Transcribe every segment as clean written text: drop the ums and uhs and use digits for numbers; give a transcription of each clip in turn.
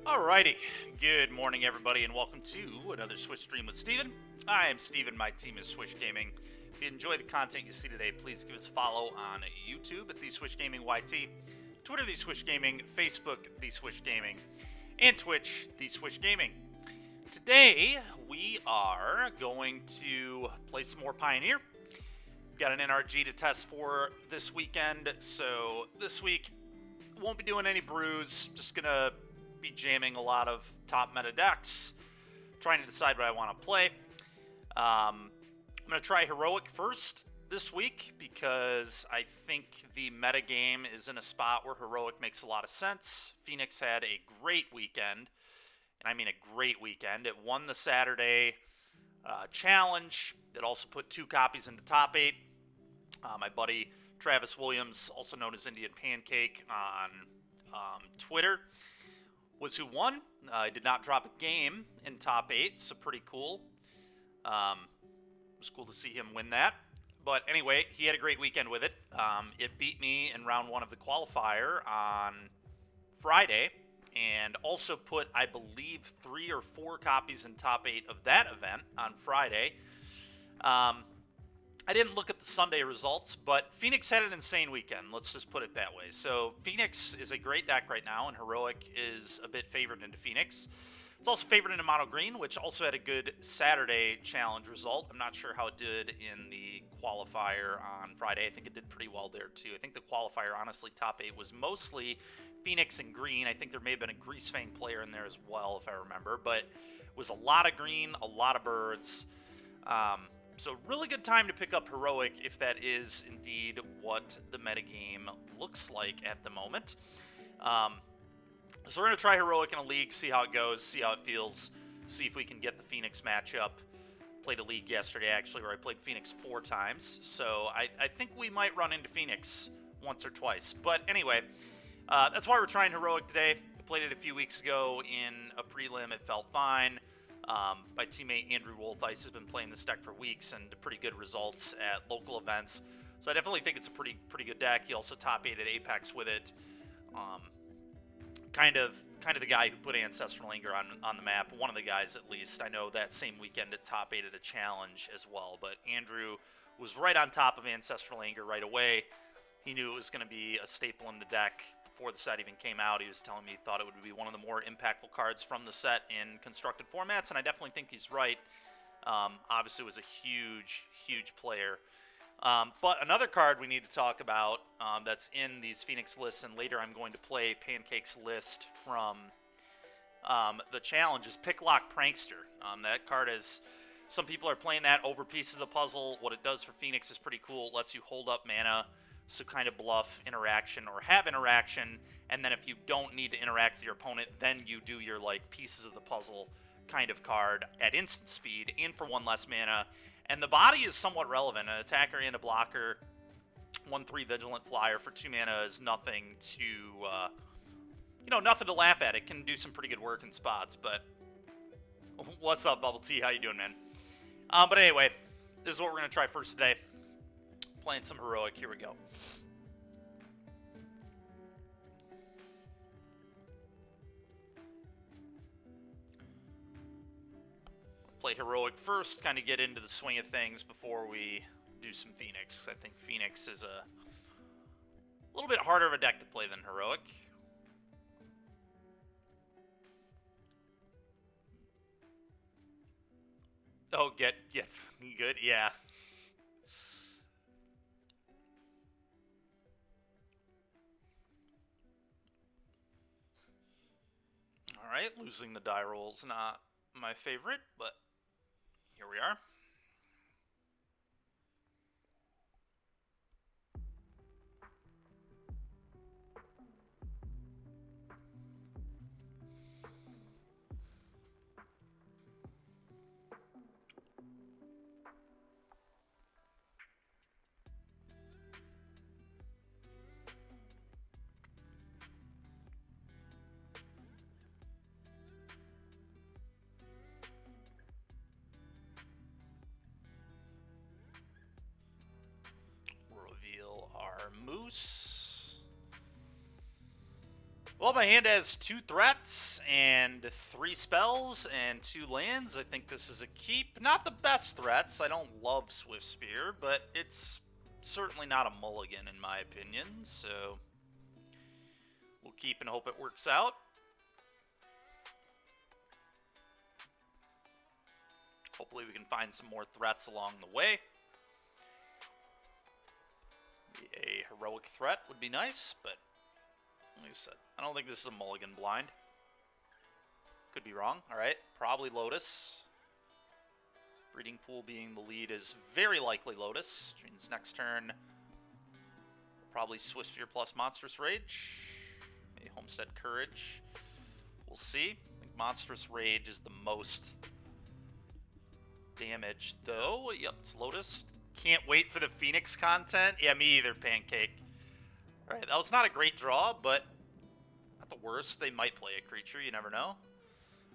Alrighty, good morning everybody and welcome to another Switch stream with Steven. I am Steven, my team is Switch Gaming. If you enjoy the content you see today, please give us a follow on YouTube at The Switch Gaming YT, Twitter The Switch Gaming, Facebook The Switch Gaming, and Twitch The Switch Gaming. Today, we are going to play some more Pioneer. We've got an NRG to test for this weekend, so this week, won't be doing any brews, just gonna be jamming a lot of top meta decks, trying to decide what I want to play. I'm going to try Heroic first this week because I think the meta game is in a spot where Heroic makes a lot of sense. Phoenix had a great weekend, and I mean a great weekend. It won the Saturday challenge. It also put 2 copies into top 8. My buddy Travis Williams, also known as Indian Pancake on Twitter, was who won. I did not drop a game in top 8, so pretty cool. It was cool to see him win that. But anyway, he had a great weekend with it. It beat me in round 1 of the qualifier on Friday, and also put, I believe, 3 or 4 copies in top 8 of that event on Friday. I didn't look at the Sunday results, but Phoenix had an insane weekend. Let's just put it that way. So Phoenix is a great deck right now, and Heroic is a bit favored into Phoenix. It's also favored into Mono Green, which also had a good Saturday challenge result. I'm not sure how it did in the qualifier on Friday. I think it did pretty well there, too. I think the qualifier, honestly, top 8 was mostly Phoenix and Green. I think there may have been a Greasefang player in there as well, if I remember. But it was a lot of green, a lot of birds. So really good time to pick up Heroic if that is indeed what the metagame looks like at the moment. So we're going to try Heroic in a league, see how it goes, see how it feels, see if we can get the Phoenix matchup. Played a league yesterday, actually, where I played Phoenix 4 times. So I think we might run into Phoenix once or twice. But anyway, that's why we're trying Heroic today. I played it a few weeks ago in a prelim. It felt fine. My teammate Andrew Wolthice has been playing this deck for weeks and pretty good results at local events. So I definitely think it's a pretty good deck. He also top 8 at Apex with it. Kind of the guy who put Ancestral Anger on the map. One of the guys, at least. I know that same weekend at top 8 at a challenge as well. But Andrew was right on top of Ancestral Anger right away. He knew it was going to be a staple in the deck. Before the set even came out, he was telling me he thought it would be one of the more impactful cards from the set in constructed formats, and I definitely think he's right. Obviously, was a huge player. But another card we need to talk about that's in these Phoenix lists, and later I'm going to play Pancake's list from the challenge, is Picklock Prankster. That card is, some people are playing that over pieces of the puzzle. What it does for Phoenix is pretty cool. It lets you hold up mana, so kind of bluff interaction or have interaction, and then if you don't need to interact with your opponent, then you do your like pieces of the puzzle kind of card at instant speed and for 1 less mana. And the body is somewhat relevant. An attacker and a blocker, 1/3 vigilant flyer for 2 mana is nothing to nothing to laugh at. It can do some pretty good work in spots. But what's up, Bubble Tea? How you doing, man? But anyway, this is what we're gonna try first today. Playing some Heroic. Here we go. Play Heroic first, kind of get into the swing of things before we do some Phoenix. I think Phoenix is a little bit harder of a deck to play than Heroic. Oh, get good, yeah. Alright, losing the die roll's not my favorite, but here we are. Reveal our Moose. Well, my hand has 2 threats and 3 spells and 2 lands. I think this is a keep. Not the best threats. I don't love Swift Spear, but it's certainly not a mulligan in my opinion. So we'll keep and hope it works out. Hopefully we can find some more threats along the way. A heroic threat would be nice, but like I said, I don't think this is a mulligan blind. Could be wrong. All right, probably Lotus. Breeding Pool being the lead is very likely Lotus, which means next turn, probably Swift Spear plus Monstrous Rage. Maybe Homestead Courage. We'll see. I think Monstrous Rage is the most damage, though. Yep, it's Lotus. Can't wait for the Phoenix content. Yeah, me either, Pancake. Alright, that was not a great draw, but not the worst. They might play a creature, you never know.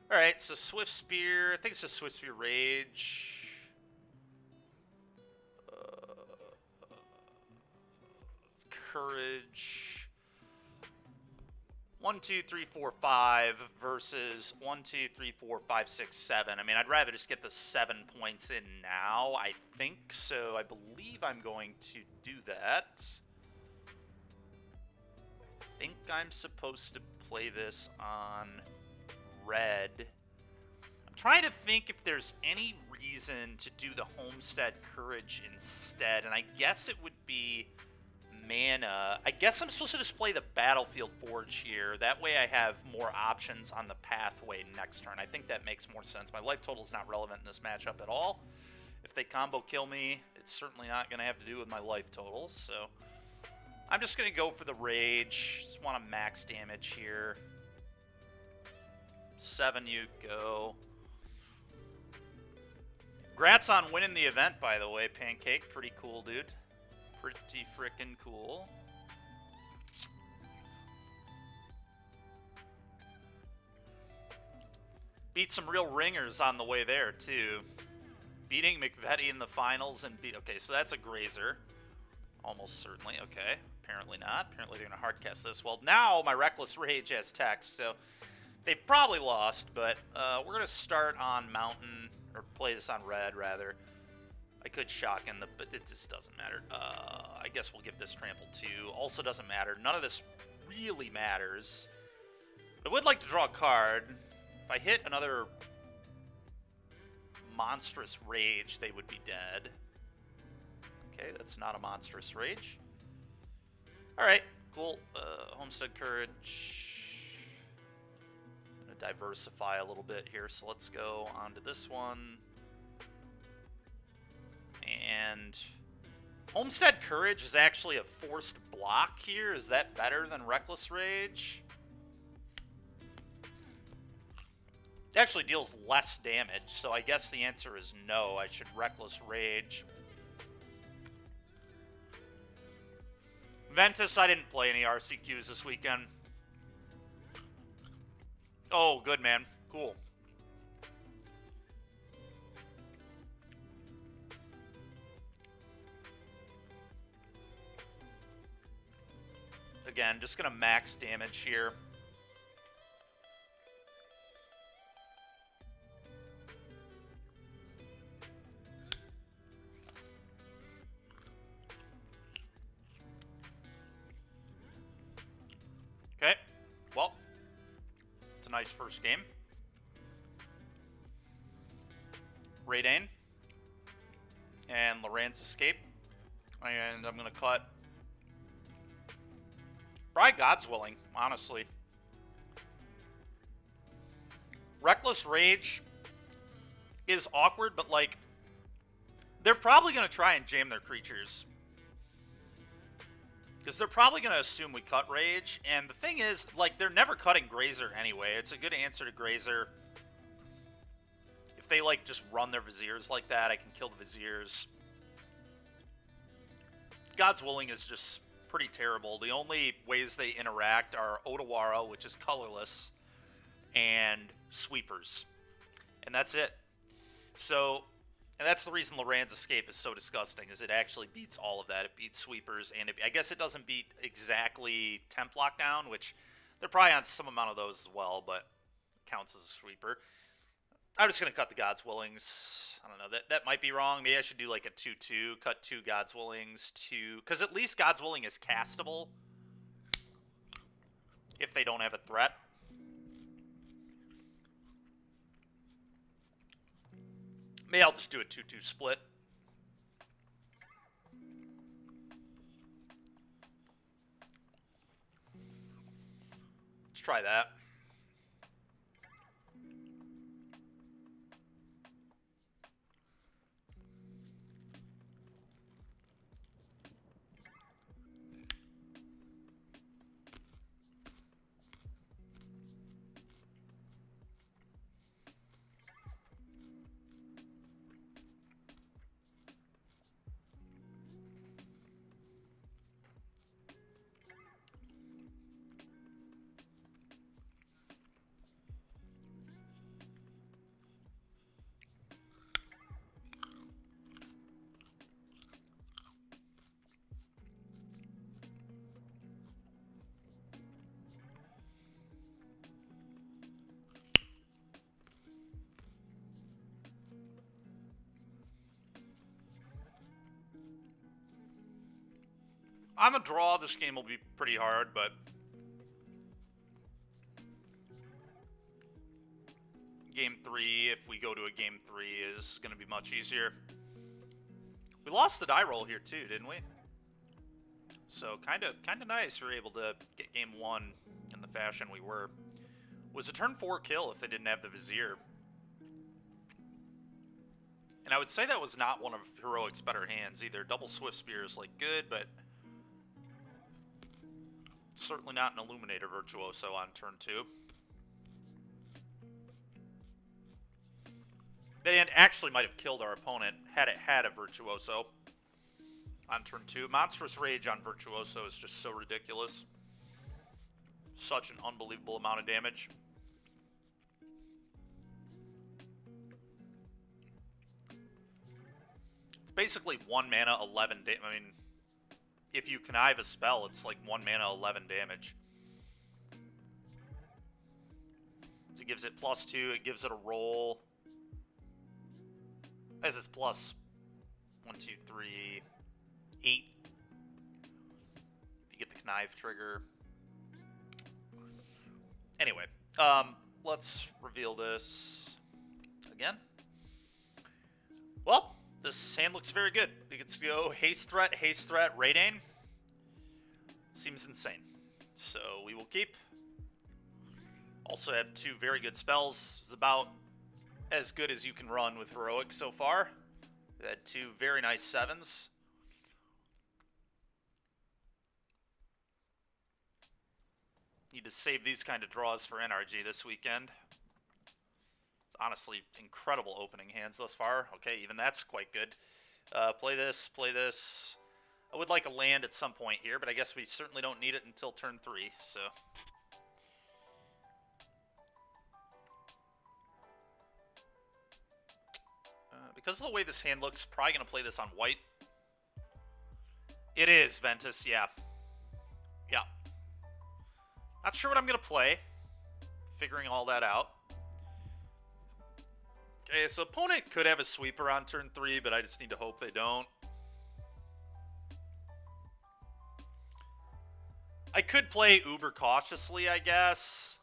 Alright, so Swift Spear. I think it's just Swift Spear Rage. Courage. 1, 2, 3, 4, 5 versus 1, 2, 3, 4, 5, 6, 7. I mean, I'd rather just get the 7 points in now, I think. So I believe I'm going to do that. I think I'm supposed to play this on red. I'm trying to think if there's any reason to do the Homestead Courage instead, and I guess it would be mana. I guess I'm supposed to just play the Battlefield Forge here. That way I have more options on the pathway next turn. I think that makes more sense. My life total is not relevant in this matchup at all. If they combo kill me, it's certainly not going to have to do with my life total, so I'm just going to go for the Rage. Just want to max damage here. 7 you go. Congrats on winning the event, by the way, Pancake. Pretty cool, dude. Pretty frickin' cool. Beat some real ringers on the way there, too. Beating McVetti in the finals and beat... Okay, so that's a Grazer. Almost certainly. Okay, apparently not. Apparently they're going to hardcast this. Well, now my Reckless Rage has text, so they probably lost, but we're going to start on Mountain, or play this on red, rather. I could shock in the, but it just doesn't matter. I guess we'll give this trample too. Also doesn't matter. None of this really matters. But I would like to draw a card. If I hit another Monstrous Rage, they would be dead. Okay, that's not a Monstrous Rage. Alright, cool. Homestead Courage. I'm going to diversify a little bit here, so let's go on to this one. And Homestead Courage is actually a forced block here. Is that better than Reckless Rage? It actually deals less damage, so I guess the answer is no. I should Reckless Rage. Ventus, I didn't play any RCQs this weekend. Oh, good, man. Cool. Again, just going to max damage here. Okay, well, it's a nice first game. Raidane and Loran's Escape. And I'm going to cut... Probably God's Willing, honestly. Reckless Rage is awkward, but, like, they're probably going to try and jam their creatures. Because they're probably going to assume we cut Rage. And the thing is, like, they're never cutting Grazer anyway. It's a good answer to Grazer. If they, like, just run their Viziers like that, I can kill the Viziers. God's Willing is just pretty terrible. The only ways they interact are Otawara, which is colorless, and Sweepers. And that's it. So, and that's the reason Loran's Escape is so disgusting, is it actually beats all of that. It beats Sweepers, and I guess it doesn't beat exactly Temp Lockdown, which They're probably on some amount of those as well, but counts as a sweeper. I'm just going to cut the God's Willings. I don't know. That might be wrong. Maybe I should do like a 2-2. Cut 2 God's Willings. 2... Because at least God's Willing is castable. If they don't have a threat. Maybe I'll just do a 2-2 split. Let's try that. On the draw, this game will be pretty hard, but game 3, if we go to a game 3, is going to be much easier. We lost the die roll here too, didn't we? So kind of nice we were able to get game 1 in the fashion we were. Was a turn 4 kill if they didn't have the Vizier. And I would say that was not one of Heroic's better hands either. Double Swift Spear is like good, but certainly not an Illuminator Virtuoso on turn 2. They actually might have killed our opponent had it had a Virtuoso on turn 2. Monstrous Rage on Virtuoso is just so ridiculous. Such an unbelievable amount of damage. It's basically 1 mana, 11 damage. I mean, if you connive a spell, it's like 1 mana, 11 damage. So it gives it +2, it gives it a roll. As it's plus 1, 2, 3, 8. If you get the connive trigger. Anyway, let's reveal this again. Well, this hand looks very good. We get to go Haste Threat, Raidane. Seems insane. So we will keep. Also have 2 very good spells. It's about as good as you can run with Heroic so far. We had 2 very nice 7s. Need to save these kind of draws for NRG this weekend. It's honestly incredible opening hands thus far. Okay, even that's quite good. Play this, play this. I would like a land at some point here, but I guess we certainly don't need it until turn 3, so. Because of the way this hand looks, probably going to play this on white. It is, Ventus, yeah. Yeah. Not sure what I'm going to play. Figuring all that out. Okay, so opponent could have a sweeper on turn 3, but I just need to hope they don't. I could play uber cautiously, I guess.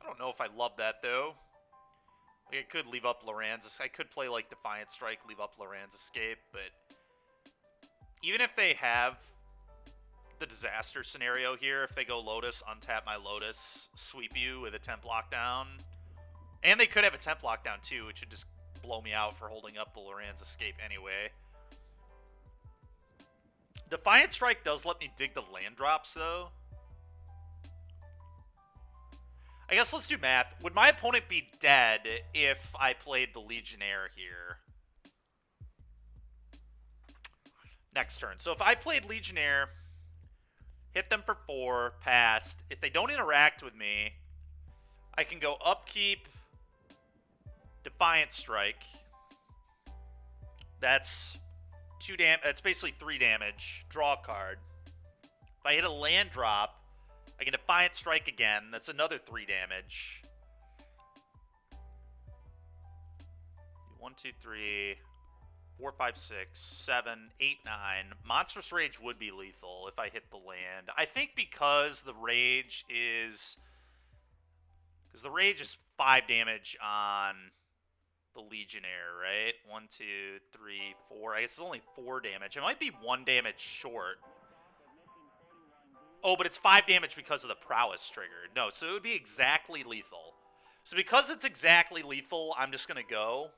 I don't know if I love that, though. Like, I could leave up Loran's. I could play, like, Defiant Strike, leave up Loran's Escape, but even if they have the disaster scenario here, if they go Lotus, untap my Lotus, sweep you with a temp lockdown, and they could have a temp lockdown, too, which would just blow me out for holding up the Loran's Escape anyway. Defiant Strike does let me dig the land drops, though. I guess let's do math. Would my opponent be dead if I played the Legionnaire here? Next turn. So if I played Legionnaire, hit them for 4, passed. If they don't interact with me, I can go upkeep, Defiant Strike. That's 2 damage. That's basically 3 damage. Draw a card. If I hit a land drop, I can Defiant Strike again. That's another 3 damage. 1, 2, 3, 4, 5, 6, 7, 8, 9. Monstrous Rage would be lethal if I hit the land. I think because the Rage is... Because the Rage is 5 damage on the Legionnaire, right? 1, 2, 3, 4. I guess it's only 4 damage. It might be 1 damage short. Oh, but it's 5 damage because of the Prowess triggered. No, so it would be exactly lethal. So because it's exactly lethal, I'm just going to go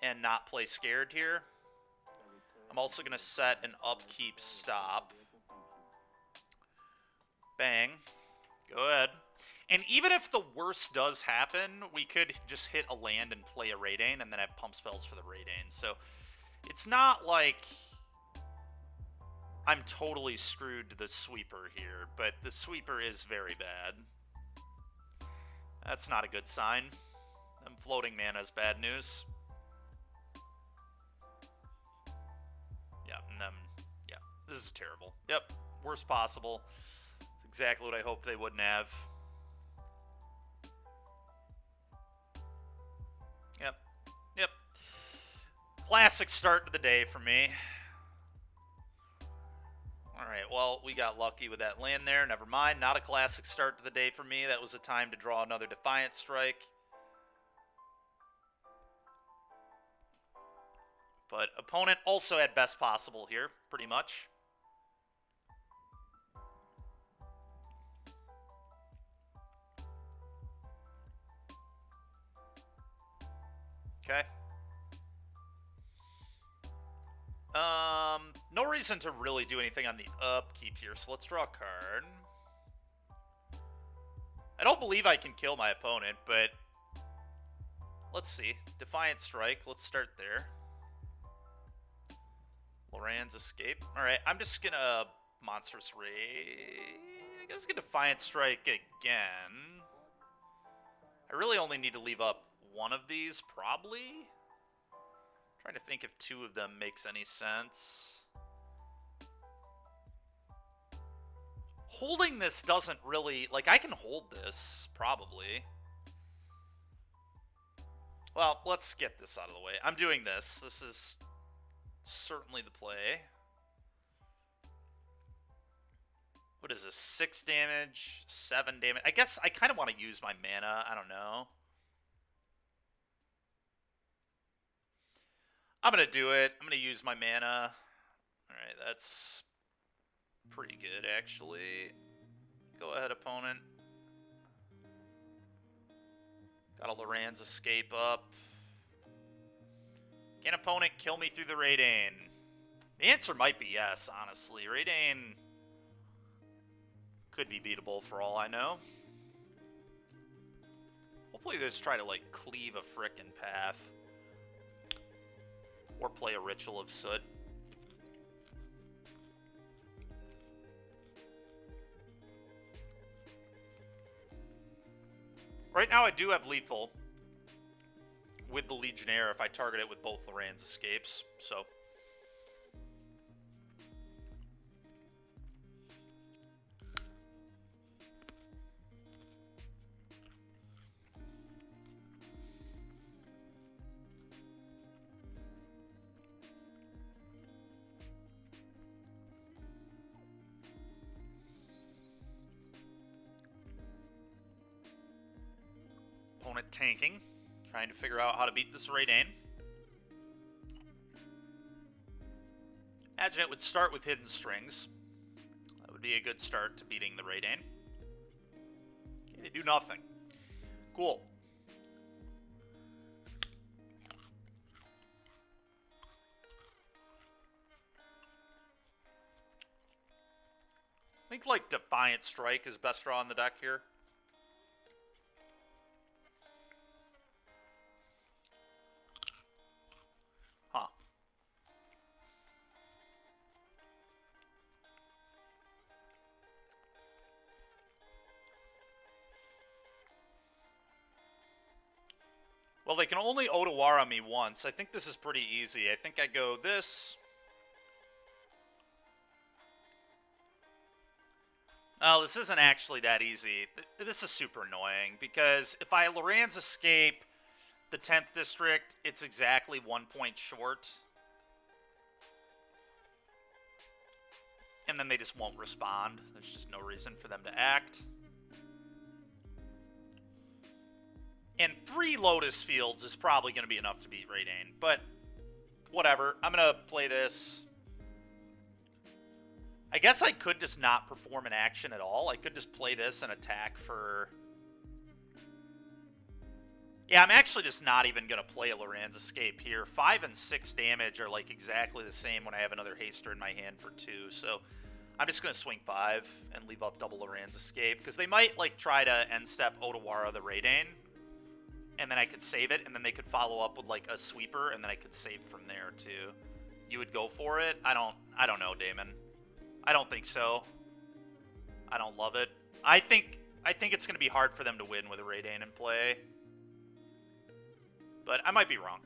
and not play scared here. I'm also going to set an upkeep stop. Bang. Go ahead. And even if the worst does happen, we could just hit a land and play a Raidane and then have pump spells for the Raidane. So it's not like I'm totally screwed to the sweeper here, but the sweeper is very bad. That's not a good sign. Them floating mana is bad news. Yeah, and then, yeah, this is terrible. Yep, worst possible. It's exactly what I hoped they wouldn't have. Yep. Classic start to the day for me. Alright, well, we got lucky with that land there. Never mind. Not a classic start to the day for me. That was a time to draw another Defiant Strike. But opponent also had best possible here, pretty much. Okay. No reason to really do anything on the upkeep here, so let's draw a card. I don't believe I can kill my opponent, but let's see. Defiant Strike, let's start there. Loran's Escape. Alright, I'm just gonna Monstrous Rage. I guess I'm gonna Defiant Strike again. I really only need to leave up one of these, probably. Trying to think if 2 of them makes any sense. Holding this doesn't really... Like, I can hold this, probably. Well, let's get this out of the way. I'm doing this. This is certainly the play. What is this? 6 damage? 7 damage? I guess I kind of want to use my mana. I don't know. I'm going to do it. I'm going to use my mana. Alright, that's pretty good, actually. Go ahead, opponent. Got a Loran's Escape up. Can opponent kill me through the Raidane? The answer might be yes, honestly. Raidane could be beatable for all I know. Hopefully they just try to, like, cleave a frickin' path. Or play a Ritual of Soot. Right now I do have lethal with the Legionnaire if I target it with both Loran's Escapes, so... Opponent tanking, trying to figure out how to beat this Raidane. Imagine it would start with Hidden Strings. That would be a good start to beating the Raidane. Okay, they do nothing. Cool. I think, like, Defiant Strike is best draw on the deck here. Huh. Well, they can only Otawara me once. I think this is pretty easy. I think I go this. Oh, this isn't actually that easy. This is super annoying, because if I Loran's Escape the 10th district, it's exactly 1 point short. And then they just won't respond. There's just no reason for them to act. And 3 Lotus Fields is probably going to be enough to beat Raidane, but whatever. I'm going to play this. I guess I could just not perform an action at all. I could just play this and attack for... Yeah, I'm actually just not even going to play a Loran's Escape here. 5 and 6 damage are like exactly the same when I have another Haster in my hand for 2, so I'm just going to swing 5 and leave up double Loran's Escape, because they might like try to end step Otawara the Raidane, and then I could save it, and then they could follow up with like a sweeper, and then I could save from there too. You would go for it? I don't know, Damon. I don't think so. I don't love it. I think it's going to be hard for them to win with a Raidane in play. But I might be wrong.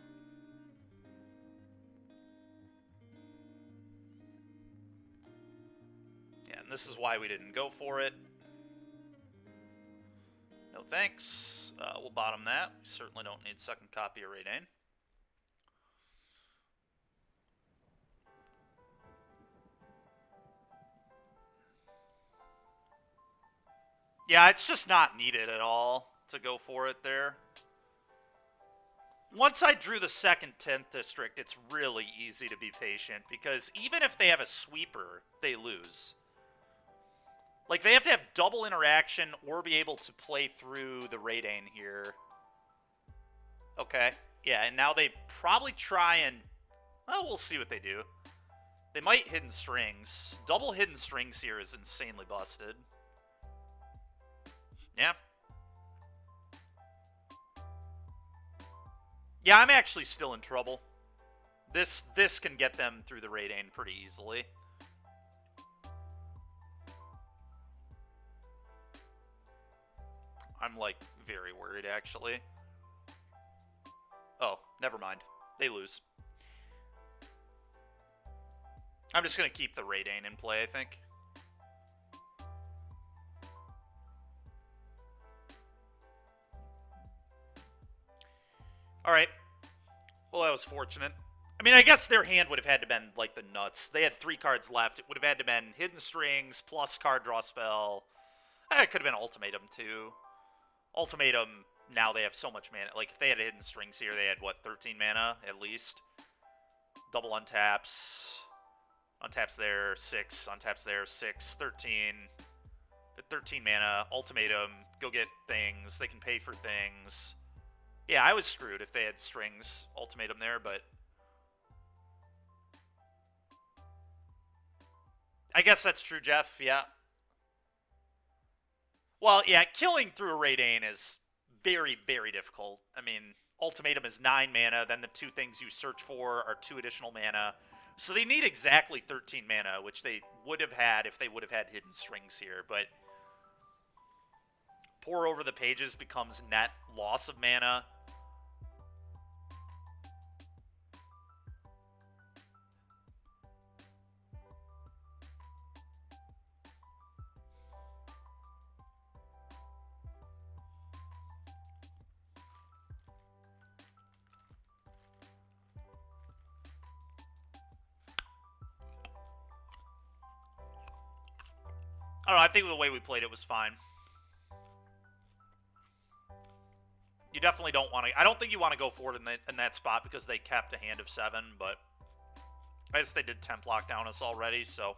Yeah, and this is why we didn't go for it. No thanks. We'll bottom that. We certainly don't need second copy of Raidane. Yeah, it's just not needed at all to go for it there. Once I drew the second 10th district, it's really easy to be patient, because even if they have a sweeper, they lose. Like, they have to have double interaction or be able to play through the Raidane here. Okay. Yeah, and now they probably try and... Well, we'll see what they do. They might Hidden Strings. Double Hidden Strings here is insanely busted. Yeah. Yeah, I'm actually still in trouble. This can get them through the Raidane pretty easily. I'm, like, very worried, actually. Oh, never mind. They lose. I'm just going to keep the Raidane in play, I think. Alright. Well, that was fortunate. I mean, I guess their hand would have had to been, like, the nuts. They had 3 cards left. It would have had to been Hidden Strings plus card draw spell. It could have been Ultimatum, too. Ultimatum, now they have so much mana. Like, if they had Hidden Strings here, they had, what, 13 mana, at least? Double untaps. Untaps there, 6. Untaps there, 6. 13. 13 mana. Ultimatum. Go get things. They can pay for things. Yeah, I was screwed if they had strings ultimatum there, but... I guess that's true, Jeff, yeah. Well, yeah, killing through a Raidane is very, very difficult. I mean, ultimatum is 9 mana, then the 2 things you search for are 2 additional mana. So they need exactly 13 mana, which they would have had if they would have had Hidden Strings here, but... Pour over the pages becomes net loss of mana. I don't know, I think the way we played it was fine. You definitely don't want to... I don't think you want to go forward in that spot because they kept a hand of 7, but... I guess they did temp lock down us already, so...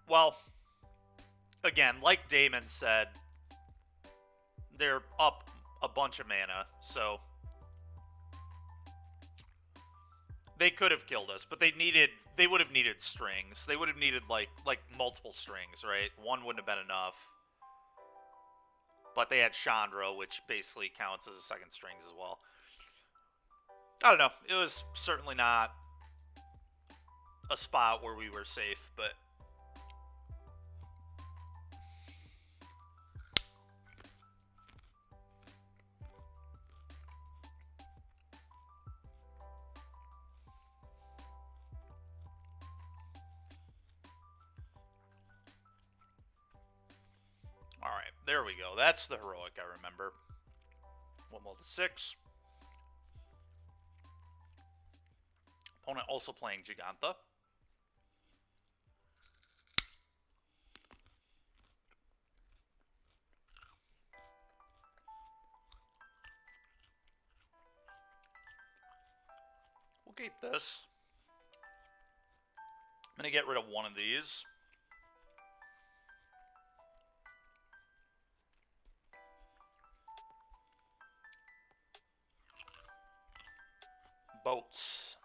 Well, again, like Damon said, they're up a bunch of mana, so... They could have killed us, but they would have needed strings. They would have needed, like multiple strings, right? One wouldn't have been enough. But they had Chandra, which basically counts as a second strings as well. I don't know. It was certainly not a spot where we were safe, but... there we go. That's the heroic I remember. One more to 6. Opponent also playing Giganta. We'll keep this. I'm going to get rid of one of these. Boats.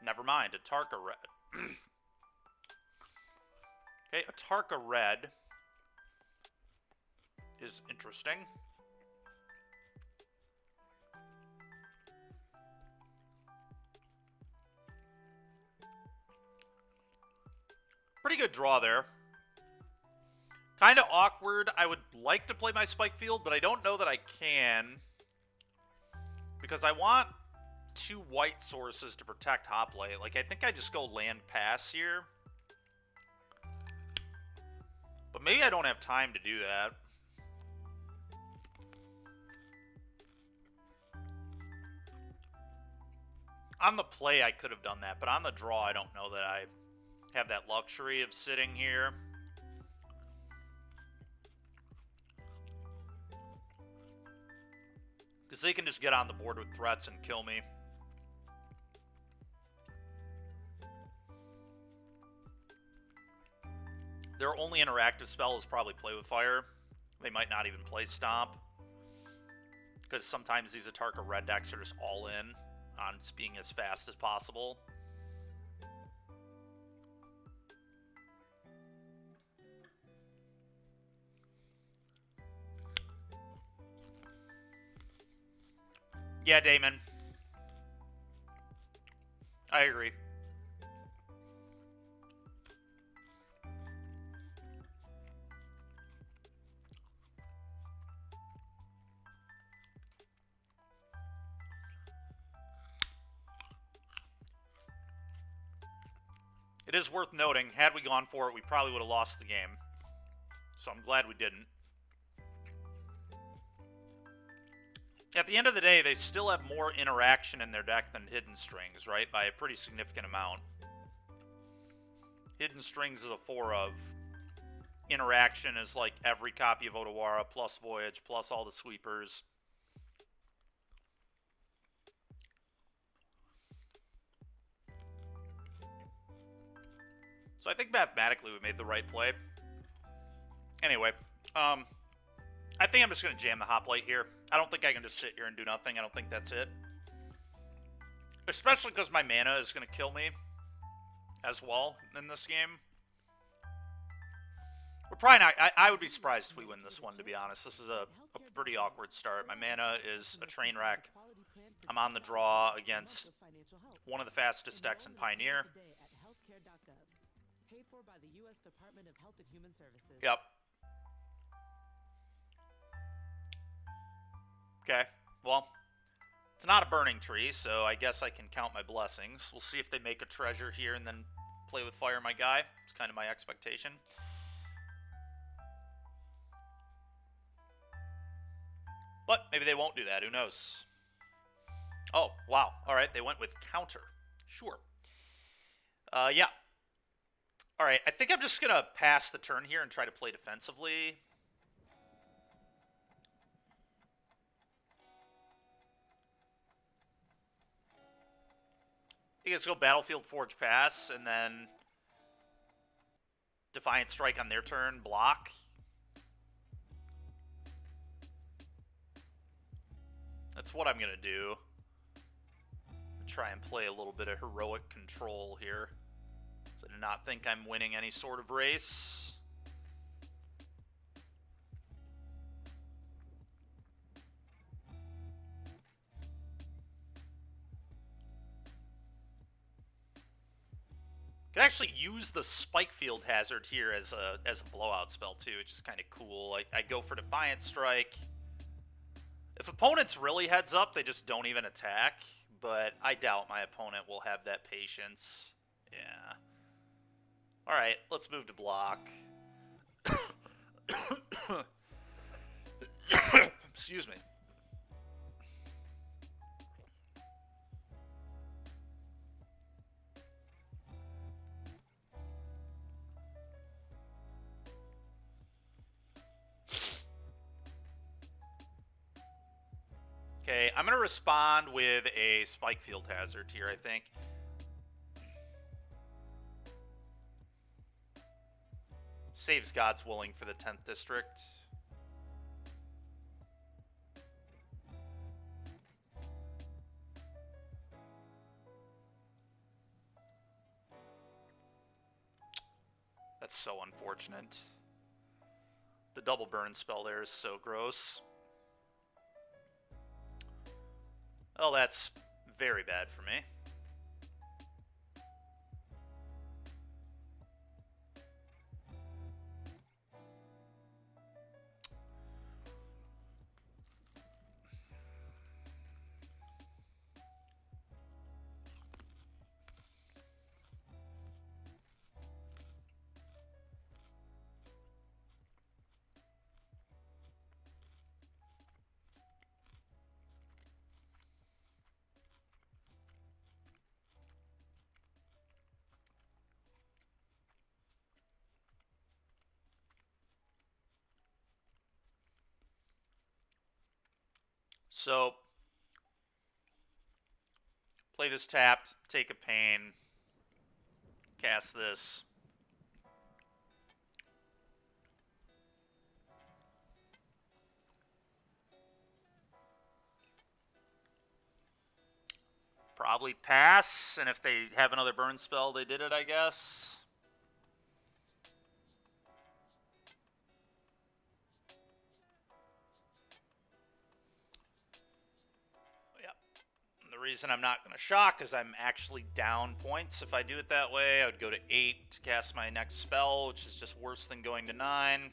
Never mind, Atarka Red. Okay, Atarka Red is interesting. Pretty good draw there. Kind of awkward. I would like to play my Spike Field, but I don't know that I can. Because I want 2 white sources to protect Hoplite. Like, I think I just go land pass here. But maybe I don't have time to do that. On the play, I could have done that. But on the draw, I don't know that I have that luxury of sitting here. Because they can just get on the board with threats and kill me. Their only interactive spell is probably Play with Fire. They might not even play Stomp. Because sometimes these Atarka Red decks are just all in on just being as fast as possible. Yeah, Damon. I agree. It is worth noting, had we gone for it, we probably would have lost the game. So I'm glad we didn't. At the end of the day, they still have more interaction in their deck than Hidden Strings, right? By a pretty significant amount. Hidden Strings is a 4 of. Interaction is like every copy of Otawara, plus Voyage, plus all the sweepers. So I think mathematically we made the right play. Anyway, I think I'm just going to jam the Hoplite here. I don't think I can just sit here and do nothing. I don't think that's it. Especially because my mana is going to kill me as well in this game. We're probably not... I would be surprised if we win this one, to be honest. This is a pretty awkward start. My mana is a train wreck. I'm on the draw against one of the fastest decks in Pioneer. Yep. Okay, well, it's not a burning tree, so I guess I can count my blessings. We'll see if they make a treasure here and then play with fire my guy. It's kind of my expectation. But maybe they won't do that, who knows? Oh, wow, alright, they went with counter. Sure. Yeah. Alright, I think I'm just going to pass the turn here and try to play defensively. You guys go Battlefield Forge Pass, and then Defiant Strike on their turn, block. That's what I'm going to do. Try and play a little bit of heroic control here. So I do not think I'm winning any sort of race. Could actually use the Spike Field Hazard here as a blowout spell too, which is kind of cool. I go for Defiant Strike. If opponents really heads up, they just don't even attack. But I doubt my opponent will have that patience. Yeah. Alright, let's move to block. Excuse me. Okay, I'm going to respond with a Spike Field Hazard here, I think. Saves God's Willing for the 10th District. That's so unfortunate. The double burn spell there is so gross. Oh, that's very bad for me. So, play this tapped, take a pain, cast this. Probably pass, and if they have another burn spell, they did it, I guess. The reason I'm not going to shock is I'm actually down points. If I do it that way, I would go to 8 to cast my next spell, which is just worse than going to 9. In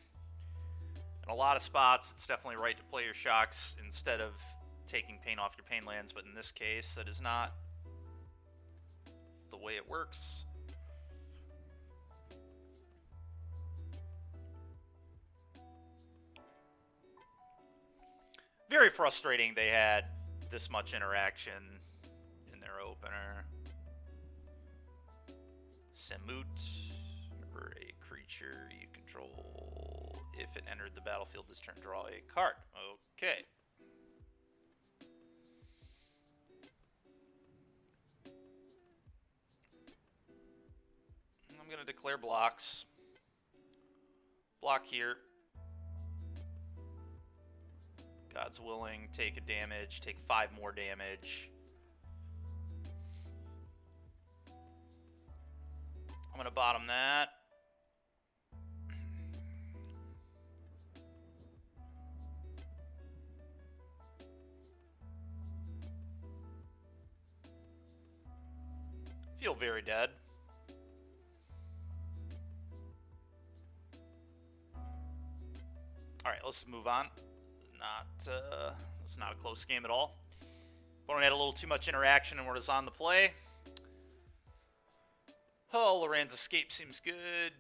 a lot of spots, it's definitely right to play your shocks instead of taking pain off your pain lands, but in this case, that is not the way it works. Very frustrating they had this much interaction in their opener. Samut, whenever a creature you control, if it entered the battlefield this turn, draw a card. Okay. I'm going to declare blocks. Block here. God's Willing, take a damage, take 5 more damage. I'm going to bottom that. Feel very dead. Alright, let's move on. It's not a close game at all. Opponent had a little too much interaction and was on the play. Oh, Loran's Escape seems good.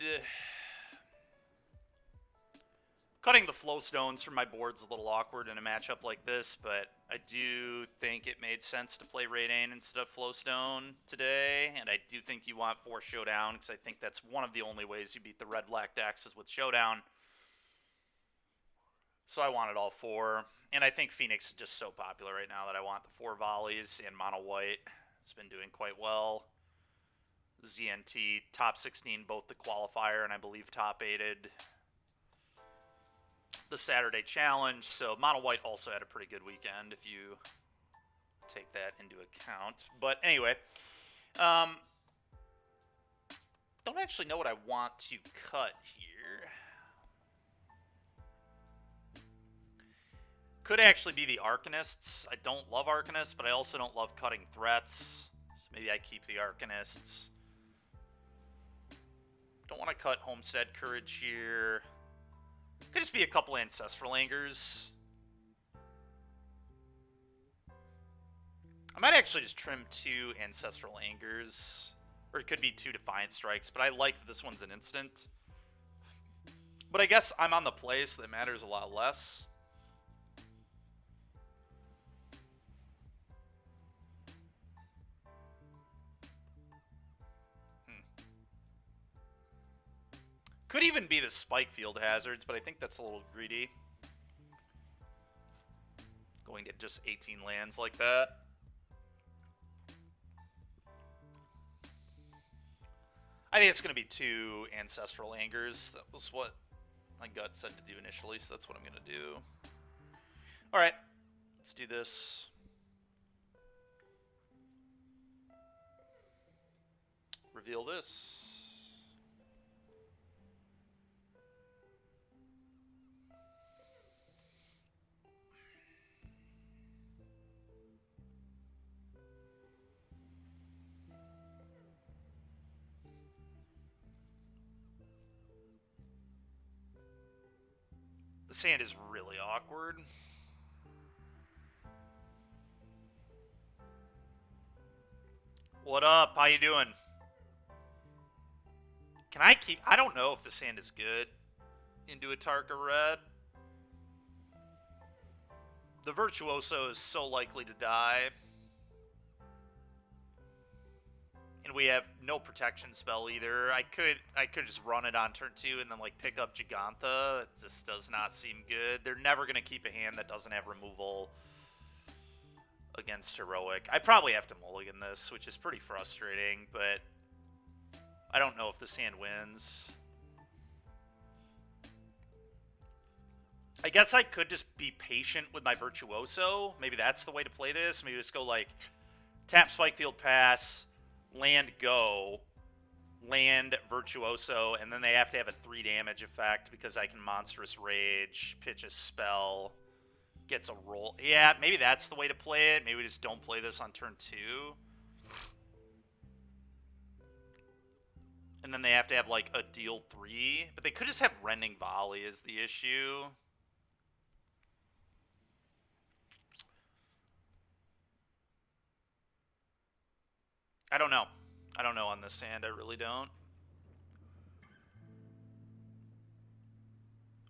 Cutting the flow stones from my board's a little awkward in a matchup like this, but I do think it made sense to play Raidane instead of Flowstone today, and I do think you want 4 Showdown, because I think that's one of the only ways you beat the red-black decks is with Showdown. So I wanted all 4, and I think Phoenix is just so popular right now that I want the 4 volleys, and Mono White has been doing quite well. ZNT, top 16, both the qualifier, and I believe top 8'd the Saturday Challenge, so Mono White also had a pretty good weekend if you take that into account. But anyway, don't actually know what I want to cut here. Could actually be the Arcanists. I don't love Arcanists, but I also don't love cutting threats, so maybe I keep the Arcanists. Don't want to cut Homestead Courage here. Could just be a couple Ancestral Angers. I might actually just trim 2 Ancestral Angers. Or it could be 2 Defiant Strikes, but I like that this one's an instant. But I guess I'm on the play, so that matters a lot less. Could even be the spike field hazards, but I think that's a little greedy. Going to just 18 lands like that. I think it's going to be 2 Ancestral Angers. That was what my gut said to do initially, so that's what I'm going to do. Alright, let's do this. Reveal this. The sand is really awkward. What up? How you doing? Can I keep... I don't know if the sand is good into a Tarka Red. The Virtuoso is so likely to die. And we have no protection spell either. I could just run it on turn 2 and then like pick up Giganta. This does not seem good. They're never going to keep a hand that doesn't have removal against Heroic. I probably have to mulligan this, which is pretty frustrating, but I don't know if this hand wins. I guess I could just be patient with my Virtuoso. Maybe that's the way to play this. Maybe just go like tap Spikefield, pass, land, go, land, Virtuoso, and then they have to have a 3 damage effect because I can Monstrous Rage, pitch a spell, gets a roll. Yeah, maybe that's the way to play it. Maybe we just don't play this on turn 2. And then they have to have like a deal 3. But they could just have Rending Volley is the issue. I don't know. I don't know on this hand. I really don't.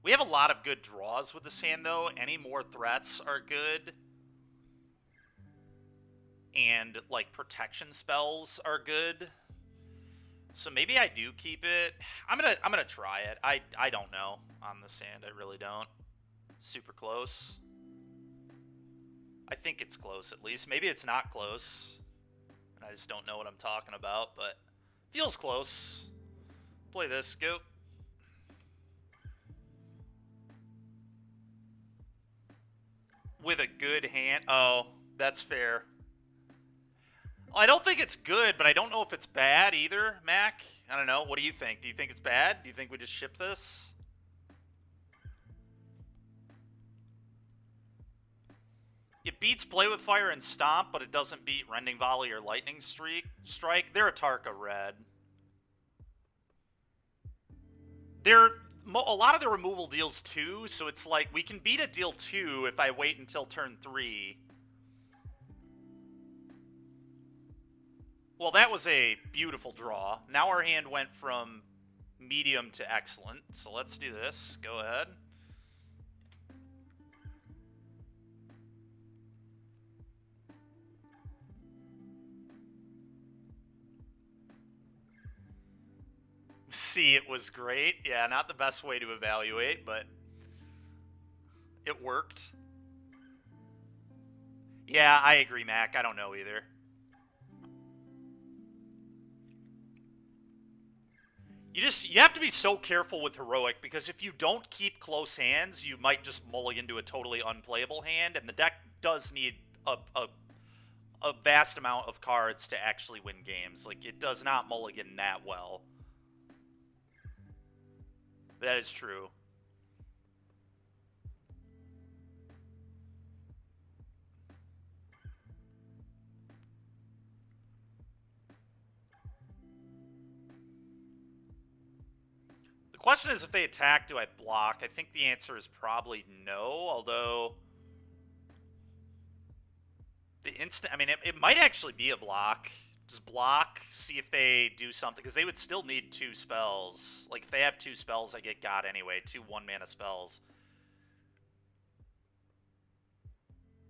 We have a lot of good draws with this hand, though. Any more threats are good. And, like, protection spells are good. So maybe I do keep it. I'm gonna try it. I don't know on this hand. I really don't. Super close. I think it's close, at least. Maybe it's not close. And I just don't know what I'm talking about, but feels close. Play this, go. With a good hand. Oh, that's fair. I don't think it's good, but I don't know if it's bad either, Mac. I don't know. What do you think? Do you think it's bad? Do you think we just ship this? It beats Play with Fire and Stomp, but it doesn't beat Rending Volley or Lightning Strike. They're a Tarka Red. A lot of the removal deals 2, so it's like we can beat a deal 2 if I wait until turn 3. Well, that was a beautiful draw. Now our hand went from medium to excellent, so let's do this. Go ahead. See, it was great. Yeah, not the best way to evaluate, but it worked. Yeah, I agree, Mac. I don't know either. You have to be so careful with Heroic, because if you don't keep close hands, you might just mulligan to a totally unplayable hand, and the deck does need a vast amount of cards to actually win games. Like, it does not mulligan that well. That is true. The question is, if they attack, do I block? I think the answer is probably no, although the instant... I mean, it might actually be a block. Just block, see if they do something, because they would still need 2 spells. Like, if they have 2 spells, I get God anyway. 2 1-mana spells.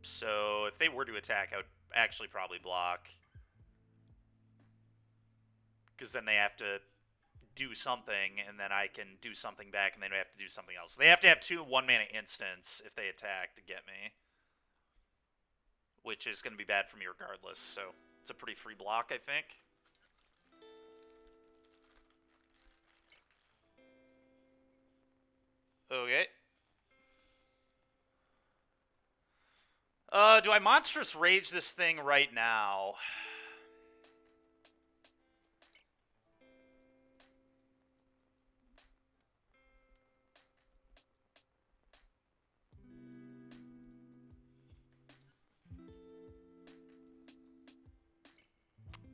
So, if they were to attack, I would actually probably block. Because then they have to do something, and then I can do something back, and then they have to do something else. They have to have 2 1-mana instants if they attack to get me. Which is going to be bad for me regardless, so it's a pretty free block, I think. Okay. Do I Monstrous Rage this thing right now?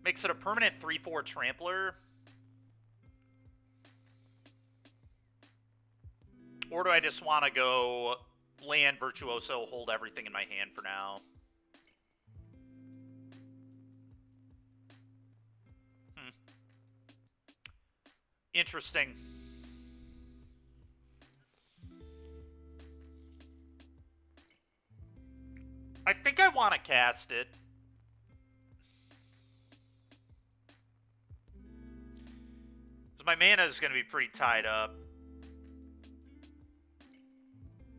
Makes it a permanent 3/4 Trampler. Or do I just want to go land Virtuoso, hold everything in my hand for now? Interesting. I think I want to cast it. Because my mana is going to be pretty tied up.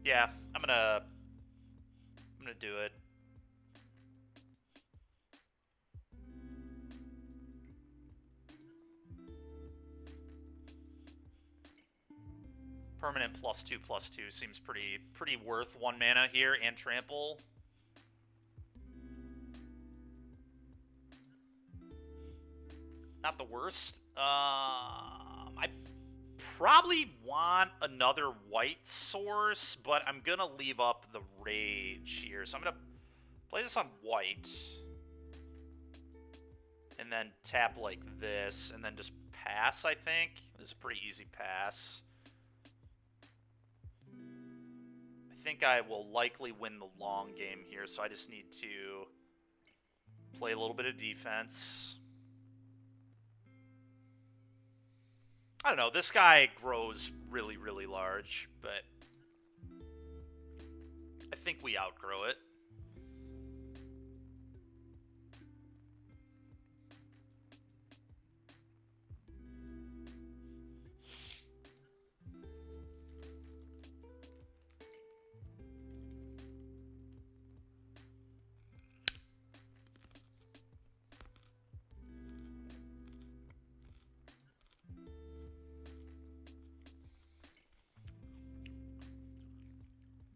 Yeah, I'm gonna do it. Permanent +2/+2 seems pretty worth 1 mana here, and trample. Not the worst. I probably want another white source, but I'm gonna leave up the rage here. So I'm gonna play this on white. And then tap like this, and then just pass, I think. This is a pretty easy pass. I think I will likely win the long game here, so I just need to play a little bit of defense. I don't know, this guy grows really, really large, but I think we outgrow it.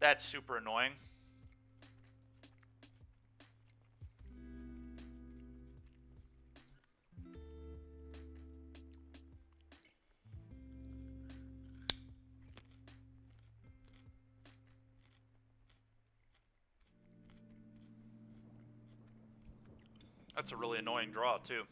That's super annoying. That's a really annoying draw, too.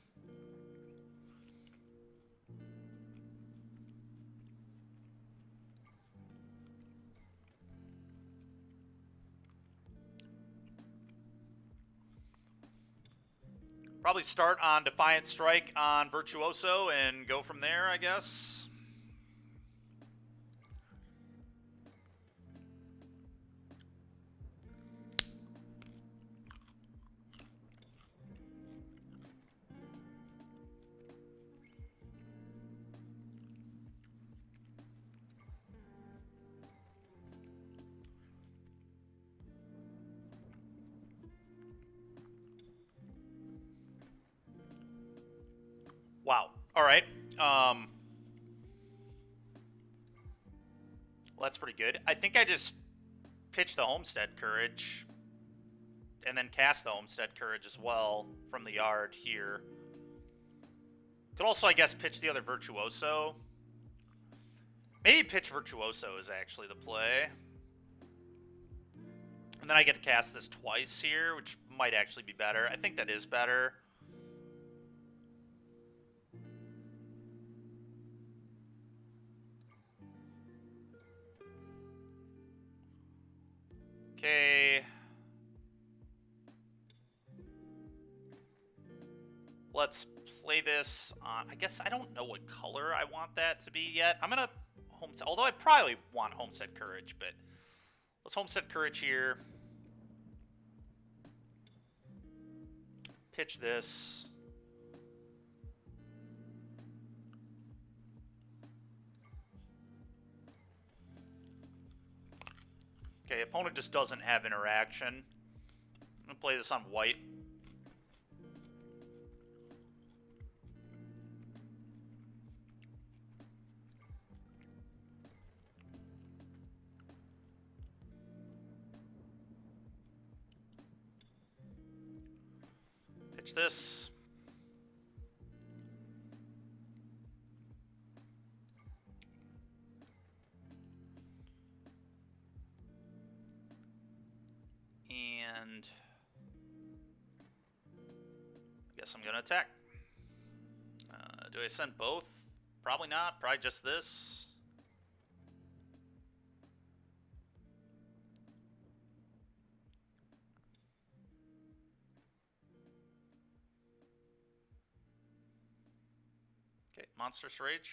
Probably start on Defiant Strike on Virtuoso and go from there, I guess. Wow. All right. Well, that's pretty good. I think I just pitched the Homestead Courage and then cast the Homestead Courage as well from the yard here. Could also, I guess, pitch the other Virtuoso. Maybe pitch Virtuoso is actually the play. And then I get to cast this twice here, which might actually be better. I think that is better. Okay. let's play this on, I guess I don't know what color I want that to be yet. I'm gonna Homestead, although I probably want Homestead Courage, but let's Homestead Courage here. Pitch this. Okay, opponent just doesn't have interaction. I'm gonna play this on white. Pitch this. And I guess I'm gonna attack. Do I send both? Probably not. Probably just this. Okay, Monstrous Rage.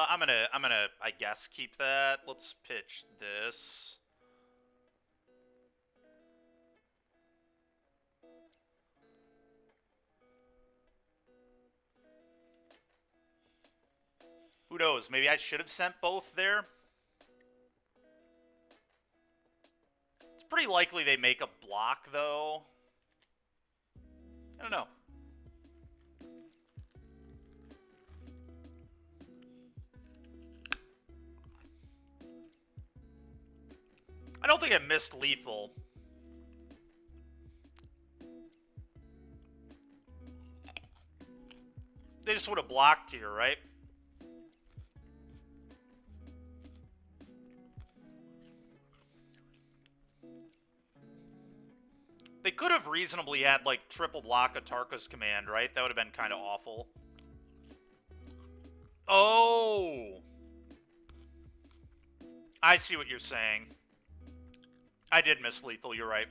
I'm gonna, I guess, keep that. Let's pitch this. Who knows? Maybe I should have sent both there. It's pretty likely they make a block, though. I don't know. I don't think I missed lethal. They just would have blocked here, right? They could have reasonably had, like, triple block Atarka's command, right? That would have been kind of awful. Oh! I see what you're saying. I did miss lethal, you're right.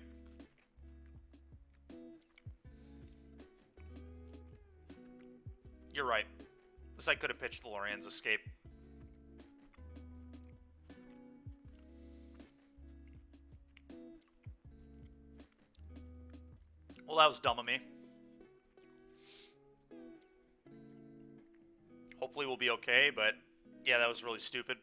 You're right. This I could have pitched the Lorian's Escape. Well, that was dumb of me. Hopefully we'll be okay, but yeah, that was really stupid.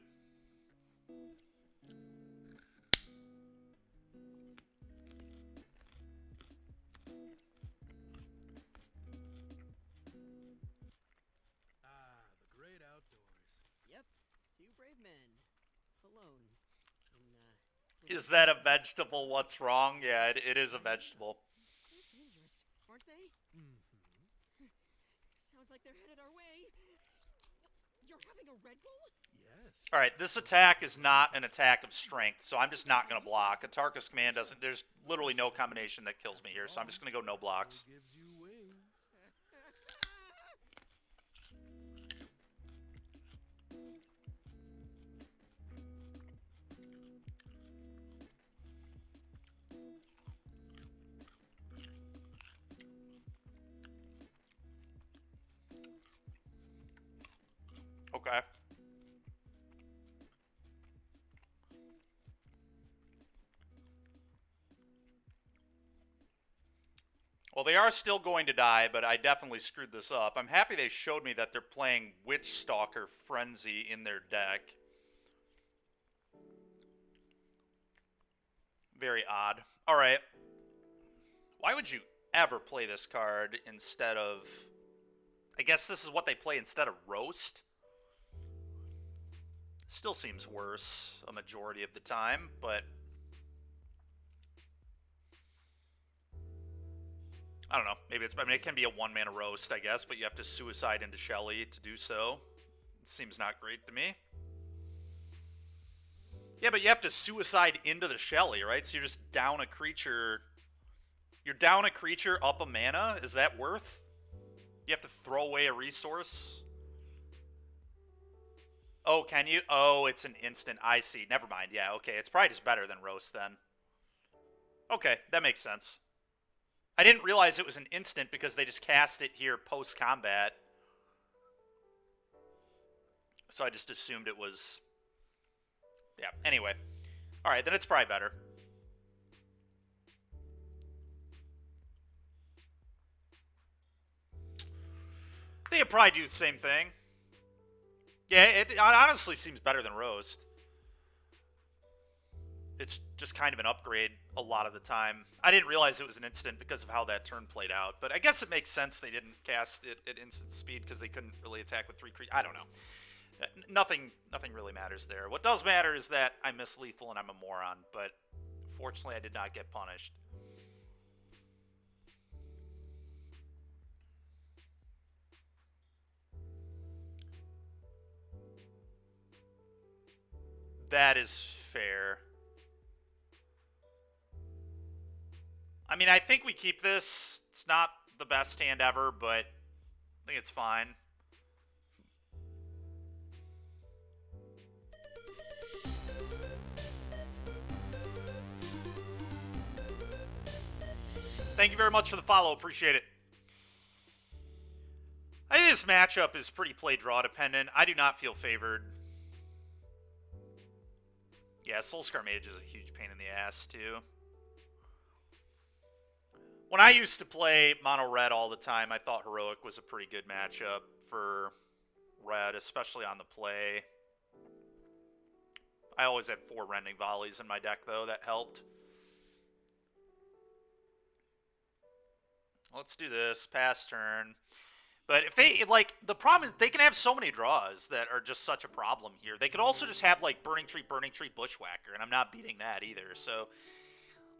The great outdoors. Yep, two brave men, alone. Is that a vegetable? What's wrong? Yeah, it is a vegetable. They're dangerous, aren't they? Sounds like they're headed our way. You're having a Red Bull? Yes. All right, this attack is not an attack of strength, so I'm just not going to block. Atarka's command doesn't... There's literally no combination that kills me here, so I'm just going to go no blocks. Gives you wings. Okay. Well, they are still going to die, but I definitely screwed this up. I'm happy they showed me that they're playing Witch Stalker Frenzy in their deck. Very odd. Alright. Why would you ever play this card instead of... I guess this is what they play instead of Roast? Still seems worse a majority of the time, but... I don't know. Maybe it's... I mean, it can be a one-mana Roast, I guess, but you have to suicide into Shelly to do so. It seems not great to me. Yeah, but you have to suicide into the Shelly, right? So you're just down a creature... You're down a creature, up a mana? Is that worth? You have to throw away a resource? Oh, can you? Oh, it's an instant. I see. Never mind. Yeah, okay. It's probably just better than Roast then. Okay, that makes sense. I didn't realize it was an instant because they just cast it here post-combat. So I just assumed it was... Yeah, anyway. Alright, then it's probably better. They could probably do the same thing. Yeah, it honestly seems better than Roast. It's just kind of an upgrade a lot of the time. I didn't realize it was an instant because of how that turn played out, but I guess it makes sense they didn't cast it at instant speed because they couldn't really attack with 3 creatures. I don't know. Nothing really matters there. What does matter is that I miss lethal and I'm a moron, but fortunately I did not get punished. That is fair. I mean, I think we keep this. It's not the best hand ever, but I think it's fine. Thank you very much for the follow. Appreciate it. I think this matchup is pretty play-draw dependent. I do not feel favored. Yeah, Soulscar Mage is a huge pain in the ass, too. When I used to play Mono Red all the time, I thought Heroic was a pretty good matchup for Red, especially on the play. I always had 4 Rending Volleys in my deck, though. That helped. Let's do this. Pass turn. But if they, like, the problem is they can have so many draws that are just such a problem here. They could also just have, like, Burning Tree, Bushwhacker, and I'm not beating that either. So,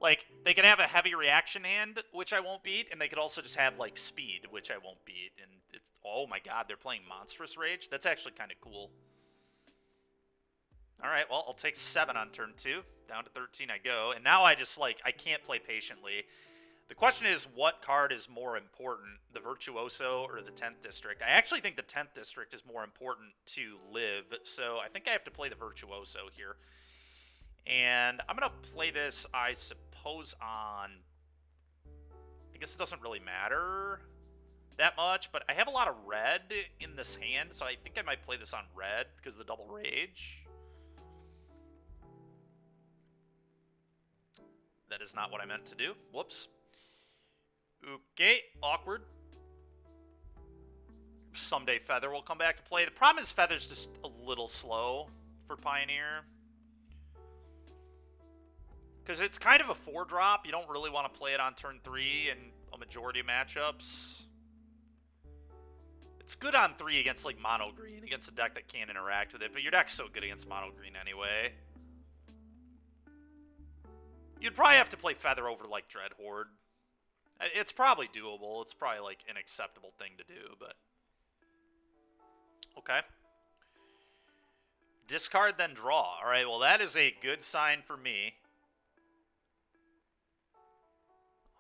like, they can have a heavy reaction hand, which I won't beat, and they could also just have, like, speed, which I won't beat. And, oh my god, they're playing Monstrous Rage? That's actually kind of cool. Alright, well, I'll take 7 on turn 2. Down to 13 I go. And now I just, like, I can't play patiently. The question is, what card is more important, the Virtuoso or the 10th District? I actually think the 10th District is more important to live, so I think I have to play the Virtuoso here. And I'm going to play this, I suppose, on... I guess it doesn't really matter that much, but I have a lot of red in this hand, so I think I might play this on red because of the double rage. That is not what I meant to do. Whoops. Okay, awkward. Someday Feather will come back to play. The problem is Feather's just a little slow for Pioneer. Because it's kind of a 4-drop. You don't really want to play it on turn 3 in a majority of matchups. It's good on 3 against, like, Mono Green, against a deck that can't interact with it, but your deck's so good against Mono Green anyway. You'd probably have to play Feather over, like, Dreadhorde. It's probably doable. It's probably, like, an acceptable thing to do, but... Okay. Discard, then draw. Alright, well, that is a good sign for me.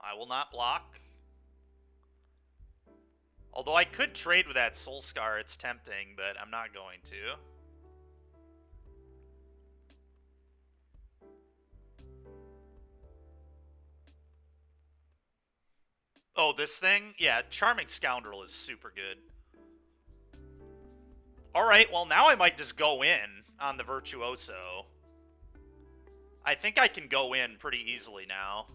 I will not block. Although I could trade with that Soulscar. It's tempting, but I'm not going to. Oh, this thing? Yeah, Charming Scoundrel is super good. Alright, well, now I might just go in on the Virtuoso. I think I can go in pretty easily now.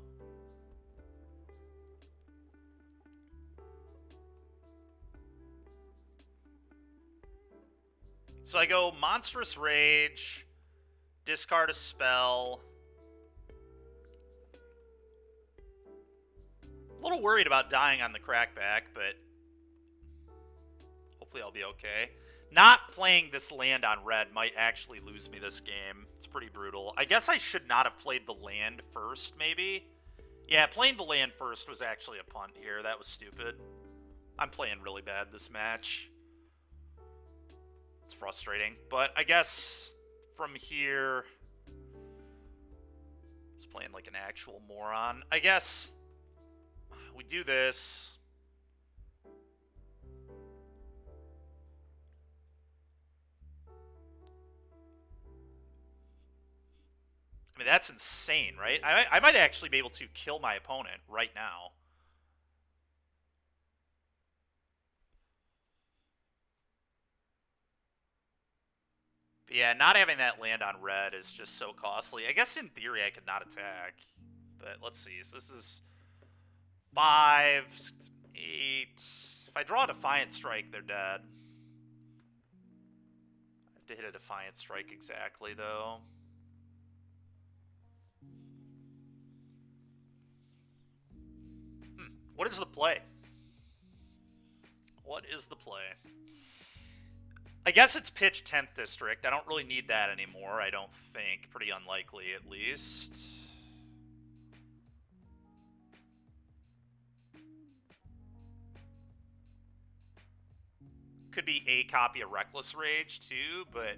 So I go Monstrous Rage, discard a spell. A little worried about dying on the Crackback, but hopefully I'll be okay. Not playing this land on red might actually lose me this game. It's pretty brutal. I guess I should not have played the land first, maybe? Yeah, playing the land first was actually a punt here. That was stupid. I'm playing really bad this match. It's frustrating. But I guess from here... It's playing like an actual moron. I guess we do this. I mean, that's insane, right? I might actually be able to kill my opponent right now. But yeah, not having that land on red is just so costly. I guess in theory I could not attack. But let's see. So this is 5, 8. If I draw a Defiant Strike, they're dead. I have to hit a Defiant Strike exactly, though. What is the play? What is the play? I guess it's pitch 10th district. I don't really need that anymore, I don't think. Pretty unlikely, at least. Could be a copy of Reckless Rage, too, but...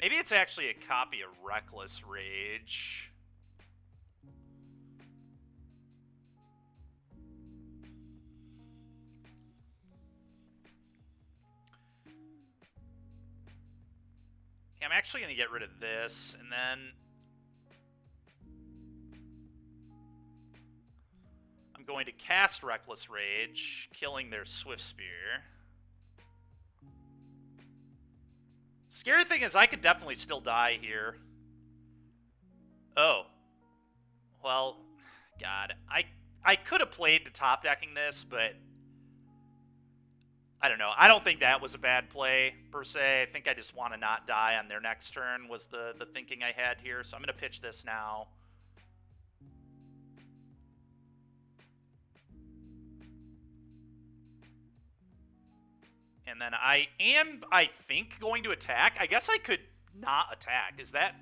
maybe it's actually a copy of Reckless Rage. I'm actually going to get rid of this, and then... I'm going to cast Reckless Rage, killing their Swift Spear. Scary thing is I could definitely still die here. Oh. Well, God. I could have played the top decking this, but... I don't know. I don't think that was a bad play, per se. I think I just want to not die on their next turn was the thinking I had here. So I'm going to pitch this now. And then I am, I think, going to attack. I guess I could not attack. Is that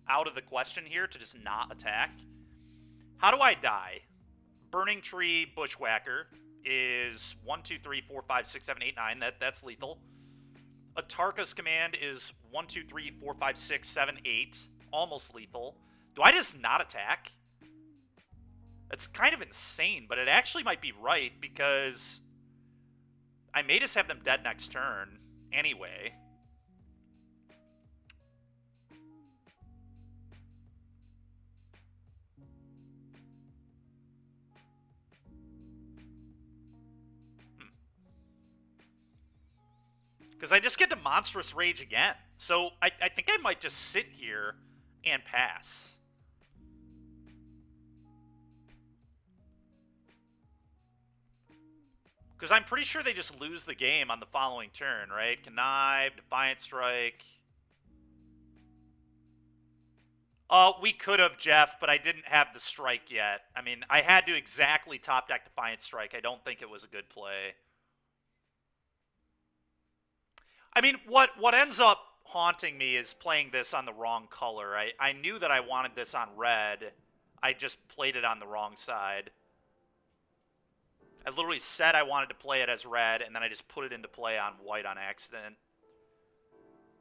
out of the question here, to just not attack? How do I die? Burning Tree Bushwhacker is 1, 2, 3, 4, 5, 6, 7, 8, 9. That's lethal. Atarka's Command is 1, 2, 3, 4, 5, 6, 7, 8. Almost lethal. Do I just not attack? That's kind of insane, but it actually might be right, because I may just have them dead next turn anyway. Because I just get to Monstrous Rage again. So I think I might just sit here and pass. Because I'm pretty sure they just lose the game on the following turn, right? Connive, Defiant Strike. We could have, Jeff, but I didn't have the strike yet. I mean, I had to exactly top deck Defiant Strike. I don't think it was a good play. I mean, what ends up haunting me is playing this on the wrong color. I knew that I wanted this on red. I just played it on the wrong side. I literally said I wanted to play it as red, and then I just put it into play on white on accident.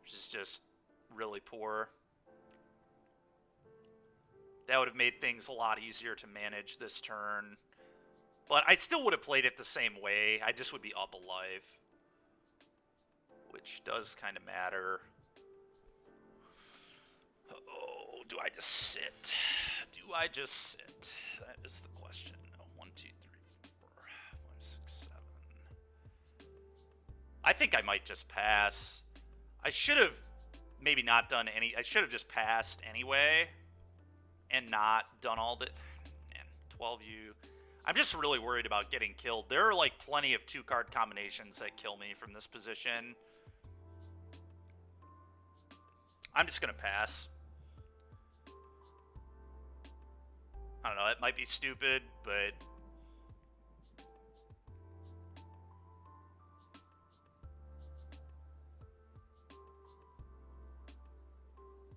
Which is just really poor. That would have made things a lot easier to manage this turn. But I still would have played it the same way. I just would be up a life. Which does kind of matter. Oh, do I just sit? Do I just sit? That is the question. 1, 2, 3, 4, 5, 6, 7. I think I might just pass. I should have maybe not done any... I should have just passed anyway. And not done all the... Man, 12U. I'm just really worried about getting killed. There are, like, plenty of 2-card combinations that kill me from this position. I'm just going to pass. I don't know, it might be stupid, but...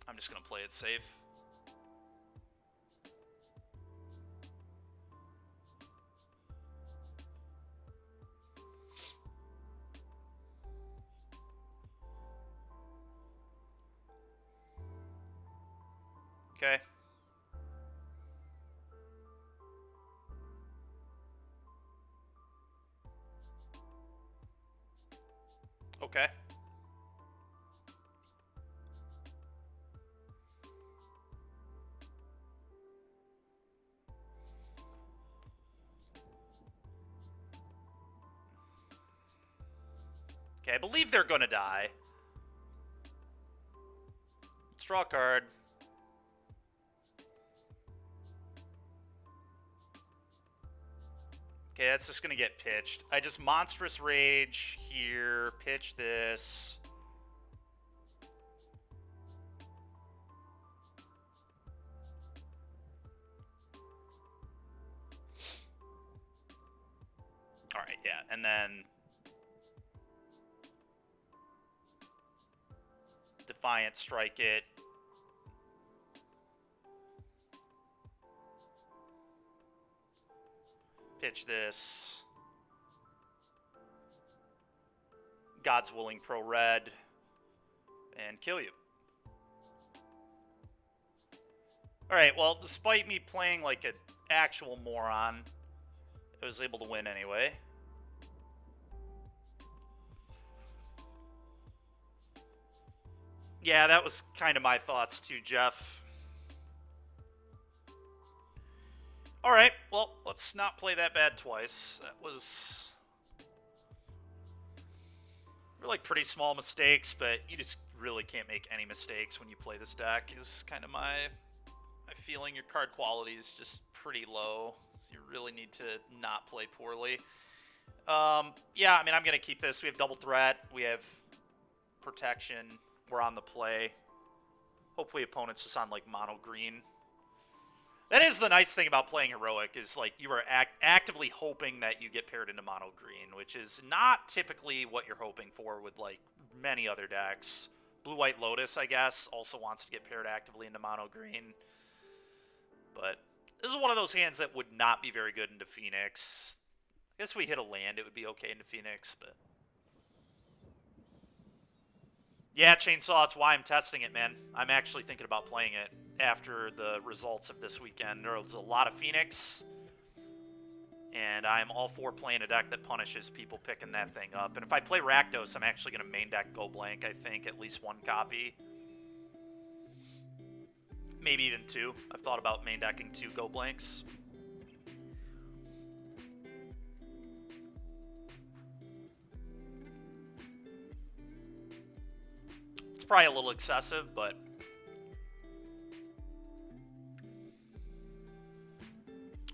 I'm just going to play it safe. Okay. Okay. Okay, I believe they're gonna die. Let's draw a card. Okay, that's just gonna get pitched. I just Monstrous Rage here, pitch this. Alright, yeah, and then Defiant Strike it. Pitch this. God's Willing Pro Red. And kill you. Alright, well, despite me playing like an actual moron, I was able to win anyway. Yeah, that was kind of my thoughts too, Jeff. Alright, well, let's not play that bad twice. That was... They're like pretty small mistakes, but you just really can't make any mistakes when you play this deck, is kind of my feeling. Your card quality is just pretty low. So you really need to not play poorly. Yeah, I mean, I'm going to keep this. We have double threat. We have protection. We're on the play. Hopefully opponents just on like mono green. That is the nice thing about playing Heroic, is like you are actively hoping that you get paired into mono green, which is not typically what you're hoping for with like many other decks. Blue-White Lotus, I guess, also wants to get paired actively into mono green. But this is one of those hands that would not be very good into Phoenix. I guess if we hit a land, it would be okay into Phoenix, but... Yeah, Chainsaw, it's why I'm testing it, man. I'm actually thinking about playing it after the results of this weekend. There was a lot of Phoenix, and I'm all for playing a deck that punishes people picking that thing up. And if I play Rakdos, I'm actually going to main deck Go Blank, I think, at least one copy. Maybe even two. I've thought about main decking 2 Go Blanks. It's probably a little excessive, but...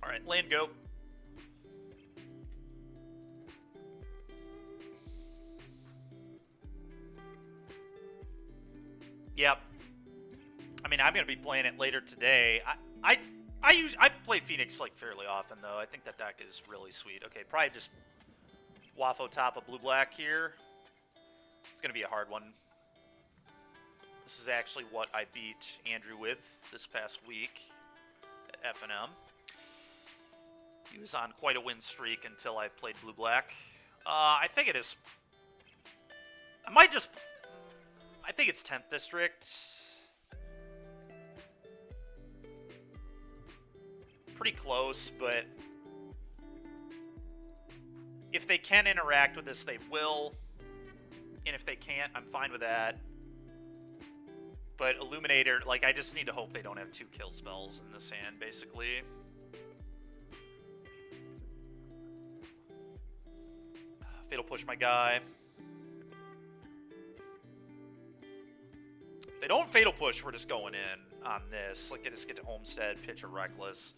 Alright, land go. Yep. I mean, I'm going to be playing it later today. I play Phoenix like fairly often, though. I think that deck is really sweet. Okay, probably just Waffo top of blue-black here. It's going to be a hard one. This is actually what I beat Andrew with this past week at FNM. He was on quite a win streak until I played blue-black. I think it is... I think it's 10th District. Pretty close, but... if they can interact with this, they will. And if they can't, I'm fine with that. But Illuminator, like, I just need to hope they don't have 2 kill spells in this hand, basically. Fatal Push my guy. If they don't Fatal Push, we're just going in on this. Like, I just get to Homestead, pitch a Reckless,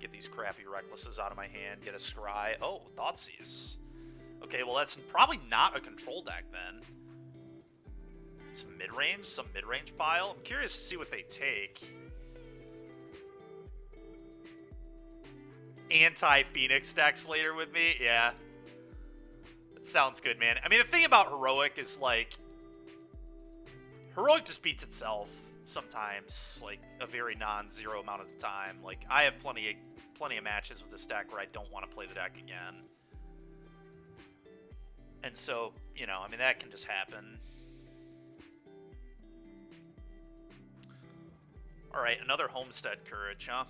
get these crappy Recklesses out of my hand, get a Scry. Oh, Thoughtseize. Okay, well, that's probably not a control deck, then. Some mid-range pile. I'm curious to see what they take. Anti-Phoenix decks later with me? Yeah. That sounds good, man. I mean, the thing about Heroic is, like... Heroic just beats itself sometimes, like, a very non-zero amount of the time. Like, I have plenty of matches with this deck where I don't want to play the deck again. And so, you know, I mean, that can just happen. Alright, another Homestead Courage, huh?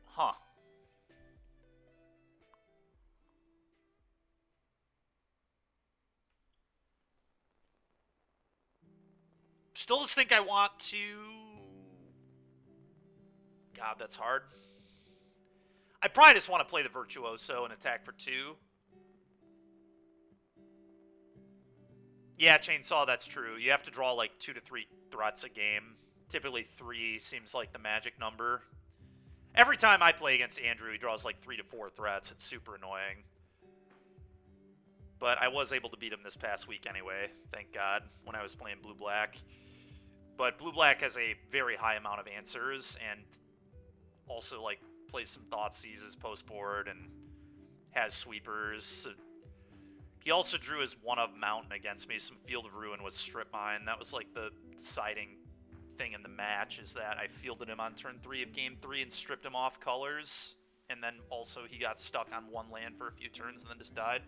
Huh. Still just think I want to... God, that's hard. I probably just want to play the Virtuoso and attack for 2. Yeah, Chainsaw, that's true. You have to draw like 2 to 3 threats a game. Typically 3 seems like the magic number. Every time I play against Andrew, he draws like 3 to 4 threats. It's super annoying. But I was able to beat him this past week anyway, thank God, when I was playing Blue-Black. But Blue-Black has a very high amount of answers, and also, like, plays some Thoughtseizes post-board, and has sweepers. So he also drew his 1-of Mountain against me. Some Field of Ruin was Strip Mine. That was, like, the deciding thing in the match, is that I fielded him on turn 3 of game 3 and stripped him off colors. And then also he got stuck on 1 land for a few turns and then just died.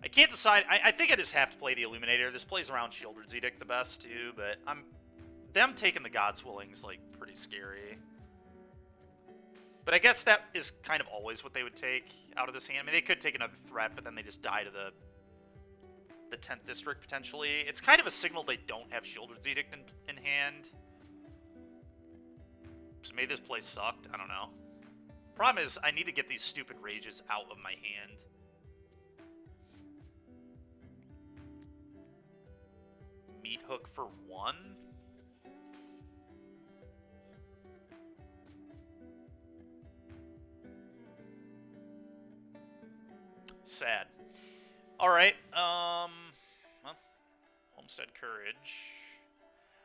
I can't decide. I think I just have to play the Illuminator. This plays around Sheoldred's Edict the best, too, but them taking the God's Willing's, like, pretty scary. But I guess that is kind of always what they would take out of this hand. I mean, they could take another threat, but then they just die to the 10th District, potentially. It's kind of a signal they don't have Sheoldred's Edict in hand. So maybe this play sucked. I don't know. Problem is, I need to get these stupid rages out of my hand. Meat Hook for 1? Sad. Alright, well, Homestead Courage.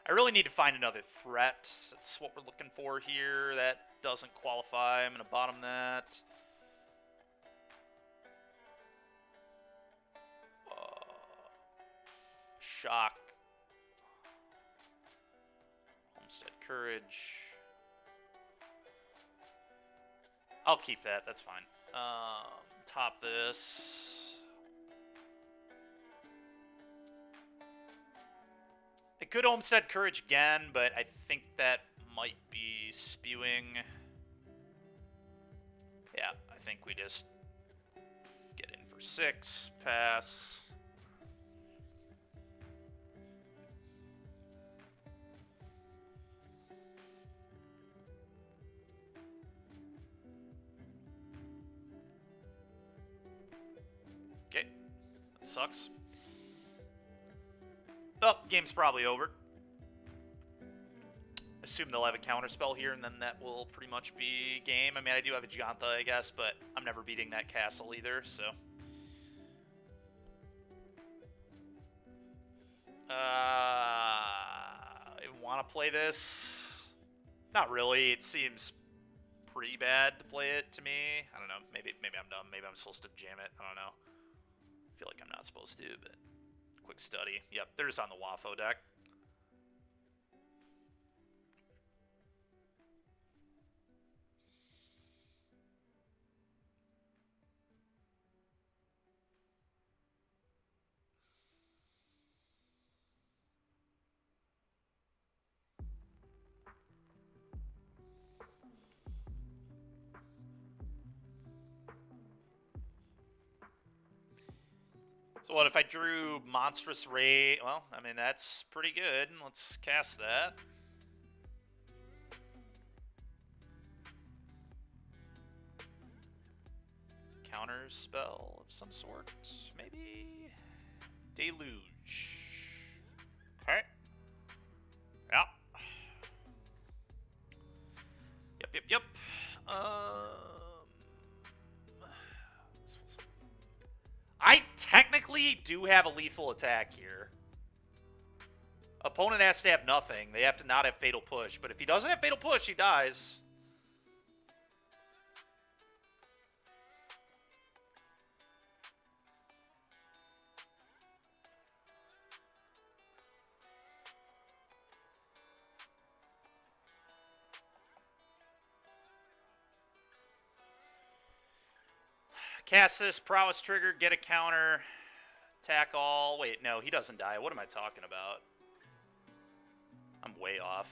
I really need to find another threat. That's what we're looking for here. That doesn't qualify. I'm going to bottom that. Shock. Homestead Courage. I'll keep that. That's fine. Top this. I could Homestead Courage again, but I think that might be spewing. Yeah, I think we just get in for 6, pass. Okay, that sucks. Oh, game's probably over. Assume they'll have a counter spell here, and then that will pretty much be game. I mean, I do have a Giganta, I guess, but I'm never beating that castle either, so. I want to play this. Not really. It seems pretty bad to play it to me. I don't know. Maybe I'm dumb. Maybe I'm supposed to jam it. I don't know. I feel like I'm not supposed to, but quick study. Yep, they're just on the Wafo deck. So what if I drew Monstrous Ray? Well, I mean, that's pretty good. Let's cast that. Counter spell of some sort, maybe? Deluge. Okay. Yeah. Yep. I technically do have a lethal attack here. Opponent has to have nothing. They have to not have Fatal Push. But if he doesn't have Fatal Push, he dies. Cast this, Prowess Trigger, get a counter, attack all. Wait, no, he doesn't die. What am I talking about? I'm way off.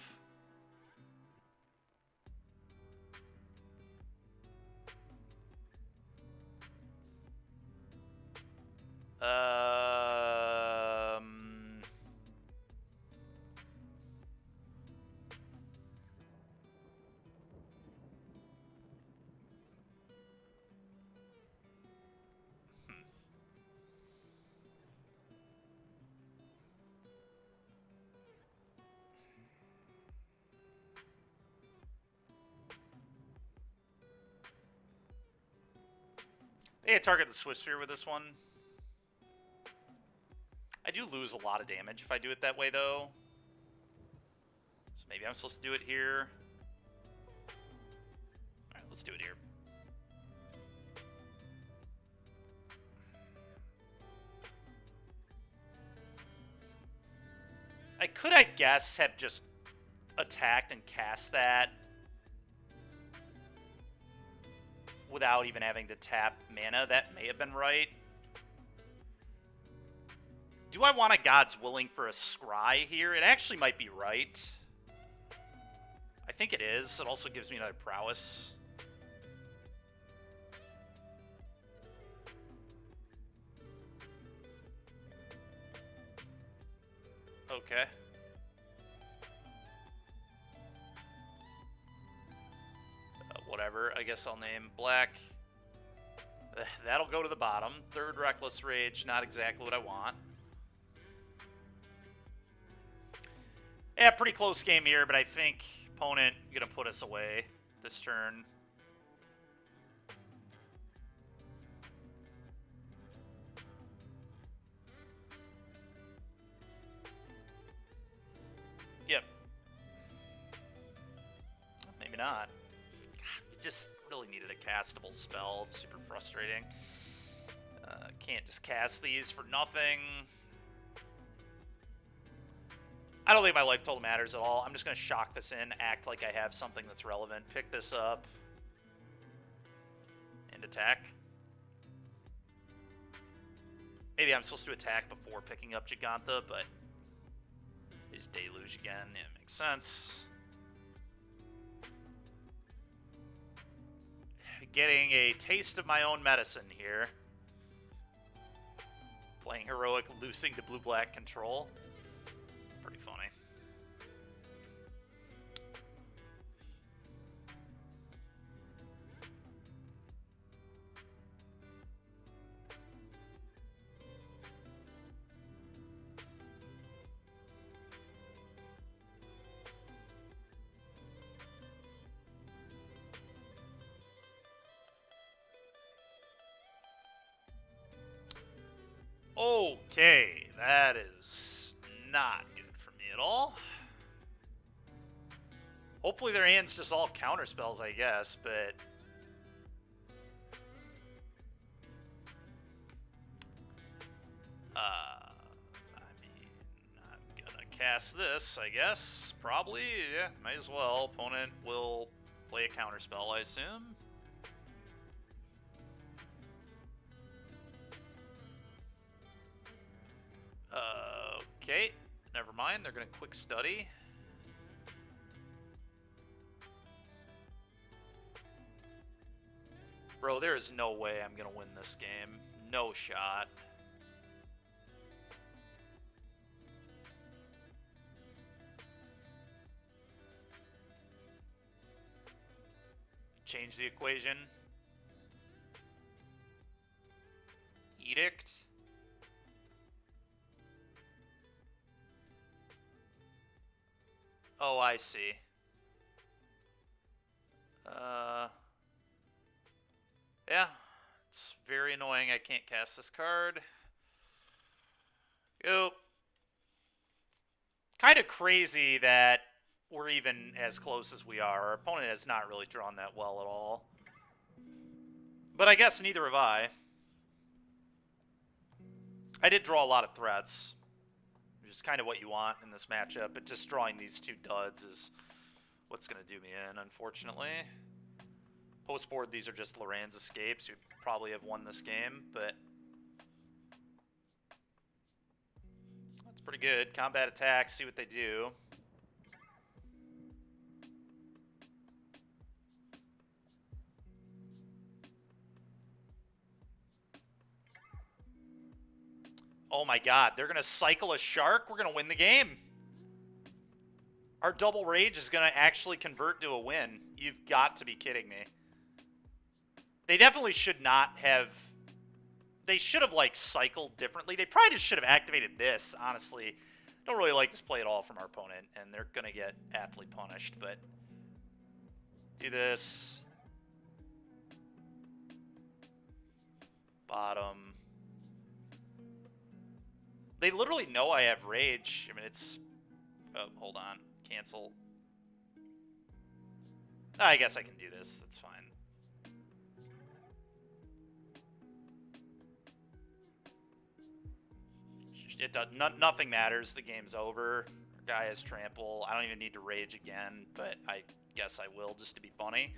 I target the Swift Sphere with this one. I do lose a lot of damage if I do it that way, though. So maybe I'm supposed to do it here. Alright, let's do it here. I could, I guess, have just attacked and cast that without even having to tap mana. That may have been right. Do I want a God's Willing for a Scry here? It actually might be right. I think it is. It also gives me another prowess. Okay. Whatever. I guess I'll name black. That'll go to the bottom. Third Reckless Rage. Not exactly what I want. Yeah, pretty close game here, but I think opponent gonna put us away this turn. Yep. Maybe not. We just really needed a castable spell. It's super frustrating. Can't just cast these for nothing. I don't think my life total matters at all. I'm just going to shock this in, act like I have something that's relevant, pick this up, and attack. Maybe I'm supposed to attack before picking up Giganta, but is Deluge again. Yeah, it makes sense. Getting a taste of my own medicine here. Playing Heroic, losing to blue-black control. Pretty funny. Okay, that is not good for me at all. Hopefully their hand's just all counter spells, I guess, but I mean, I'm gonna cast this, I guess. Probably, yeah, might as well. Opponent will play a counter spell, I assume. Okay, never mind. They're going to quick study. Bro, there is no way I'm going to win this game. No shot. Change the equation. Edict. Oh, I see. Yeah, it's very annoying I can't cast this card. Go. Kind of crazy that we're even as close as we are. Our opponent has not really drawn that well at all. But I guess neither have I. I did draw a lot of threats, which is kind of what you want in this matchup, but just drawing these two duds is what's going to do me in, unfortunately. Post-board, these are just Loran's escapes, who probably have won this game, but that's pretty good. Combat attack, see what they do. Oh my god, they're going to cycle a shark? We're going to win the game. Our double rage is going to actually convert to a win. You've got to be kidding me. They definitely should not have... They should have, like, cycled differently. They probably just should have activated this, honestly. Don't really like this play at all from our opponent, and they're going to get aptly punished, but... Do this. Bottom. They literally know I have rage. I mean, it's... Oh, hold on. Cancel. I guess I can do this. That's fine. It does, nothing matters. The game's over. Guy has trample. I don't even need to rage again, but I guess I will just to be funny.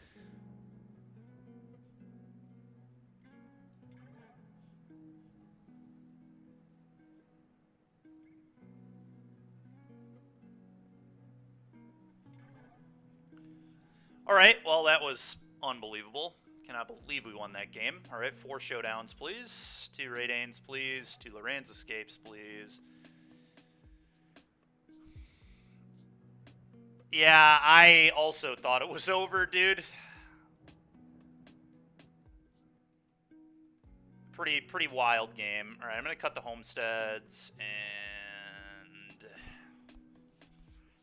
Alright, well that was unbelievable. Cannot believe we won that game. Alright, 4 showdowns, please. 2 Raydanes, please. 2 Lorenz escapes, please. Yeah, I also thought it was over, dude. Pretty wild game. Alright, I'm gonna cut the homesteads, and...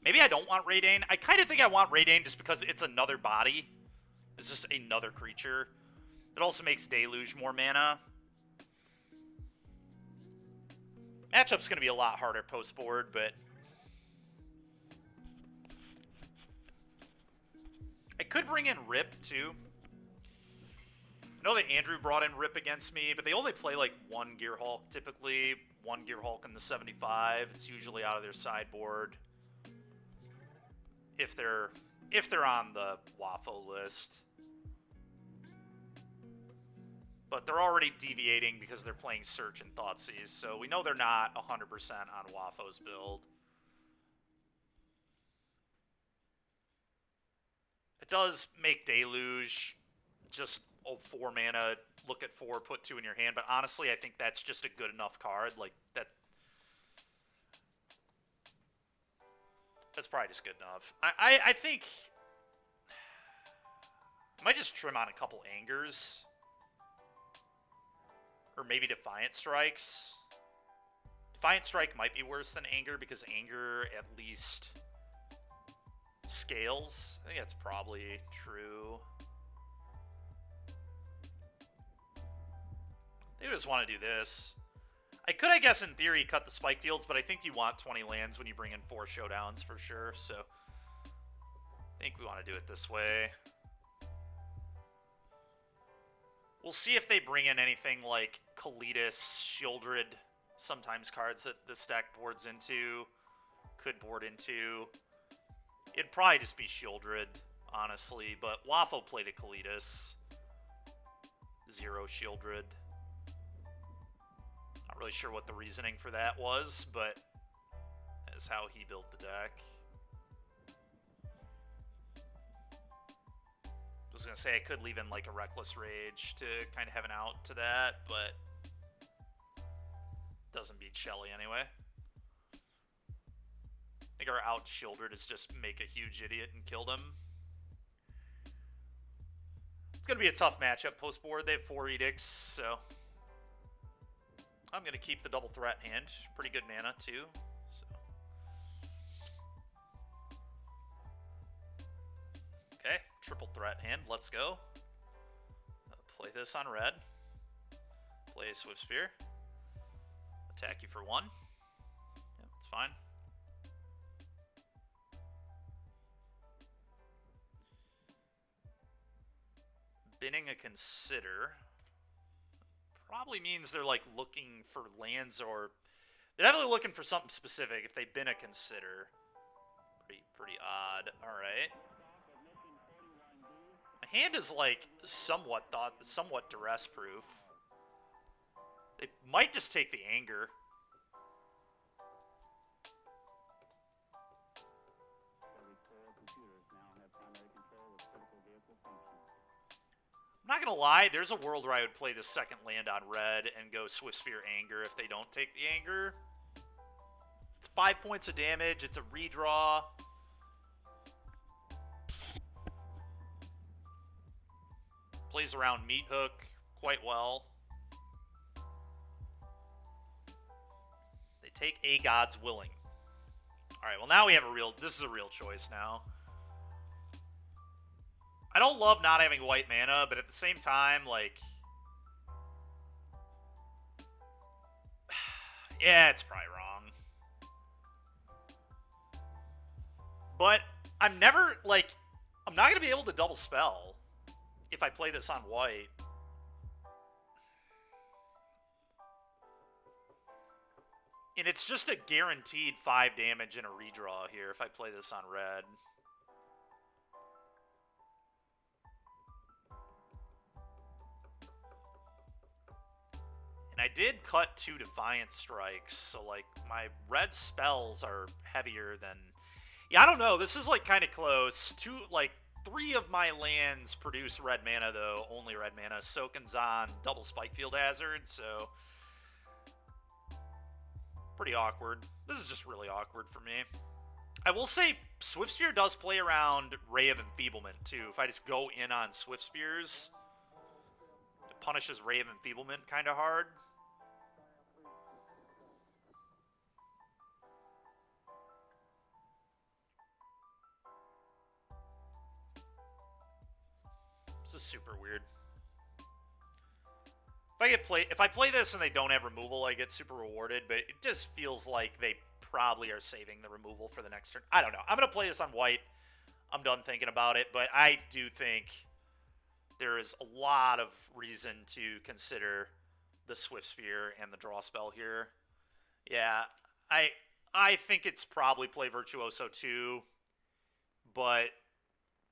Maybe I don't want Raydane. I kind of think I want Raydane just because it's another body. It's just another creature. It also makes Deluge more mana. Matchup's going to be a lot harder post-board, but... I could bring in Rip, too. I know that Andrew brought in Rip against me, but they only play, like, 1 Gearhulk, typically. 1 Gearhulk in the 75. It's usually out of their sideboard. If they're on the WAFO list. But they're already deviating because they're playing Search and Thoughtseize, so we know they're not 100% on WAFO's build. It does make Deluge just 4 mana, look at 4, put 2 in your hand, but honestly I think that's just a good enough card. Like, that's probably just good enough. I think I might just trim on a couple Angers. Or maybe Defiant Strikes. Defiant Strike might be worse than Anger because Anger at least scales. I think that's probably true. They just want to do this. I could, I guess, in theory, cut the Spike Fields, but I think you want 20 lands when you bring in 4 showdowns for sure, so I think we want to do it this way. We'll see if they bring in anything like Kalitas, Shieldred, sometimes cards that the stack boards into, could board into. It'd probably just be Shieldred, honestly, but Waffle played a Kalitas. 0 Shieldred. Not really sure what the reasoning for that was, but that's how he built the deck. I was going to say I could leave in like a Reckless Rage to kind of have an out to that, but doesn't beat Shelly anyway. I think our out Shieldred is just make a huge idiot and kill them. It's going to be a tough matchup post-board. They have 4 Edicts, so I'm going to keep the double threat hand. Pretty good mana, too. So. Okay, triple threat hand. Let's go. Play this on red. Play a Swift Spear. Attack you for 1. Yeah, that's fine. Binning a Consider probably means they're like looking for lands, or they're definitely looking for something specific if they bin a Consider. Pretty odd. All right. My hand is like somewhat duress proof. They might just take the Anger. I'm not gonna lie, there's a world where I would play the second land on red and go Swift Spear Anger if they don't take the Anger. It's 5 points of damage, it's a redraw. Plays around Meat Hook quite well. They take a God's Willing. Alright, well now we have this is a real choice now. I don't love not having white mana, but at the same time, like, Yeah, it's probably wrong. But I'm never, like, I'm not going to be able to double spell if I play this on white. And it's just a guaranteed 5 damage and a redraw here if I play this on red. And I did cut 2 Defiant Strikes, so, like, my red spells are heavier than... Yeah, I don't know. This is, like, kind of close. 3 of my lands produce red mana, though. Only red mana. Soakin's on double Spikefield Hazard, so... Pretty awkward. This is just really awkward for me. I will say, Swiftspear does play around Ray of Enfeeblement, too. If I just go in on Swiftspears, it punishes Ray of Enfeeblement kind of hard. This is super weird. If I play this and they don't have removal, I get super rewarded, but it just feels like they probably are saving the removal for the next turn. I don't know. I'm going to play this on white. I'm done thinking about it, but I do think there is a lot of reason to consider the Swiftspear and the draw spell here. Yeah, I think it's probably play Virtuoso too, but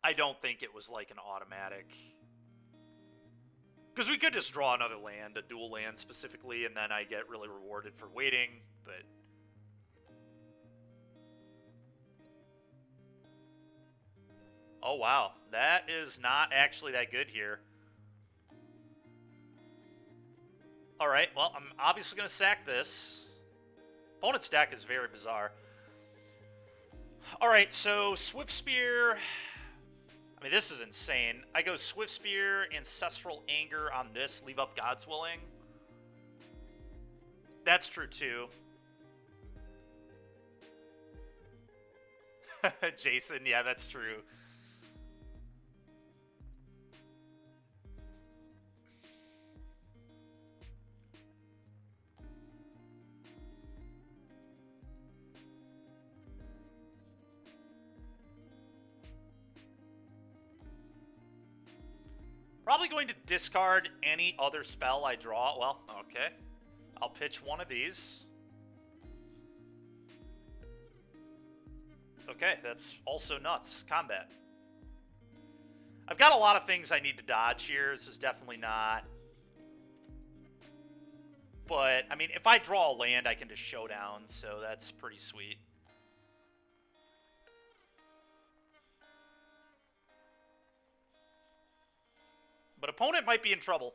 I don't think it was like an automatic... Because we could just draw another land, a dual land specifically, and then I get really rewarded for waiting, but... Oh, wow. That is not actually that good here. Alright, well, I'm obviously going to sack this. Opponent's deck is very bizarre. Alright, so Swiftspear... I mean, this is insane. I go Swiftspear, Ancestral Anger on this, leave up God's Willing. That's true, too. Jason, yeah, that's true. Probably going to discard any other spell I draw. Well, okay. I'll pitch one of these. Okay, that's also nuts. Combat. I've got a lot of things I need to dodge here. This is definitely not... But, I mean, if I draw a land, I can just showdown, so that's pretty sweet. But opponent might be in trouble.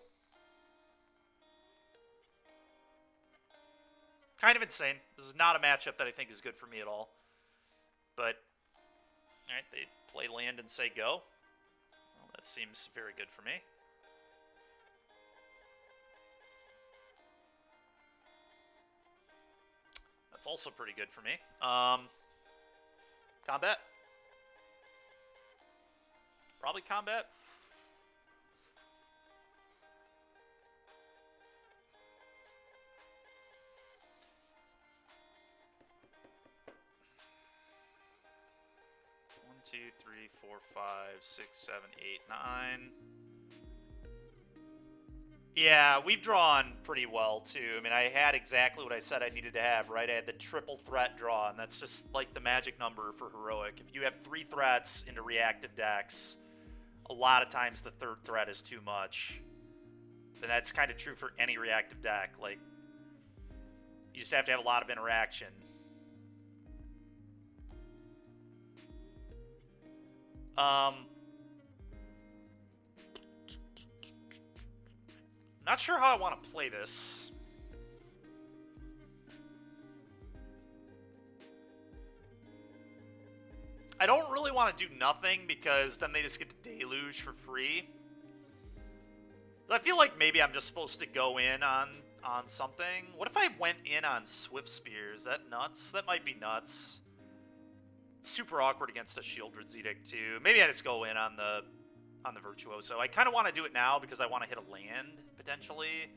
Kind of insane. This is not a matchup that I think is good for me at all. But, alright, they play land and say go. Well, that seems very good for me. That's also pretty good for me. Combat? Probably combat. Two, three, four, 5, 6, 7, 8, 9. Yeah, we've drawn pretty well, too. I mean, I had exactly what I said I needed to have, right? I had the triple threat draw, and that's just like the magic number for Heroic. If you have 3 threats into reactive decks, a lot of times the 3rd threat is too much. And that's kind of true for any reactive deck. Like, you just have to have a lot of interaction. Not sure how I want to play this. I don't really want to do nothing because then they just get to deluge for free. I feel like maybe I'm just supposed to go in on something. What if I went in on Swiftspear? Is that nuts? That might be nuts. Super awkward against a Shieldred's Edict too. Maybe I just go in on the Virtuoso. I kind of want to do it now because I want to hit a land potentially.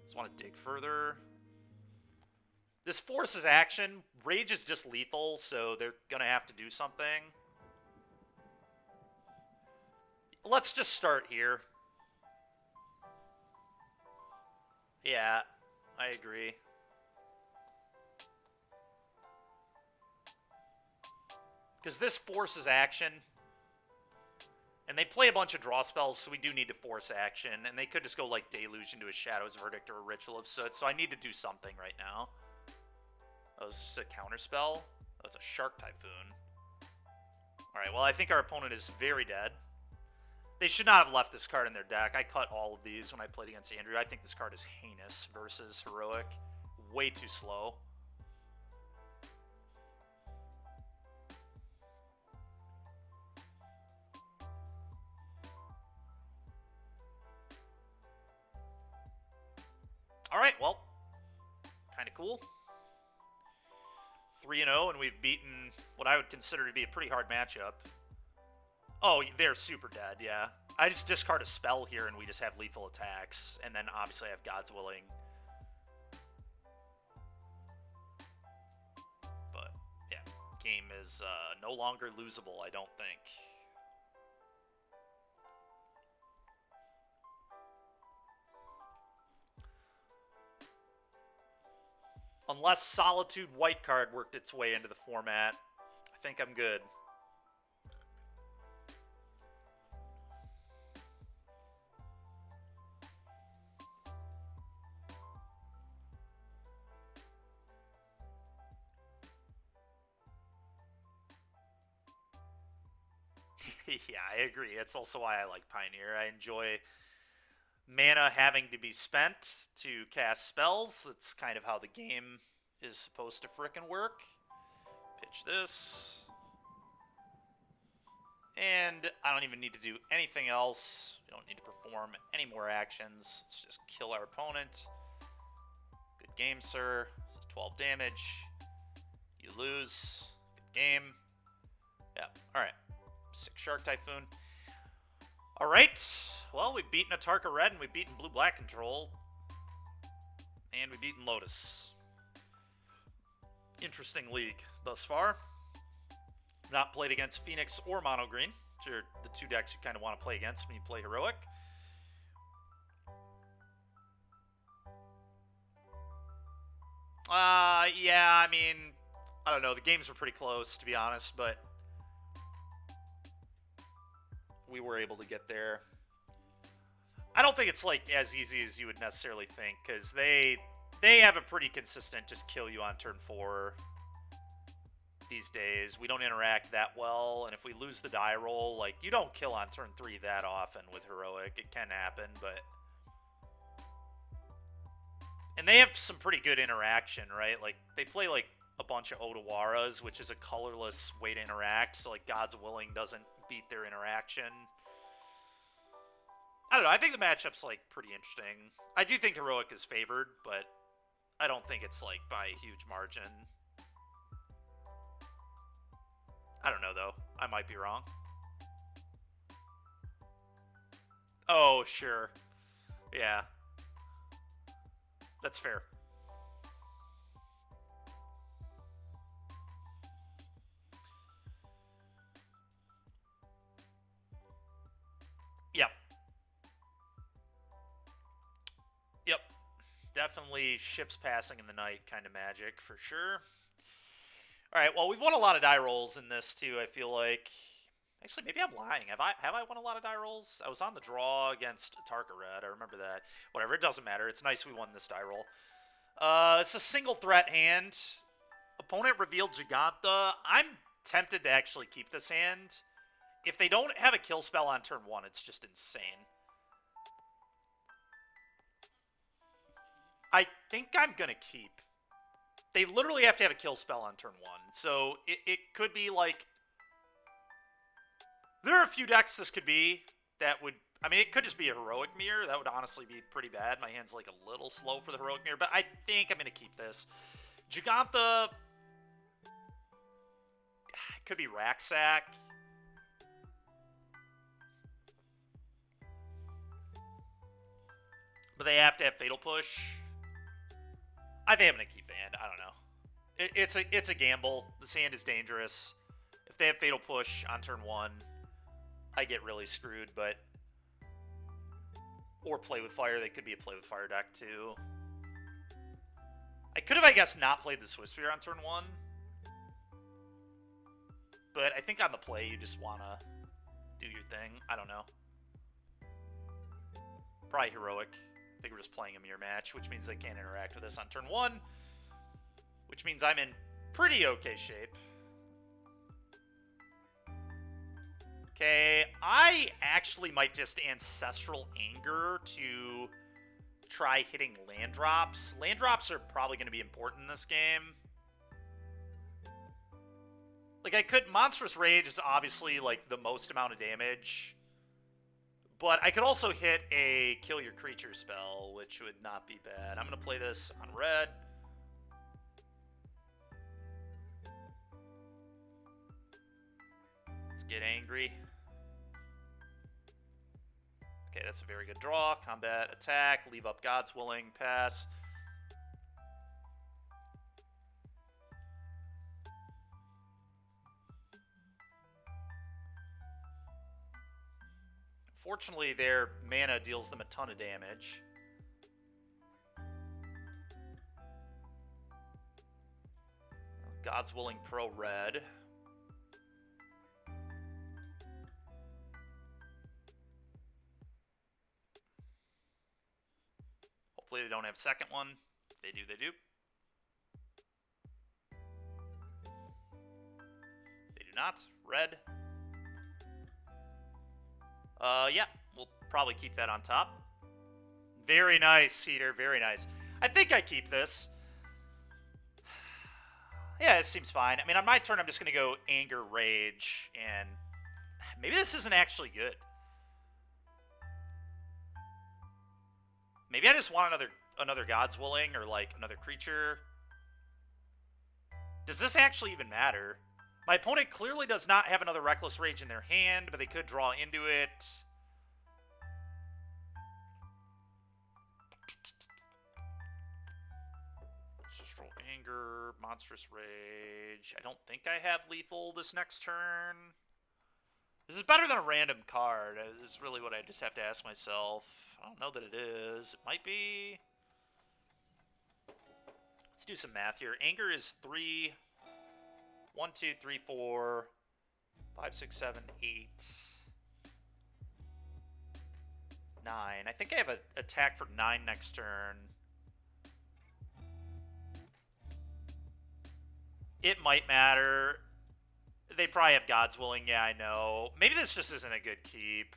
Just want to dig further. This forces action. Rage is just lethal, so they're going to have to do something. Let's just start here. Yeah, I agree. Because this forces action. And they play a bunch of draw spells, so we do need to force action. And they could just go like Deluge into a Shadow's Verdict or a Ritual of Soot. So I need to do something right now. That was just a counter spell. That's a Shark Typhoon. Alright, well I think our opponent is very dead. They should not have left this card in their deck. I cut all of these when I played against Andrew. I think this card is heinous versus Heroic. Way too slow. Alright, well, kind of cool. 3-0, and we've beaten what I would consider to be a pretty hard matchup. Oh, they're super dead, yeah. I just discard a spell here, and we just have lethal attacks. And then, obviously, I have God's Willing. But, yeah, game is no longer losable, I don't think. Unless Solitude White card worked its way into the format, I think I'm good. Yeah, I agree. That's also why I like Pioneer. I enjoy mana having to be spent to cast spells. That's kind of how the game is supposed to frickin' work. Pitch this. And I don't even need to do anything else. We don't need to perform any more actions. Let's just kill our opponent. Good game, sir. This is 12 damage. You lose. Good game. Yeah, alright. 6 Shark Typhoon. Alright. Well, we've beaten Atarka Red, and we've beaten Blue-Black Control. And we've beaten Lotus. Interesting league thus far. Not played against Phoenix or Mono Green, which are the two decks you kind of want to play against when you play Heroic. Yeah, I mean, I don't know. The games were pretty close, to be honest, but we were able to get there. I don't think it's like as easy as you would necessarily think, because they have a pretty consistent just kill you on turn 4 these days. We don't interact that well, and if we lose the die roll, like, you don't kill on turn 3 that often with Heroic. It can happen, but... And they have some pretty good interaction, right? Like, they play, like, a bunch of Otawaras, which is a colorless way to interact, so, like, God's Willing doesn't beat their interaction. I don't know, I think the matchup's, like, pretty interesting. I do think Heroic is favored, but I don't think it's, like, by a huge margin. I don't know, though. I might be wrong. Oh, sure. Yeah. That's fair. Yep. Yep. Definitely ships passing in the night kind of magic, for sure. Alright, well, we've won a lot of die rolls in this, too, I feel like. Actually, maybe I'm lying. Have I won a lot of die rolls? I was on the draw against Atarka Red. I remember that. Whatever, it doesn't matter. It's nice we won this die roll. It's a single threat hand. Opponent revealed Giganta. I'm tempted to actually keep this hand. If they don't have a kill spell on turn 1, it's just insane. I think I'm going to keep. They literally have to have a kill spell on turn 1. So it could be like... There are a few decks this could be that would... I mean, it could just be a Heroic Mirror. That would honestly be pretty bad. My hand's like a little slow for the Heroic Mirror, but I think I'm going to keep this. Giganta... It could be Racksack. But they have to have Fatal Push. I think I'm going to keep the hand. I don't know. It's a gamble. This hand is dangerous. If they have Fatal Push on turn 1, I get really screwed, but... Or Play with Fire. They could be a Play with Fire deck, too. I could have, I guess, not played the Swift Sphere on turn 1. But I think on the play, you just want to do your thing. I don't know. Probably Heroic. I think we're just playing a mirror match, which means they can't interact with us on turn 1. Which means I'm in pretty okay shape. Okay, I actually might just Ancestral Anger to try hitting land drops. Land drops are probably going to be important in this game. Like, I could... Monstrous Rage is obviously, like, the most amount of damage. But I could also hit a Kill Your Creature spell, which would not be bad. I'm going to play this on red. Let's get angry. Okay, that's a very good draw. Combat, attack, leave up God's Willing, pass. Fortunately, their mana deals them a ton of damage. God's Willing Pro Red. Hopefully they don't have second one. If they do, they do. They do not. Red. Yeah, we'll probably keep that on top. Very nice, Heater. Very nice. I think I keep this. Yeah, it seems fine. I mean, on my turn, I'm just going to go Anger, Rage, and maybe this isn't actually good. Maybe I just want another God's Willing or, like, another creature. Does this actually even matter? My opponent clearly does not have another Reckless Rage in their hand, but they could draw into it. Ancestral Anger, Monstrous Rage. I don't think I have lethal this next turn. This is better than a random card. This is really what I just have to ask myself. I don't know that it is. It might be. Let's do some math here. Anger is 3... 1, 2, 3, 4, 5, 6, 7, 8, 9. I think I have an attack for 9 next turn. It might matter. They probably have God's Willing. Yeah, I know. Maybe this just isn't a good keep.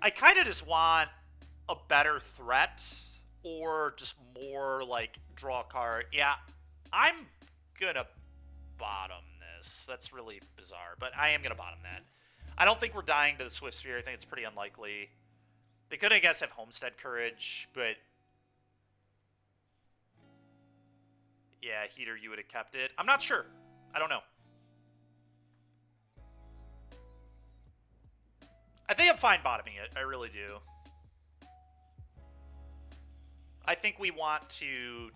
I kind of just want a better threat. Or just more, like, draw a card. Yeah, I'm gonna bottom this. That's really bizarre, but I am gonna bottom that. I don't think we're dying to the Swift Sphere. I think it's pretty unlikely. They could, I guess, have Homestead Courage, but... Yeah, Heater, you would have kept it. I'm not sure. I don't know. I think I'm fine bottoming it. I really do. I think we want to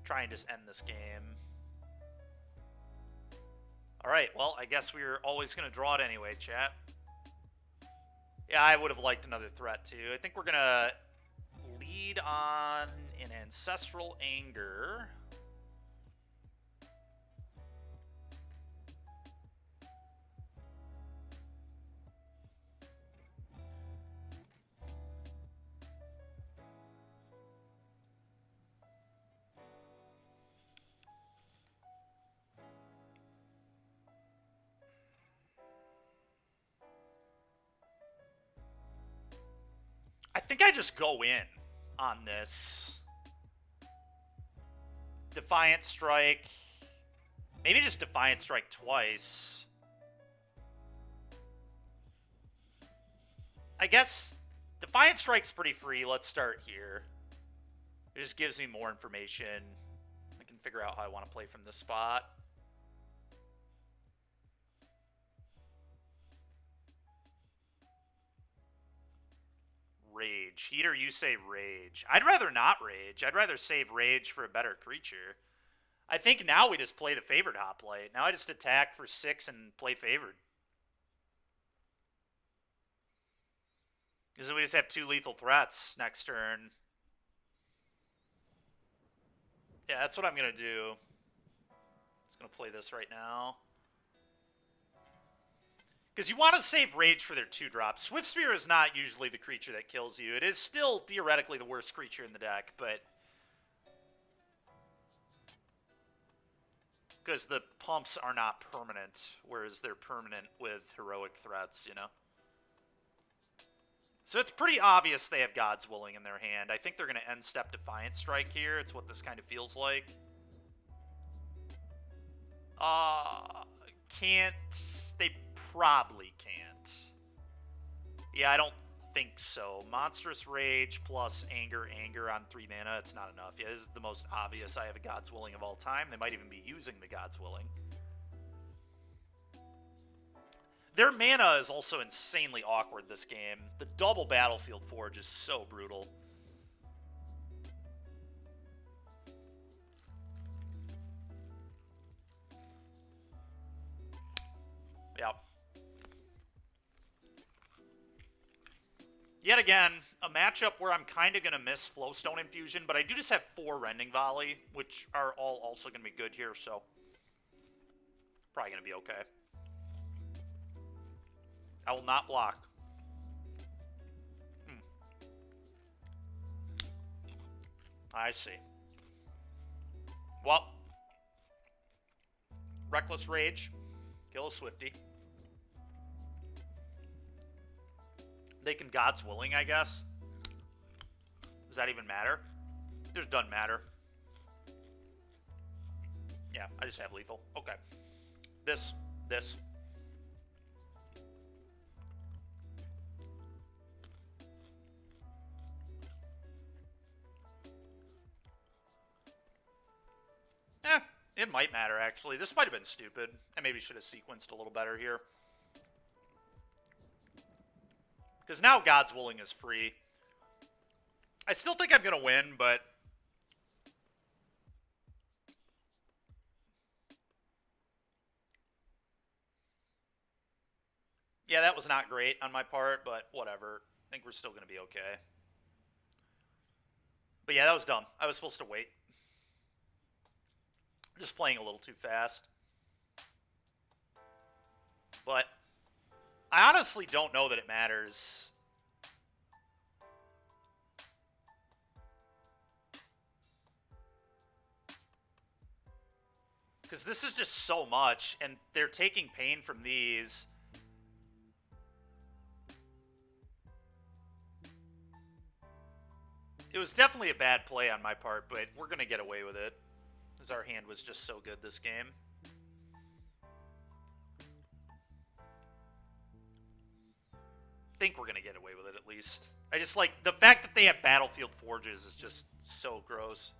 try and just end this game. Alright, well, I guess we're always going to draw it anyway, chat. Yeah, I would have liked another threat, too. I think we're going to lead on an Ancestral Anger. I think I just go in on this. Defiant Strike. Maybe just Defiant Strike twice. I guess Defiant Strike's pretty free. Let's start here. It just gives me more information. I can figure out how I want to play from this spot. Rage. Heater, you say Rage. I'd rather not Rage. I'd rather save Rage for a better creature. I think now we just play the favored Hoplite. Now I just attack for 6 and play favored. Because then we just have 2 lethal threats next turn. Yeah, that's what I'm going to do. Just going to play this right now. Because you want to save Rage for their 2-drop. Swift Spear is not usually the creature that kills you. It is still theoretically the worst creature in the deck, but... because the pumps are not permanent, whereas they're permanent with heroic threats, you know? So it's pretty obvious they have God's Willing in their hand. I think they're going to end step Defiant Strike here. It's what this kind of feels like. Can't... they probably can't. Yeah, I don't think so. Monstrous Rage plus Anger on 3 mana. It's not enough. Yeah, this is the most obvious I have a God's Willing of all time. They might even be using the God's Willing. Their mana is also insanely awkward this game. The double Battlefield Forge is so brutal. Yep. Yet again, a matchup where I'm kind of going to miss Flowstone Infusion, but I do just have 4 Rending Volley, which are all also going to be good here, so probably going to be okay. I will not block. I see. Well, Reckless Rage, kill a Swifty. They can God's Willing, I guess. Does that even matter? It just doesn't matter. Yeah, I just have lethal. Okay. This. It might matter, actually. This might have been stupid. I maybe should have sequenced a little better here. Because now God's Willing is free. I still think I'm going to win, but... yeah, that was not great on my part, but whatever. I think we're still going to be okay. But yeah, that was dumb. I was supposed to wait. Just playing a little too fast. But I honestly don't know that it matters. Because this is just so much, and they're taking pain from these. It was definitely a bad play on my part, but we're going to get away with it. Because our hand was just so good this game. I think we're going to get away with it at least. I just like, the fact that they have Battlefield Forges is just so gross.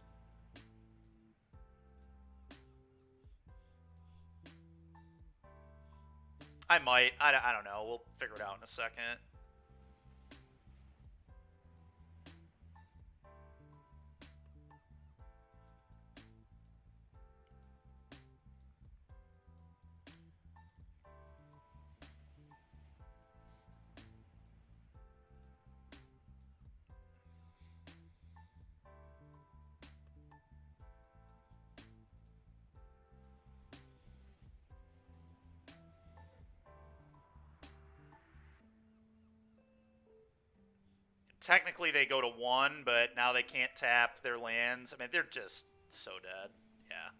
I might. I don't know. We'll figure it out in a second. Technically, they go to 1, but now they can't tap their lands. I mean, they're just so dead. Yeah.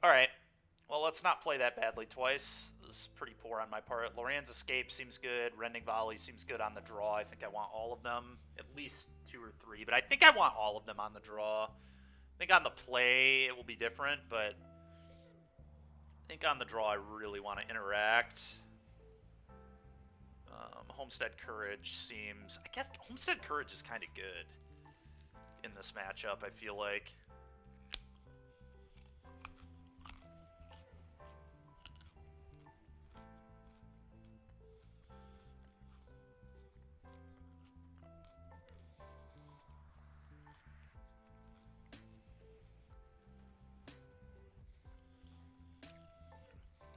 Alright. Well, let's not play that badly twice. This is pretty poor on my part. Loran's Escape seems good. Rending Volley seems good on the draw. I think I want all of them. At least 2 or 3. But I think I want all of them on the draw. I think on the play it will be different, but I think on the draw I really want to interact. Homestead Courage seems... I guess Homestead Courage is kind of good in this matchup, I feel like.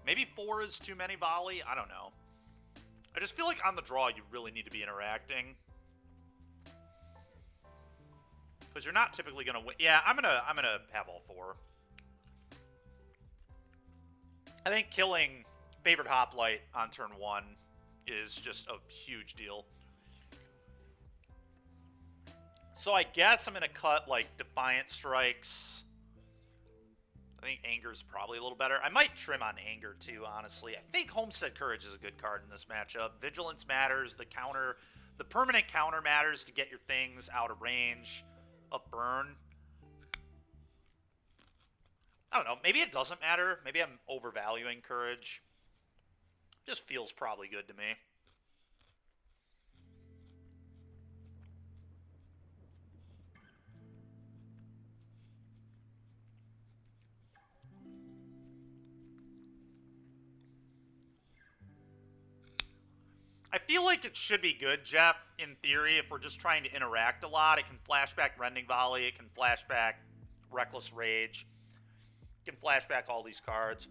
Maybe 4 is too many volley. I don't know. I just feel like on the draw you really need to be interacting. Because you're not typically gonna win. Yeah, I'm gonna have all 4. I think killing Favored Hoplite on turn 1 is just a huge deal. So I guess I'm gonna cut like Defiant Strikes. I think Anger's probably a little better. I might trim on Anger too, honestly. I think Homestead Courage is a good card in this matchup. Vigilance matters. The permanent counter matters to get your things out of range of burn. I don't know. Maybe it doesn't matter. Maybe I'm overvaluing Courage. Just feels probably good to me. I feel like it should be good, Jeff, in theory, if we're just trying to interact a lot. It can flashback Rending Volley. It can flashback Reckless Rage. It can flashback all these cards.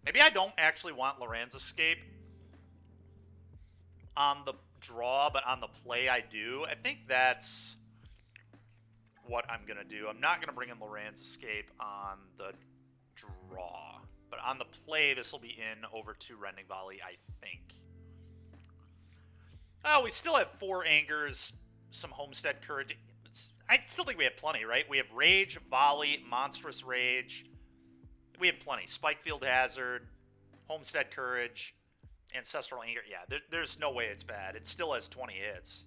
Maybe I don't actually want Loran's Escape on the draw, but on the play I do. I think that's what I'm going to do. I'm not going to bring in Loran's Escape on the draw. But on the play, this will be in over 2 Rending Volley, I think. Oh, we still have 4 Angers, some Homestead Courage. I still think we have plenty, right? We have Rage, Volley, Monstrous Rage. We have plenty. Spikefield Hazard, Homestead Courage, Ancestral Anger. Yeah, there's no way it's bad. It still has 20 hits.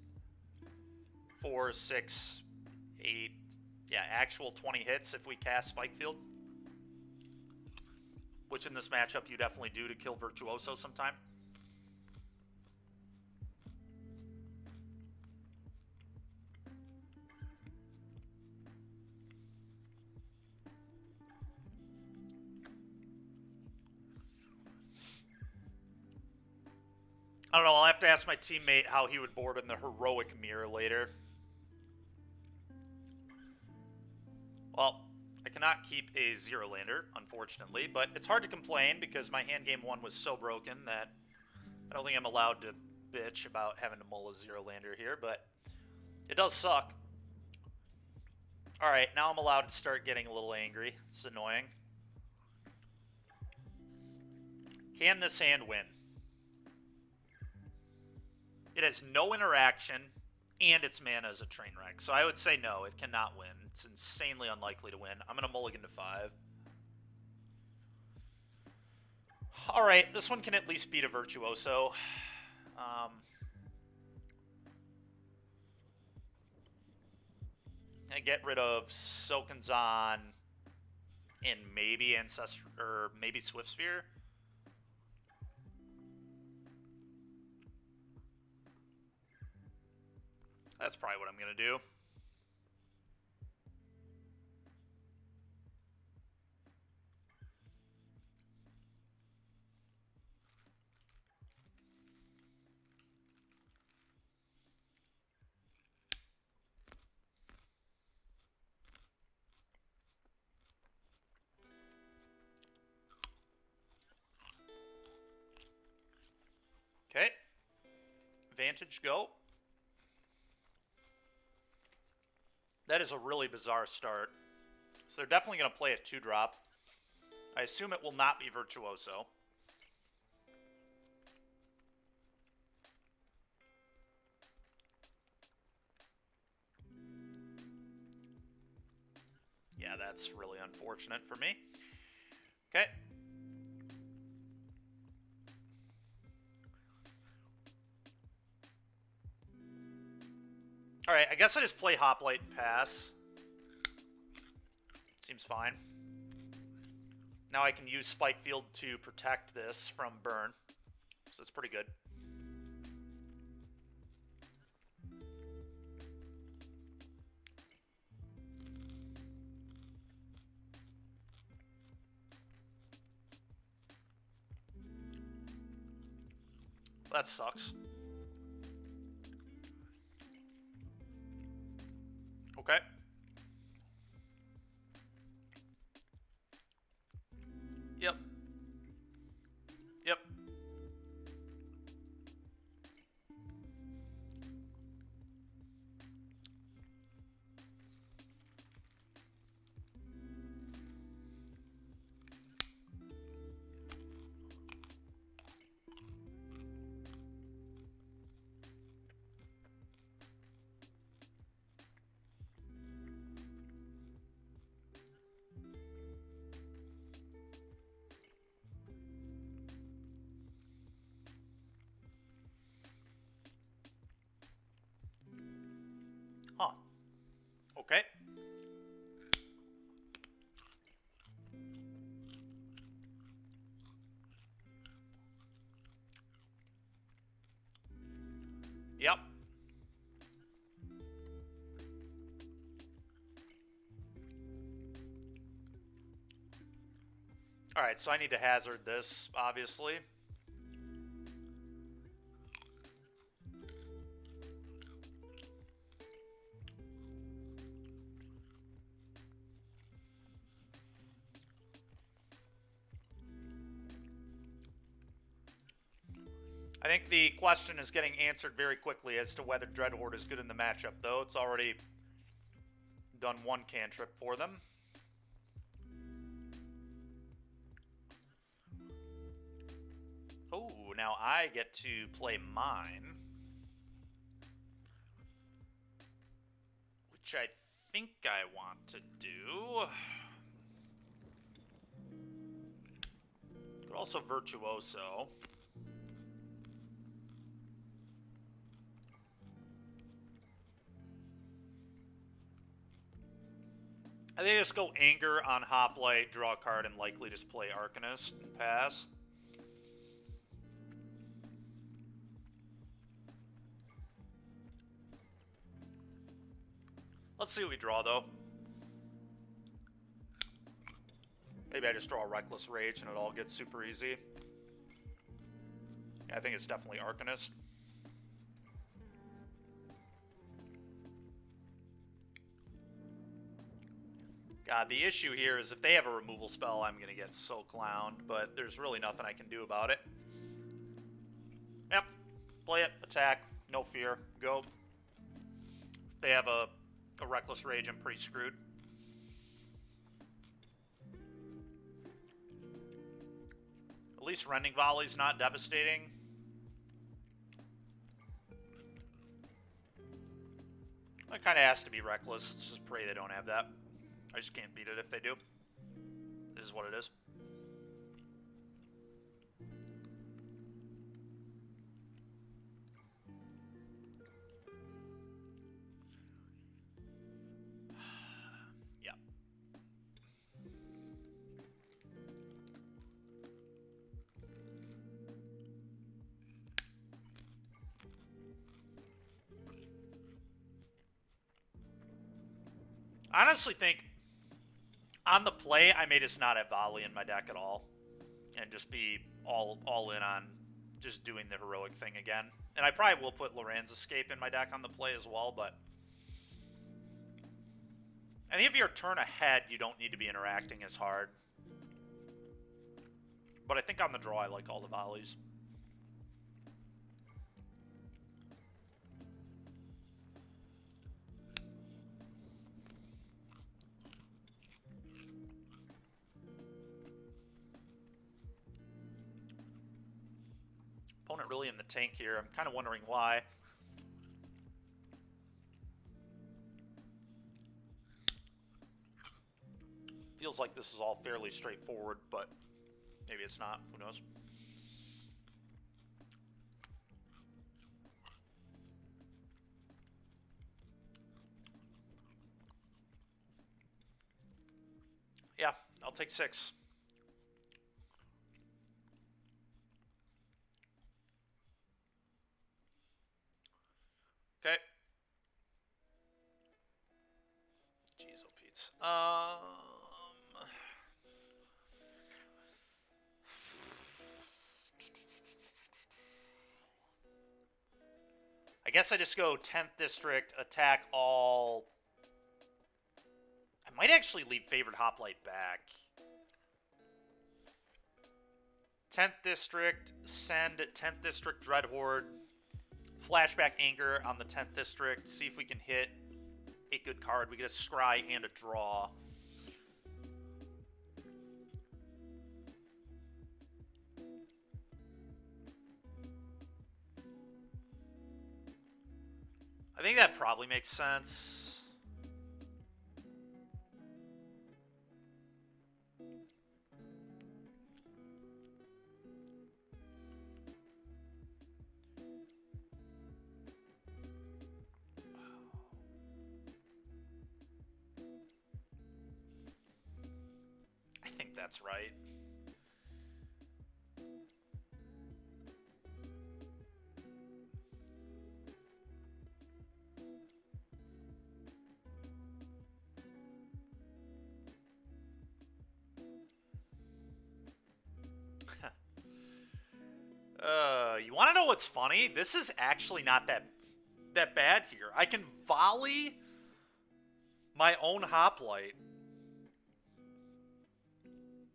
4, 6, 8. Yeah, actual 20 hits if we cast Spikefield. Which in this matchup you definitely do to kill Virtuoso sometime. I don't know, I'll have to ask my teammate how he would board in the Heroic Mirror later. Well, I cannot keep a Zero Lander, unfortunately, but it's hard to complain because my hand game 1 was so broken that I don't think I'm allowed to bitch about having to mull a Zero Lander here, but it does suck. Alright, now I'm allowed to start getting a little angry. It's annoying. Can this hand win? It has no interaction, and its mana is a train wreck. So I would say no, it cannot win. It's insanely unlikely to win. I'm going to mulligan to 5. Alright, this one can at least beat a Virtuoso. And get rid of Soken'Zon and maybe Ancestor, or maybe Swift Spear. That's probably what I'm going to do. Okay. Vantage go. That is a really bizarre start. So they're definitely going to play a 2-drop. I assume it will not be Virtuoso. Yeah, that's really unfortunate for me. Okay. Alright, I guess I just play Hoplite and pass. Seems fine. Now I can use Spikefield to protect this from burn. So it's pretty good. That sucks. Okay. Yep. Yep. Huh. Okay. Yep. Alright, so I need to hazard this, obviously. I think the question is getting answered very quickly as to whether Dreadhorde is good in the matchup, though. It's already done one cantrip for them. Oh, now I get to play mine. Which I think I want to do. But also Virtuoso. I think I just go Anger on Hoplite, draw a card, and likely just play Arcanist and pass. Let's see what we draw, though. Maybe I just draw a Reckless Rage and it all gets super easy. Yeah, I think it's definitely Arcanist. God, the issue here is if they have a removal spell, I'm going to get so clowned, but there's really nothing I can do about it. Yep. Play it, attack, no fear, go. If they have a Reckless Rage, I'm pretty screwed. At least Rending Volley's not devastating. It kind of has to be Reckless. Let's just pray they don't have that. I just can't beat it if they do. This is what it is. Yeah. I honestly think on the play, I may just not have Volley in my deck at all, and just be all in on just doing the heroic thing again. And I probably will put Loran's Escape in my deck on the play as well, but I think if you're a turn ahead, you don't need to be interacting as hard. But I think on the draw, I like all the volleys. Opponent really in the tank here. I'm kind of wondering why. Feels like this is all fairly straightforward, but maybe it's not. Who knows? Yeah, I'll take 6. Okay. Jeez, oh Pete. I guess I just go 10th District, attack all. I might actually leave Favored Hoplite back. 10th District, send 10th District Dreadhorde, flashback Anger on the 10th District, see if we can hit a good card. We get a scry and a draw. I think that probably makes sense. I think that's right. You want to know what's funny? This is actually not that bad here. I can volley my own hoplite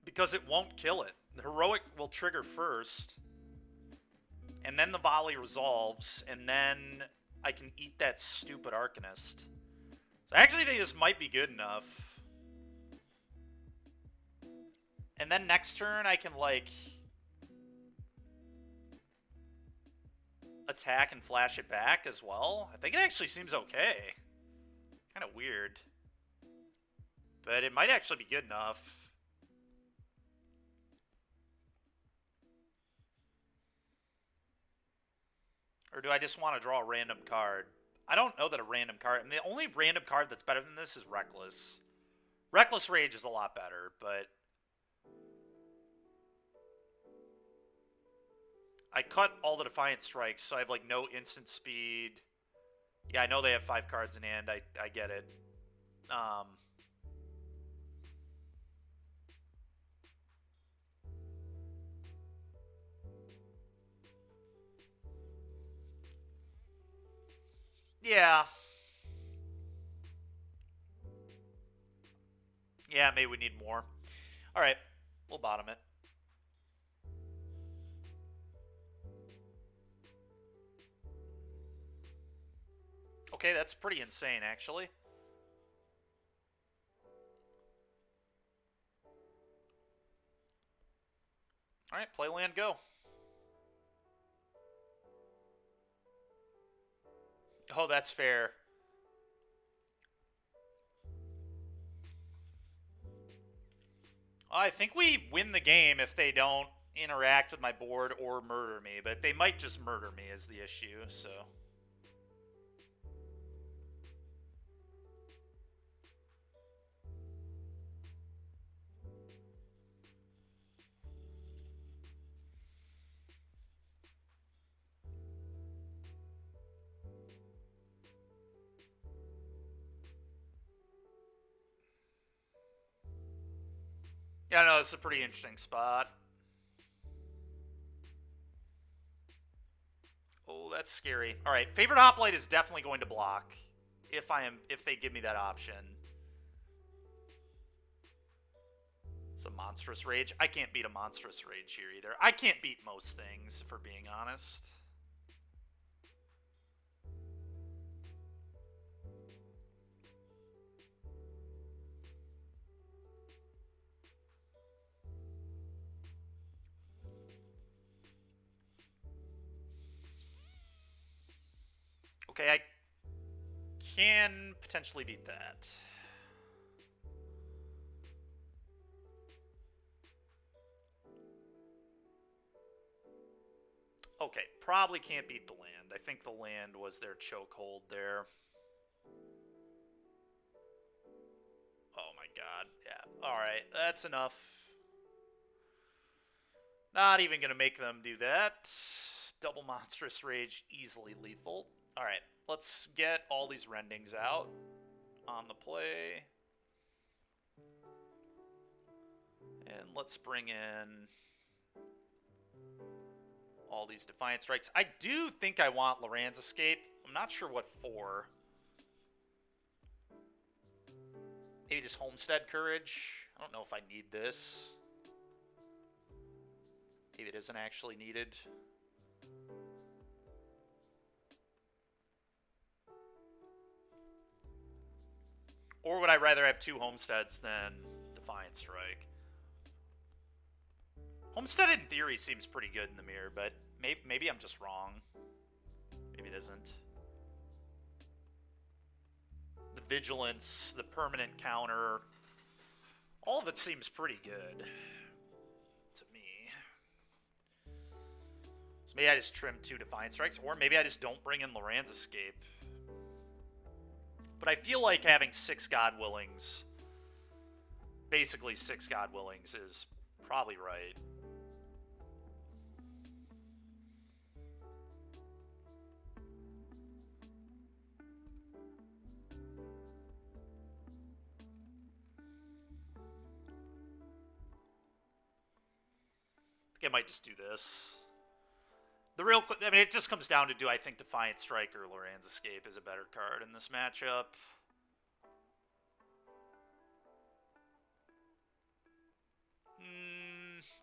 because it won't kill it. The heroic will trigger first, and then the volley resolves, and then I can eat that stupid Arcanist. So I actually think this might be good enough. And then next turn I can, like, attack and flash it back as well. I think it actually seems okay. Kind of weird. But it might actually be good enough. Or do I just want to draw a random card? I don't know that a random card... And the only random card that's better than this is Reckless. Reckless Rage is a lot better, but... I cut all the Defiant Strikes, so I have, like, no instant speed. Yeah, I know they have 5 cards in hand. I get it. Yeah. Yeah, maybe we need more. Alright, we'll bottom it. Okay, that's pretty insane, actually. Alright, play land, go. Oh, that's fair. I think we win the game if they don't interact with my board or murder me, but they might just murder me is the issue, so... Yeah, no, it's a pretty interesting spot. Oh, that's scary. All right, favorite hoplite is definitely going to block if they give me that option. It's a Monstrous Rage. I can't beat a Monstrous Rage here either. I can't beat most things, if we're being honest. Okay, I can potentially beat that. Okay, probably can't beat the land. I think the land was their chokehold there. Oh my god, yeah. Alright, that's enough. Not even gonna make them do that. Double Monstrous Rage, easily lethal. Alright, let's get all these Rendings out on the play. And let's bring in all these Defiant Strikes. I do think I want Loran's Escape. I'm not sure what for. Maybe just Homestead Courage. I don't know if I need this. Maybe it isn't actually needed. Or would I rather have 2 Homesteads than Defiant Strike? Homestead in theory seems pretty good in the mirror, but maybe I'm just wrong. Maybe it isn't. The Vigilance, the permanent counter, all of it seems pretty good to me. So maybe I just trim 2 Defiant Strikes, or maybe I just don't bring in Loran's Escape. But I feel like having 6 Godwillings, basically 6 Godwillings, is probably right. I think I might just do this. The real, I mean, it just comes down to, do I think Defiant Strike or Loran's Escape is a better card in this matchup?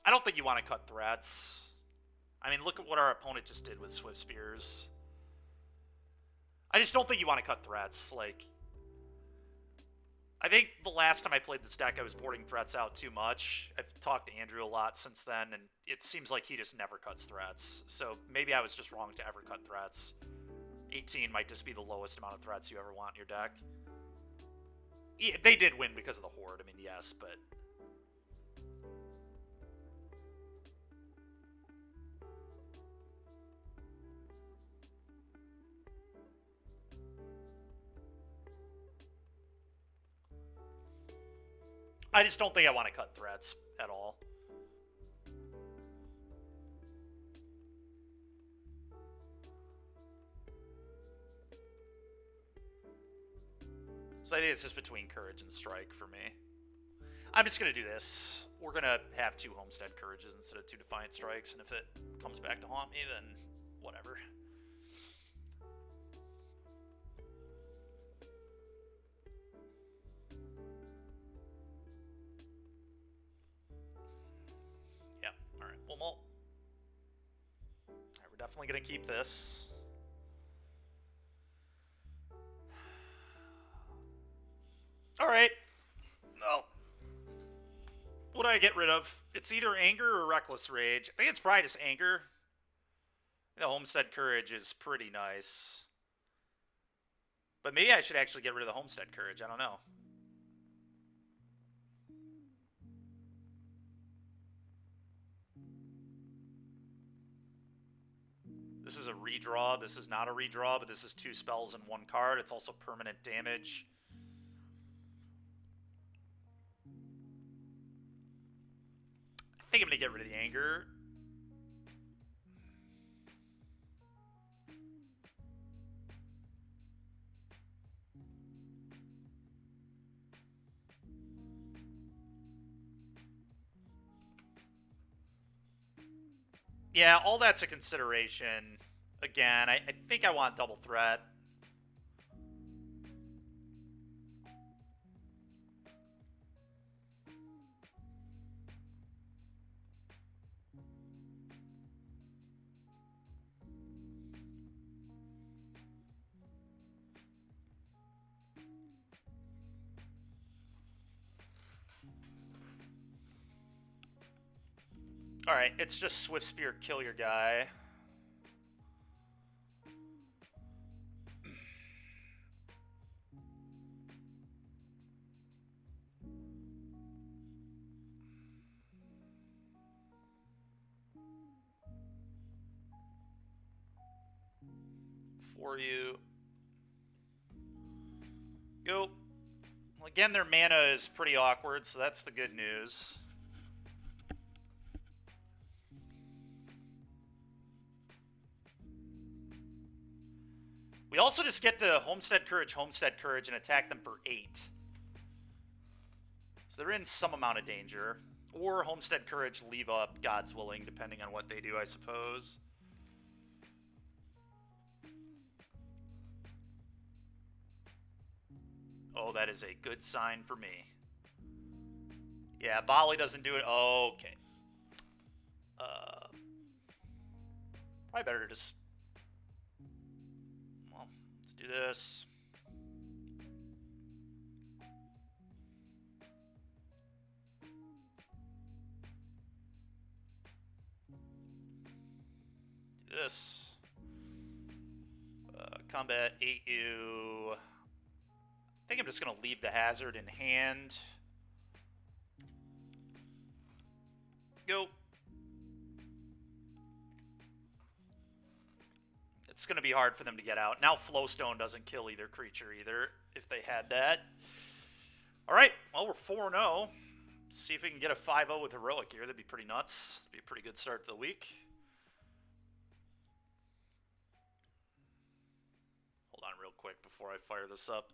I don't think you want to cut threats. I mean, look at what our opponent just did with Swift Spears. I just don't think you want to cut threats. Like, I think the last time I played this deck, I was boarding threats out too much. I've talked to Andrew a lot since then, and it seems like he just never cuts threats. So maybe I was just wrong to ever cut threats. 18 might just be the lowest amount of threats you ever want in your deck. Yeah, they did win because of the Horde, I mean, yes, but... I just don't think I want to cut threats at all. So I think it's just between Courage and Strike for me. I'm just going to do this. We're going to have 2 Homestead Courages instead of 2 Defiant Strikes, and if it comes back to haunt me, then whatever. Well, we're definitely going to keep this. Alright. No. What do I get rid of? It's either Anger or Reckless Rage. I think it's probably just Anger. The Homestead Courage is pretty nice. But maybe I should actually get rid of the Homestead Courage. I don't know. This is a redraw. This is not a redraw, but this is 2 spells in 1 card. It's also permanent damage. I think I'm going to get rid of the Anger. Yeah, all that's a consideration. Again, I think I want double threat. Alright, it's just Swift Spear, kill your guy. For you. Go. Well, again, their mana is pretty awkward, so that's the good news. We also just get to Homestead Courage, and attack them for 8. So they're in some amount of danger. Or Homestead Courage, leave up God's Willing, depending on what they do, I suppose. Oh, that is a good sign for me. Yeah, volley doesn't do it. Oh, okay. Probably better to just... Well, let's do this. Do this. Combat 8U. I think I'm just going to leave the hazard in hand. Go. It's going to be hard for them to get out. Now Flowstone doesn't kill either creature either, if they had that. Alright, well, we're 4-0. See if we can get a 5-0 with Heroic here. That'd be pretty nuts. That'd be a pretty good start to the week. Hold on real quick before I fire this up.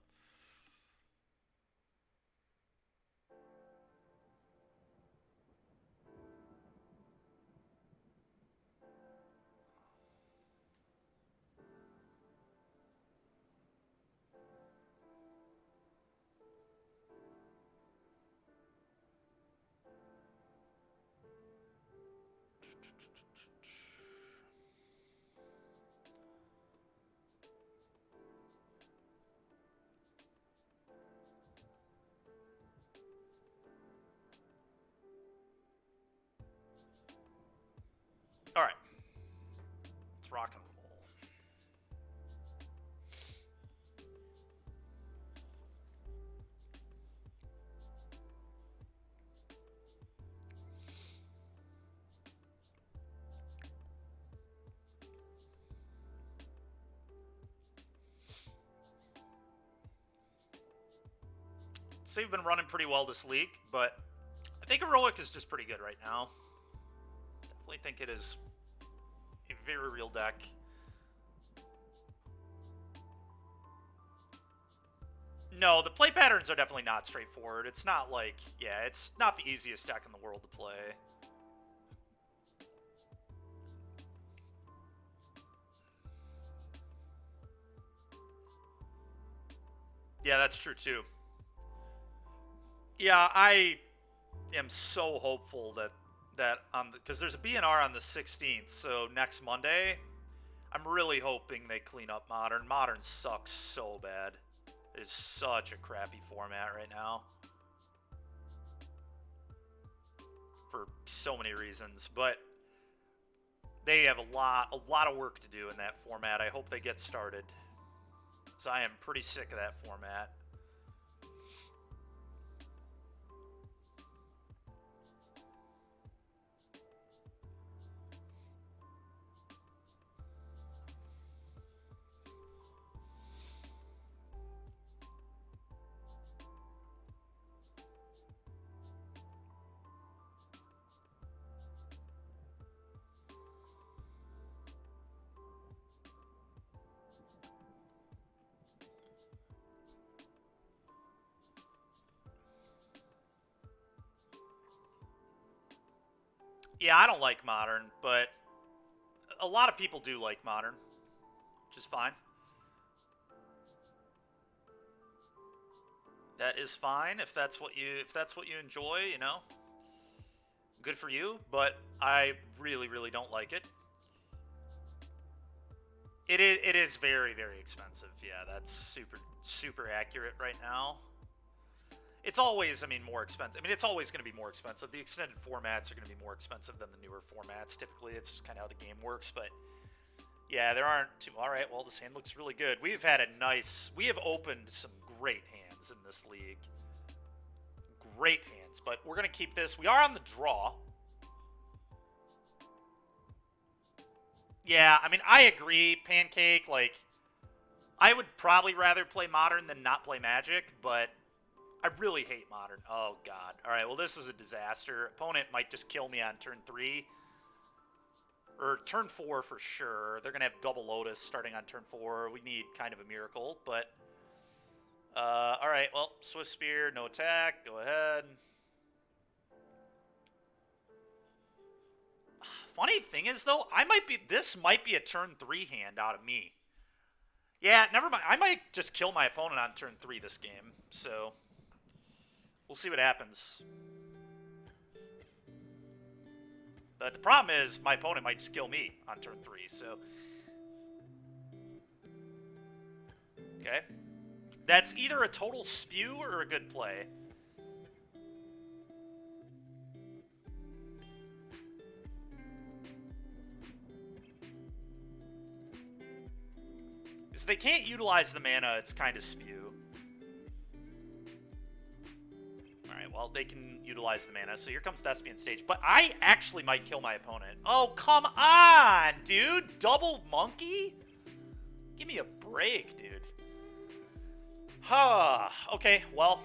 All right, let's rock and roll. So we've been running pretty well this league, but I think Heroic is just pretty good right now. Definitely think it is a very real deck. No, the play patterns are definitely not straightforward. It's not like, yeah, it's not the easiest deck in the world to play. Yeah, that's true too. Yeah, I am so hopeful that because there's a BNR on the 16th, so next Monday, I'm really hoping they clean up Modern. Modern sucks so bad. It is such a crappy format right now. For so many reasons, but they have a lot of work to do in that format. I hope they get started. So I am pretty sick of that format. Yeah, I don't like Modern, but a lot of people do like Modern, which is fine. That is fine if that's what you enjoy, you know. Good for you, but I really don't like it. It is very expensive. Yeah, that's super accurate right now. It's always, I mean, more expensive. I mean, it's always going to be more expensive. The extended formats are going to be more expensive than the newer formats. Typically, it's just kind of how the game works. But yeah, there aren't too. All right, well, this hand looks really good. We have opened some great hands in this league. Great hands, but we're going to keep this. We are on the draw. Yeah, I mean, I agree, Pancake. Like, I would probably rather play Modern than not play Magic, but I really hate Modern. Oh, God. All right, well, this is a disaster. Opponent might just kill me on turn 3. Or turn 4 for sure. They're going to have double Lotus starting on turn 4. We need kind of a miracle, but... all right, well, Swift Spear, no attack. Go ahead. Funny thing is, though, this might be a turn 3 hand out of me. Yeah, never mind. I might just kill my opponent on turn 3 this game, so... We'll see what happens. But the problem is my opponent might just kill me on turn 3, so... Okay. That's either a total spew or a good play. If they can't utilize the mana, it's kind of spew. Alright, well, they can utilize the mana, so here comes Thespian Stage. But I actually might kill my opponent. Oh, come on, dude! Double monkey? Give me a break, dude. Okay, well.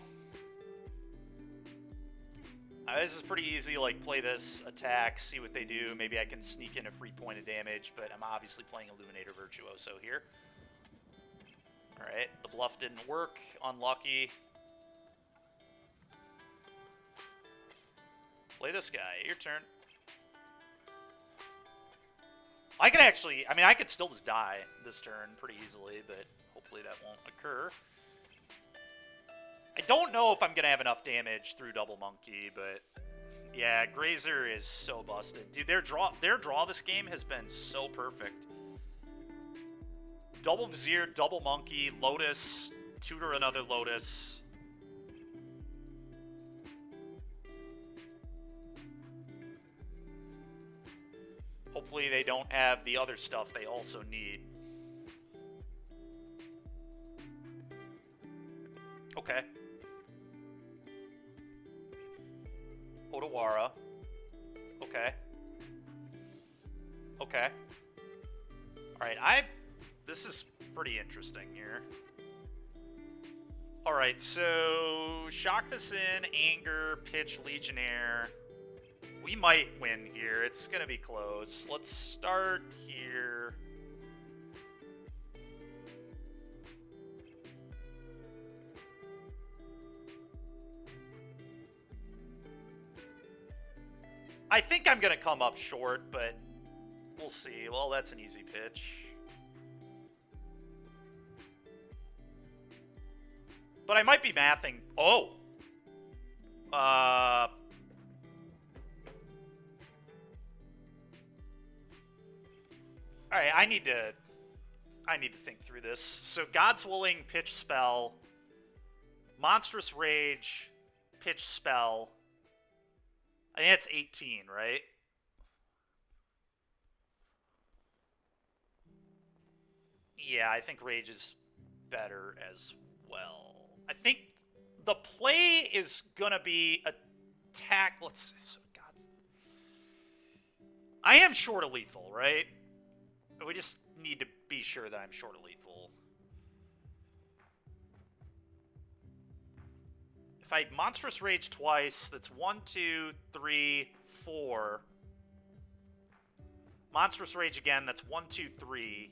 This is pretty easy, like, play this, attack, see what they do. Maybe I can sneak in a free point of damage, but I'm obviously playing Illuminator Virtuoso here. Alright, the bluff didn't work. Unlucky. Play this guy. Your turn. I could actually... I mean, I could still just die this turn pretty easily, but hopefully that won't occur. I don't know if I'm going to have enough damage through Double Monkey, but... Yeah, Grazer is so busted. Dude, their draw this game has been so perfect. Double Vizier, Double Monkey, Lotus, tutor another Lotus. Hopefully they don't have the other stuff they also need. Okay. Odawara. Okay. Okay. Alright, this is pretty interesting here. Alright, so... Shock this in, Anger, pitch Legionnaire. We might win here. It's gonna be close. Let's start here. I think I'm gonna come up short, but we'll see. Well, that's an easy pitch. But I might be mathing. Oh! Alright, I need to think through this. So, God's Willing, pitch spell. Monstrous Rage, pitch spell. I think that's 18, right? Yeah, I think Rage is better as well. I think the play is gonna be attack. Let's see. So, God. I am short of lethal, right? We just need to be sure that I'm short of lethal. If I Monstrous Rage twice, that's 1, 2, 3, 4. Monstrous Rage again, that's 1, 2, 3.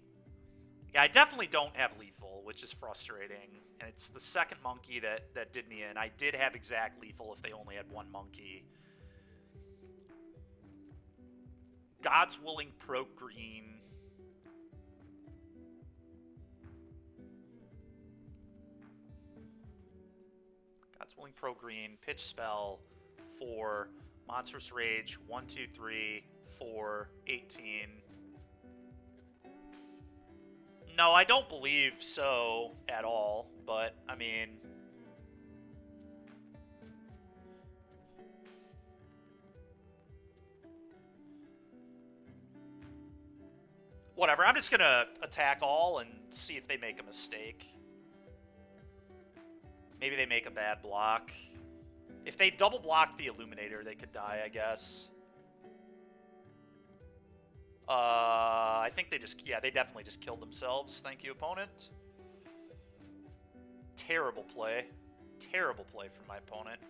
Yeah, I definitely don't have lethal, which is frustrating. And it's the second monkey that did me in. I did have exact lethal if they only had one monkey. God's Willing Pro Green. God's Willing Pro Green, pitch spell, 4, Monstrous Rage, 1, 2, 3, 4, 18. No, I don't believe so at all, but, I mean... Whatever, I'm just gonna attack all and see if they make a mistake. Maybe they make a bad block. If they double block the Illuminator, they could die, I guess. I think they just... Yeah, they definitely just killed themselves. Thank you, opponent. Terrible play. Terrible play from my opponent.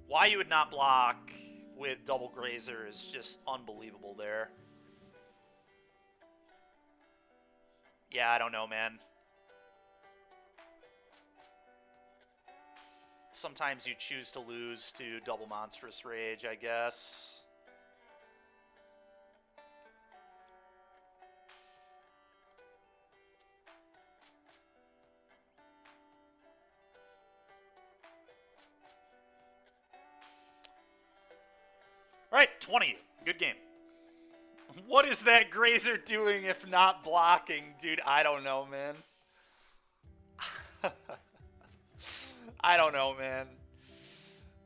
Why you would not block with double Grazer is just unbelievable there. Yeah, I don't know, man. Sometimes you choose to lose to double Monstrous Rage, I guess. Alright, 20. Good game. What is that Grazer doing if not blocking? Dude, I don't know, man. I don't know, man.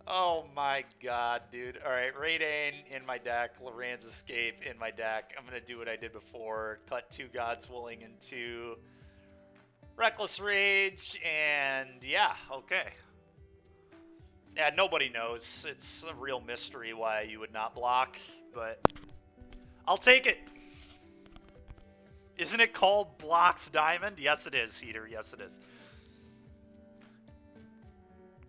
Oh my god, dude. Alright, Raidane in my deck, Loran's Escape in my deck. I'm going to do what I did before. Cut 2 God's Willing into Reckless Rage, and yeah, okay. Yeah, nobody knows. It's a real mystery why you would not block, but I'll take it. Isn't it called Blocks Diamond? Yes, it is, Heater. Yes, it is.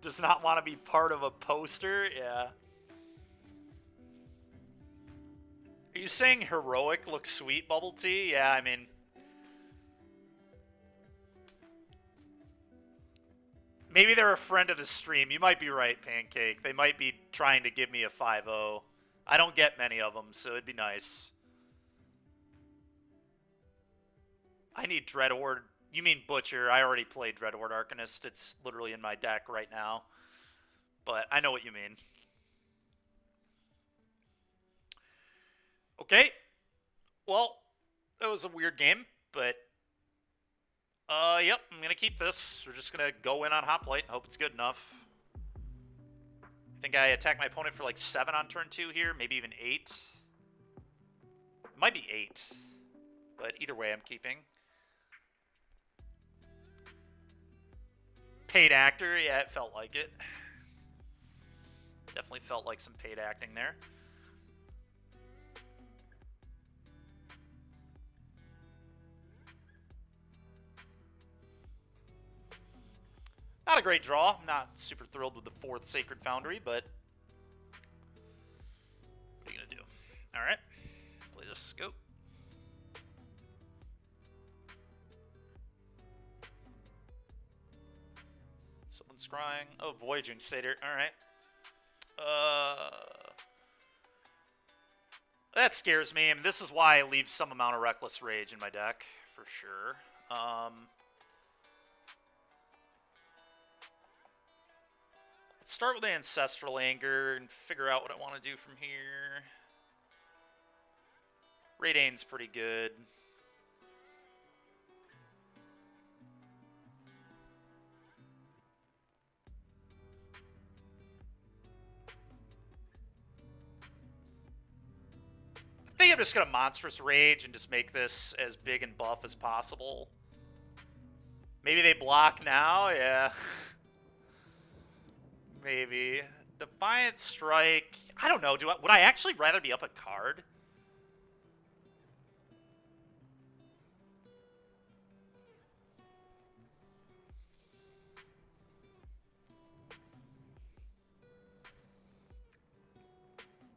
Does not want to be part of a poster? Yeah. Are you saying Heroic looks sweet, Bubble Tea? Yeah, I mean... maybe they're a friend of the stream. You might be right, Pancake. They might be trying to give me a 5-0. I don't get many of them, so it'd be nice. I need Dreadhorde. You mean Butcher. I already played Dreadhorde Arcanist. It's literally in my deck right now. But I know what you mean. Okay. Well, it was a weird game, but... yep, I'm going to keep this. We're just going to go in on Hoplite and hope it's good enough. I think I attack my opponent for like 7 on turn 2 here, maybe even 8. It might be 8, but either way I'm keeping. Paid actor, yeah, it felt like it. Definitely felt like some paid acting there. Not a great draw. I'm not super thrilled with the 4th Sacred Foundry, but what are you going to do? All right. Play this. Go. Someone's scrying. Oh, Voyaging Satyr. All right. That scares me. I mean, this is why I leave some amount of Reckless Rage in my deck, for sure. Let's start with Ancestral Anger and figure out what I want to do from here. Raidane's pretty good. I think I'm just going to Monstrous Rage and just make this as big and buff as possible. Maybe they block now? Yeah. Maybe. Defiant Strike. I don't know. Would I actually rather be up a card?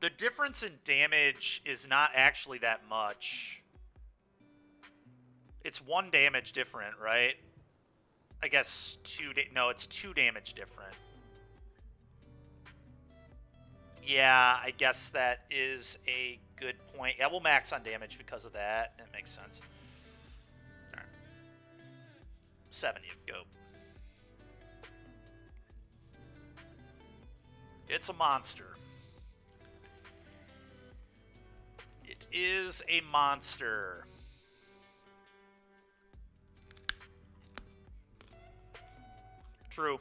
The difference in damage is not actually that much. It's 1 damage different, right? I guess 2... no, it's 2 damage different. Yeah, I guess that is a good point. Yeah, we'll max on damage because of that. That makes sense. All right. 7, you go. It's a monster. It is a monster. True.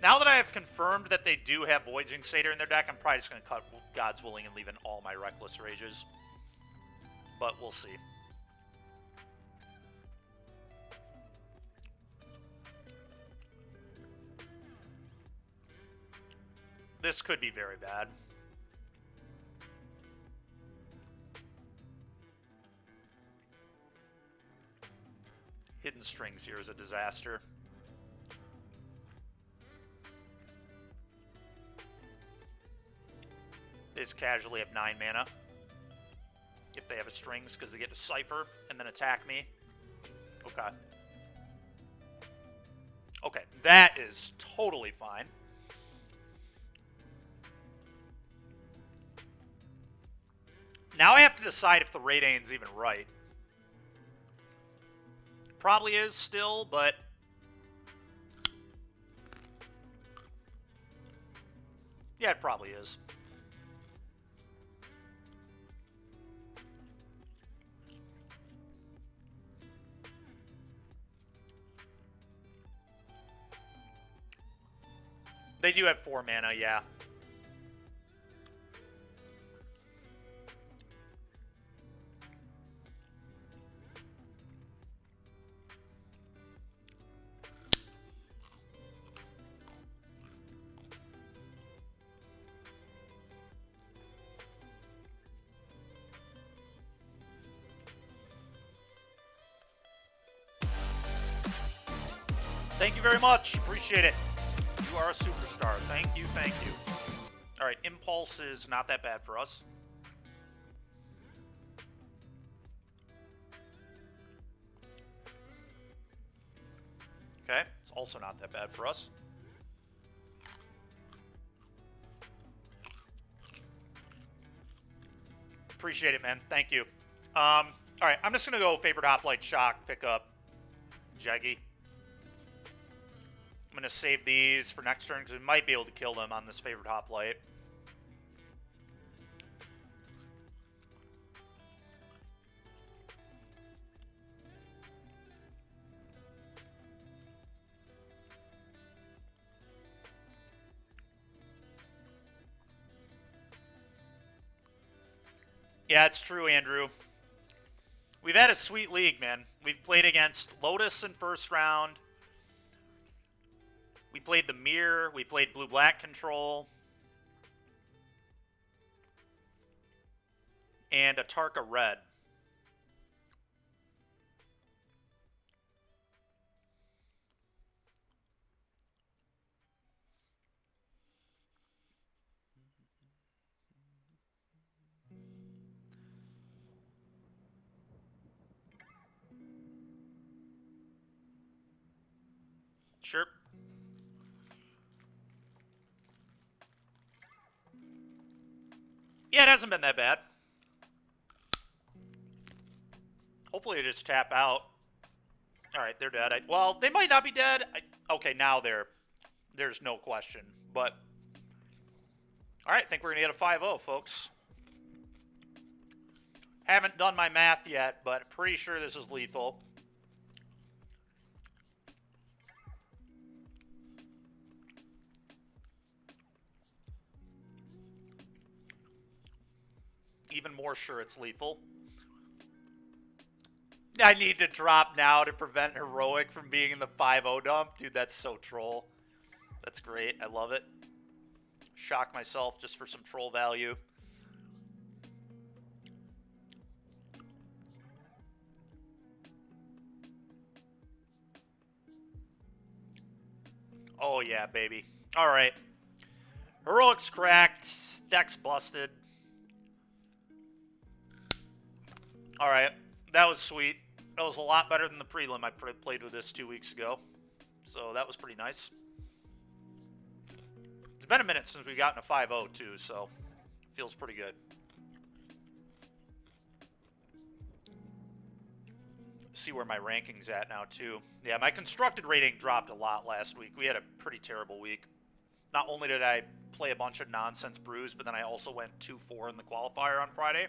Now that I have confirmed that they do have Voyaging Satyr in their deck, I'm probably just going to cut God's Willing and leave in all my Reckless Rages. But we'll see. This could be very bad. Hidden Strings here is a disaster. They just casually have 9 mana. If they have a Strings, because they get to Cipher and then attack me. Okay. Okay, that is totally fine. Now I have to decide if the Raidane's even right. Probably is still, but... yeah, it probably is. They do have 4 mana, yeah. Thank you very much. Appreciate it. You are a superstar. Thank you, thank you. All right, Impulse is not that bad for us. Okay, it's also not that bad for us. Appreciate it, man. Thank you. All right, I'm just going to go favorite Hoplite Shock, pick up Jaggy. I'm going to save these for next turn because we might be able to kill them on this favorite Hoplite. Yeah, it's true, Andrew. We've had a sweet league, man. We've played against Lotus in first round. We played the Mirror. We played Blue-Black Control. And Atarka Red. Sure. Yeah, it hasn't been that bad. Hopefully they just tap out. All right, they're dead. Well, they might not be dead. Okay, now there's no question. But, all right, I think we're going to get a 5-0, folks. Haven't done my math yet, but pretty sure this is lethal. Even more sure it's lethal. I need to drop now to prevent Heroic from being in the 5-0 dump. Dude, that's so troll. That's great. I love it. Shock myself just for some troll value. Oh, yeah, baby. All right. Heroic's cracked. Deck's busted. All right. That was sweet. That was a lot better than the prelim I played with this 2 weeks ago. So that was pretty nice. It's been a minute since we got in a 5-0 too, so it feels pretty good. See where my ranking's at now too. Yeah, my constructed rating dropped a lot last week. We had a pretty terrible week. Not only did I play a bunch of nonsense brews, but then I also went 2-4 in the qualifier on Friday.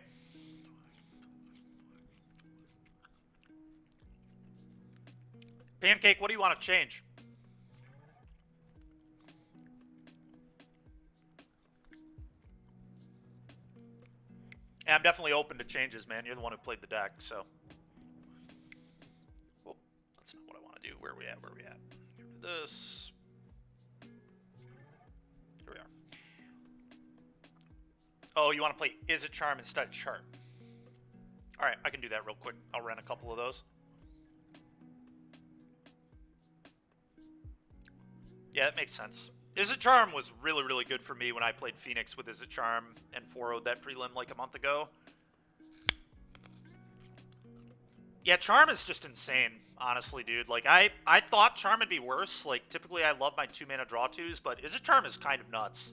Pancake, what do you want to change? Yeah, I'm definitely open to changes, man. You're the one who played the deck, so. Well, that's not what I want to do. Where are we at? Where are we at? Get rid of this. Here we are. Oh, you want to play Izzet Charm instead of Chart? All right, I can do that real quick. I'll run a couple of those. Yeah, that makes sense. Izzet Charm was really, really good for me when I played Phoenix with Izzet Charm and 4-0'd that prelim like a month ago. Yeah, Charm is just insane, honestly, dude. Like, I thought Charm would be worse. Like, typically I love my 2-mana draw 2s, but Izzet Charm is kind of nuts.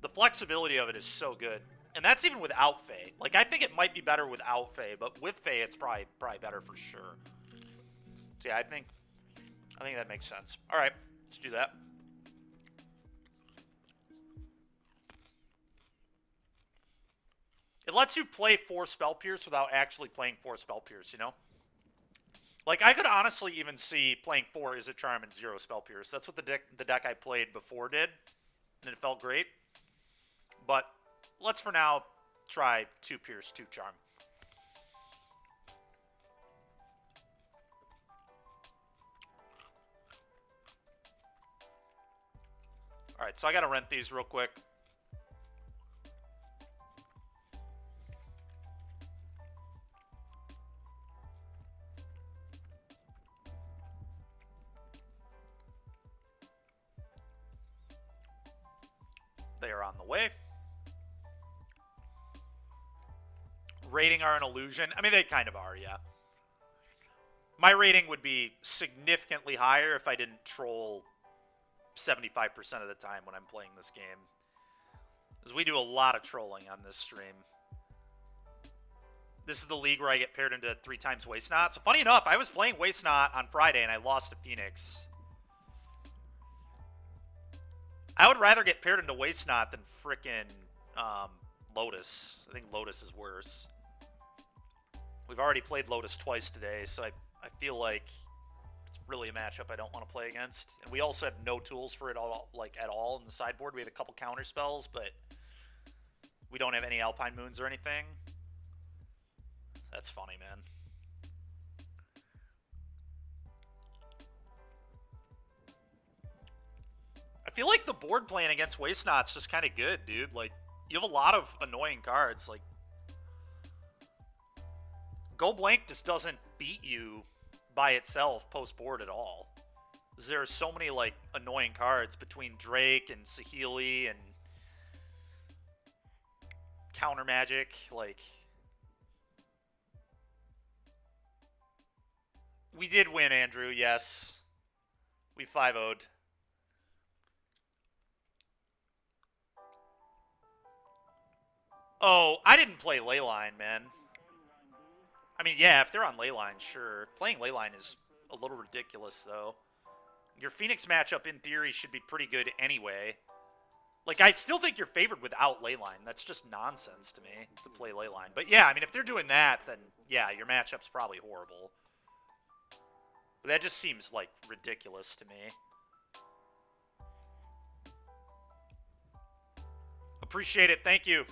The flexibility of it is so good. And that's even without Fae. Like, I think it might be better without Fae, but with Fae it's probably better for sure. So yeah, I think that makes sense. All right, let's do that. It lets you play 4 Spell Pierce without actually playing 4 Spell Pierce, you know? Like, I could honestly even see playing 4 Izzet Charm and 0 Spell Pierce. That's what the deck I played before did, and it felt great. But let's, for now, try 2 Pierce, 2 Charm. Alright, so I gotta rent these real quick. They are on the way. Rating are an illusion. I mean, they kind of are, yeah. My rating would be significantly higher if I didn't troll 75% of the time when I'm playing this game. Because we do a lot of trolling on this stream. This is the league where I get paired into 3 times Waste Not. So funny enough, I was playing Waste Not on Friday and I lost to Phoenix. I would rather get paired into Waste Not than frickin' Lotus. I think Lotus is worse. We've already played Lotus twice today, so I feel like it's really a matchup I don't want to play against. And we also have no tools for it all, like at all in the sideboard. We have a couple counter spells, but we don't have any Alpine Moons or anything. That's funny, man. I feel like the board playing against Waste Not's just kind of good, dude. Like, you have a lot of annoying cards. Like, Go Blank just doesn't beat you by itself post-board at all. There are so many, like, annoying cards between Drake and Saheeli and Counter Magic. Like, we did win, Andrew, yes. We 5-0'd. Oh, I didn't play Leyline, man. I mean, yeah, if they're on Leyline, sure. Playing Leyline is a little ridiculous, though. Your Phoenix matchup, in theory, should be pretty good anyway. Like, I still think you're favored without Leyline. That's just nonsense to me, to play Leyline. But yeah, I mean, if they're doing that, then yeah, your matchup's probably horrible. But that just seems, like, ridiculous to me. Appreciate it. Thank you.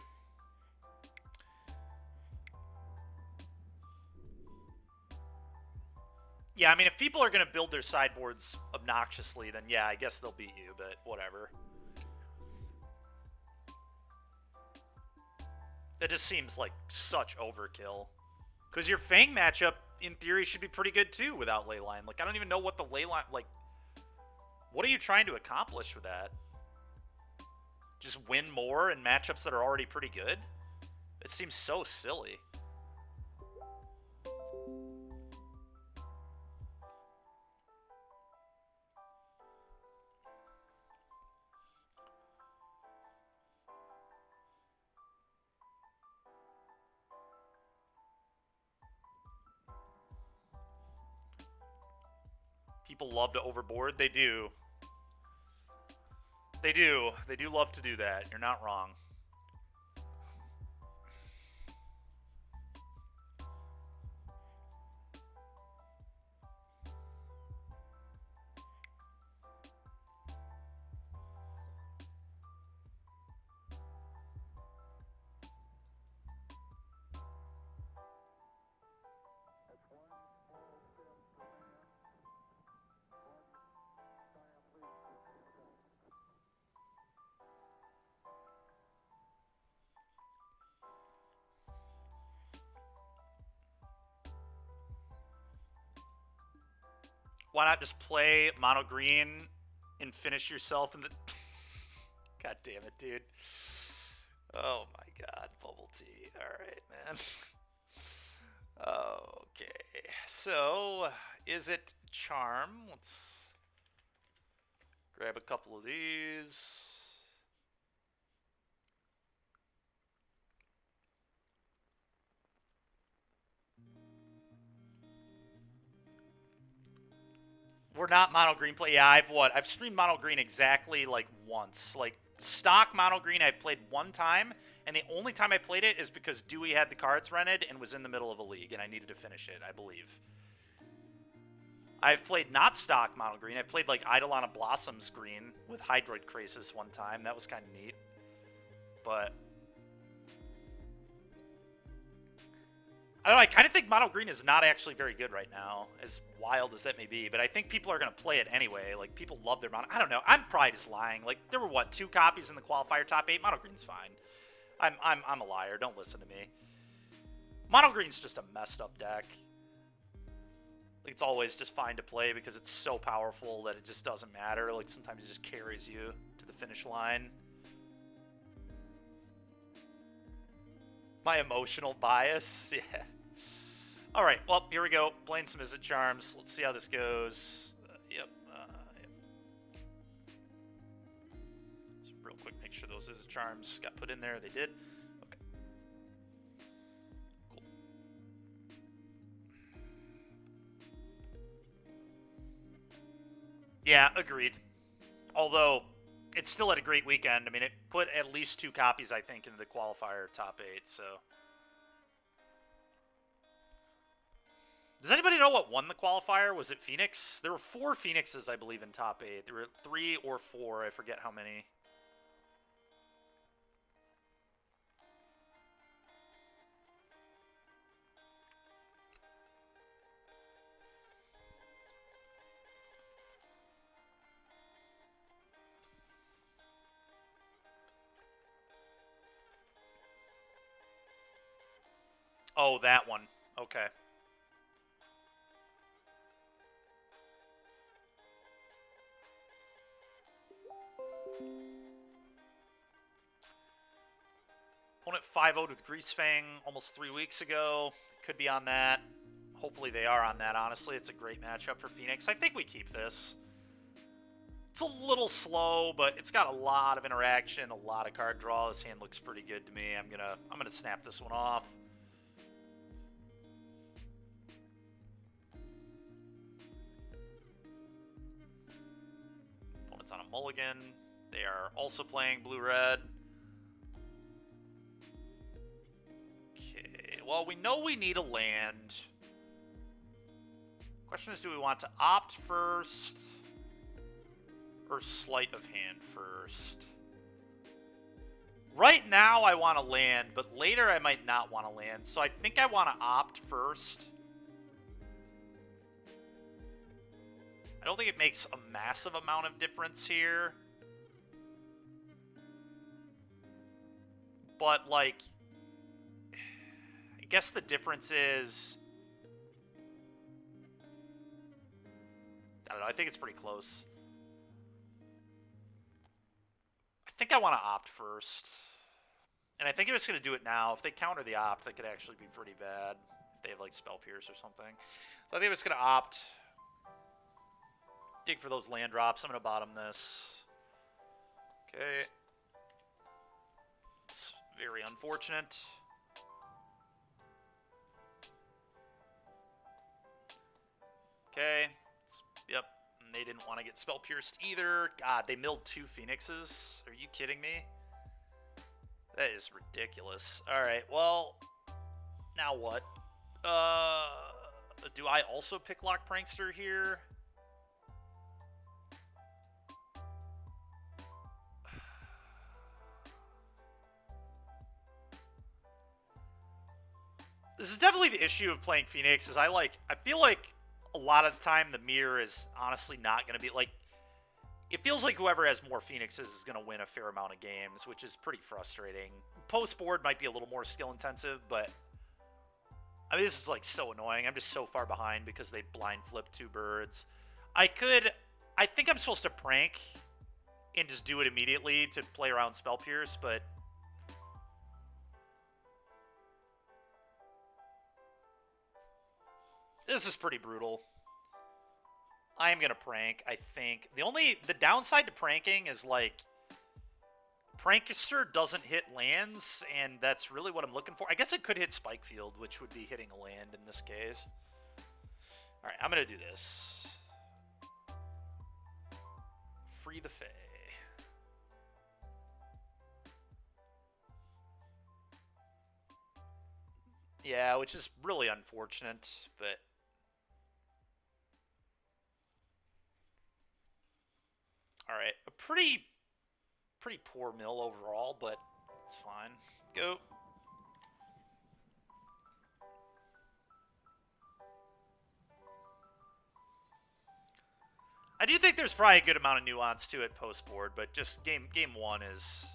Yeah, I mean, if people are going to build their sideboards obnoxiously, then yeah, I guess they'll beat you, but whatever. That just seems like such overkill. Because your Fang matchup, in theory, should be pretty good too without Leyline. Like, I don't even know what the Leyline... Like, what are you trying to accomplish with that? Just win more in matchups that are already pretty good? It seems so silly. People love to overboard. They do. They do. They do love to do that. You're not wrong. Why not just play mono green and finish yourself in the... God damn it, dude. Oh my god, bubble tea. Alright, man. Okay, so Izzet Charm? Let's grab a couple of these. We're not mono green play. Yeah, I've streamed mono green exactly like once. Like stock mono green I've played one time, and the only time I played it is because Dewey had the cards rented and was in the middle of a league, and I needed to finish it, I believe. I've played not stock mono green. I played like Eidolon of Blossoms green with Hydroid Krasis one time. That was kind of neat. But I don't know, I kind of think mono green is not actually very good right now, as wild as that may be. But I think people are going to play it anyway. Like, people love their mono. I don't know. I'm probably just lying. Like, there were, what, 2 copies in the qualifier top 8? Mono green's fine. I'm a liar. Don't listen to me. Mono green's just a messed up deck. Like, it's always just fine to play because it's so powerful that it just doesn't matter. Like, sometimes it just carries you to the finish line. My emotional bias? Yeah. Alright, well, here we go. Playing some Izzet Charms. Let's see how this goes. Yep. So real quick, make sure those Izzet Charms got put in there. They did. Okay. Cool. Yeah, agreed. Although, it still had a great weekend. I mean, it put at least 2 copies, I think, into the qualifier top 8, so. Does anybody know what won the qualifier? Was it Phoenix? There were 4 Phoenixes, I believe, in top 8. There were 3 or 4. I forget how many. Oh, that one. Okay. Opponent 5-0'd with Greasefang almost 3 weeks ago. Could be on that. Hopefully they are on that, honestly. It's a great matchup for Phoenix. I think we keep this. It's a little slow, but it's got a lot of interaction, a lot of card draw. This hand looks pretty good to me. I'm gonna snap this one off. Opponent's on a mulligan. They are also playing blue-red. Okay, well, we know we need a land. Question is, do we want to opt first or sleight of hand first? Right now, I want to land, but later I might not want to land. So I think I want to opt first. I don't think it makes a massive amount of difference here. But, like, I guess the difference is, I don't know, I think it's pretty close. I think I want to opt first. And I think I'm just going to do it now. If they counter the opt, that could actually be pretty bad. If they have, like, Spell Pierce or something. So I think I'm just going to opt. Dig for those land drops. I'm going to bottom this. Okay. It's very unfortunate. Okay. Yep. And they didn't want to get Spell Pierced either. God, they milled 2 Phoenixes. Are you kidding me? That is ridiculous. Alright, well, now what? Do I also pick Lock Prankster here? This is definitely the issue of playing Phoenix, is I feel like a lot of the time the mirror is honestly not going to be, like, it feels like whoever has more Phoenixes is going to win a fair amount of games, which is pretty frustrating. Post-board might be a little more skill-intensive, but, I mean, this is, like, so annoying. I'm just so far behind because they blind flipped 2 birds. I think I'm supposed to prank and just do it immediately to play around Spell Pierce, but this is pretty brutal. I am going to prank, I think. The downside to pranking is, like, Prankster doesn't hit lands, and that's really what I'm looking for. I guess it could hit Spikefield, which would be hitting a land in this case. Alright, I'm going to do this. Free the Fae. Yeah, which is really unfortunate, but... Alright, a pretty poor mill overall, but it's fine. Go. I do think there's probably a good amount of nuance to it post-board, but just game one is...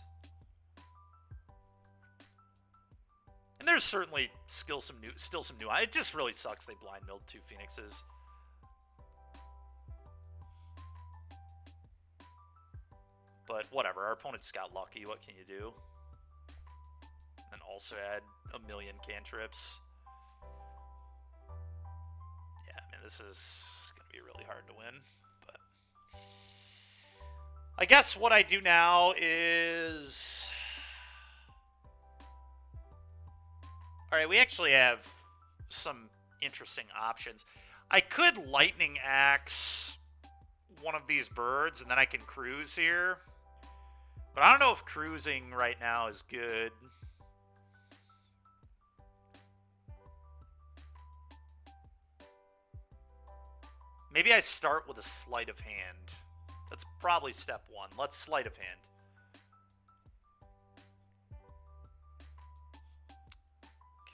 And there's certainly still some nuance. It just really sucks they blind milled 2 Phoenixes. But whatever, our opponent just got lucky. What can you do? And also add a million cantrips. Yeah, man, this is going to be really hard to win. But I guess what I do now is... Alright, we actually have some interesting options. I could Lightning Axe one of these birds, and then I can cruise here. But I don't know if cruising right now is good. Maybe I start with a sleight of hand. That's probably step 1. Let's sleight of hand.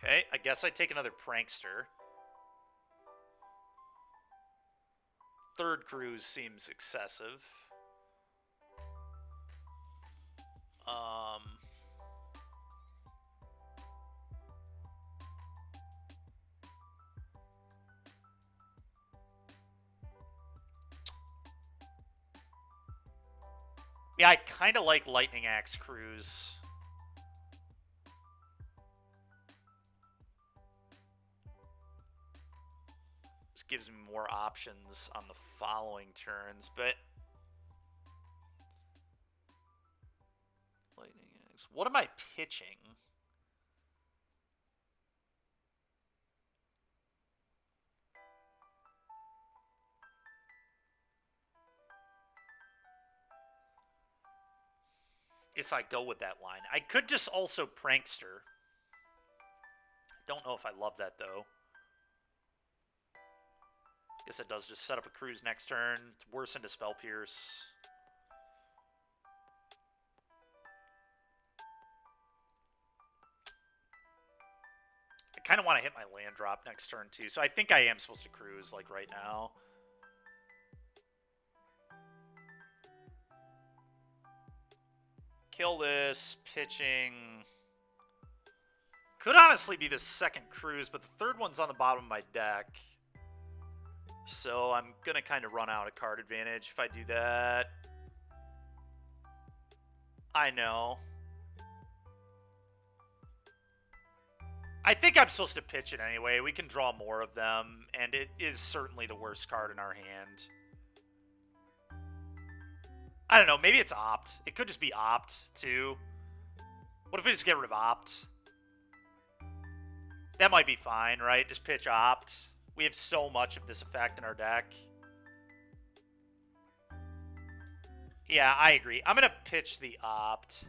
Okay, I guess I take another prankster. Third cruise seems excessive. Yeah, I kind of like Lightning Axe Cruise. This gives me more options on the following turns, but... Lightning Axe. What am I pitching? If I go with that line. I could just also Prankster. Don't know if I love that, though. Guess it does just set up a cruise next turn. It's worse into Spell Pierce. I kind of want to hit my land drop next turn, too. So I think I am supposed to cruise, like, right now. Kill this, pitching. Could honestly be the second cruise, but the third one's on the bottom of my deck. So I'm going to kind of run out of card advantage if I do that. I know. I think I'm supposed to pitch it anyway. We can draw more of them, and it is certainly the worst card in our hand. I don't know, maybe it's Opt. It could just be Opt, too. What if we just get rid of Opt? That might be fine, right? Just pitch Opt. We have so much of this effect in our deck. Yeah, I agree. I'm going to pitch the Opt.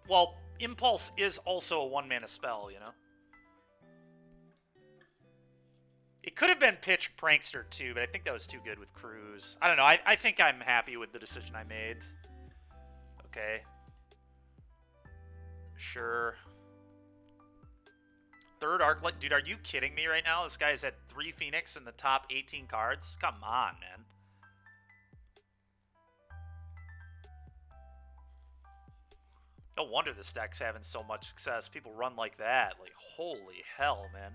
Well, Impulse is also a 1-mana spell, you know? It could have been pitch Prankster too, but I think that was too good with Cruise. I don't know. I think I'm happy with the decision I made. Okay. Sure. Third Arclight. Dude, are you kidding me right now? This guy has had 3 Phoenix in the top 18 cards? Come on, man. No wonder this deck's having so much success. People run like that. Like, holy hell, man.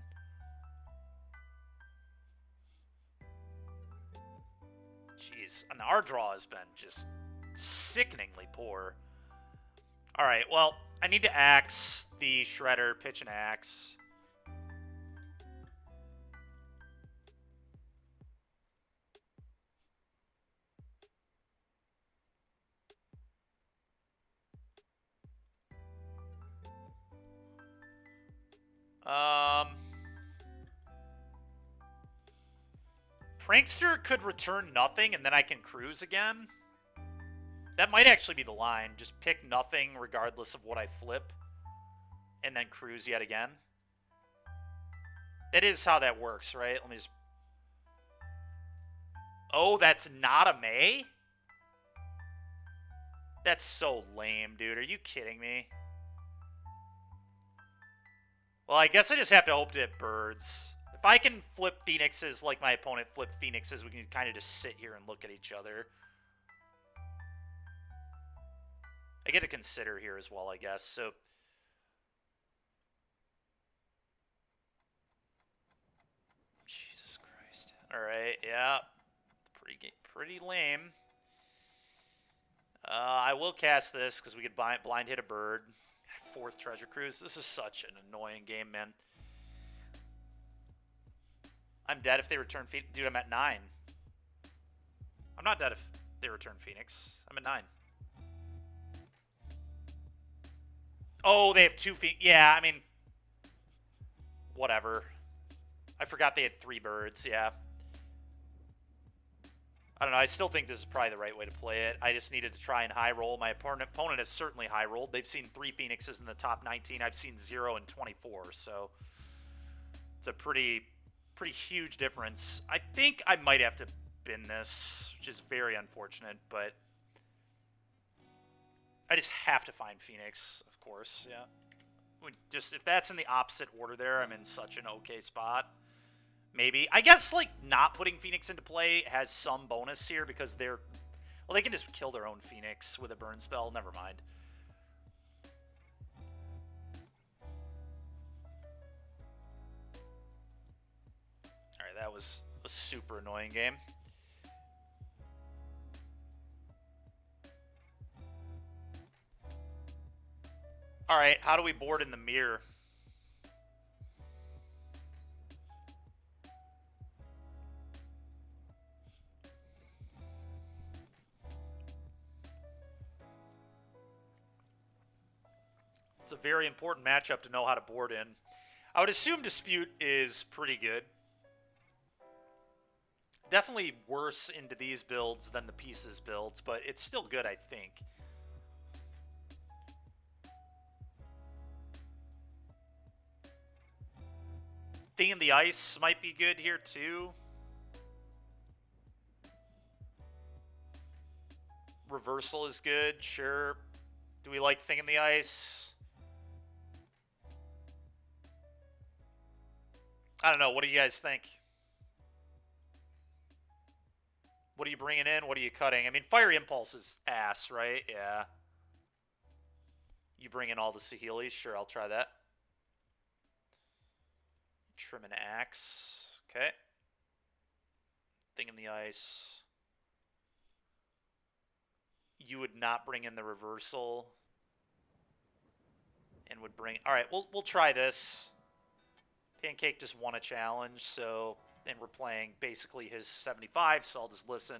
Jeez. And our draw has been just sickeningly poor. Alright, well, I need to axe the Shredder, pitch an axe. Prankster could return nothing, and then I can cruise again. That might actually be the line. Just pick nothing regardless of what I flip, and then cruise yet again. That is how that works, right? Let me just... Oh, that's not a May? That's so lame, dude. Are you kidding me? Well, I guess I just have to hope to hit birds. If I can flip phoenixes like my opponent flipped phoenixes, we can kind of just sit here and look at each other. I get to consider here as well, I guess. So, Jesus Christ. All right, yeah. Pretty lame. I will cast this because we could blind hit a bird. 4th treasure cruise. This is such an annoying game, man. I'm dead if they return Phoenix. Dude, I'm at 9. I'm not dead if they return Phoenix. I'm at 9. Oh, they have 2 Phoenix. Yeah, I mean, whatever. I forgot they had 3 birds. Yeah. I don't know. I still think this is probably the right way to play it. I just needed to try and high roll. My opponent has certainly high rolled. They've seen 3 Phoenixes in the top 19. I've seen 0 and 24. So it's a pretty huge difference. I think I might have to bin this, which is very unfortunate, but I just have to find Phoenix, of course. Yeah. Just if that's in the opposite order there, I'm in such an okay spot. Maybe. I guess, like, not putting Phoenix into play has some bonus here because they're... Well, they can just kill their own Phoenix with a burn spell. Never mind. Alright, that was a super annoying game. Alright, how do we board in the mirror? It's a very important matchup to know how to board in. I would assume Dispute is pretty good. Definitely worse into these builds than the Pieces builds, but it's still good, I think. Thing in the Ice might be good here, too. Reversal is good, sure. Do we like Thing in the Ice? I don't know. What do you guys think? What are you bringing in? What are you cutting? I mean, Fiery Impulse is ass, right? Yeah. You bring in all the Saheelis? Sure, I'll try that. Trim an Axe. Okay. Thing in the Ice. You would not bring in the Reversal. And would bring... Alright, we'll try this. Pancake just won a challenge, so... And we're playing basically his 75, so I'll just listen.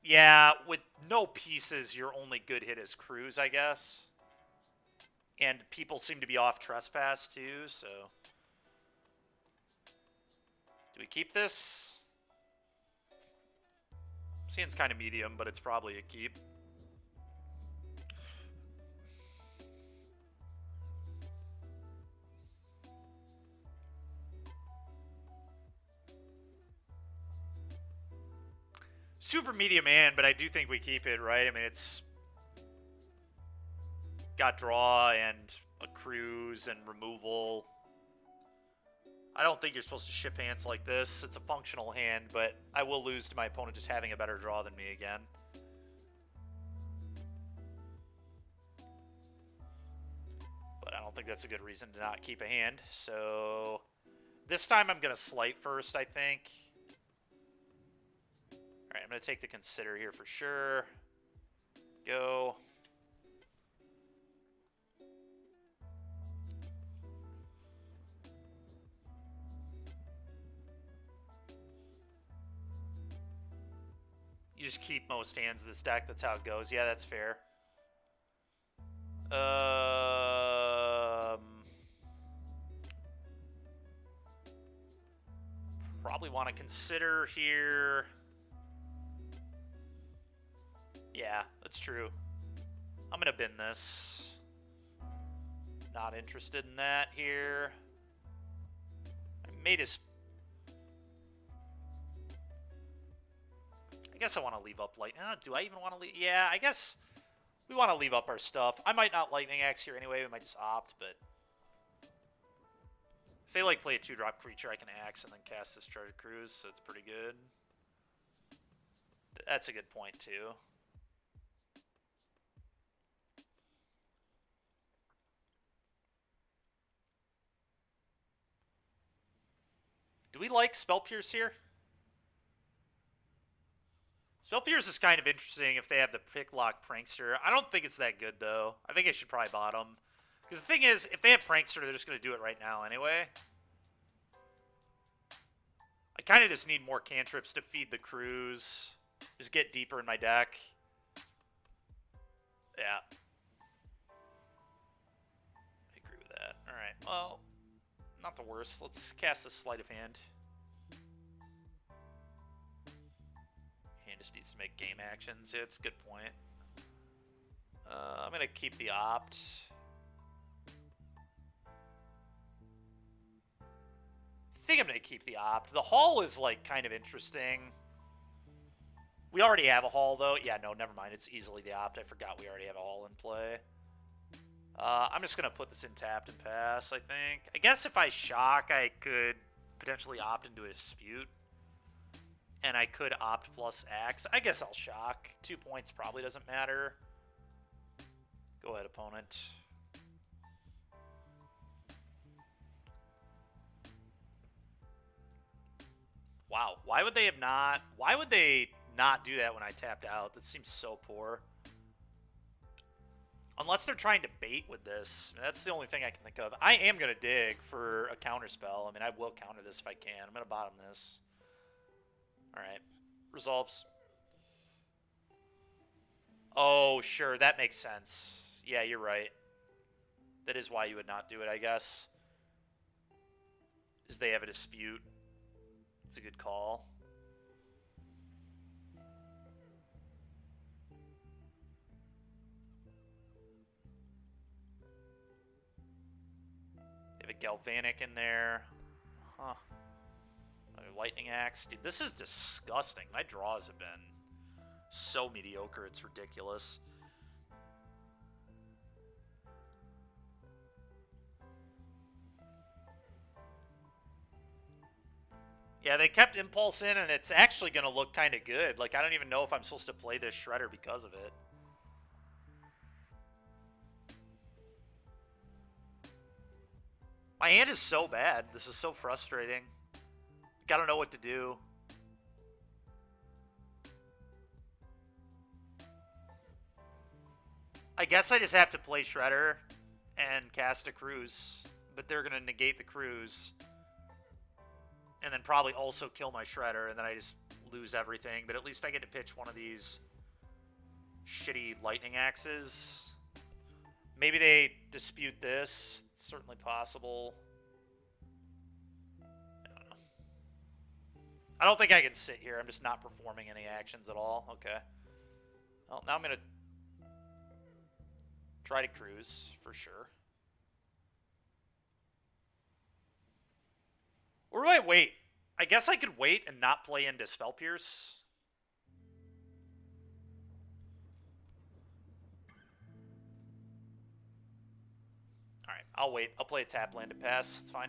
Yeah, with no pieces, your only good hit is Cruise, I guess. And people seem to be off Trespass, too, so... Do we keep this? Seems kind of medium, but it's probably a keep. Super medium and, but I do think we keep it, right? I mean, it's got draw and a cruise and removal. I don't think you're supposed to ship hands like this. It's a functional hand, but I will lose to my opponent just having a better draw than me again. But I don't think that's a good reason to not keep a hand. So this time I'm going to slight first, I think. Alright, I'm going to take the consider here for sure. Go. You just keep most hands of this deck. That's how it goes. Yeah, that's fair. Probably want to consider here. Yeah, that's true. I'm going to bin this. Not interested in that here. I made his... I guess I want to leave up Lightning. Do I even want to leave? Yeah, I guess we want to leave up our stuff. I might not Lightning Axe here anyway. We might just opt, but... If they, like, play a 2-drop creature, I can Axe and then cast this Treasure Cruise, so it's pretty good. That's a good point, too. Do we like Spell Pierce here? Spell Pierce is kind of interesting if they have the Picklock Prankster. I don't think it's that good, though. I think I should probably bottom. Because the thing is, if they have Prankster, they're just going to do it right now anyway. I kind of just need more cantrips to feed the cruise. Just get deeper in my deck. Yeah. I agree with that. Alright, well, not the worst. Let's cast this Sleight of Hand. Hand just needs to make game actions. Yeah, it's a good point. I'm going to keep the Opt. I think I'm going to keep the Opt. The Haul is, like, kind of interesting. We already have a Haul, though. Yeah, no, never mind. It's easily the Opt. I forgot we already have a Haul in play. I'm just going to put this in tapped and pass, I think. I guess if I Shock, I could potentially Opt into a Dispute. And I could Opt plus Axe. I guess I'll Shock. 2 points probably doesn't matter. Go ahead, opponent. Wow, why would they not do that when I tapped out? That seems so poor. Unless they're trying to bait with this. That's the only thing I can think of. I am going to dig for a counter spell. I mean, I will counter this if I can. I'm going to bottom this. Alright. Resolves. Oh, sure. That makes sense. Yeah, you're right. That is why you would not do it, I guess. Is they have a dispute. It's a good call. They have a Galvanic in there. Huh. A Lightning Axe. Dude, this is disgusting. My draws have been so mediocre, it's ridiculous. Yeah, they kept Impulse in, and it's actually going to look kind of good. Like, I don't even know if I'm supposed to play this Shredder because of it. My hand is so bad. This is so frustrating. I don't know what to do. I guess I just have to play Shredder and cast a Cruise. But they're going to negate the Cruise. And then probably also kill my Shredder, and then I just lose everything. But at least I get to pitch one of these shitty Lightning Axes. Maybe they dispute this. It's certainly possible. I don't know. I don't think I can sit here. I'm just not performing any actions at all. Okay. Well, now I'm going to try to Cruise for sure. Or do I wait? I guess I could wait and not play into Spell Pierce. Alright, I'll wait. I'll play a tap land to pass. It's fine.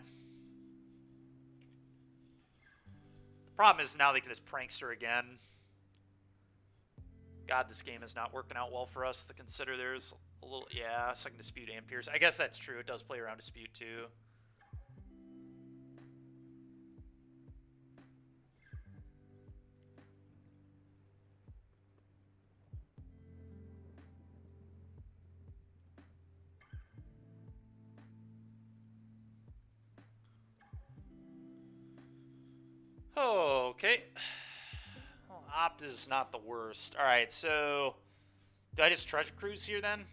The problem is now they can just Prankster again. God, this game is not working out well for us. To consider there's a little... Yeah, second Dispute and Pierce. I guess that's true. It does play around Dispute too. Oh, okay. Well, Opt is not the worst. Alright, so... Do I just Treasure Cruise here, then?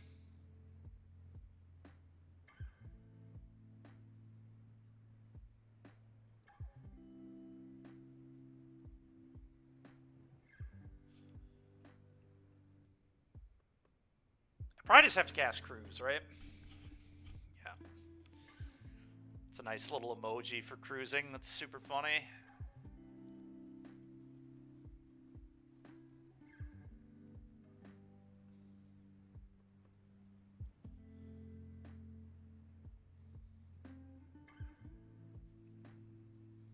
Probably just have to cast Cruise, right? Yeah. It's a nice little emoji for cruising. That's super funny.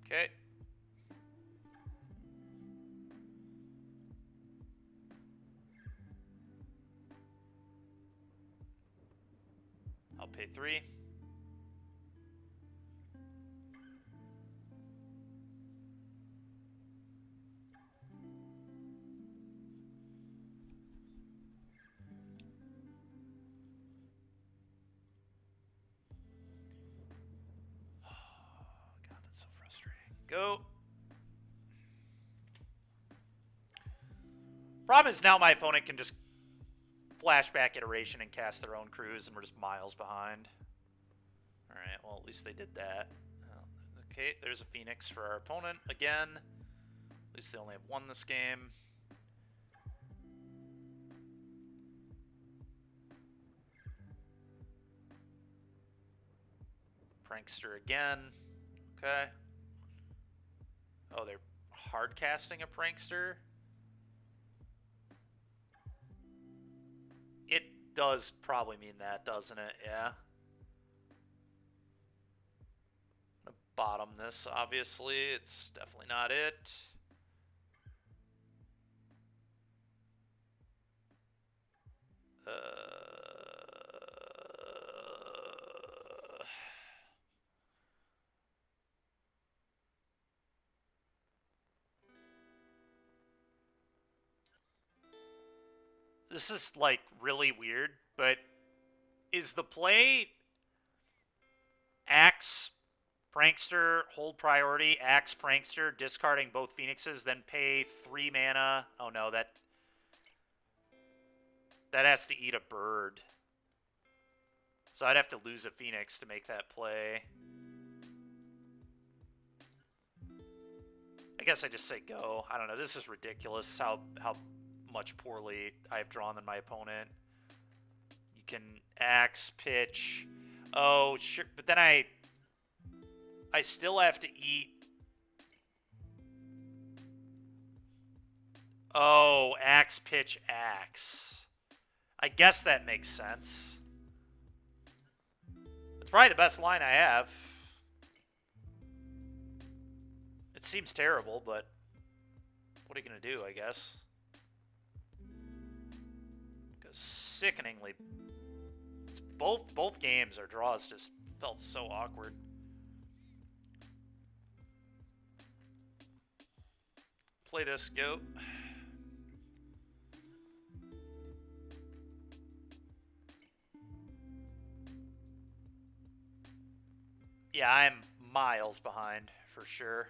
Okay. I'll pay 3. God, that's so frustrating. Go. Problem is now my opponent can just flashback iteration and cast their own cruise, and we're just miles behind. Alright, well, at least they did that. Okay, there's a Phoenix for our opponent again. At least they only have one this game. Prankster again. Okay. Oh, they're hard casting a Prankster? It does probably mean that, doesn't it? Yeah. I'm gonna bottom this, obviously. It's definitely not it. This is, like, really weird, but is the play Axe Prankster, hold priority, Axe Prankster, discarding both Phoenixes, then pay 3 mana? Oh no, that has to eat a bird. So I'd have to lose a Phoenix to make that play. I guess I just say go. I don't know. This is ridiculous how much poorly I've drawn than my opponent. You can Axe, pitch. Oh, sure. But then I still have to eat. Oh, Axe, pitch, Axe. I guess that makes sense. It's probably the best line I have. It seems terrible, but what are you going to do, I guess? Because sickeningly... It's both games, our draws just felt so awkward. Play this, go. Yeah, I'm miles behind, for sure.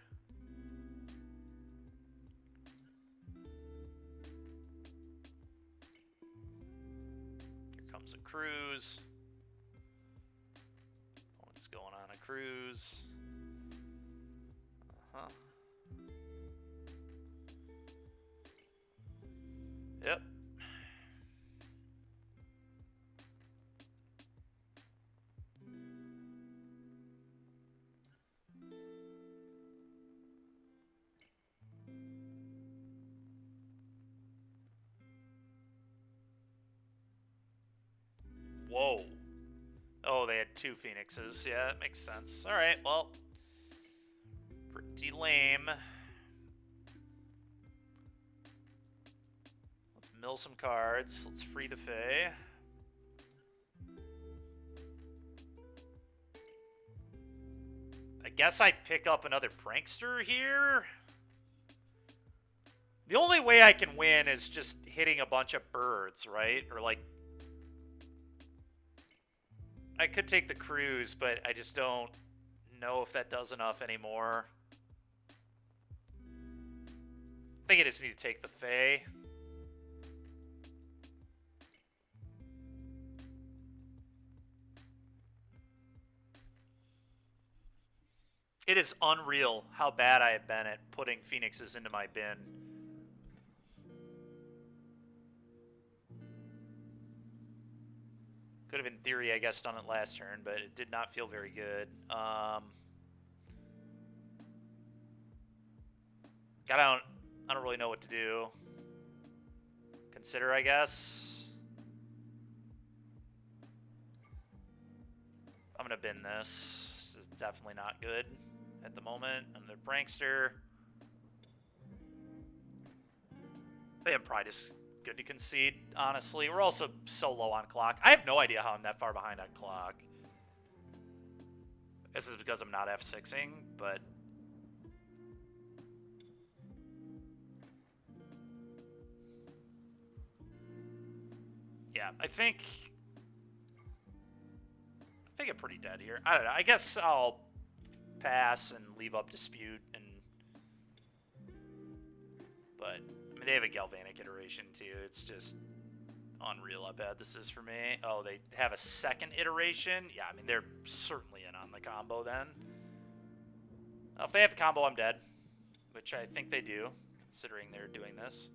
Here comes a cruise. What's going on a cruise? Uh-huh. Yep. Whoa. Oh, they had 2 Phoenixes. Yeah, that makes sense. Alright, well. Pretty lame. Let's mill some cards. Let's free the Fae. I guess I pick up another Prankster here. The only way I can win is just hitting a bunch of birds, right? Or like... I could take the cruise, but I just don't know if that does enough anymore. I think I just need to take the Fae. It is unreal how bad I have been at putting Phoenixes into my bin. Could have, in theory, I guess, done it last turn, but it did not feel very good. I don't really know what to do. Consider, I guess. I'm going to bin this. This is definitely not good at the moment. Another prankster. I think I'm probably just good to concede, honestly. We're also so low on clock. I have no idea how I'm that far behind on clock. This is because I'm not F6ing, but... yeah, I think I'm pretty dead here. I don't know. I guess I'll pass and leave up dispute, but I mean, they have a galvanic iteration too. It's just unreal how bad this is for me. Oh, they have a second iteration. Yeah, I mean, they're certainly in on the combo then. Well, if they have the combo, I'm dead, which I think they do, considering they're doing this.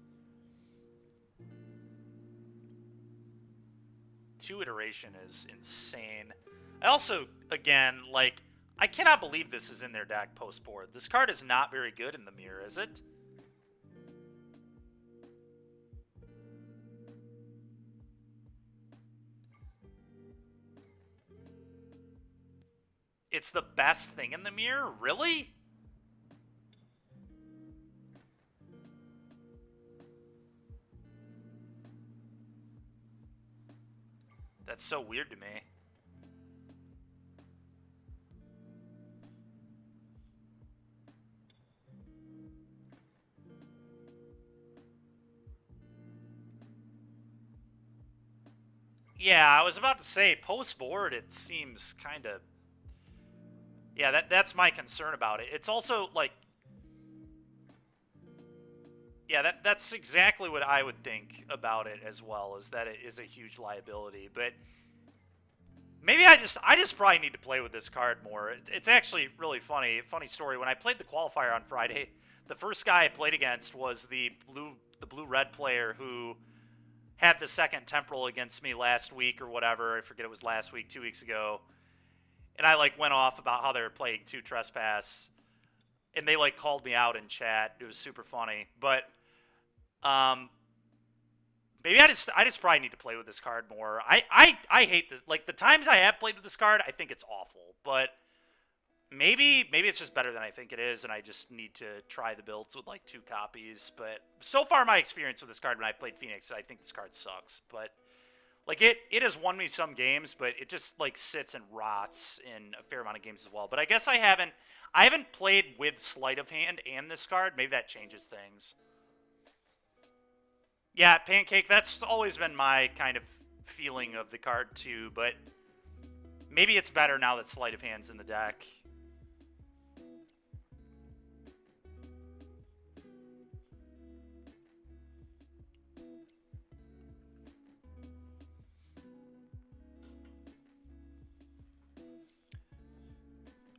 2 iteration is insane. I also, again, like, I cannot believe this is in their deck post-board. This card is not very good in the mirror, is it? It's the best thing in the mirror? Really? That's so weird to me. Yeah, I was about to say, post-board, it seems kind of... yeah, that's my concern about it. It's also, like... yeah, that's exactly what I would think about it as well, is that it is a huge liability. But maybe I just probably need to play with this card more. It's actually really funny. Funny story. When I played the qualifier on Friday, the first guy I played against was the blue-red player who had the second temporal against me last week or whatever. I forget, it was last week, 2 weeks ago. And I, like, went off about how they were playing 2 trespass. And they, like, called me out in chat. It was super funny. But maybe I just probably need to play with this card more. I hate this. Like, the times I have played with this card, I think it's awful. But maybe it's just better than I think it is, and I just need to try the builds with, like, 2 copies. But so far, my experience with this card when I played Phoenix, I think this card sucks. But, like, it has won me some games, but it just, like, sits and rots in a fair amount of games as well. But I guess I haven't played with Sleight of Hand and this card. Maybe that changes things. Yeah, Pancake, that's always been my kind of feeling of the card too, but maybe it's better now that Sleight of Hand's in the deck.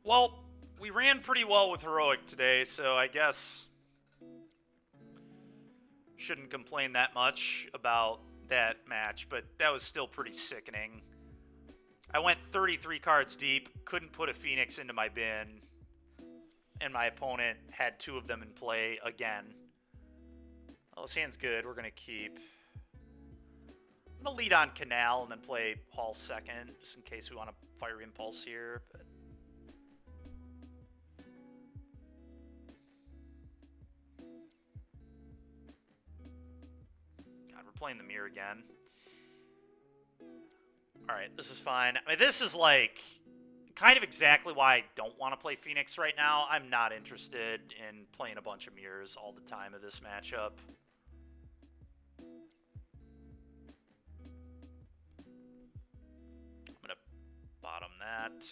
Well, we ran pretty well with Heroic today, so I guess shouldn't complain that much about that match, but that was still pretty sickening. I went 33 cards deep, couldn't put a Phoenix into my bin, and my opponent had 2 of them in play again. Well, this hand's good. We're going to keep. I'm going to lead on Canal and then play Hall second, just in case we want to fire Impulse here. But God, we're playing the mirror again. Alright, this is fine. I mean, this is, like, kind of exactly why I don't want to play Phoenix right now. I'm not interested in playing a bunch of mirrors all the time of this matchup. I'm going to bottom that.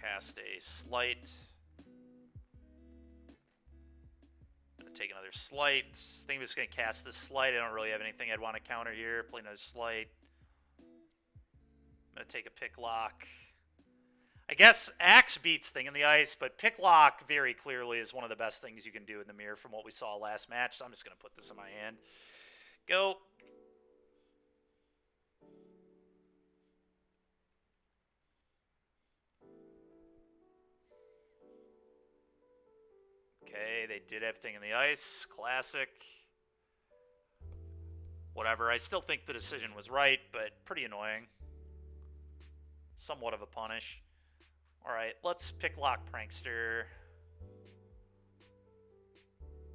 Cast a Sleight. Take another Sleight. I think I'm just going to cast this Sleight. I don't really have anything I'd want to counter here. Play another Sleight. I'm going to take a Pick Lock. I guess Axe beats Thing in the Ice, but Picklock very clearly is one of the best things you can do in the mirror from what we saw last match, so I'm just going to put this in my hand. Go. Okay, they did have Thing in the Ice. Classic. Whatever, I still think the decision was right, but pretty annoying. Somewhat of a punish. Alright, let's Picklock Prankster.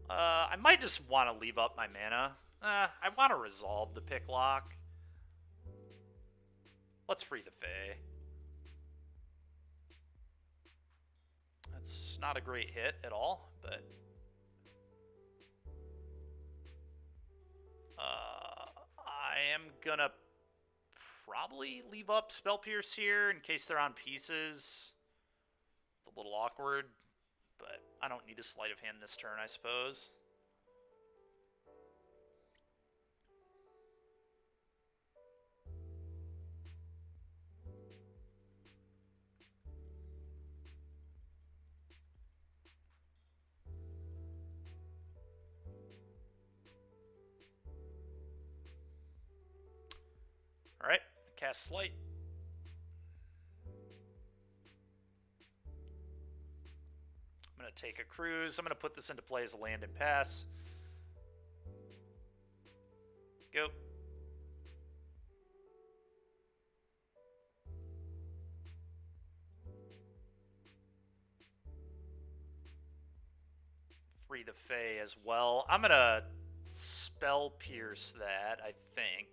I might just want to leave up my mana. I want to resolve the Picklock. Let's free the Fae. That's not a great hit at all, but... I am gonna probably leave up Spell Pierce here in case they're on pieces. It's a little awkward, but I don't need a Sleight of Hand this turn, I suppose. Alright, cast Slight. I'm going to take a cruise. I'm going to put this into play as a land and pass. Go. Free the Fae as well. I'm going to Spell Pierce that, I think.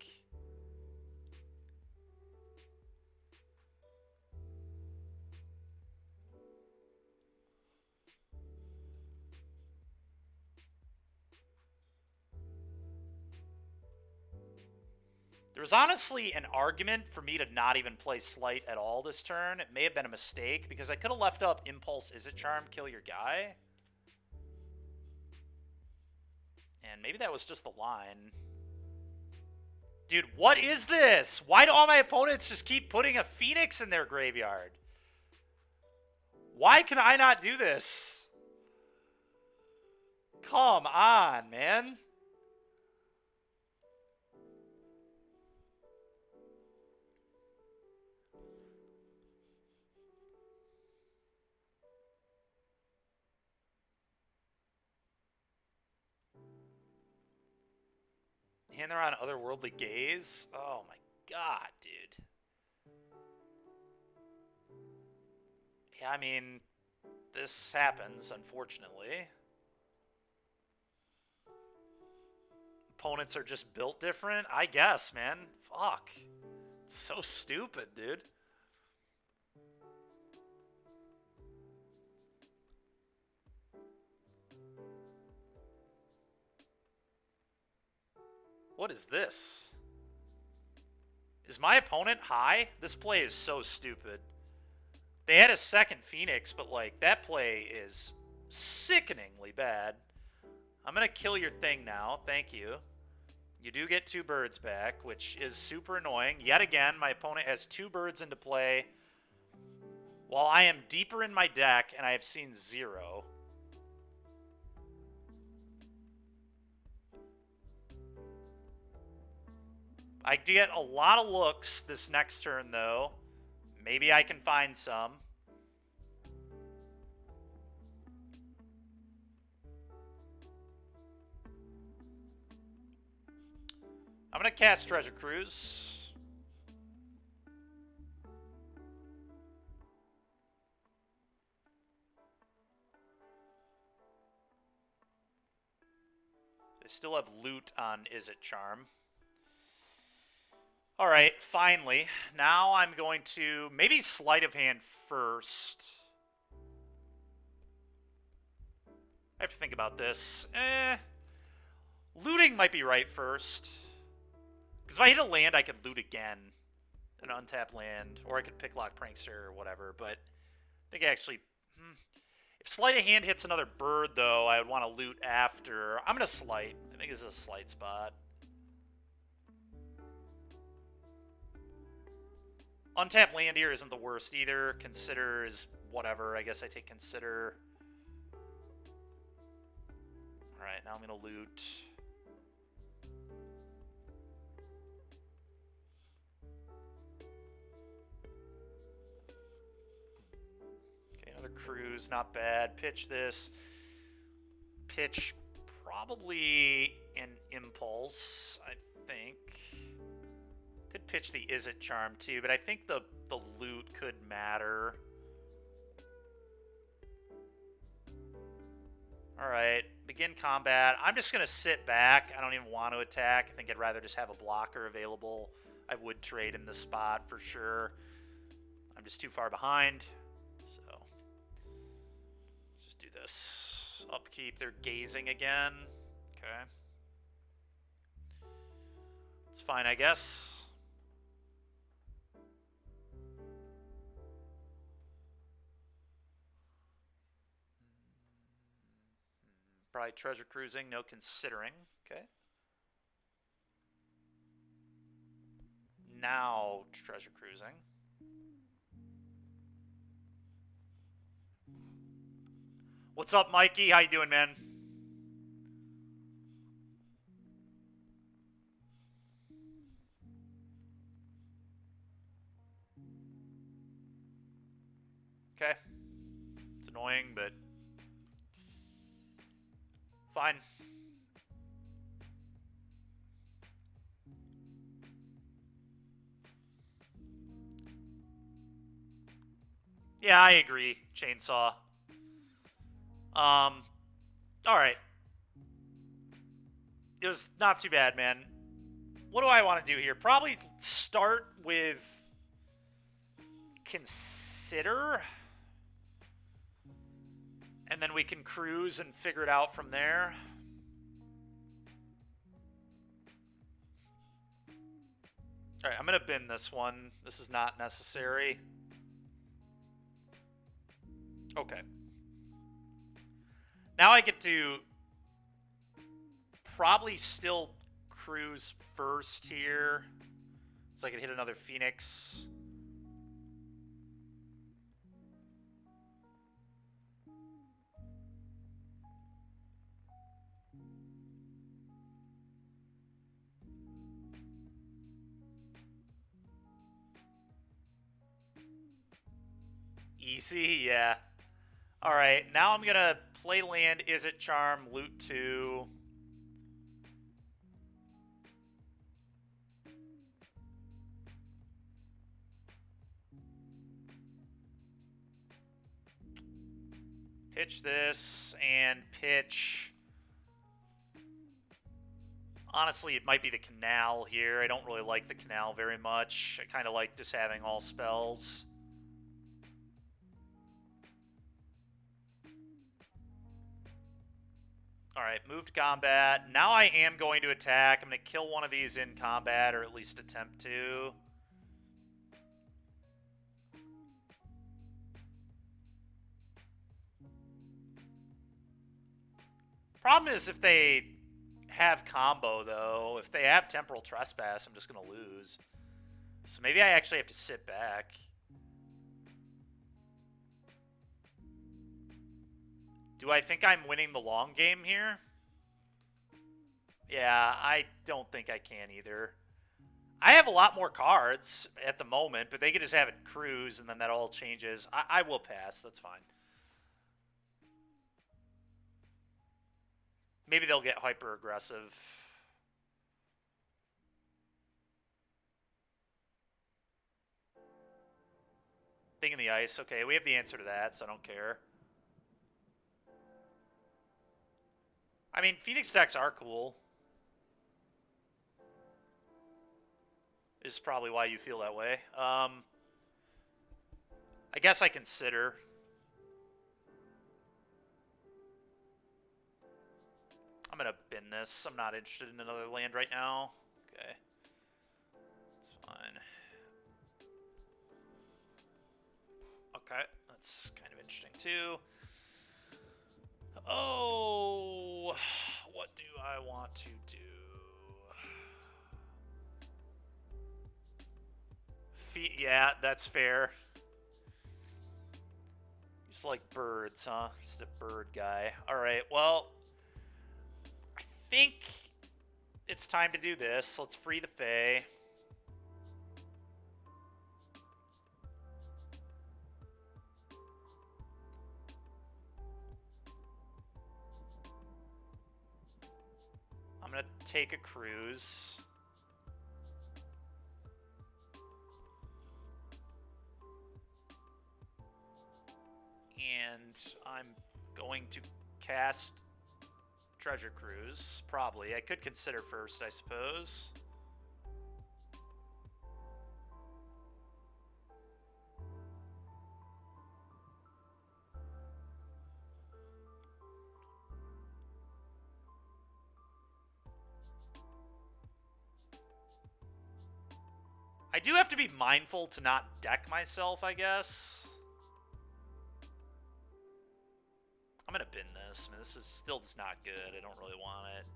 There was honestly an argument for me to not even play Slight at all this turn. It may have been a mistake, because I could have left up Impulse Izzet Charm, kill your guy. And maybe that was just the line. Dude, what is this? Why do all my opponents just keep putting a Phoenix in their graveyard? Why can I not do this? Come on, man. And they're on Otherworldly Gaze. Oh my god, dude. Yeah, I mean, this happens, unfortunately. Opponents are just built different? I guess, man. Fuck. It's so stupid, dude. What is this? Is my opponent high? This play is so stupid. They had a second Phoenix, but, like, that play is sickeningly bad. I'm going to kill your thing now. Thank you. You do get 2 birds back, which is super annoying. Yet again, my opponent has 2 birds into play, while I am deeper in my deck, and I have seen 0. I get a lot of looks this next turn, though. Maybe I can find some. I'm going to cast Treasure Cruise. I still have loot on Izzet Charm. Alright, finally. Now I'm going to maybe Sleight of Hand first. I have to think about this. Looting might be right first. Because if I hit a land, I could loot again. An untapped land. Or I could Picklock Prankster or whatever. But I think actually... If Sleight of Hand hits another bird, though, I would want to loot after. I'm going to Sleight. I think this is a Sleight spot. Untapped land here isn't the worst either. Consider is whatever. I guess I take consider. Alright, now I'm going to loot. Okay, another cruise. Not bad. Pitch this. Pitch probably an impulse, I think. Could pitch the Is It Charm too, but I think the loot could matter. Alright, begin combat. I'm just going to sit back. I don't even want to attack. I think I'd rather just have a blocker available. I would trade in this spot for sure. I'm just too far behind. So, let's just do this. Upkeep, they're gazing again. Okay. It's fine, I guess. Probably treasure cruising, no considering. Okay. Now treasure cruising. What's up, Mikey? How you doing, man? Okay. It's annoying, but fine. Yeah, I agree. Chainsaw. Alright. It was not too bad, man. What do I want to do here? Probably start with consider. And then we can cruise and figure it out from there. Alright, I'm going to bin this one. This is not necessary. Okay. Now I get to probably still cruise first here. So I can hit another Phoenix. Easy, yeah. Alright, now I'm gonna play land, Is It Charm, loot 2. Pitch this, and pitch... Honestly, it might be the Canal here. I don't really like the Canal very much. I kind of like just having all spells. Alright, moved combat. Now I am going to attack. I'm going to kill one of these in combat, or at least attempt to. Problem is if they have combo, though. If they have Temporal Trespass, I'm just going to lose. So maybe I actually have to sit back. Do I think I'm winning the long game here? Yeah, I don't think I can either. I have a lot more cards at the moment, but they could just have it cruise, and then that all changes. I will pass. That's fine. Maybe they'll get hyper-aggressive. Thing in the ice. Okay, we have the answer to that, so I don't care. I mean, Phoenix decks are cool. Is probably why you feel that way. I guess I consider. I'm going to bin this. I'm not interested in another land right now. Okay. That's fine. Okay, that's kind of interesting too. Oh, what do I want to do? Yeah, that's fair. Just like birds, huh? Just a bird guy. Alright, well, I think it's time to do this. Let's free the Fae. I'm gonna take a cruise. And I'm going to cast Treasure Cruise, probably. I could consider first, I suppose. I do have to be mindful to not deck myself, I guess. I'm gonna bin this. I mean, this is still just not good. I don't really want it.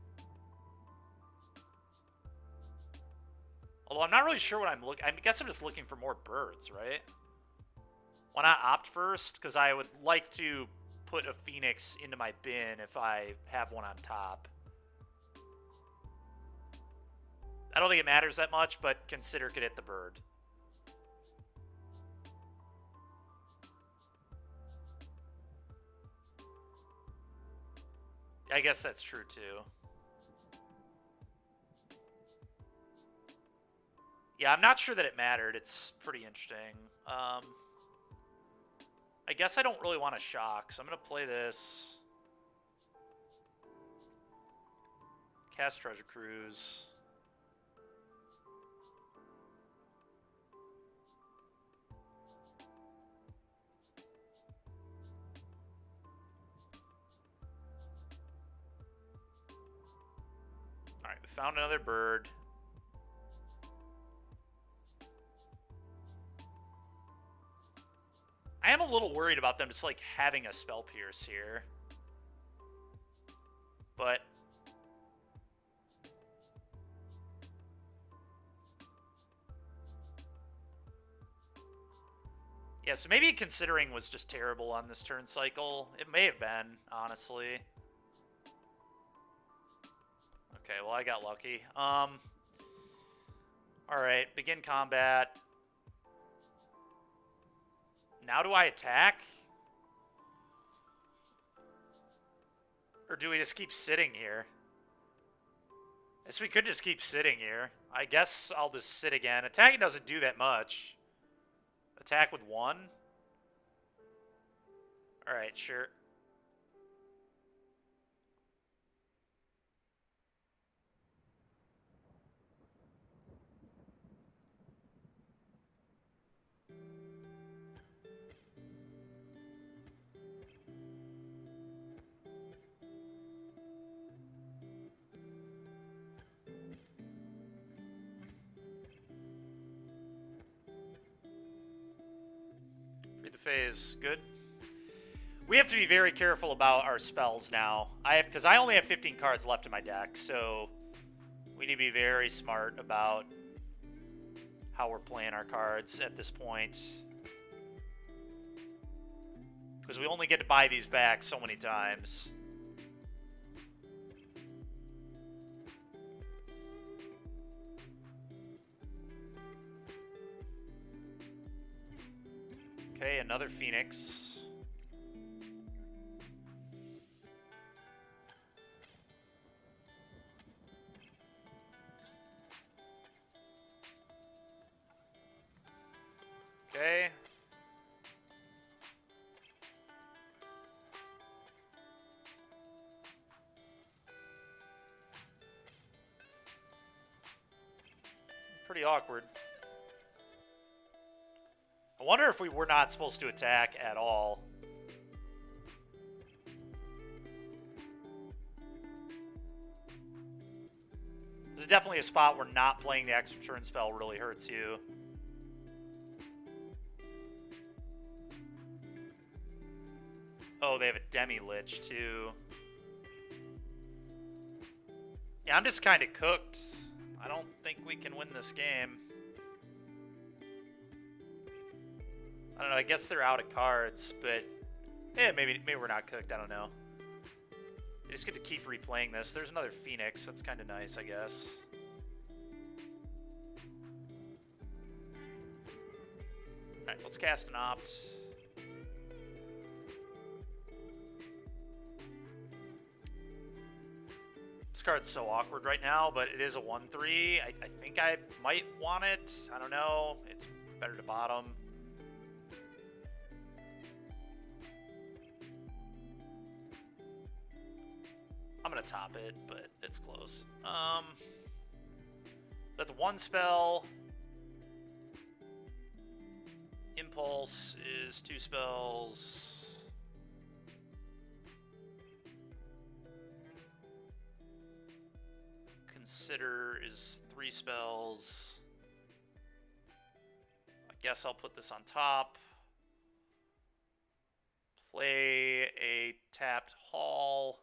Although I'm not really sure what I'm looking. I guess I'm just looking for more birds, right? Why not opt first? Because I would like to put a phoenix into my bin if I have one on top. I don't think it matters that much, but consider could hit the bird. I guess that's true too. Yeah, I'm not sure that it mattered. It's pretty interesting. I guess I don't really want to shock, so I'm going to play this. Cast Treasure Cruise. Alright, we found another bird. I am a little worried about them just like having a Spell Pierce here. But yeah, so maybe considering was just terrible on this turn cycle. It may have been, honestly. Okay, well, I got lucky. Alright, begin combat. Now do I attack? Or do we just keep sitting here? I guess we could just keep sitting here. I guess I'll just sit again. Attacking doesn't do that much. Attack with 1? Alright, sure. Free the phase. Good. We have to be very careful about our spells now. Because I only have 15 cards left in my deck, so we need to be very smart about how we're playing our cards at this point. Because we only get to buy these back so many times. Okay, another Phoenix. Okay. Pretty awkward. I wonder if we were not supposed to attack at all. This is definitely a spot where not playing the extra turn spell really hurts you. Oh, they have a Demi-Lich, too. Yeah, I'm just kind of cooked. I don't think we can win this game. I don't know. I guess they're out of cards, but maybe we're not cooked. I don't know. You just get to keep replaying this. There's another Phoenix. That's kind of nice, I guess. All right, let's cast an Opt. This card's so awkward right now, but it is a 1/3. I think I might want it. I don't know. It's better to bottom. I'm going to top it, but it's close. That's one spell. Impulse is 2 spells. Consider is 3 spells. I guess I'll put this on top. Play a tapped Hall.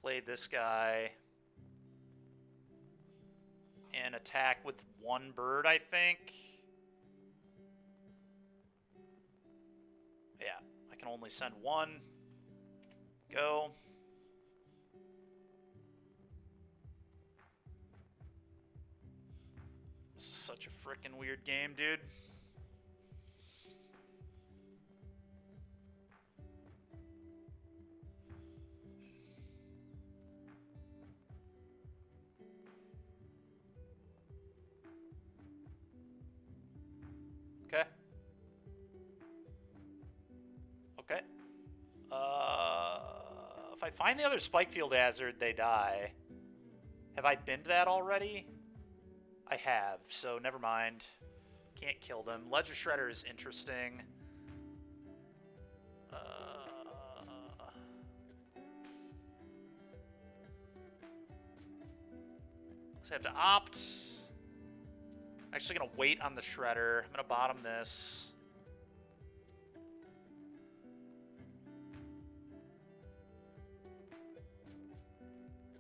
Play this guy. And attack with 1 bird, I think. Yeah, I can only send 1. Go. This is such a frickin' weird game, dude. Okay. Okay. If I find the other Spikefield Hazard, they die. Have I been to that already? I have, so never mind. Can't kill them. Ledger Shredder is interesting. So I have to opt. Actually gonna wait on the Shredder. I'm gonna bottom this.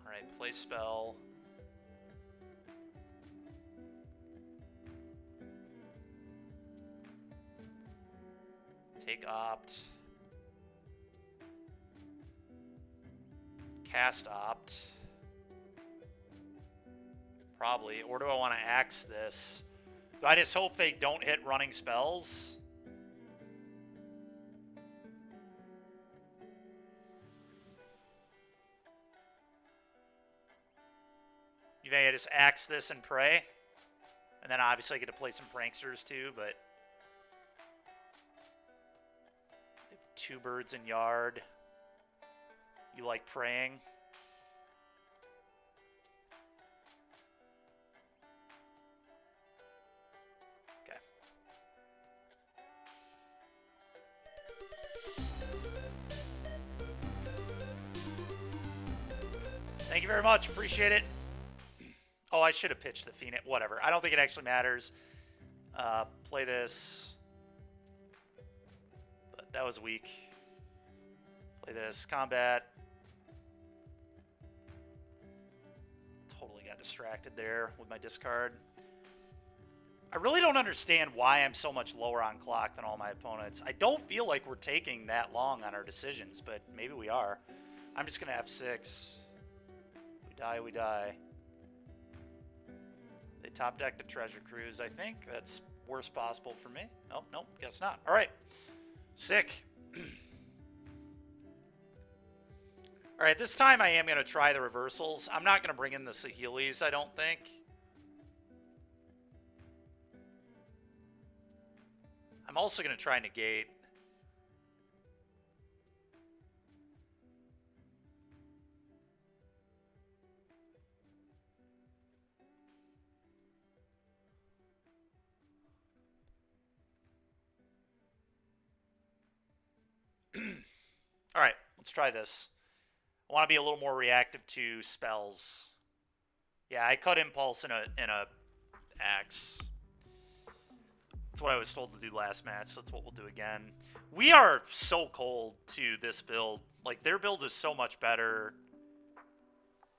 Alright, play spell. Take opt. Cast opt. Probably. Or do I want to axe this? Do I just hope they don't hit running spells? You think I just axe this and pray? And then obviously I get to play some pranksters too, but... 2 birds in yard. You like praying? Okay. Thank you very much. Appreciate it. Oh, I should have pitched the Phoenix. Whatever. I don't think it actually matters. Play this. That was weak. Play this. Combat. Totally got distracted there with my discard. I really don't understand why I'm so much lower on clock than all my opponents. I don't feel like we're taking that long on our decisions, but maybe we are. I'm just going to F6. We die, we die. They top deck the Treasure Cruise. I think that's worst possible for me. Oh, nope, guess not. All right. Sick. All right, this time I am going to try the reversals. I'm not going to bring in the Saheeli's, I don't think. I'm also going to try negate. All right, let's try this. I want to be a little more reactive to spells. Yeah, I cut Impulse in a axe. That's what I was told to do last match, so that's what we'll do again. We are so cold to this build. Like, their build is so much better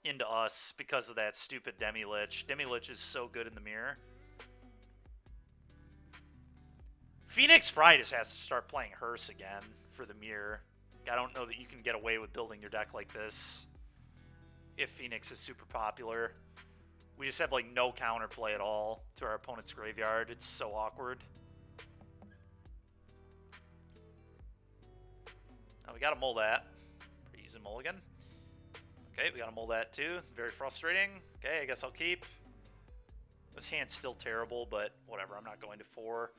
into us because of that stupid Demi-Lich. Demi-Lich is so good in the mirror. Phoenix probably just has to start playing Hearse again for the mirror. I don't know that you can get away with building your deck like this if Phoenix is super popular. We just have like no counterplay at all to our opponent's graveyard. It's so awkward. Now we gotta mull that. Pretty easy mulligan. Okay, we gotta mull that too. Very frustrating. Okay, I guess I'll keep. This hand's still terrible, but whatever. I'm not going to 4.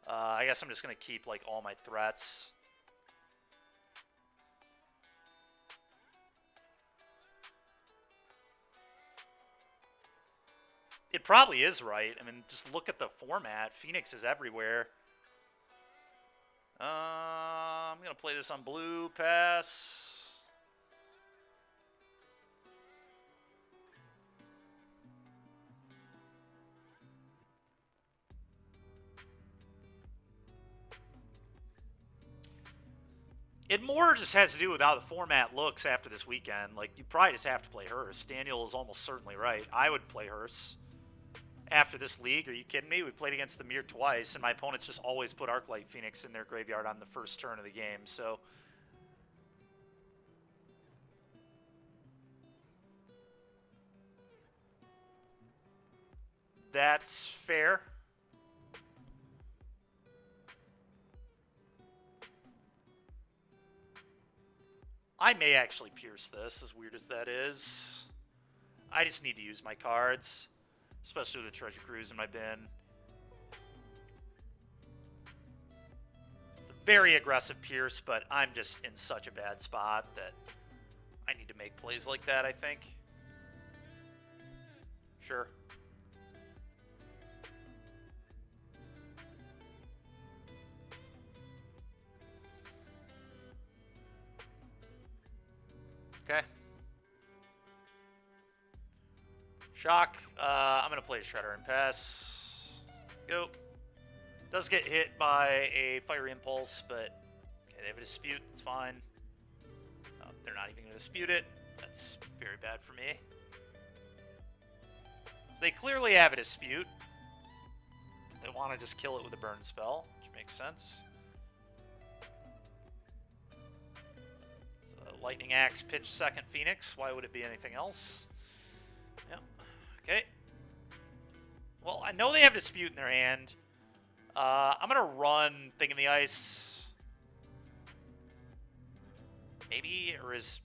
I guess I'm just gonna keep like all my threats. It probably is right. I mean, just look at the format. Phoenix is everywhere. I'm going to play this on blue, pass. It more just has to do with how the format looks after this weekend. Like, you probably just have to play Hearse. Daniel is almost certainly right. I would play Hearse. After this league, are you kidding me? We played against the Mirror twice, and my opponents just always put Arclight Phoenix in their graveyard on the first turn of the game, so... That's fair. I may actually pierce this, as weird as that is. I just need to use my cards. Especially with the Treasure Cruise in my bin. Very aggressive Pierce, but I'm just in such a bad spot that I need to make plays like that, I think. Sure. Okay. Shock. I'm going to play Shredder and pass. Go. Does get hit by a Fiery Impulse, but okay, they have a dispute. It's fine. They're not even going to dispute it. That's very bad for me. So they clearly have a dispute. They want to just kill it with a burn spell, which makes sense. So Lightning Axe, pitch second Phoenix. Why would it be anything else? Yep. Okay. Well, I know they have dispute in their hand. I'm going to run Thing in the Ice. Maybe, or is...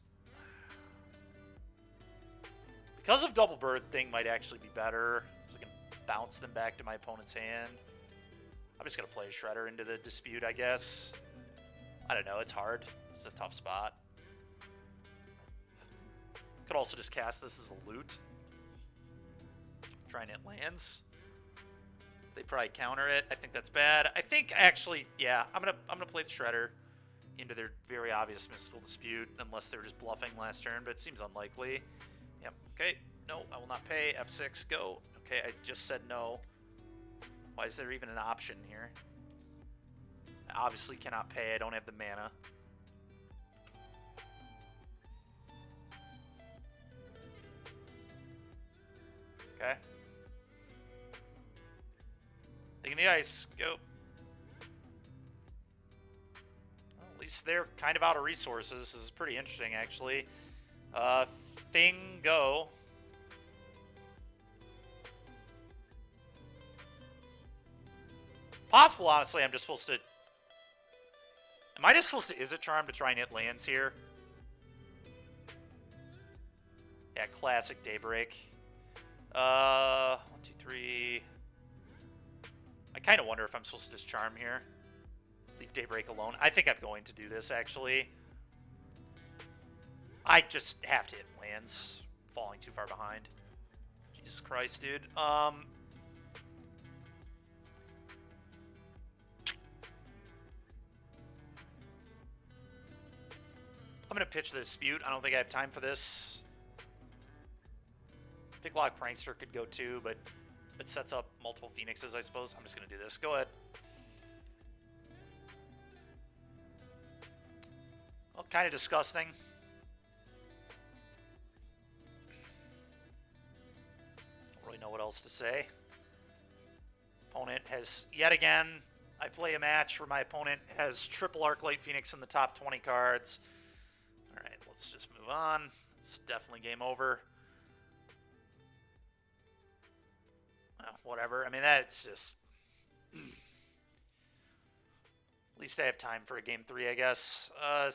Because of Double Bird, Thing might actually be better. So I can bounce them back to my opponent's hand. I'm just going to play Shredder into the dispute, I guess. I don't know, it's hard. It's a tough spot. Could also just cast this as a loot. Try and hit lands. They probably counter it. I think that's bad. I think actually, yeah, I'm gonna play the Shredder into their very obvious Mystical Dispute, unless they're just bluffing last turn, but it seems unlikely. Yep. Okay. No, I will not pay. F6. Go. Okay, I just said no. Why is there even an option here? I obviously cannot pay. I don't have the mana. Okay. Thing in the Ice. Go. Well, at least they're kind of out of resources. This is pretty interesting, actually. Thing, go. Possible, honestly, I'm just supposed to... Am I just supposed to Izzet Charm to try and hit lands here? Yeah, classic Daybreak. 1, 2, 3. I kind of wonder if I'm supposed to just Charm here. Leave Daybreak alone. I think I'm going to do this, actually. I just have to hit lands. Falling too far behind. Jesus Christ, dude. I'm going to pitch the dispute. I don't think I have time for this. Picklock Prankster could go too, but it sets up multiple Phoenixes, I suppose. I'm just going to do this. Go ahead. Well, kind of disgusting. Don't really know what else to say. Opponent has, yet again, I play a match where my opponent has triple Arclight Phoenix in the top 20 cards. Alright, let's just move on. It's definitely game over. Whatever. I mean, that's just... At least I have time for a game 3, I guess. The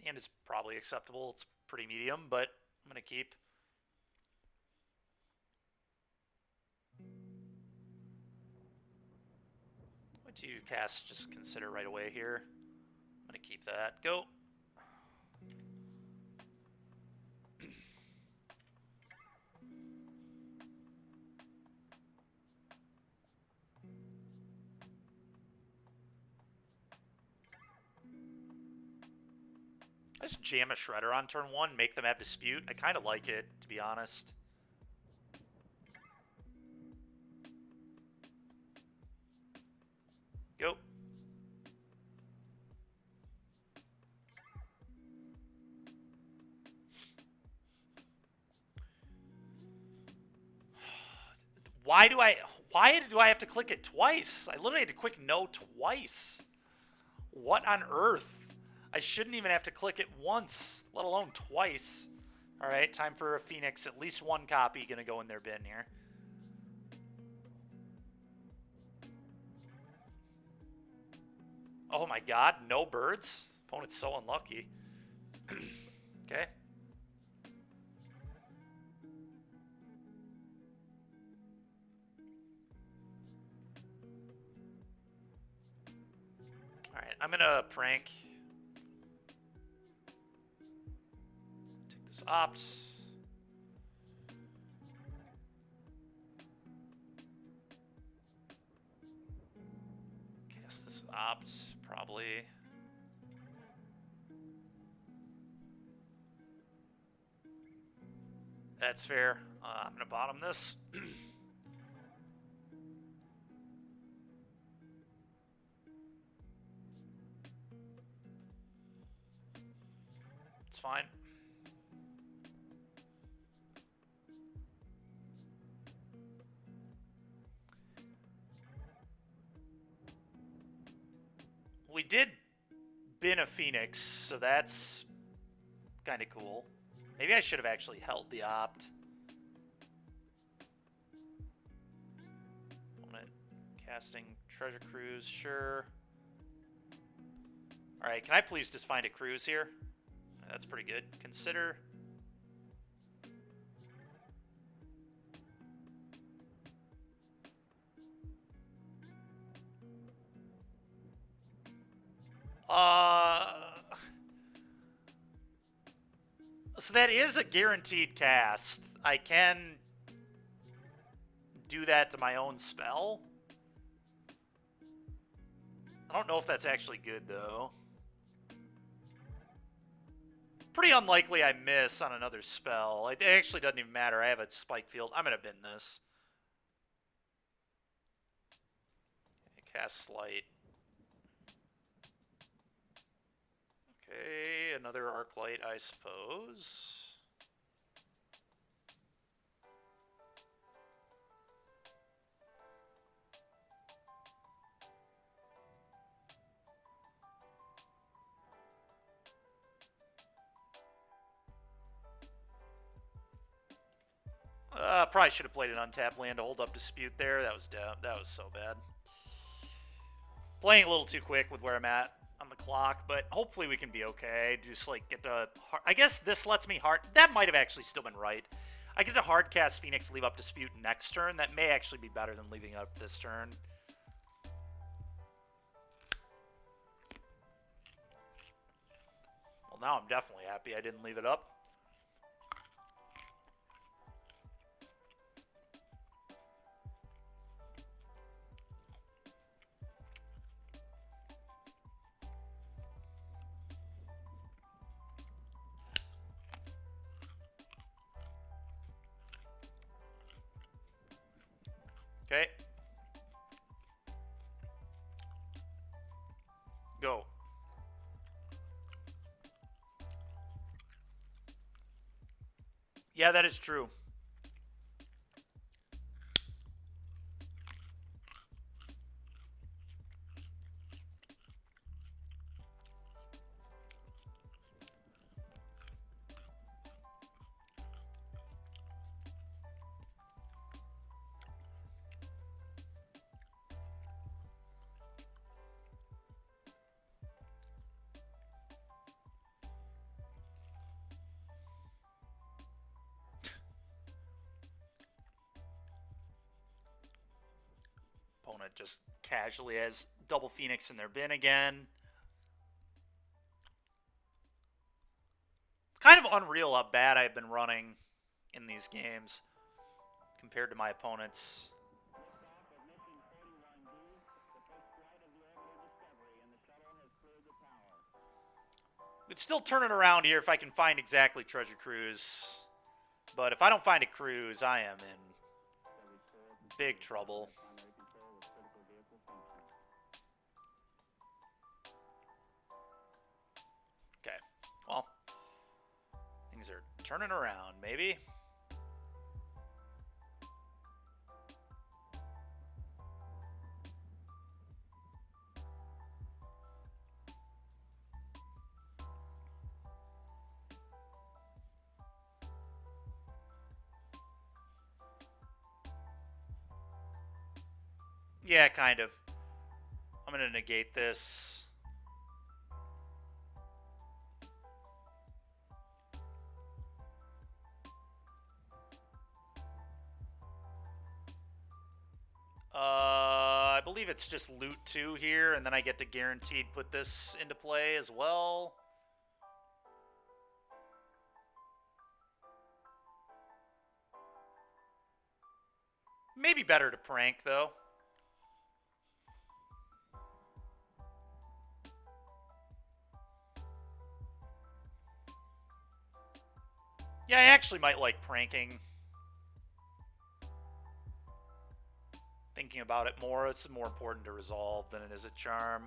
hand is probably acceptable. It's pretty medium, but I'm going to keep. What do you cast? Just consider right away here. I'm going to keep that. Go. I just jam a Shredder on turn 1, make them have Dispute. I kind of like it, to be honest. Go. Why do I have to click it twice? I literally had to click no twice. What on earth? I shouldn't even have to click it once, let alone twice. Alright, time for a Phoenix. At least one copy gonna go in their bin here. Oh my god, no birds? Opponent's so unlucky. Okay. Alright, I'm gonna prank. Take this opt. Cast this opt, probably. That's fair. I'm gonna bottom this. It's fine. We did bin a Phoenix, so that's kind of cool. Maybe I should have actually held the opt. Casting Treasure Cruise, sure. Alright, can I please just find a cruise here? That's pretty good. Consider. So that is a guaranteed cast. I can do that to my own spell. I don't know if that's actually good, though. Pretty unlikely I miss on another spell. It actually doesn't even matter. I have a Spike Field. I'm going to bin this. Cast Slight. Okay, another Arclight, I suppose. Probably should have played an untapped land to hold up Dispute there. That was so bad. Playing a little too quick with where I'm at on the clock, but hopefully we can be okay. Just like get the I guess this lets me hard. That might have actually still been right. I get the hard cast Phoenix, leave up Dispute next turn. That may actually be better than leaving up this turn. Well, now I'm definitely happy I didn't leave it up. Okay. Go. Yeah, that is true. it just casually has double Phoenix in their bin again. It's kind of unreal how bad I've been running in these games compared to my opponents. We'd still turn it around here if I can find exactly Treasure Cruise. But if I don't find a cruise, I am in big trouble. Okay, well, things are turning around, maybe. Yeah, kind of. I'm going to negate this. I believe it's just loot 2 here, and then I get to guaranteed put this into play as well. Maybe better to prank, though. Yeah, I actually might like pranking. Thinking about it more, it's more important to resolve than it is a charm.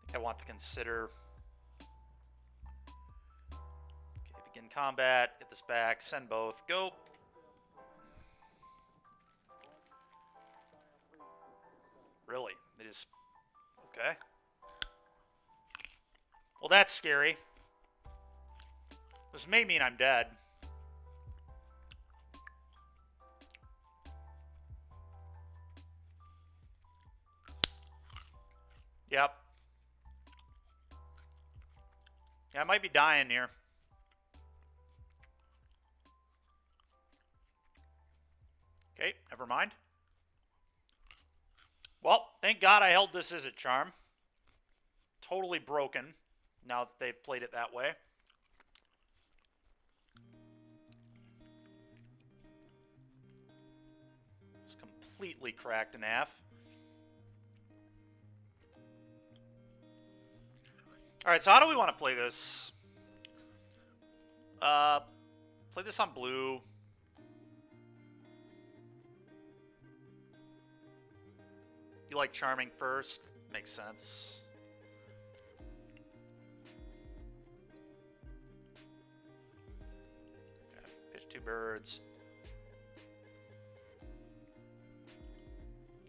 I think I want to consider. Okay, begin combat, get this back, send both, go. Really? They just... Okay. Well, that's scary. This may mean I'm dead. Yep. Yeah, I might be dying here. Okay, never mind. Well, thank God I held this as a charm. Totally broken now that they've played it that way. It's completely cracked in half. Alright, so how do we want to play this? Play this on blue. You like charming first? Makes sense. Okay, pitch 2 birds.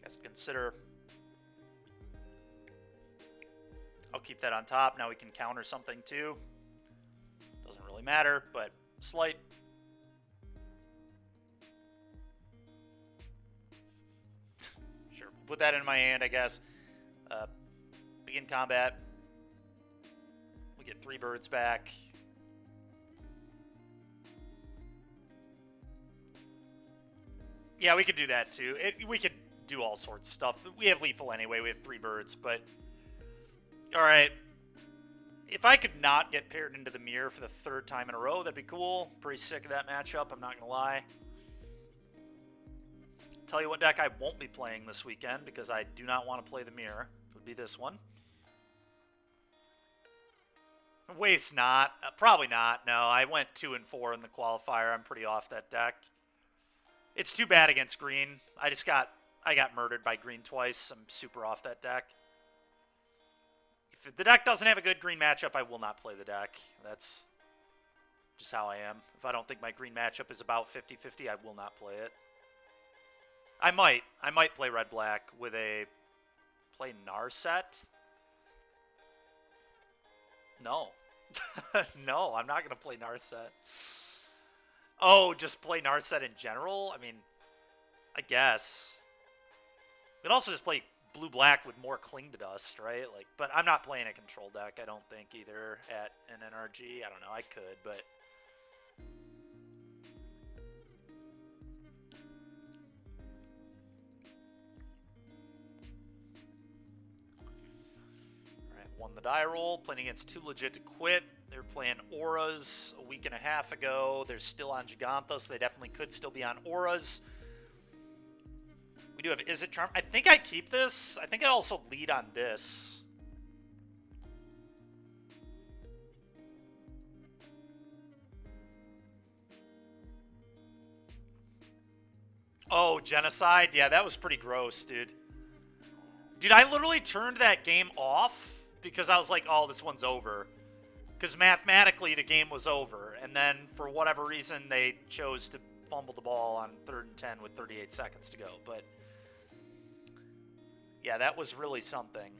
Guess consider. I'll keep that on top. Now we can counter something too. Doesn't really matter, but slight. Sure, put that in my hand, I guess. Begin combat. We get 3 birds back. Yeah, we could do that too. We could do all sorts of stuff. We have lethal anyway. We have 3 birds, but... Alright. If I could not get paired into the mirror for the 3rd time in a row, that'd be cool. Pretty sick of that matchup, I'm not going to lie. Tell you what deck I won't be playing this weekend, because I do not want to play the mirror. It would be this one. Waste not. Probably not. No, I went 2 and 4 in the qualifier. I'm pretty off that deck. It's too bad against green. I got murdered by green twice. I'm super off that deck. If the deck doesn't have a good green matchup, I will not play the deck. That's just how I am. If I don't think my green matchup is about 50-50, I will not play it. I might play red-black with a... Play Narset? No. No, I'm not going to play Narset. Oh, just play Narset in general? I mean, I guess. We could also just play blue-black with more Cling to Dust, right? Like, but I'm not playing a control deck, I don't think, either, at an NRG. I don't know, I could, but won the die roll, playing against Too Legit to Quit. They were playing Auras a week and a half ago. They're still on Gigantos. They definitely could still be on Auras. We do have Is It Charm. I think I keep this. I think I also lead on this. Oh, Genocide? Yeah, that was pretty gross, dude. Dude, I literally turned that game off because I was like, oh, this one's over. Because mathematically, the game was over. And then, for whatever reason, they chose to fumble the ball on 3rd and 10 with 38 seconds to go. But, yeah, that was really something.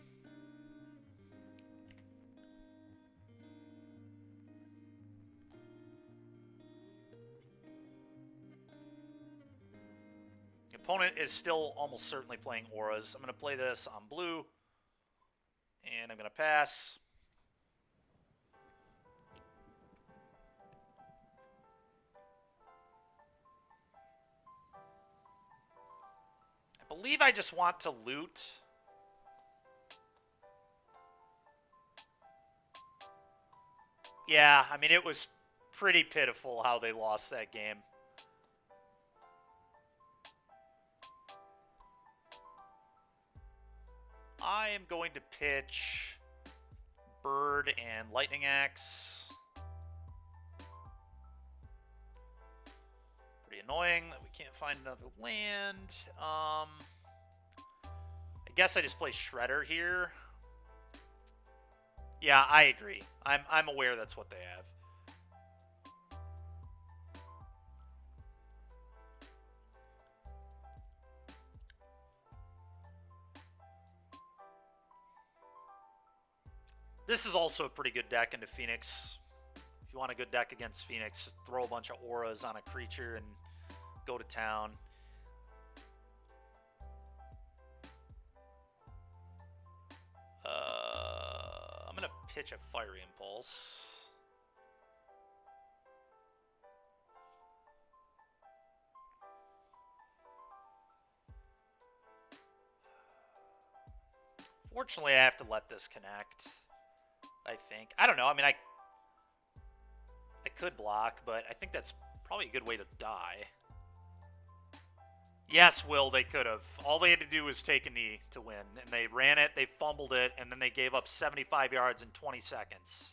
Opponent is still almost certainly playing Auras. I'm going to play this on blue, and I'm going to pass. I believe I just want to loot. Yeah, I mean, it was pretty pitiful how they lost that game. I am going to pitch Bird and Lightning Axe. Pretty annoying that we can't find another land. I guess I just play Shredder here. Yeah, I agree. I'm aware that's what they have. This is also a pretty good deck into Phoenix. If you want a good deck against Phoenix, just throw a bunch of auras on a creature and go to town. I'm going to pitch a Fiery Impulse. Fortunately, I have to let this connect. I think. I don't know. I mean, I could block, but I think that's probably a good way to die. Yes, Will, they could have. All they had to do was take a knee to win, and they ran it, they fumbled it, and then they gave up 75 yards in 20 seconds.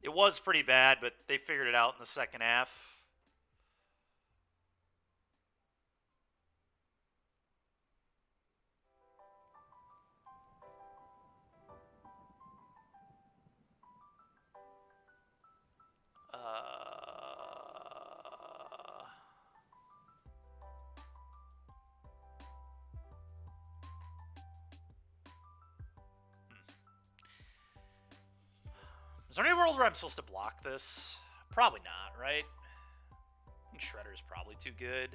It was pretty bad, but they figured it out in the second half. Is there any world where I'm supposed to block this? Probably not, right? I think Shredder's probably too good.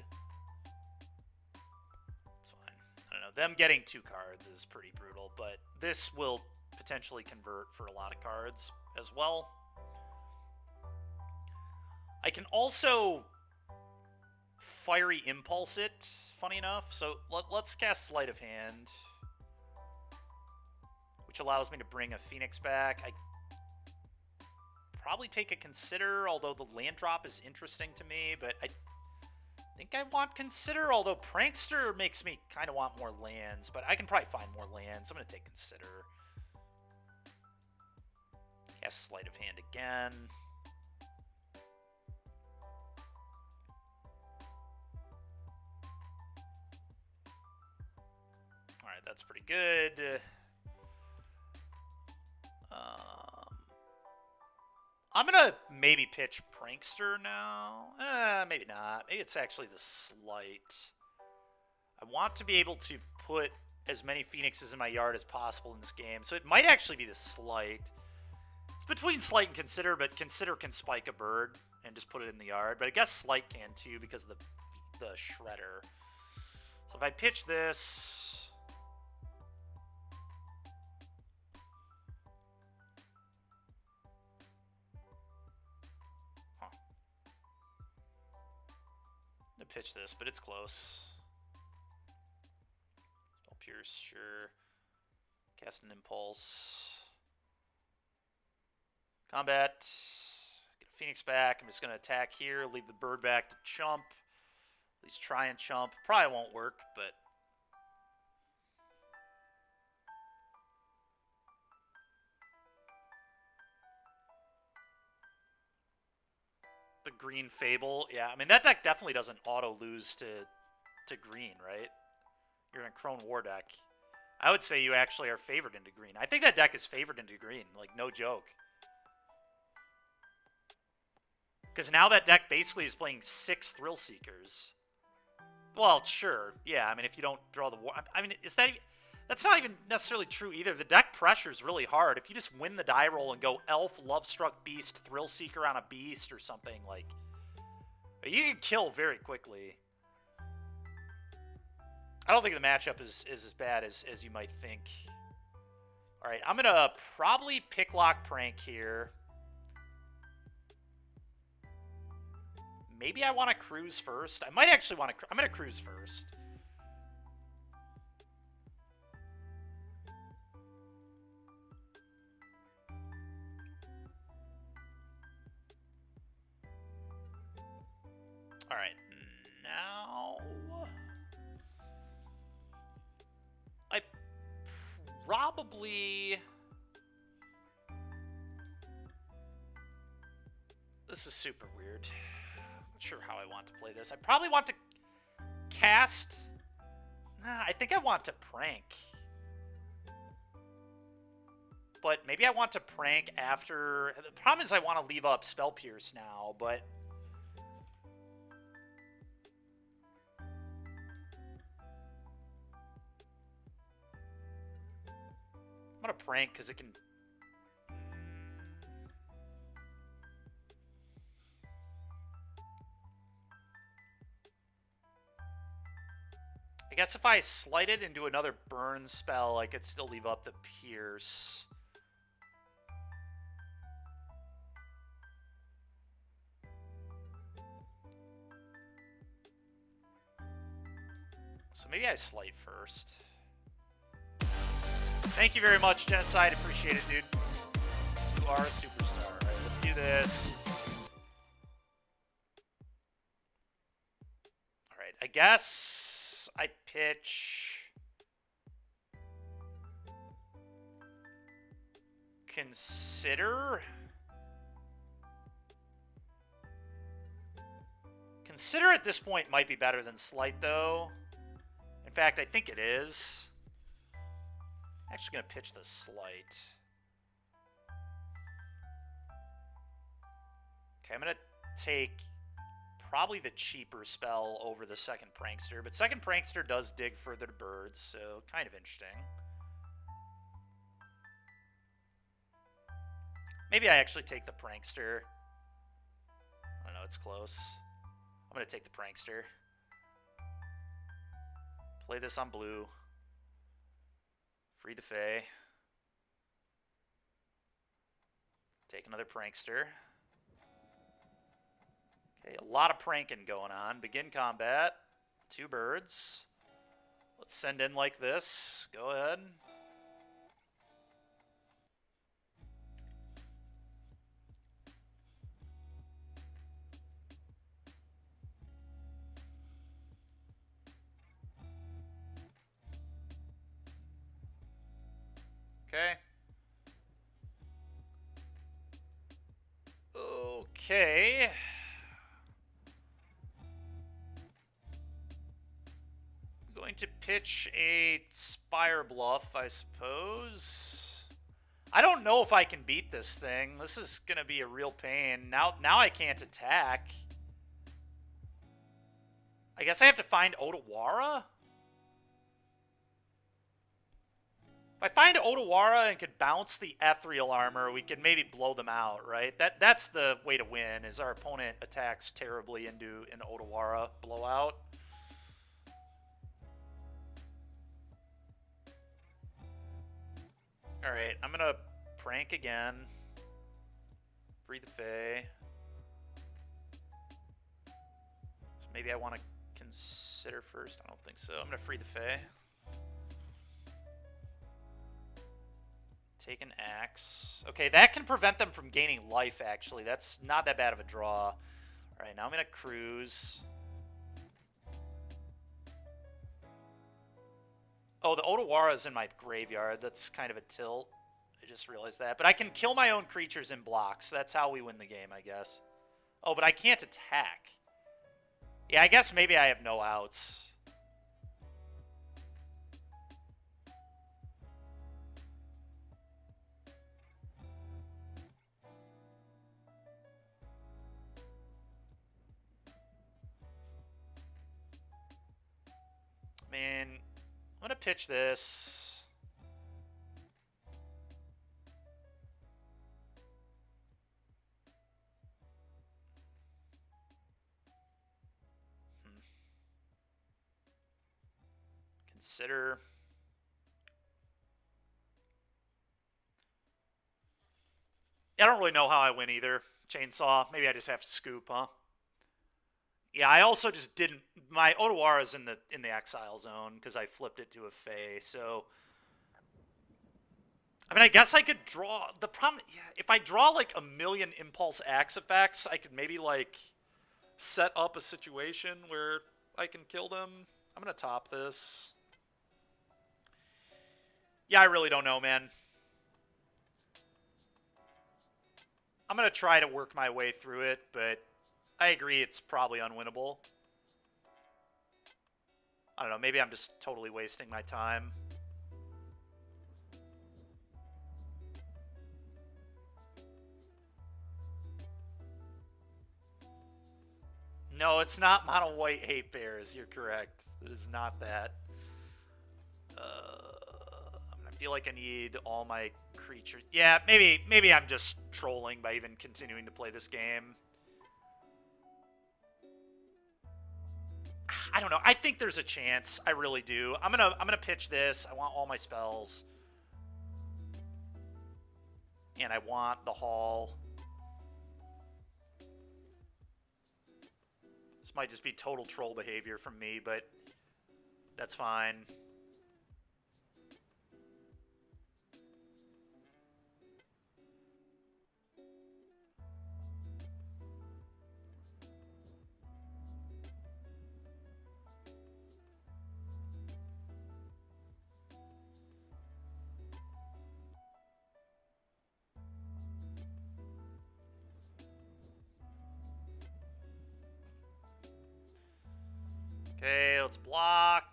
It's fine. I don't know. Them getting 2 cards is pretty brutal, but this will potentially convert for a lot of cards as well. I can also Fiery Impulse it, funny enough. So let's cast Sleight of Hand, which allows me to bring a Phoenix back. I probably take a Consider, although the land drop is interesting to me, but I think I want Consider, although Prankster makes me kind of want more lands, but I can probably find more lands. I'm going to take Consider. Cast Sleight of Hand again. Alright, that's pretty good. I'm going to maybe pitch Prankster now. Maybe not. Maybe it's actually the Slight. I want to be able to put as many Phoenixes in my yard as possible in this game, so it might actually be the Slight. It's between Slight and Consider, but Consider can spike a bird and just put it in the yard. But I guess Slight can too because of the Shredder. So if I pitch this... pitch this, but it's close. Spell Pierce, sure. Cast an impulse. Combat. Get a Phoenix back. I'm just going to attack here. Leave the bird back to chump. At least try and chump. Probably won't work, but... The green Fable. Yeah, I mean, that deck definitely doesn't auto-lose to green, right? You're in a Crone War deck. I would say you actually are favored into green. I think that deck is favored into green. Like, no joke. Because now that deck basically is playing 6 Thrill Seekers. Well, sure. Yeah, I mean, if you don't draw the war... I mean, is that... That's not even necessarily true either. The deck pressures really hard. If you just win the die roll and go Elf, Lovestruck Beast, Thrill Seeker on a Beast or something, like... You can kill very quickly. I don't think the matchup is as bad as you might think. Alright, I'm going to probably Picklock Prank here. Maybe I want to cruise first. I might actually want to... I'm going to cruise first. Alright, now... I probably... This is super weird. Not sure how I want to play this. I probably want to cast... Nah, I think I want to prank. But maybe I want to prank after... The problem is I want to leave up Spell Pierce now, but... I'm going to prank because it can... I guess if I slide it into another burn spell, I could still leave up the Pierce. So maybe I slide first. Thank you very much, Genocide. Appreciate it, dude. You are a superstar. All right, let's do this. All right, I guess I pitch... Consider... Consider at this point might be better than Slight, though. In fact, I think it is. Actually going to pitch the Slight. Okay, I'm going to take probably the cheaper spell over the second Prankster, but second Prankster does dig further to birds, so kind of interesting. Maybe I actually take the Prankster. I don't know, it's close. I'm going to take the Prankster. Play this on blue. Free the Fae. Take another Prankster. Okay, a lot of pranking going on. Begin combat. 2 birds. Let's send in like this. Go ahead. Okay. Okay. I'm going to pitch a Spire Bluff, I suppose. I don't know if I can beat this thing. This is going to be a real pain. Now I can't attack. I guess I have to find Otawara? If I find Otawara and could bounce the Ethereal Armor, we could maybe blow them out, right? That's the way to win, is our opponent attacks terribly into an Otawara blowout. Alright, I'm gonna prank again. Free the Fae. So maybe I want to consider first. I don't think so. I'm gonna free the Fae. Take an axe. Okay, that can prevent them from gaining life, actually. That's not that bad of a draw. Alright, now I'm going to cruise. Oh, the Otawara is in my graveyard. That's kind of a tilt. I just realized that. But I can kill my own creatures in blocks. That's how we win the game, I guess. Oh, but I can't attack. Yeah, I guess maybe I have no outs. Man, I'm going to pitch this. Consider. I don't really know how I win either. Chainsaw. Maybe I just have to scoop, huh? Yeah, I also just didn't. My Otawara is in the exile zone because I flipped it to a Fae. So, I mean, I guess I could draw. The problem, yeah, if I draw like a million impulse axe effects, I could maybe like set up a situation where I can kill them. I'm gonna top this. Yeah, I really don't know, man. I'm going to try to work my way through it, but I agree it's probably unwinnable. I don't know, maybe I'm just totally wasting my time. No, it's not mono white hate bears, you're correct. It is not that. I feel like I need all my creatures. Yeah, maybe I'm just trolling by even continuing to play this game. I don't know. I think there's a chance. I really do. I'm gonna pitch this. I want all my spells. And I want the Hall. This might just be total troll behavior from me, but that's fine. Okay, let's block.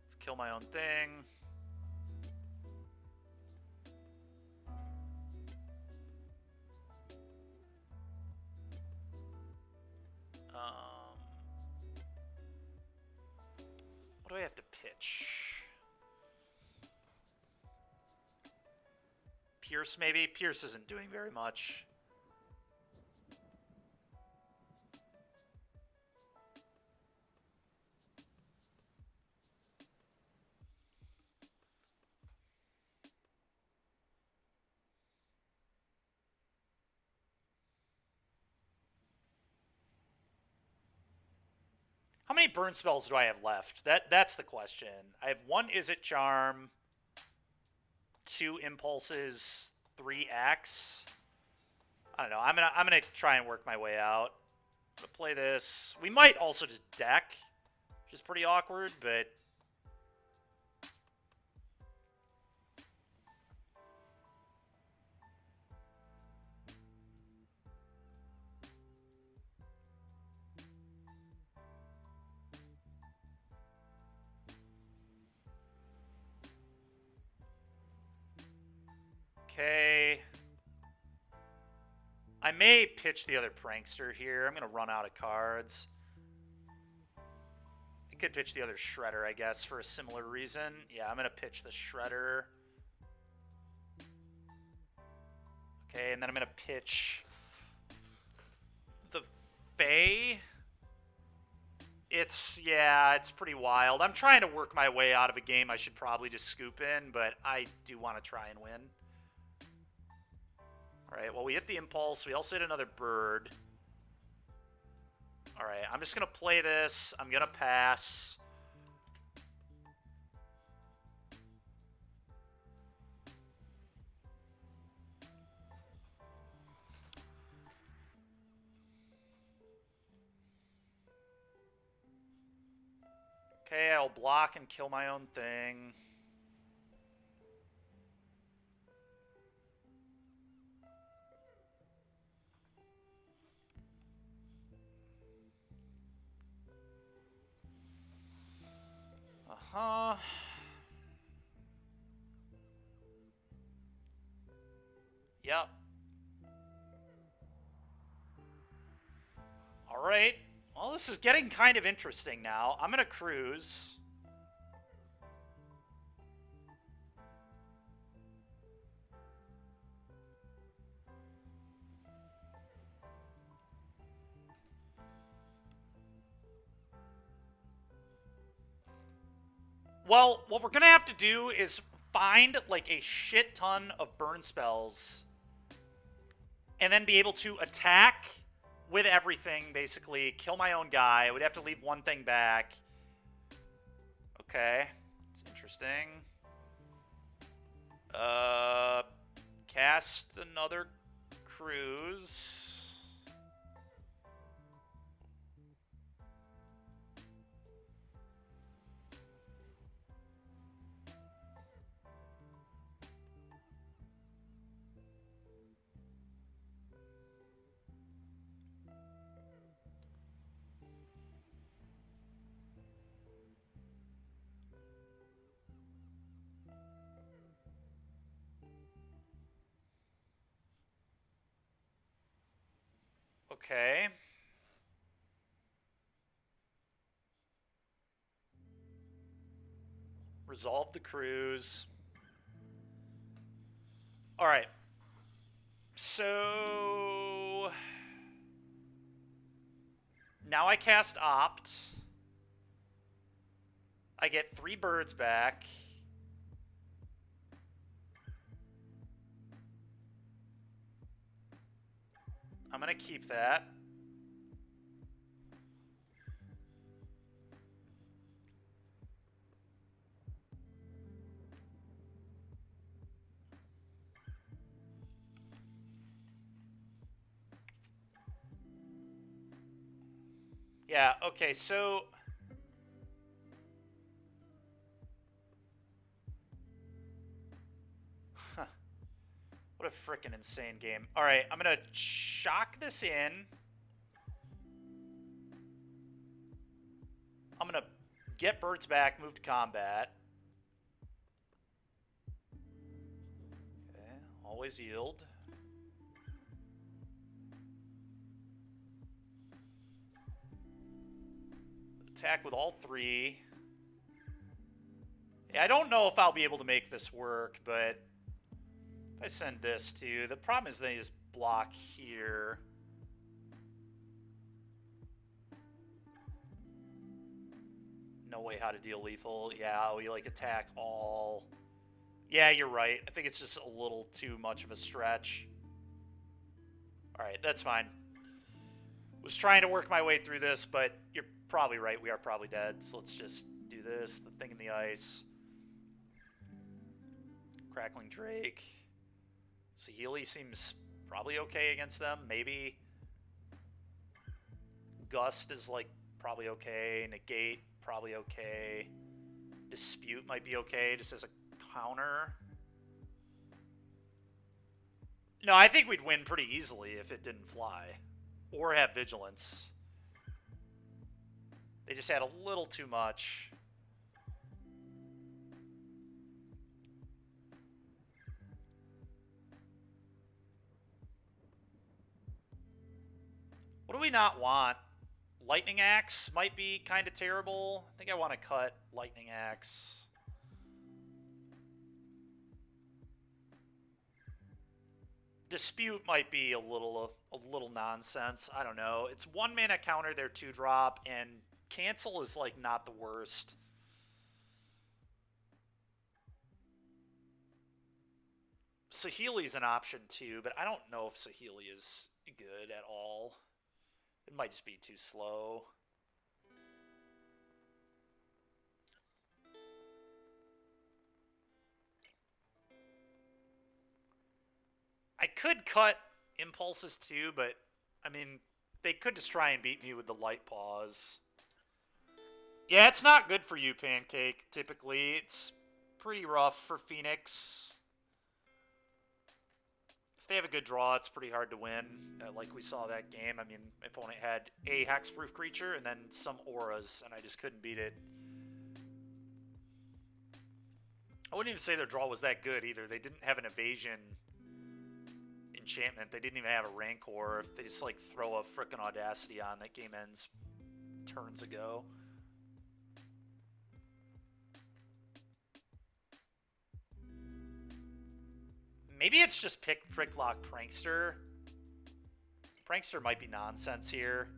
Let's kill my own thing. What do I have to pitch? Pierce, maybe? Pierce isn't doing very much. How many burn spells do I have left? That's the question. I have 1 Izzet Charm, 2 Impulses, 3 Axe. I don't know. I'm gonna try and work my way out. I'm gonna play this. We might also just deck, which is pretty awkward, but okay. I may pitch the other Prankster here. I'm going to run out of cards. I could pitch the other Shredder, I guess, for a similar reason. Yeah, I'm going to pitch the Shredder. Okay, and then I'm going to pitch the Fae. Yeah, it's pretty wild. I'm trying to work my way out of a game I should probably just scoop in, but I do want to try and win. Alright, well, we hit the Impulse. We also hit another bird. Alright, I'm just going to play this. I'm going to pass. Okay, I'll block and kill my own thing. Uh-huh. Yep. Alright. Well, this is getting kind of interesting now. I'm gonna cruise. Well, what we're gonna have to do is find like a shit ton of burn spells and then be able to attack with everything, basically. Kill my own guy. I would have to leave one thing back. Okay. It's interesting. Cast another cruise. Okay. Resolve the cruise. Alright. So... now I cast Opt. I get 3 birds back. I'm gonna keep that. Yeah, okay, so... what a frickin' insane game. Alright, I'm gonna shock this in. I'm gonna get birds back, move to combat. Okay, always yield. Attack with all 3. Yeah, I don't know if I'll be able to make this work, but if I send this to... the problem is they just block here. No way how to deal lethal. Yeah, we like attack all. Yeah, you're right. I think it's just a little too much of a stretch. Alright, that's fine. Was trying to work my way through this, but you're probably right. We are probably dead. So let's just do this. The thing in the ice. Crackling Drake. Saheeli seems probably okay against them. Maybe. Gust is like probably okay. Negate probably okay. Dispute might be okay just as a counter. No, I think we'd win pretty easily if it didn't fly. Or have Vigilance. They just had a little too much. What do we not want? Lightning Axe might be kind of terrible. I think I want to cut Lightning Axe. Dispute might be a little nonsense. I don't know. It's 1 mana counter, their 2-drop, and cancel is like not the worst. Saheeli's an option too, but I don't know if Saheeli is good at all. It might just be too slow. I could cut Impulses too, but, I mean, they could just try and beat me with the Light Paws. Yeah, it's not good for you, Pancake, typically. It's pretty rough for Phoenix. If they have a good draw, it's pretty hard to win. Like we saw that game. I mean, my opponent had a hexproof creature and then some auras, and I just couldn't beat it. I wouldn't even say their draw was that good either. They didn't have an evasion enchantment. They didn't even have a Rancor. They just like throw a frickin' Audacity on, that game ends turns ago. Maybe it's just Pricklock Prankster. Prankster might be nonsense here.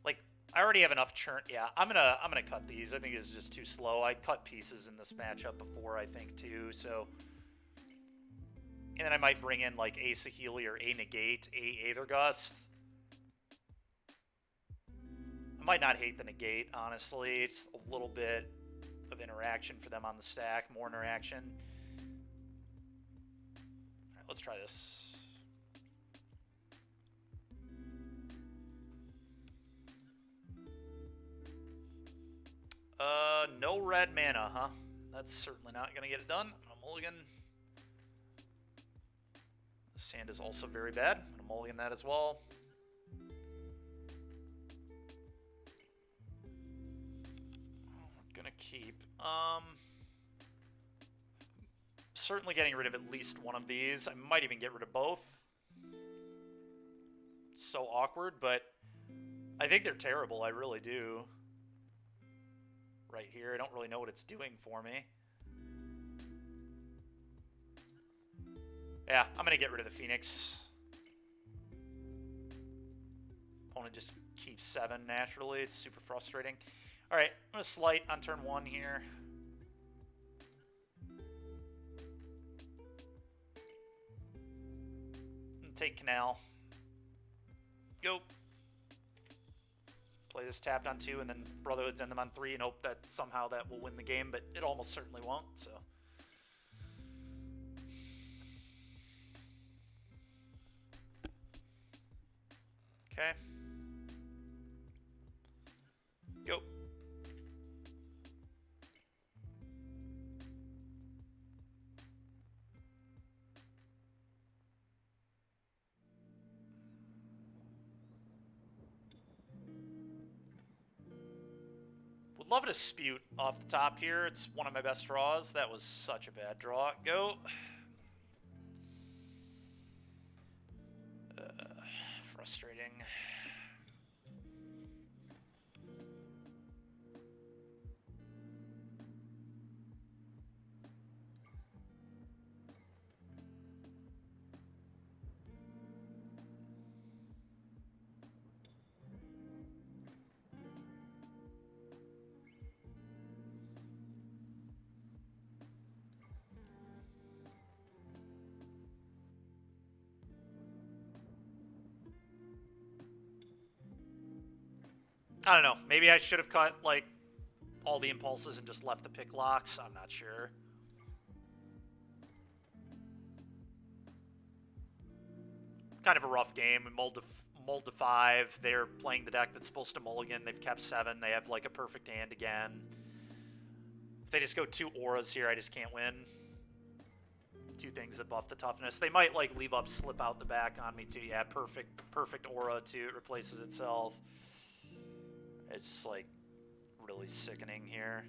Like, I already have enough churn. Yeah, I'm gonna cut these. I think it's just too slow. I cut pieces in this matchup before, I think, too, so. And then I might bring in like a Saheeli or a Negate, a Aethergust. I might not hate the Negate, honestly. It's a little bit of interaction for them on the stack, more interaction. All right, let's try this. No red mana, huh? That's certainly not gonna get it done. A mulligan. This hand is also very bad. I'm gonna mulligan that as well. Gonna keep. Certainly getting rid of at least one of these. I might even get rid of both. It's so awkward, but I think they're terrible. I really do. Right here, I don't really know what it's doing for me. Yeah, I'm gonna get rid of the Phoenix. Opponent just keeps 7 naturally. It's super frustrating. Alright, I'm gonna slight on turn 1 here. And take Canal. Go. Play this tapped on 2 and then Brotherhoods end them on 3 and hope that somehow that will win the game, but it almost certainly won't, so. Okay. Go. Would love a dispute off the top here. It's one of my best draws. That was such a bad draw. Go. Frustrating. I don't know. Maybe I should have cut, like, all the impulses and just left the pick locks. I'm not sure. Kind of a rough game. We mulled to 5. They're playing the deck that's supposed to mulligan. They've kept 7. They have, like, a perfect hand again. If they just go 2 auras here, I just can't win. 2 things that buff the toughness. They might, like, leave up Slip Out the back on me, too. Yeah, perfect aura, too. It replaces itself. It's, like, really sickening here.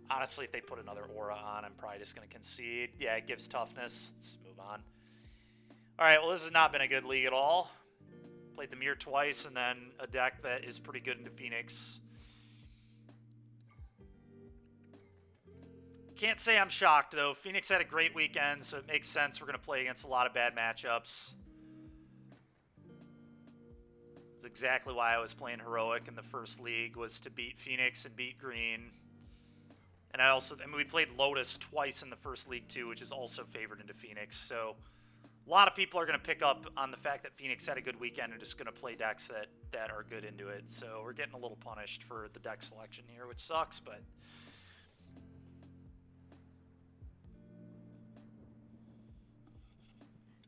Honestly, if they put another aura on, I'm probably just going to concede. Yeah, it gives toughness. Let's move on. Alright, well, this has not been a good league at all. Played the Mirror twice, and then a deck that is pretty good into Phoenix. Can't say I'm shocked, though. Phoenix had a great weekend, so it makes sense we're going to play against a lot of bad matchups. Exactly why I was playing Heroic in the first league, was to beat Phoenix and beat Green. And I mean, we played Lotus twice in the first league too, which is also favored into Phoenix. So a lot of people are going to pick up on the fact that Phoenix had a good weekend and just going to play decks that are good into it. So we're getting a little punished for the deck selection here, which sucks, but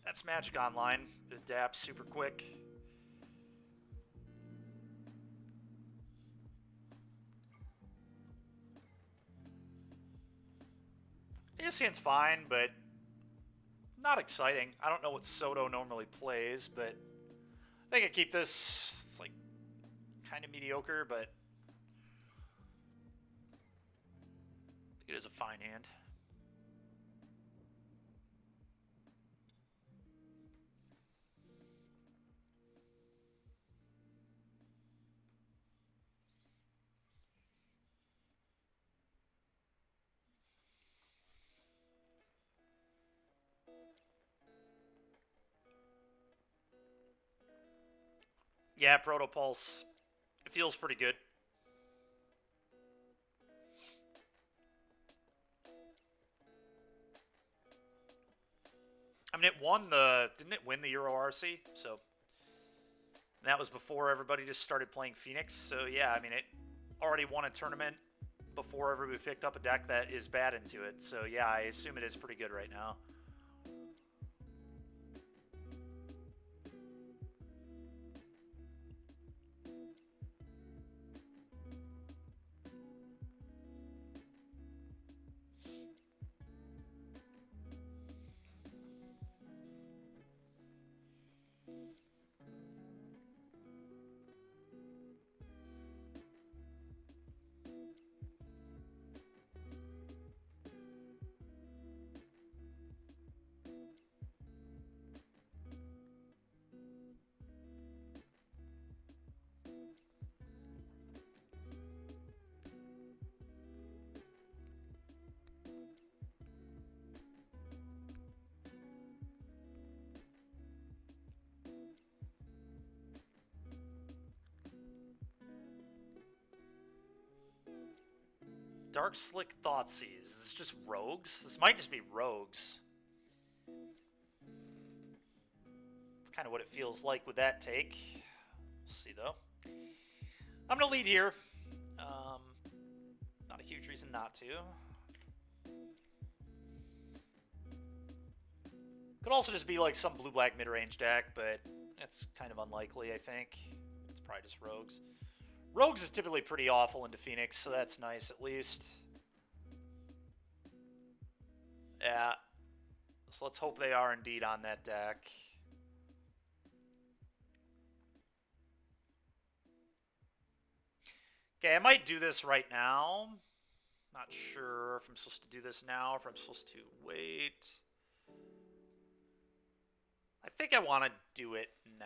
that's Magic Online. It adapts super quick. This hand's fine, but not exciting. I don't know what Soto normally plays, but I think I keep this. It's like kind of mediocre, but it is a fine hand. Yeah, Protopulse. It feels pretty good. I mean, didn't it win the Euro RC? So that was before everybody just started playing Phoenix. So yeah, I mean, it already won a tournament before everybody picked up a deck that is bad into it. So yeah, I assume it is pretty good right now. Dark Slick Thoughtseize. Is this just rogues? This might just be rogues. It's kind of what it feels like with that take. We'll see, though. I'm going to lead here. Not a huge reason not to. Could also just be like some blue-black mid-range deck, but that's kind of unlikely, I think. It's probably just rogues. Rogues is typically pretty awful into Phoenix, so that's nice at least. Yeah. So let's hope they are indeed on that deck. Okay, I might do this right now. Not sure if I'm supposed to do this now or if I'm supposed to wait. I think I want to do it now.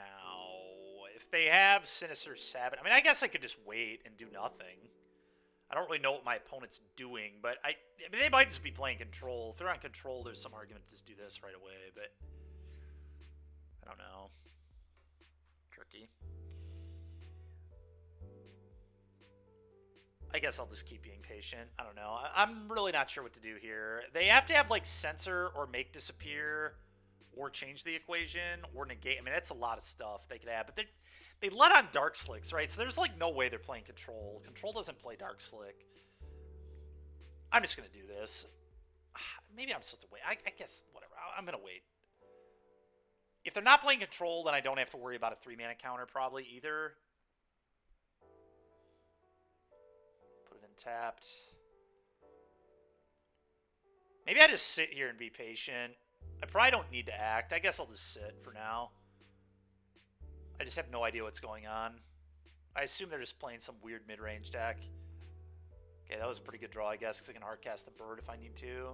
If they have Sinister Sabbath, I mean, I guess I could just wait and do nothing. I don't really know what my opponent's doing, but I mean, they might just be playing Control. If they're on Control, there's some argument to just do this right away, but I don't know. Tricky. I guess I'll just keep being patient. I don't know. I'm really not sure what to do here. They have to have, like, Censor or Make Disappear or change the equation or negate. I mean, that's a lot of stuff they could add, but they let on Dark Slicks, right? So there's, like, no way they're playing Control. Control doesn't play Dark Slick. I'm just going to do this. Maybe I'm supposed to wait. I guess, whatever. I'm going to wait. If they're not playing Control, then I don't have to worry about a 3-mana counter probably either. Put it in tapped. Maybe I just sit here and be patient. I probably don't need to act. I guess I'll just sit for now. I just have no idea what's going on. I assume they're just playing some weird mid-range deck. Okay, that was a pretty good draw, I guess, because I can hardcast the bird if I need to.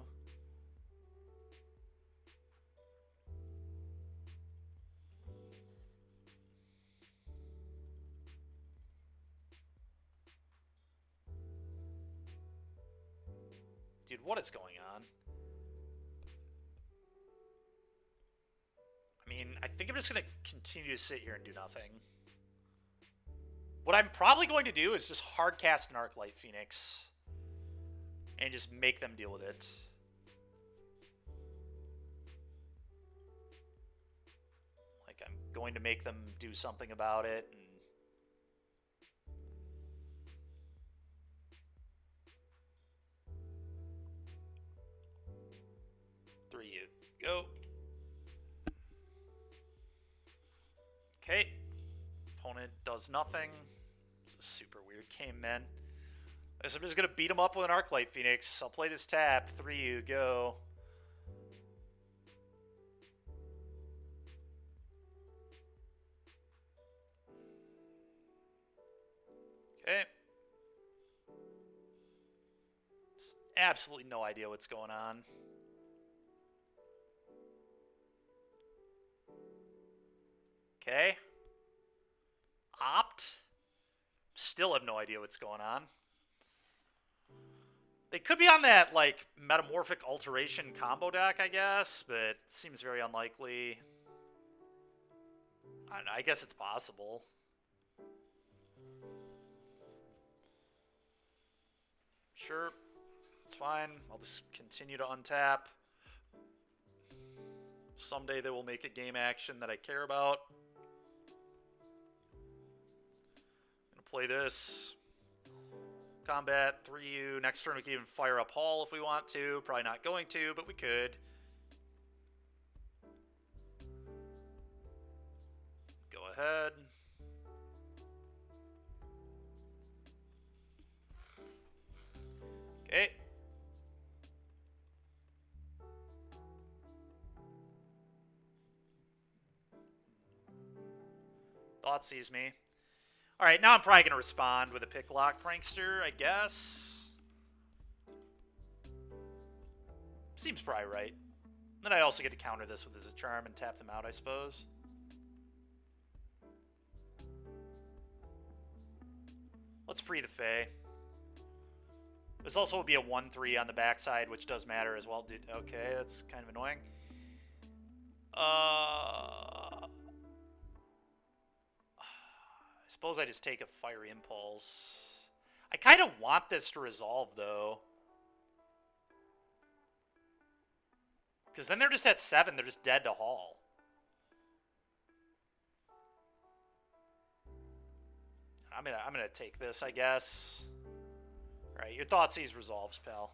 Dude, what is going on? I mean, I think I'm just going to continue to sit here and do nothing. What I'm probably going to do is just hardcast an Arclight Phoenix and just make them deal with it. Like, I'm going to make them do something about it. And three, you go. Okay. Opponent does nothing. It's a super weird game, man. So I'm just going to beat him up with an Arclight Phoenix. I'll play this tap. 3 you go. Okay. Absolutely no idea what's going on. Okay. Opt. Still have no idea what's going on. They could be on that, like, Metamorphic Alteration combo deck, I guess, but it seems very unlikely. I don't know, I guess it's possible. Sure. It's fine. I'll just continue to untap. Someday they will make a game action that I care about. I'm gonna play this. Combat, 3U. Next turn we can even fire up Hall if we want to. Probably not going to, but we could. Go ahead. Okay. Thought sees me. Alright, now I'm probably going to respond with a Picklock Prankster, I guess. Seems probably right. Then I also get to counter this with his Charm and tap them out, I suppose. Let's free the Fae. This also would be a 1-3 on the backside, which does matter as well. Dude, okay, that's kind of annoying. I suppose I just take a Fiery Impulse. I kind of want this to resolve, though. Because then they're just at 7. They're just dead to Hall. I'm gonna take this, I guess. All right, your Thoughtseize resolves, pal.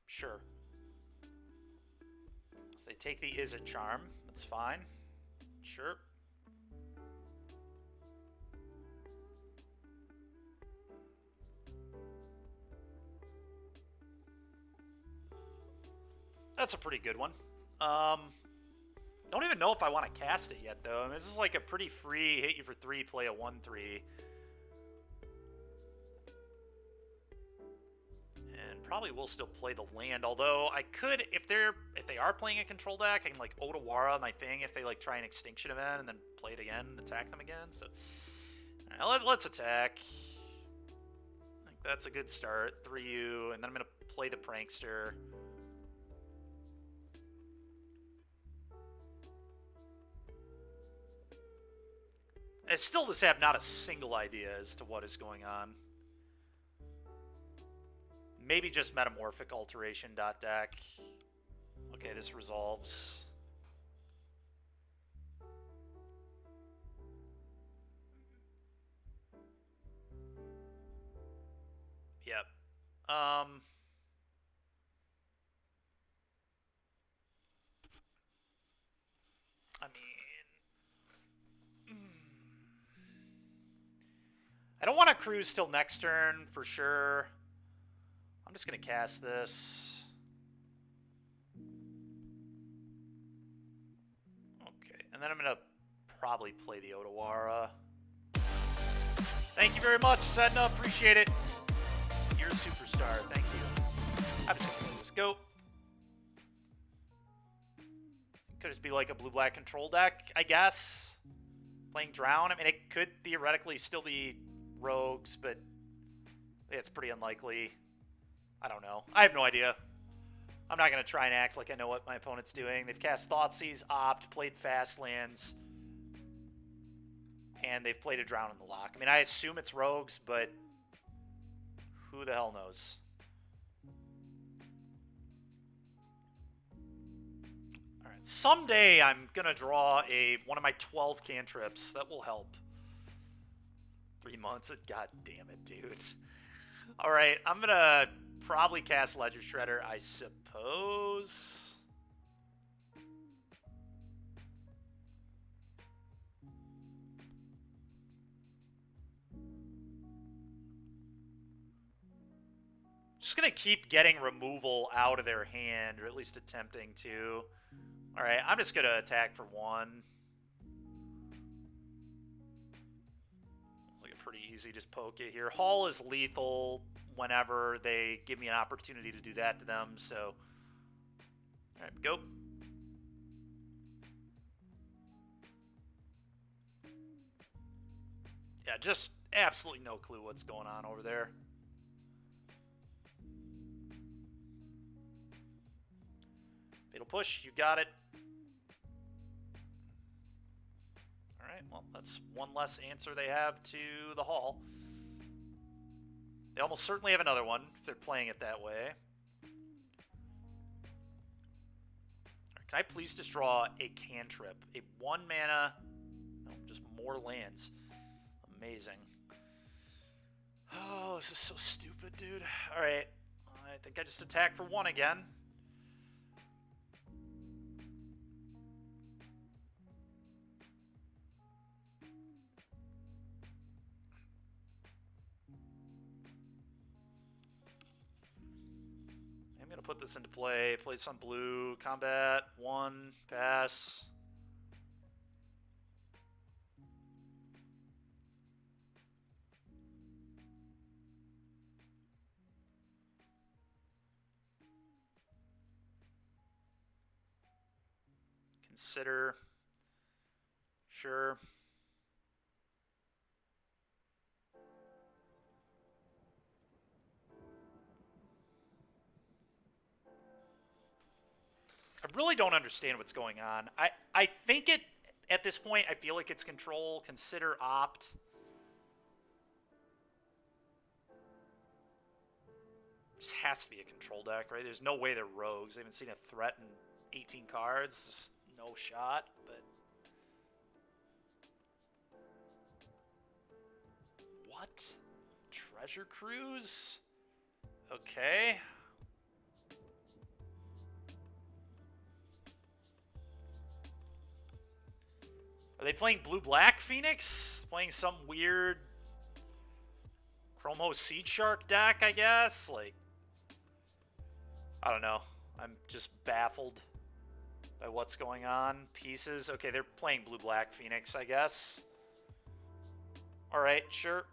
Sure. So they take the Izzet Charm. That's fine. Sure. That's a pretty good one. Don't even know if I want to cast it yet, though. I mean, this is like a pretty free hit you for 3, play a 1-3. And probably will still play the land, although I could, if they are playing a control deck, I can like Otawara my thing if they like try an Extinction event and then play it again and attack them again. So right, let's attack. I think that's a good start. 3U, and then I'm gonna play the Prankster. I still just have not a single idea as to what is going on. Maybe just Metamorphic Alteration deck. Okay, this resolves. Yep. I mean, I don't want to cruise till next turn for sure. I'm just going to cast this. Okay, and then I'm going to probably play the Otawara. Thank you very much, Sedna. Appreciate it. You're a superstar. Thank you. I'm just going to play this. Go. Could just be like a blue-black control deck, I guess. Playing Drown. I mean, it could theoretically still be rogues, but it's pretty unlikely. I don't know. I have no idea. I'm not going to try and act like I know what my opponent's doing. They've cast Thoughtseize, Opt, played Fast Lands, and they've played a Drown in the lock. I mean, I assume it's rogues, but who the hell knows? All right. Someday I'm going to draw one of my 12 cantrips. That will help. 3 months? God damn it, dude. All right, I'm going to probably cast Ledger Shredder, I suppose. Just going to keep getting removal out of their hand, or at least attempting to. Alright, I'm just going to attack for 1. Looks like a pretty easy just poke it here. Haul is lethal whenever they give me an opportunity to do that to them, so... Alright, go. Yeah, just absolutely no clue what's going on over there. Fatal push, you got it. Alright, well, that's one less answer they have to the haul. They almost certainly have another one if they're playing it that way. Can I please just draw a cantrip? A 1 mana, no, just more lands. Amazing. Oh, this is so stupid, dude. Alright, I think I just attack for 1 again. I'm going to put this into play. Play some blue. Combat. 1. Pass. Consider. Sure. I really don't understand what's going on. I think it, at this point, I feel like it's control. Consider opt. This has to be a control deck, right? There's no way they're rogues. I haven't seen a threat in 18 cards. Just no shot, but... What? Treasure Cruise? Okay. Are they playing blue-black Phoenix? Playing some weird Chromo Seed Shark deck, I guess? Like, I don't know. I'm just baffled by what's going on. Pieces. Okay, they're playing blue-black Phoenix, I guess. Alright, sure.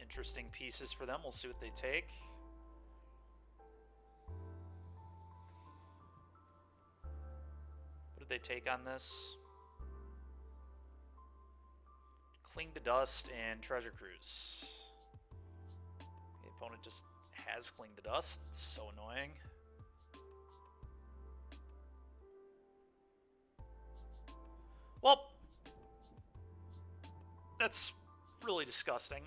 Interesting pieces for them. We'll see what they take. What did they take on this? Cling to Dust and Treasure Cruise. The opponent just has Cling to Dust. It's so annoying. Well, that's really disgusting.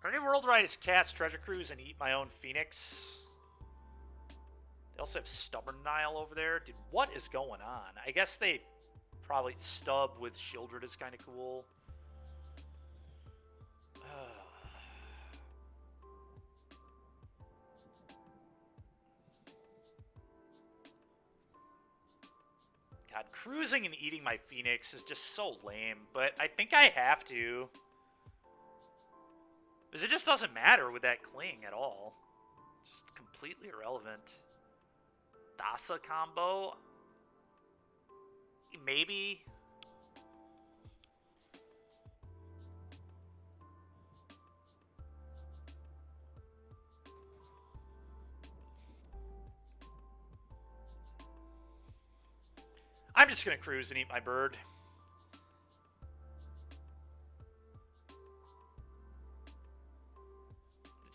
Are any World Riders cast Treasure Cruise and eat my own Phoenix? They also have Stubborn Nile over there. Dude, what is going on? I guess they probably stub with Shieldred is kind of cool. God, cruising and eating my Phoenix is just so lame, but I think I have to. Because it just doesn't matter with that Cling at all. Just completely irrelevant. Dasa combo? Maybe. I'm just going to cruise and eat my bird.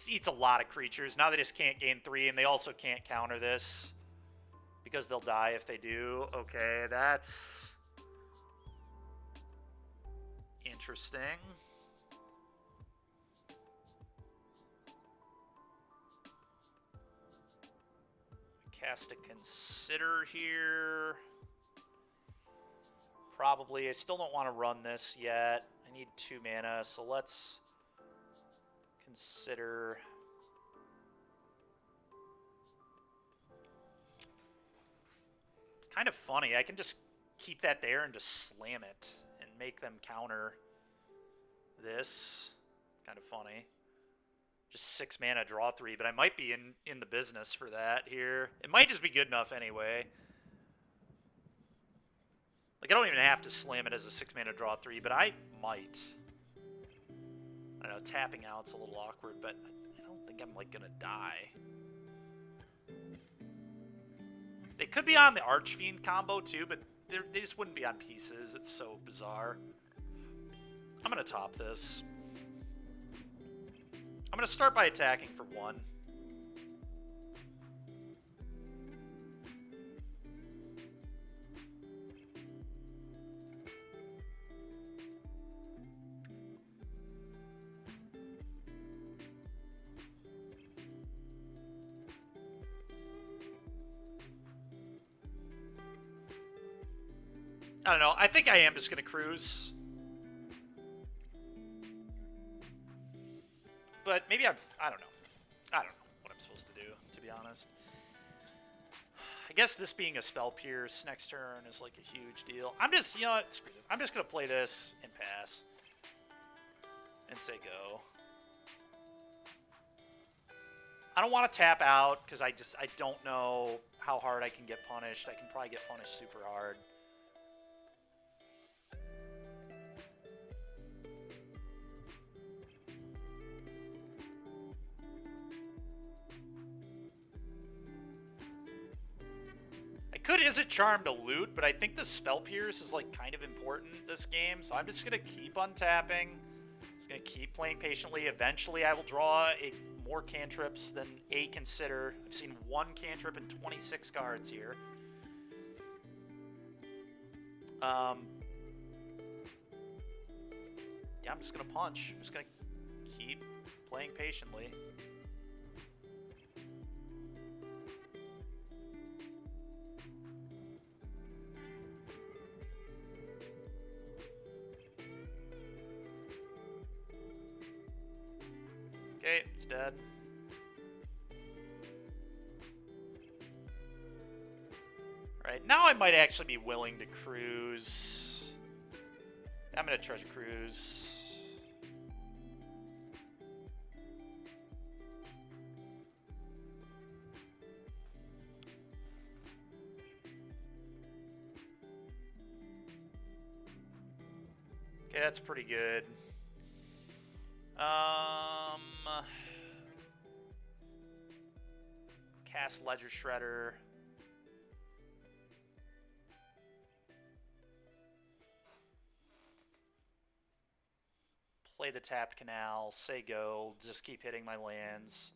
It eats a lot of creatures. Now they just can't gain 3, and they also can't counter this because they'll die if they do. Okay, that's interesting. Cast a Consider here. Probably. I still don't want to run this yet. I need 2 mana, so let's consider. It's kind of funny. I can just keep that there and just slam it and make them counter this. Kind of funny. Just 6 mana, draw 3, but I might be in the business for that here. It might just be good enough anyway. Like, I don't even have to slam it as a 6 mana, draw 3, but I might. I know, tapping out's a little awkward, but I don't think I'm, like, gonna die. They could be on the Archfiend combo, too, but they just wouldn't be on pieces. It's so bizarre. I'm gonna top this. I'm going to start by attacking for 1. I don't know. I think I am just going to cruise. But maybe I don't know. I don't know what I'm supposed to do, to be honest. I guess this being a Spell Pierce next turn is like a huge deal. I'm just, you know what, screw this. I'm just going to play this and pass. And say go. I don't want to tap out because I don't know how hard I can get punished. I can probably get punished super hard. Could Izzet Charm to loot, but I think the Spell Pierce is like kind of important this game, so I'm just gonna keep untapping. Just gonna keep playing patiently. Eventually, I will draw more cantrips than a Consider. I've seen 1 cantrip and 26 cards here. Yeah, I'm just gonna punch. I'm just gonna keep playing patiently. Okay, it's dead. Right, now I might actually be willing to cruise. I'm gonna Treasure Cruise. Okay, that's pretty good. Cast Ledger Shredder. Play the tapped canal, say go, just keep hitting my lands.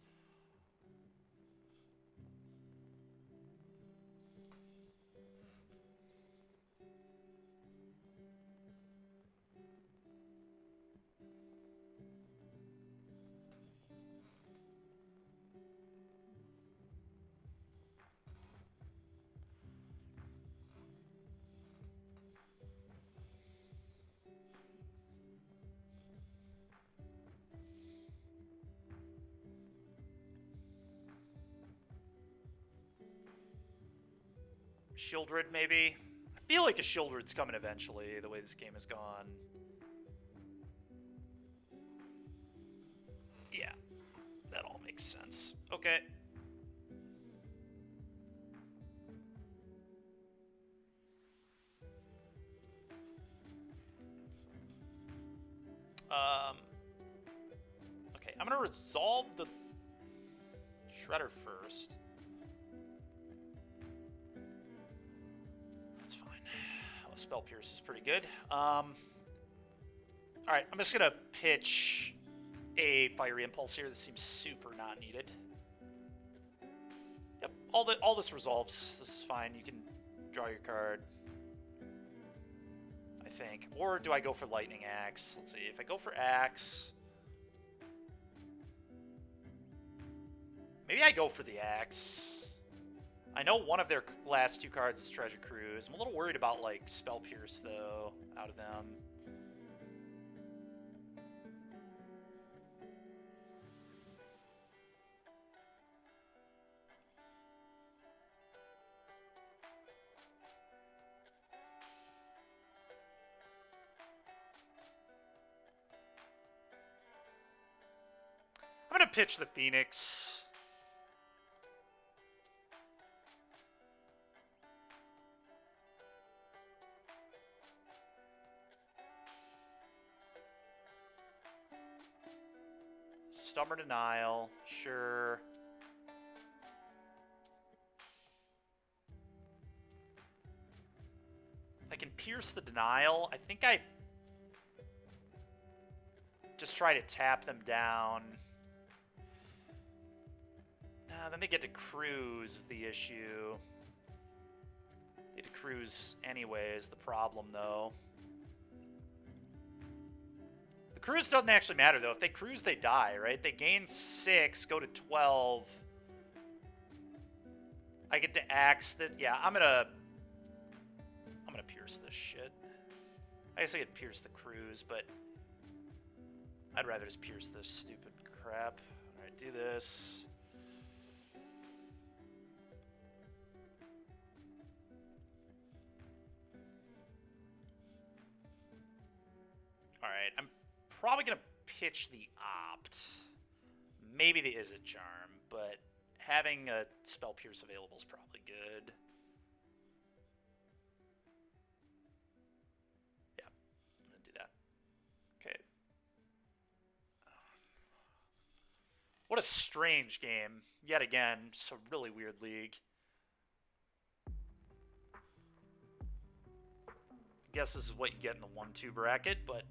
Shieldred, maybe? I feel like a Shieldred's coming eventually, the way this game has gone. Yeah, that all makes sense. Okay. Okay, I'm gonna resolve the Shredder first. That's fine. Oh, Spell Pierce is pretty good. Alright, I'm just gonna pitch a Fiery Impulse here. This seems super not needed. Yep, all this resolves. This is fine. You can draw your card. I think. Or do I go for Lightning Axe? Let's see. If I go for Axe... Maybe I go for the Axe. I know one of their last 2 cards is Treasure Cruise. I'm a little worried about, like, Spell Pierce, though, out of them. I'm going to pitch the Phoenix. Stubborn Denial, sure. I can pierce the Denial. I think I just try to tap them down. Then they get to cruise, the issue. They get to cruise anyway is the problem, though. The cruise doesn't actually matter, though. If they cruise, they die, right? They gain 6, go to 12. I get to axe that. Yeah, I'm gonna pierce this shit. I guess I could pierce the cruise, but I'd rather just pierce this stupid crap. Alright, do this. Alright, I'm probably going to pitch the Opt. Maybe the Izzet Charm, but having a Spell Pierce available is probably good. Yeah, I'm going to do that. Okay. What a strange game. Yet again, just a really weird league. I guess this is what you get in the 1-2 bracket, but...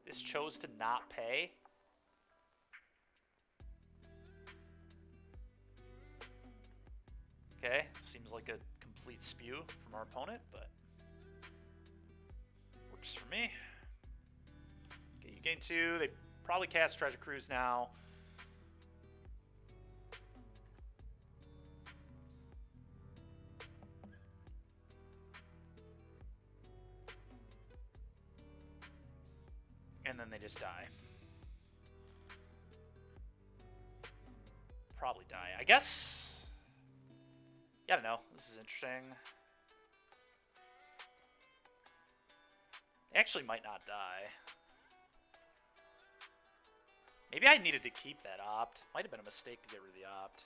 This chose to not pay. Okay, seems like a complete spew from our opponent, but works for me. Okay, you gain 2. They probably cast Treasure Cruise now. And then they just die. Probably die. I guess... Yeah, I don't know. This is interesting. They actually might not die. Maybe I needed to keep that Opt. Might have been a mistake to get rid of the Opt.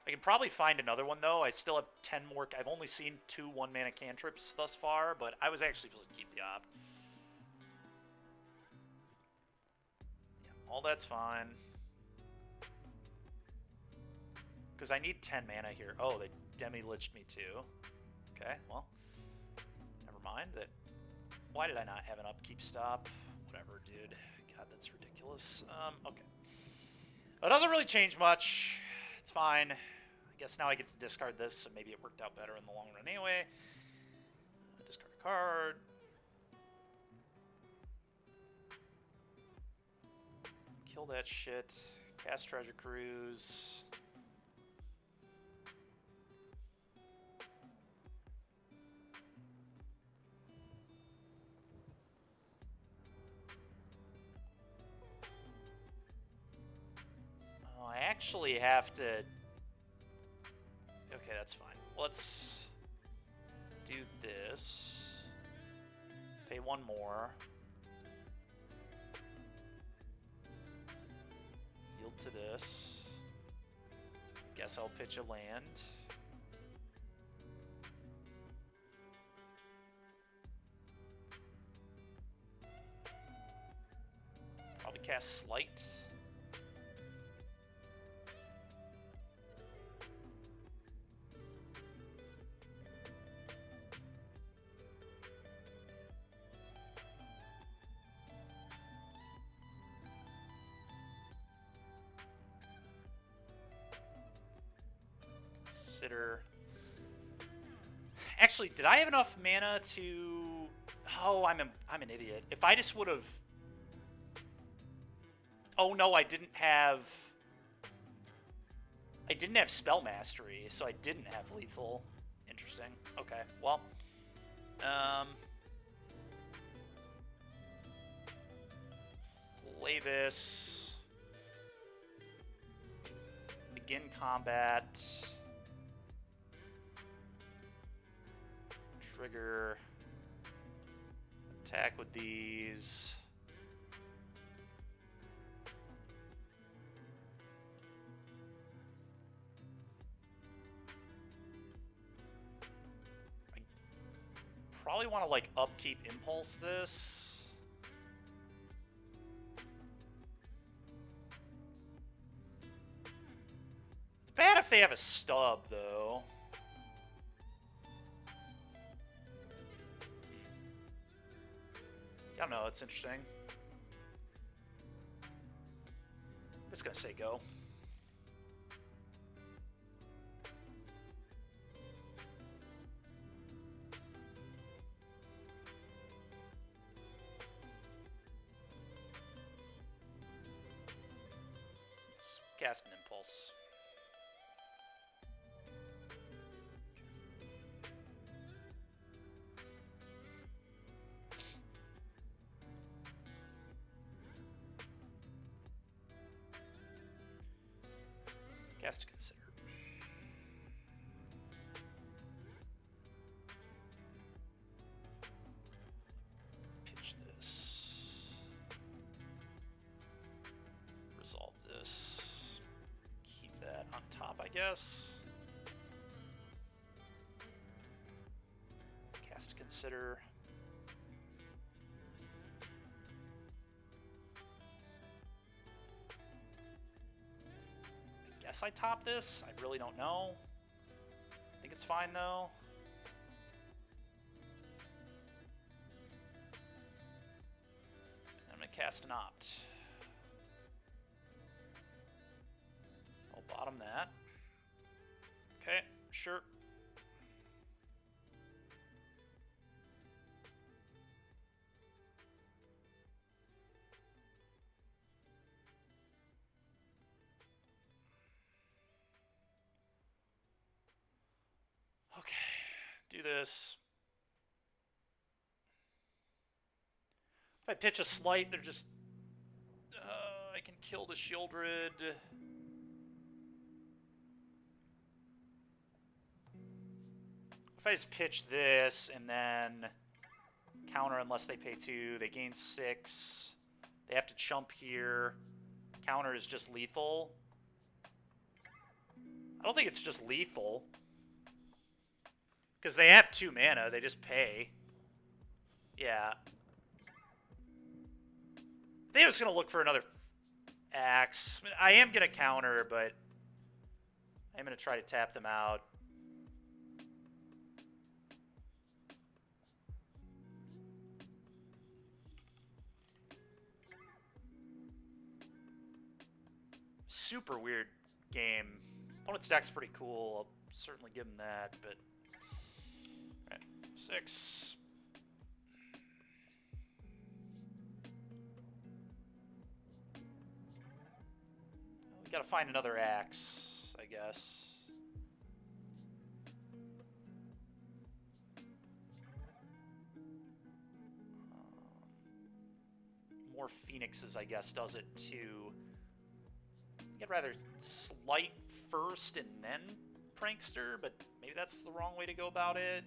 I can probably find another one, though. I still have 10 more. I've only seen 2 1-mana cantrips thus far, but I was actually supposed to keep the Opt. Yeah, all that's fine. Because I need 10 mana here. Oh, they demi-liched me, too. Okay, well. Never mind. Why did I not have an upkeep stop? Whatever, dude. God, that's ridiculous. Okay. It doesn't really change much. It's fine. I guess now I get to discard this, so maybe it worked out better in the long run anyway. Discard a card. Kill that shit. Cast Treasure Cruise. Oh, I actually have to... Okay, that's fine. Let's do this. Pay 1 more. Yield to this. Guess I'll pitch a land. Probably cast Slight. consider. Actually, did I have enough mana to? Oh, I'm an idiot. If I just would have. Oh no, I didn't have spell mastery, so I didn't have lethal. Interesting. Okay, well, play this. Begin combat. Trigger. Attack with these. Probably want to like upkeep impulse this. It's bad if they have a stub though. I don't know, it's interesting. I'm just gonna say go. Cast an impulse. Cast to consider. Pitch this. Resolve this. Keep that on top, I guess. Cast to consider. I guess I top this. I really don't know. I think it's fine though. I'm gonna cast an opt. I'll bottom that. Okay, sure. Okay, do this. If I pitch a slight, they're just... I can kill the Shieldred. If I just pitch this and then counter unless they pay 2, they gain 6. They have to chump here. Counter is just lethal. I don't think it's just lethal. Because they have 2 mana, they just pay. Yeah. They're just going to look for another axe. I am going to counter, but I'm going to try to tap them out. Super weird game. Opponent's deck's pretty cool. I'll certainly give him that, but... Alright, 6. We gotta find another axe, I guess. More Phoenixes, I guess, does it too. I'd rather slight first and then Prankster, but maybe that's the wrong way to go about it.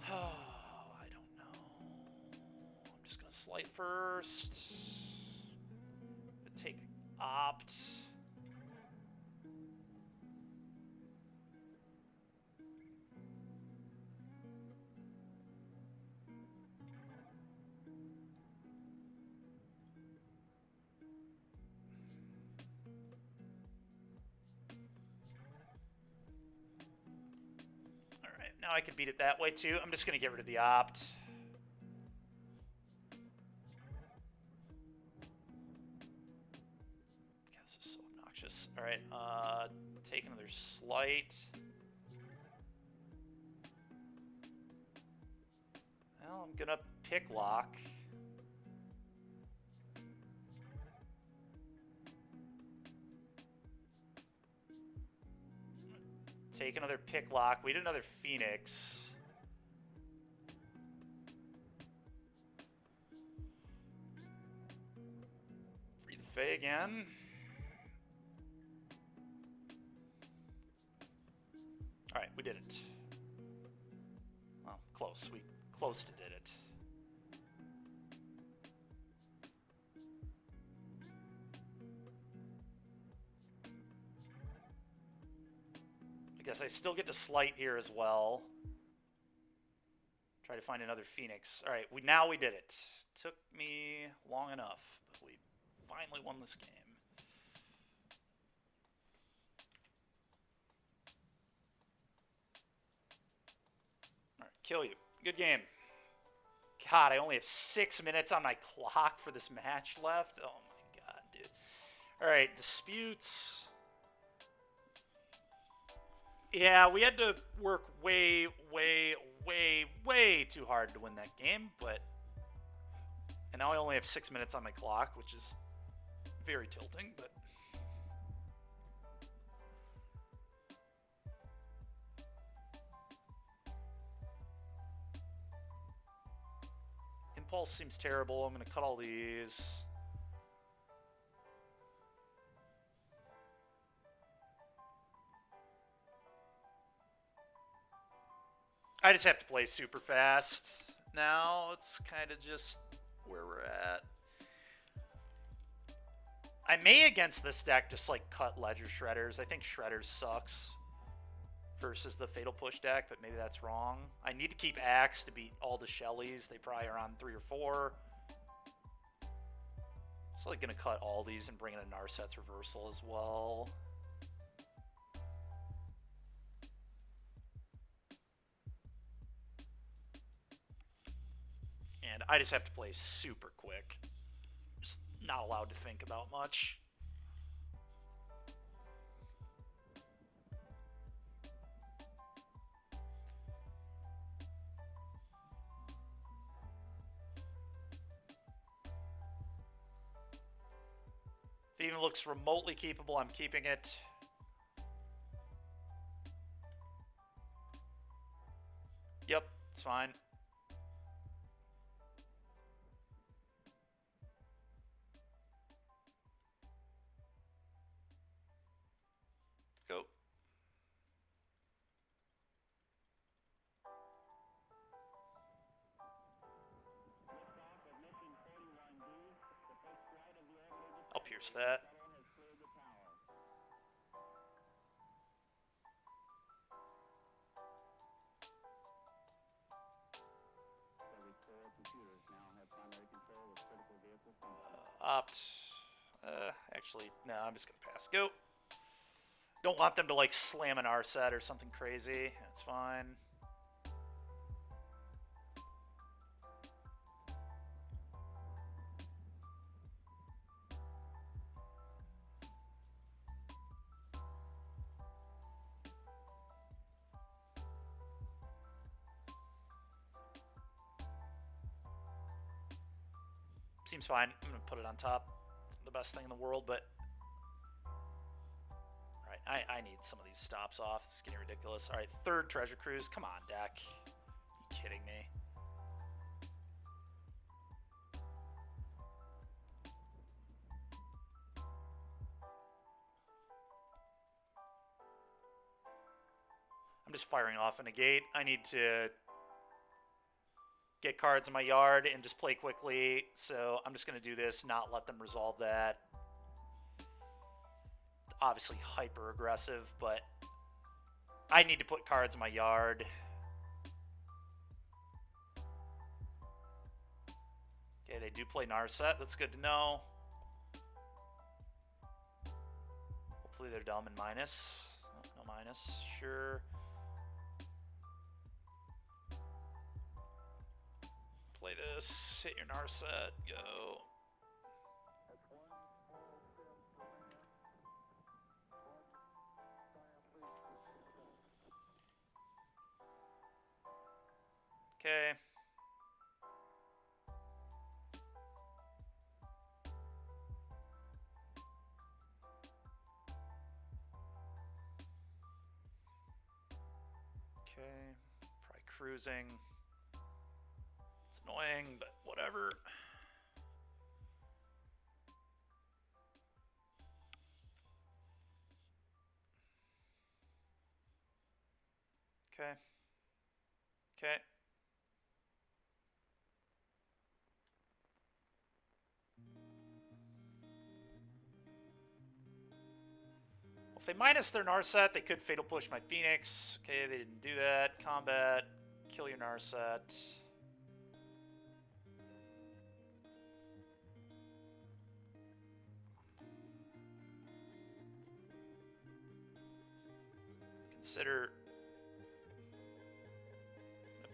Oh, I don't know. I'm just gonna slight first. Take opt. Alright, now I can beat it that way too. I'm just going to get rid of the opt. God, this is so anxious. All right, take another slight. Well, I'm gonna pick lock. Take another pick lock. We did another Phoenix. Free the Fae again. Alright, we did it. Well, close. We close to did it. I guess I still get to slight here as well. Try to find another Phoenix. Alright, now we did it. Took me long enough, but we finally won this game. Alright, kill you. Good game. God, I only have 6 minutes on my clock for this match left. Oh my god, dude. Alright, disputes. Yeah, we had to work way, way, way, way too hard to win that game, but... And now I only have 6 minutes on my clock, which is very tilting, but... Impulse seems terrible. I'm going to cut all these. I just have to play super fast now. It's kind of just where we're at. I may, against this deck, just like cut Ledger Shredders. I think Shredders sucks versus the Fatal Push deck, but maybe that's wrong. I need to keep Axe to beat all the Shellys. They probably are on 3 or 4. So I'm going to cut all these and bring in a Narset's Reversal as well. And I just have to play super quick. Just not allowed to think about much. If it even looks remotely keepable, I'm keeping it. Yep, it's fine. Go. I'll pierce that. Opt. Actually, no, I'm just gonna pass. Go. Don't want them to like slam an Narset or something crazy. That's fine. Seems fine. I'm gonna put it on top. It's the best thing in the world, but alright, I need some of these stops off. It's getting ridiculous. Alright, third Treasure Cruise. Come on, deck. Are you kidding me? I'm just firing off a negate. I need to get cards in my yard and just play quickly, so I'm just going to do this, not let them resolve that. Obviously hyper aggressive, but I need to put cards in my yard. Okay, they do play Narset. That's good to know. Hopefully they're dumb and minus. No minus. Sure. Play this. Hit your Narset. Go. cruising. It's annoying, but whatever. Okay. Okay. Well, if they minus their Narset, they could Fatal Push my Phoenix. Okay, they didn't do that. Combat. Kill your Narset. Consider...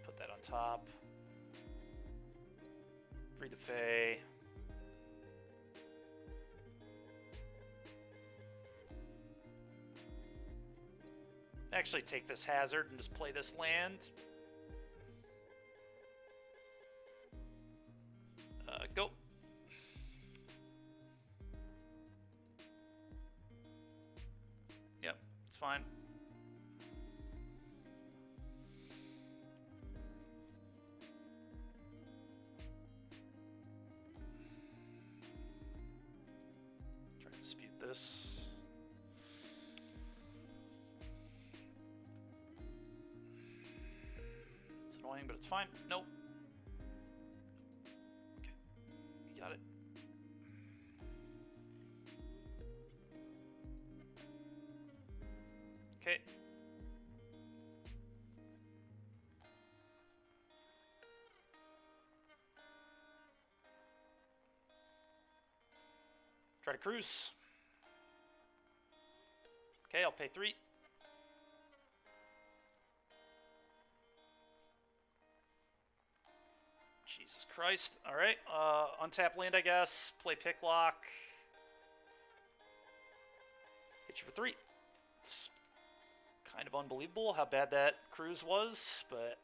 put that on top. Free the Fae. Actually take this hazard and just play this land. Go. Yep, it's fine. Try to dispute this. It's annoying, but it's fine. Nope. Okay. You got it. Okay. Try to cruise. Okay, I'll pay 3. Jesus Christ. Alright, untap land, I guess. Play Picklock. Hit you for 3. It's kind of unbelievable how bad that cruise was, but...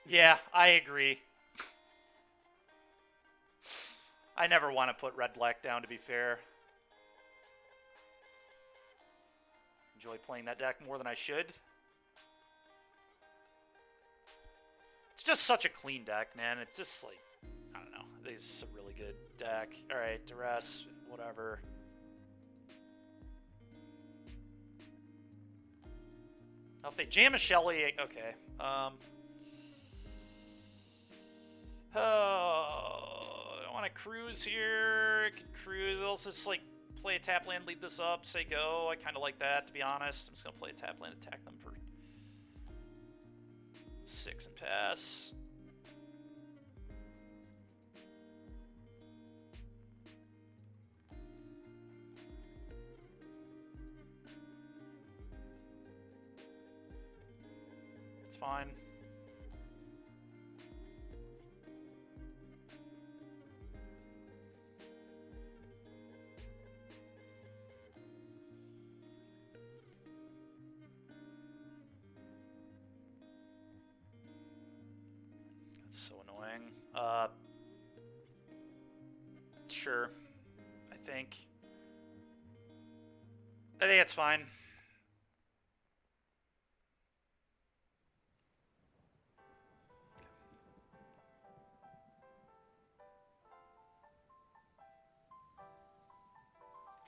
yeah, I agree. I never want to put red-black down, to be fair. Enjoy playing that deck more than I should. It's just such a clean deck, man. It's just like, I don't know. This is a really good deck. Alright, Duress, whatever. Now, if they jam a Shelly, okay. Oh, I don't want to cruise here. I could cruise. I'll just like play a tap land, lead this up, say go. I kind of like that, to be honest. I'm just gonna play a tap land, attack them for 6 and pass. It's fine. That's so annoying. Sure. I think it's fine.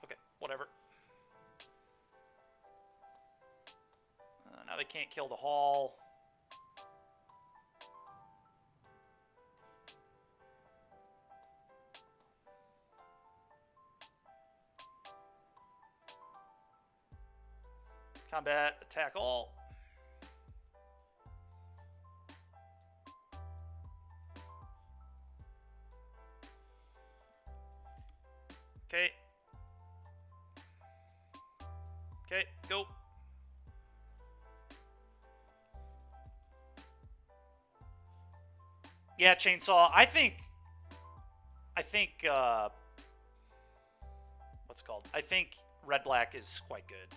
Okay, whatever. Now they can't kill the hall. Combat, attack all. Okay. Okay, go. Yeah, Chainsaw. I think what's it called? I think Red-Black is quite good.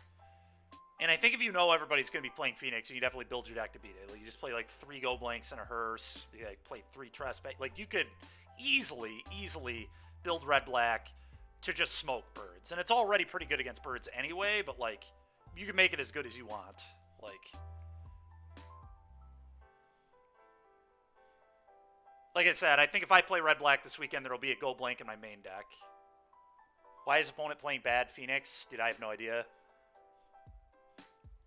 And I think if you know everybody's going to be playing Phoenix, you definitely build your deck to beat it. Like, you just play like 3 Go Blanks and a Hearse. You like, play 3 Trespass. Like, you could easily build Red-Black to just smoke birds. And it's already pretty good against birds anyway, but like, you can make it as good as you want. Like, Like I said, I think if I play red-black this weekend, there will be a gold blank in my main deck. Why is opponent playing bad Phoenix? Dude, I have no idea.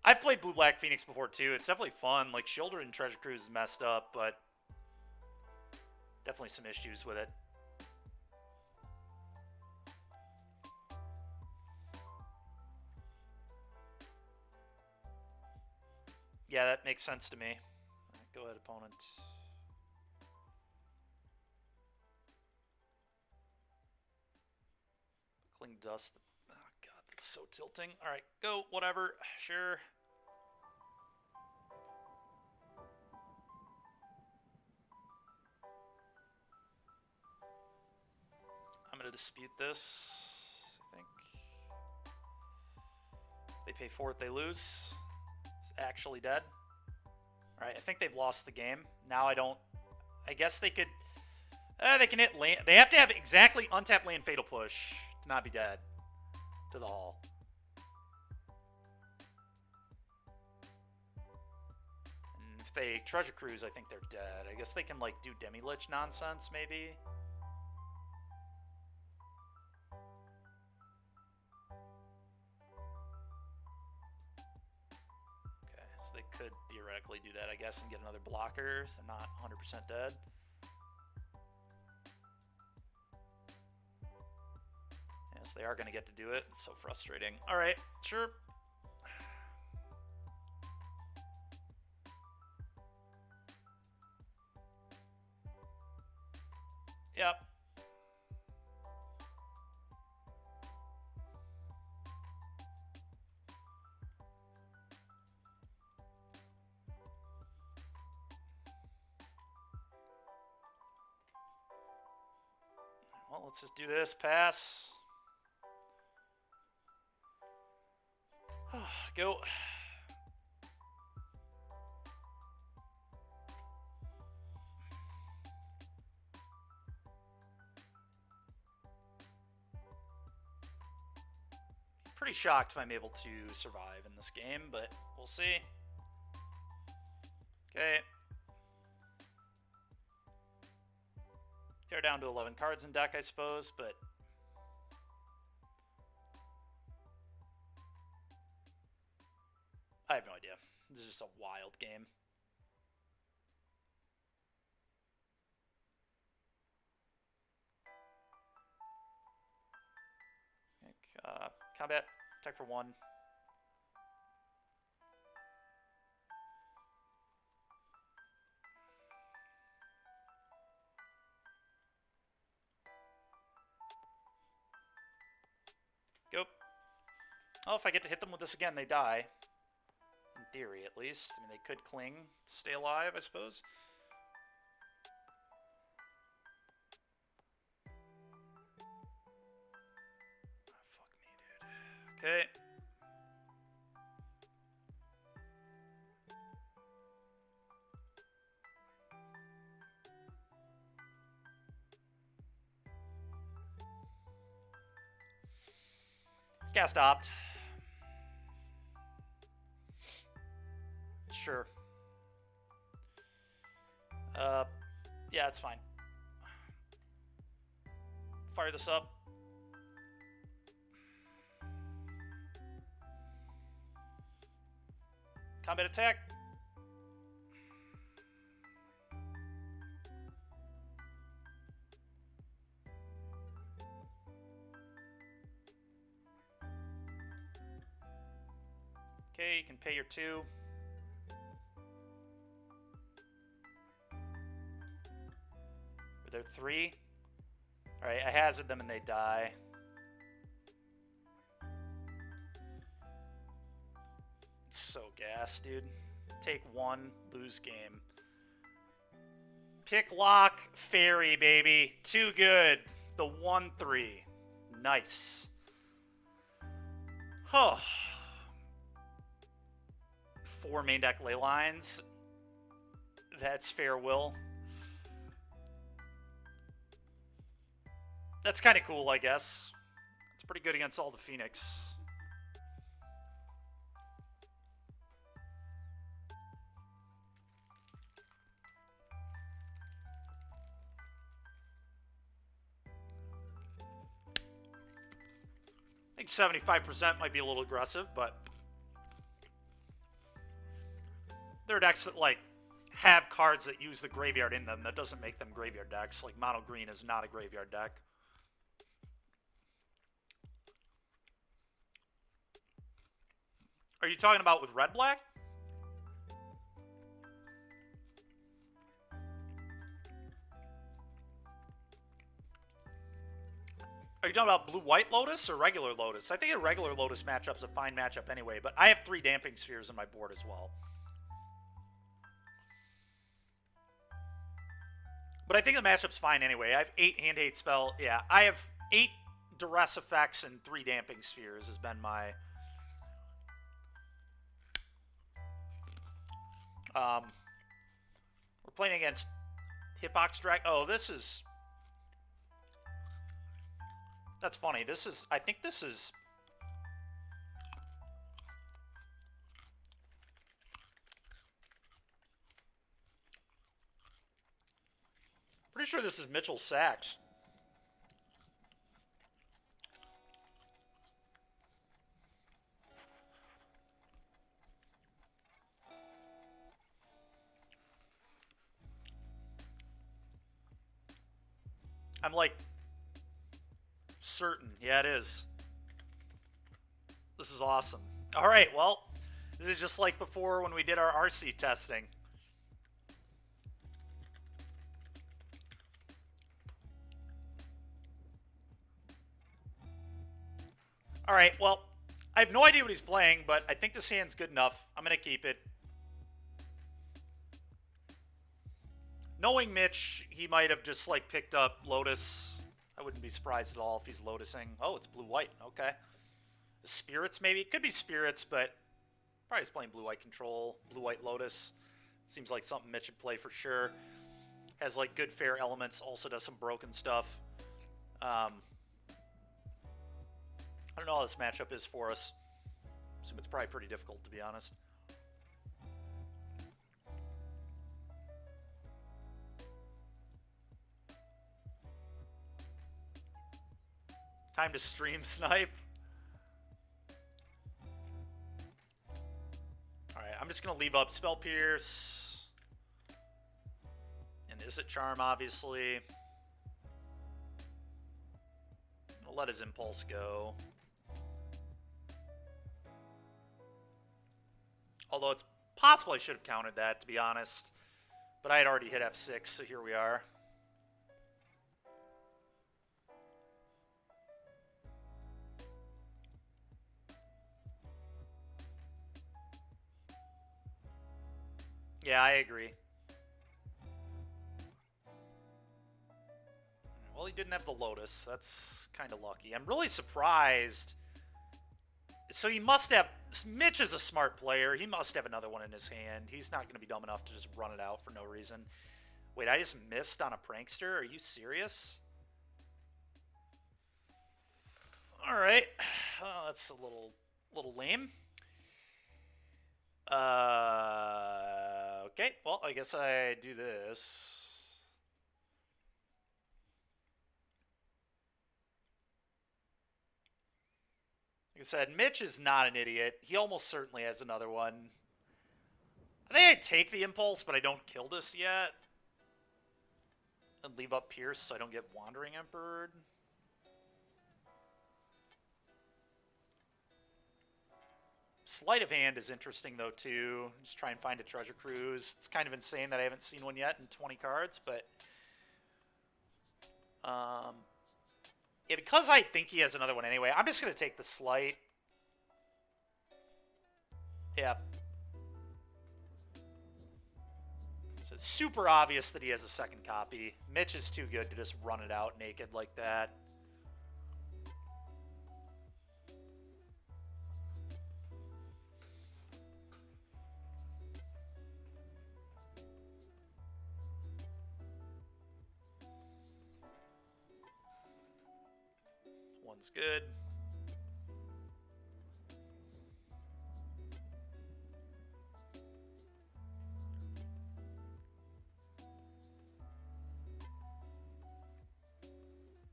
I've played blue-black Phoenix before, too. It's definitely fun. Like, Shieldred and Treasure Cruise is messed up, but definitely some issues with it. Yeah, that makes sense to me. All right, go ahead, opponent. Cling Dust. Oh, God, that's so tilting. All right, go, whatever. Sure. I'm going to dispute this, I think. They pay for it, they lose. It's actually dead. All right, I think they've lost the game. Now I don't... I guess they could... they can hit land... They have to have exactly untapped land Fatal Push to not be dead to the Hall. And if they Treasure Cruise, I think they're dead. I guess they can, like, do Demi-Lich nonsense, maybe? So they could theoretically do that, I guess, and get another blocker, so they're not 100% dead. Yes, they are going to get to do it. It's so frustrating. All right, sure. Yep. Well, let's just do this. Pass. Go. Pretty shocked if I'm able to survive in this game, but we'll see. Okay. They're down to 11 cards in deck, I suppose, but I have no idea. This is just a wild game. Combat, attack for 1. Go. Oh, if I get to hit them with this again, they die. In theory, at least. I mean, they could cling to stay alive, I suppose. Oh, fuck me, dude. Okay. Let's cast Opt. Sure. Yeah, it's fine. Fire this up. Combat attack. Okay, you can pay your 2. Are there 3? Alright, I hazard them and they die. It's so gas, dude. Take 1, lose game. Pick lock, fairy, baby. Too good. The 1-3. Nice. Huh. 4 main deck ley lines. That's fair will. That's kind of cool, I guess. It's pretty good against all the Phoenix. I think 75% might be a little aggressive, but there are decks that like have cards that use the graveyard in them. That doesn't make them graveyard decks. Like mono green is not a graveyard deck. Are you talking about with red black? Are you talking about blue-white Lotus or regular Lotus? I think a regular Lotus matchup's a fine matchup anyway, but I have 3 Damping Spheres on my board as well. But I think the matchup's fine anyway. I have 8 Hand-Hate Spell. Yeah, I have 8 Duress effects and 3 Damping Spheres has been my... we're playing against Hippox Drag. Oh, this is... That's funny. This is... I think this is... Pretty sure this is Mitchell Sachs. I'm like certain. Yeah, it is. This is awesome. All right, well, this is just like before when we did our RC testing. All right, well, I have no idea what he's playing, but I think this hand's good enough. I'm going to keep it. Knowing Mitch, he might have just, like, picked up Lotus. I wouldn't be surprised at all if he's Lotusing. Oh, it's blue-white. Okay. Spirits, maybe? It could be Spirits, but probably he's playing blue-white control, blue-white Lotus. Seems like something Mitch would play for sure. Has, like, good fair elements. Also does some broken stuff. I don't know how this matchup is for us. Assume it's probably pretty difficult, to be honest. Time to stream snipe. Alright, I'm just going to leave up Spell Pierce. And Izzet Charm, obviously. I'll let his Impulse go. Although it's possible I should have counted that, to be honest. But I had already hit F6, so here we are. Yeah, I agree. Well, he didn't have the Lotus. That's kind of lucky. I'm really surprised. So he must have... Mitch is a smart player. He must have another one in his hand. He's not going to be dumb enough to just run it out for no reason. Wait, I just missed on a prankster? Are you serious? Alright. Oh, that's a little lame. Okay, well, I guess I do this. Like I said, Mitch is not an idiot. He almost certainly has another one. I think I'd take the Impulse, but I don't kill this yet. And leave up Pierce so I don't get Wandering Emperor. Sleight of Hand is interesting, though, too. Just try and find a Treasure Cruise. It's kind of insane that I haven't seen one yet in 20 cards, but... yeah, because I think he has another one anyway, I'm just going to take the Sleight. Yeah. So it's super obvious that he has a second copy. Mitch is too good to just run it out naked like that. One's good.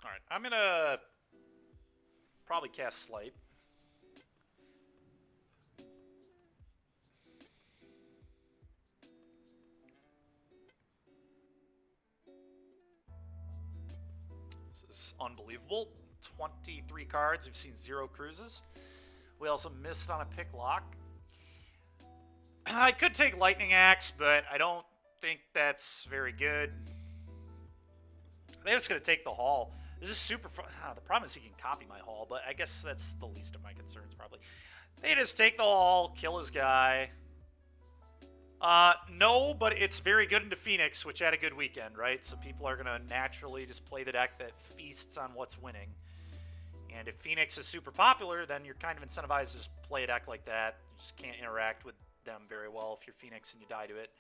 All right, I'm gonna Probably cast Slight. This is unbelievable. 23 cards. We've seen 0 cruises. We also missed on a pick lock. I could take Lightning Axe, but I don't think that's very good. I think I'm just going to take the Haul. This is super fun. The problem is he can copy my Haul, but I guess that's the least of my concerns, probably. They just take the Haul, kill his guy. No, but it's very good into Phoenix, which had a good weekend, right? So people are going to naturally just play the deck that feasts on what's winning. And if Phoenix is super popular, then you're kind of incentivized to just play a deck like that. You just can't interact with them very well if you're Phoenix and you die to it.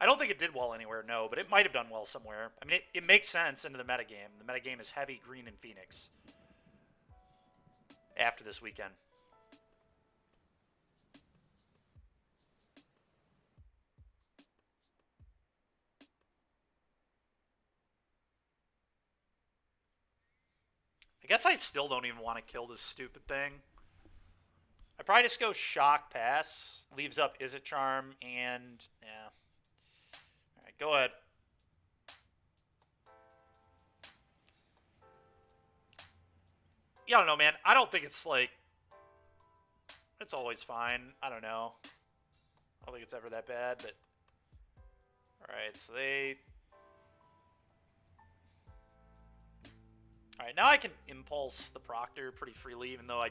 I don't think it did well anywhere, no, but it might have done well somewhere. I mean, it makes sense into the metagame. The metagame is heavy green and Phoenix after this weekend. I guess I still don't even want to kill this stupid thing. I probably just go Shock Pass, leaves up Izzet Charm, and yeah. Alright, go ahead. Yeah, I don't know, man. I don't think it's like... It's always fine. I don't know. I don't think it's ever that bad, but... Alright, so they... Alright, now I can Impulse the Proctor pretty freely, even though I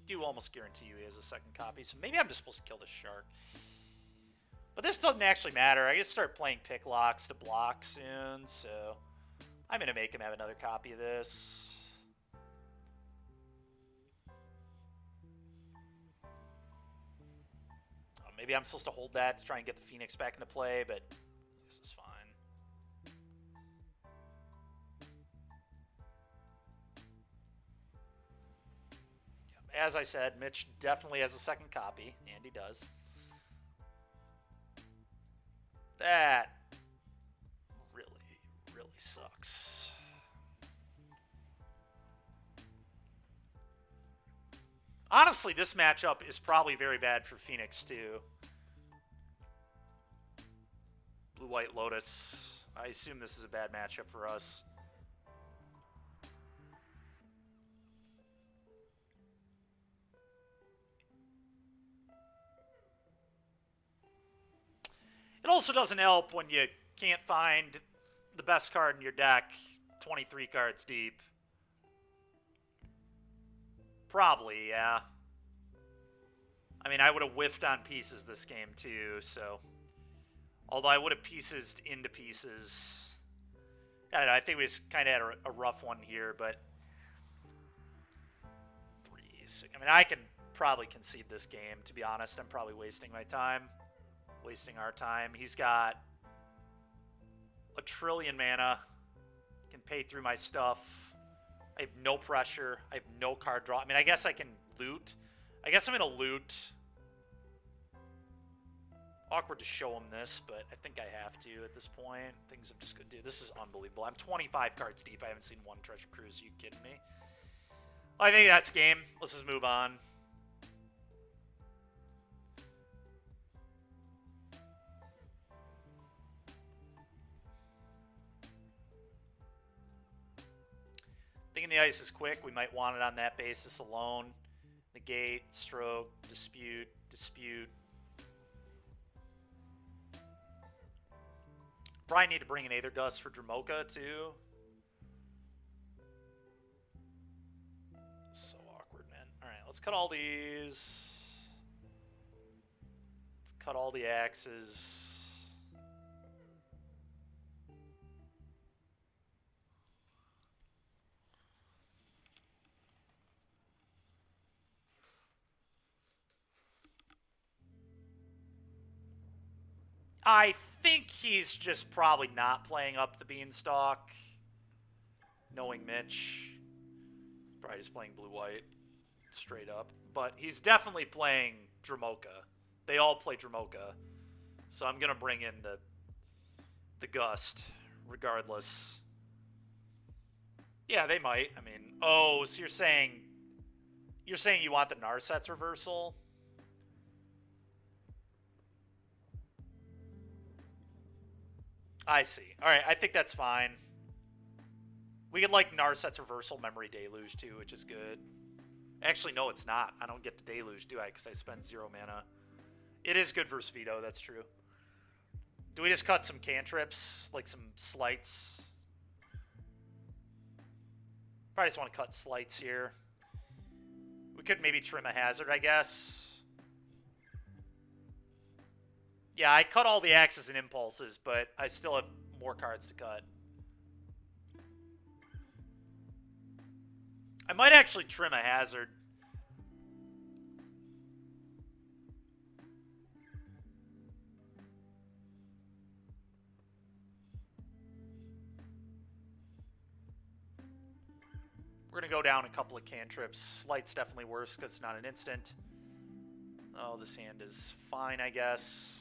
do almost guarantee you he has a second copy. So maybe I'm just supposed to kill the Shark. But this doesn't actually matter. I can start playing pick locks to block soon, so I'm going to make him have another copy of this. Maybe I'm supposed to hold that to try and get the Phoenix back into play, but this is fine. As I said, Mitch definitely has a second copy, and he does. That really, really sucks. Honestly, this matchup is probably very bad for Phoenix, too. Blue-White Lotus. I assume this is a bad matchup for us. It also doesn't help when you can't find the best card in your deck 23 cards deep. Probably, yeah. I mean, I would have whiffed on pieces this game, too, so... Although I would have pieces into pieces. I don't know, I think we just kind of had a rough one here, but... 3, 6... I mean, I can probably concede this game, to be honest. I'm probably wasting my time. Wasting our time. He's got a trillion mana. Can pay through my stuff. I have no pressure. I have no card draw. I mean, I guess I can loot. I guess I'm going to loot. Awkward to show him this, but I think I have to at this point. Things I'm just going to do. This is unbelievable. I'm 25 cards deep. I haven't seen one Treasure Cruise. Are you kidding me? Well, I think that's game. Let's just move on. Thinking the ice is quick, we might want it on that basis alone. Negate, stroke, dispute, dispute. Probably need to bring an Aether Gust for Dromoka too. So awkward, man. Alright, let's cut all these. Let's cut all the axes. I think he's just probably not playing up the Beanstalk, knowing Mitch. Probably just playing blue-white, straight up. But he's definitely playing Dromoka. They all play Dromoka. So I'm going to bring in the Gust, regardless. Yeah, they might. I mean, oh, so you're saying You're saying you want the Narset's reversal? I see. Alright, I think that's fine. We could like Narset's reversal Memory Deluge too, which is good. Actually, no, it's not. I don't get the Deluge, do I? Because I spend 0 mana. It is good versus Veto, that's true. Do we just cut some cantrips? Like some slights? Probably just want to cut slights here. We could maybe trim a hazard, I guess. Yeah, I cut all the axes and impulses, but I still have more cards to cut. I might actually trim a hazard. We're going to go down a couple of cantrips. Slight's definitely worse because it's not an instant. Oh, this hand is fine, I guess.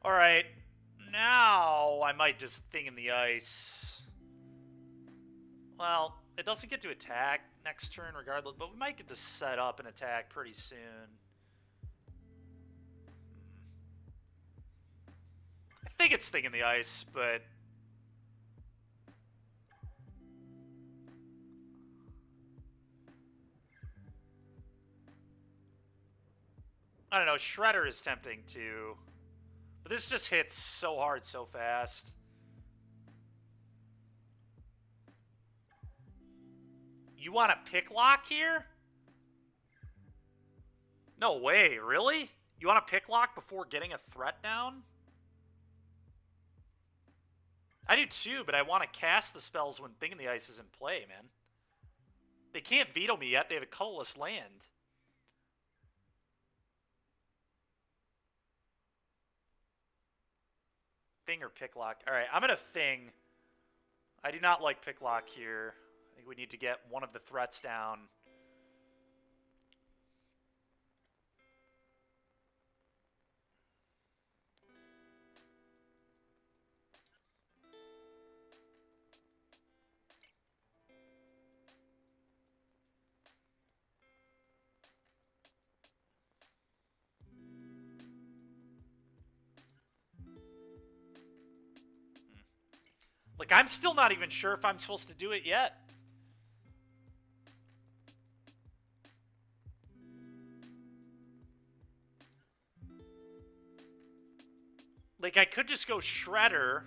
Alright, now I might just Thing in the Ice. Well, it doesn't get to attack next turn regardless, but we might get to set up an attack pretty soon. I think it's Thing in the Ice, but... I don't know, Shredder is tempting too. But this just hits so hard so fast. You want to pick lock here? No way, really? You want to pick lock before getting a threat down? I do too, but I want to cast the spells when Thing in the Ice is in play, man. They can't veto me yet, they have a colorless land. Thing or pick lock? Alright, I'm gonna Thing. I do not like pick lock here. I think we need to get one of the threats down. Like, I'm still not even sure if I'm supposed to do it yet. Like, I could just go Shredder,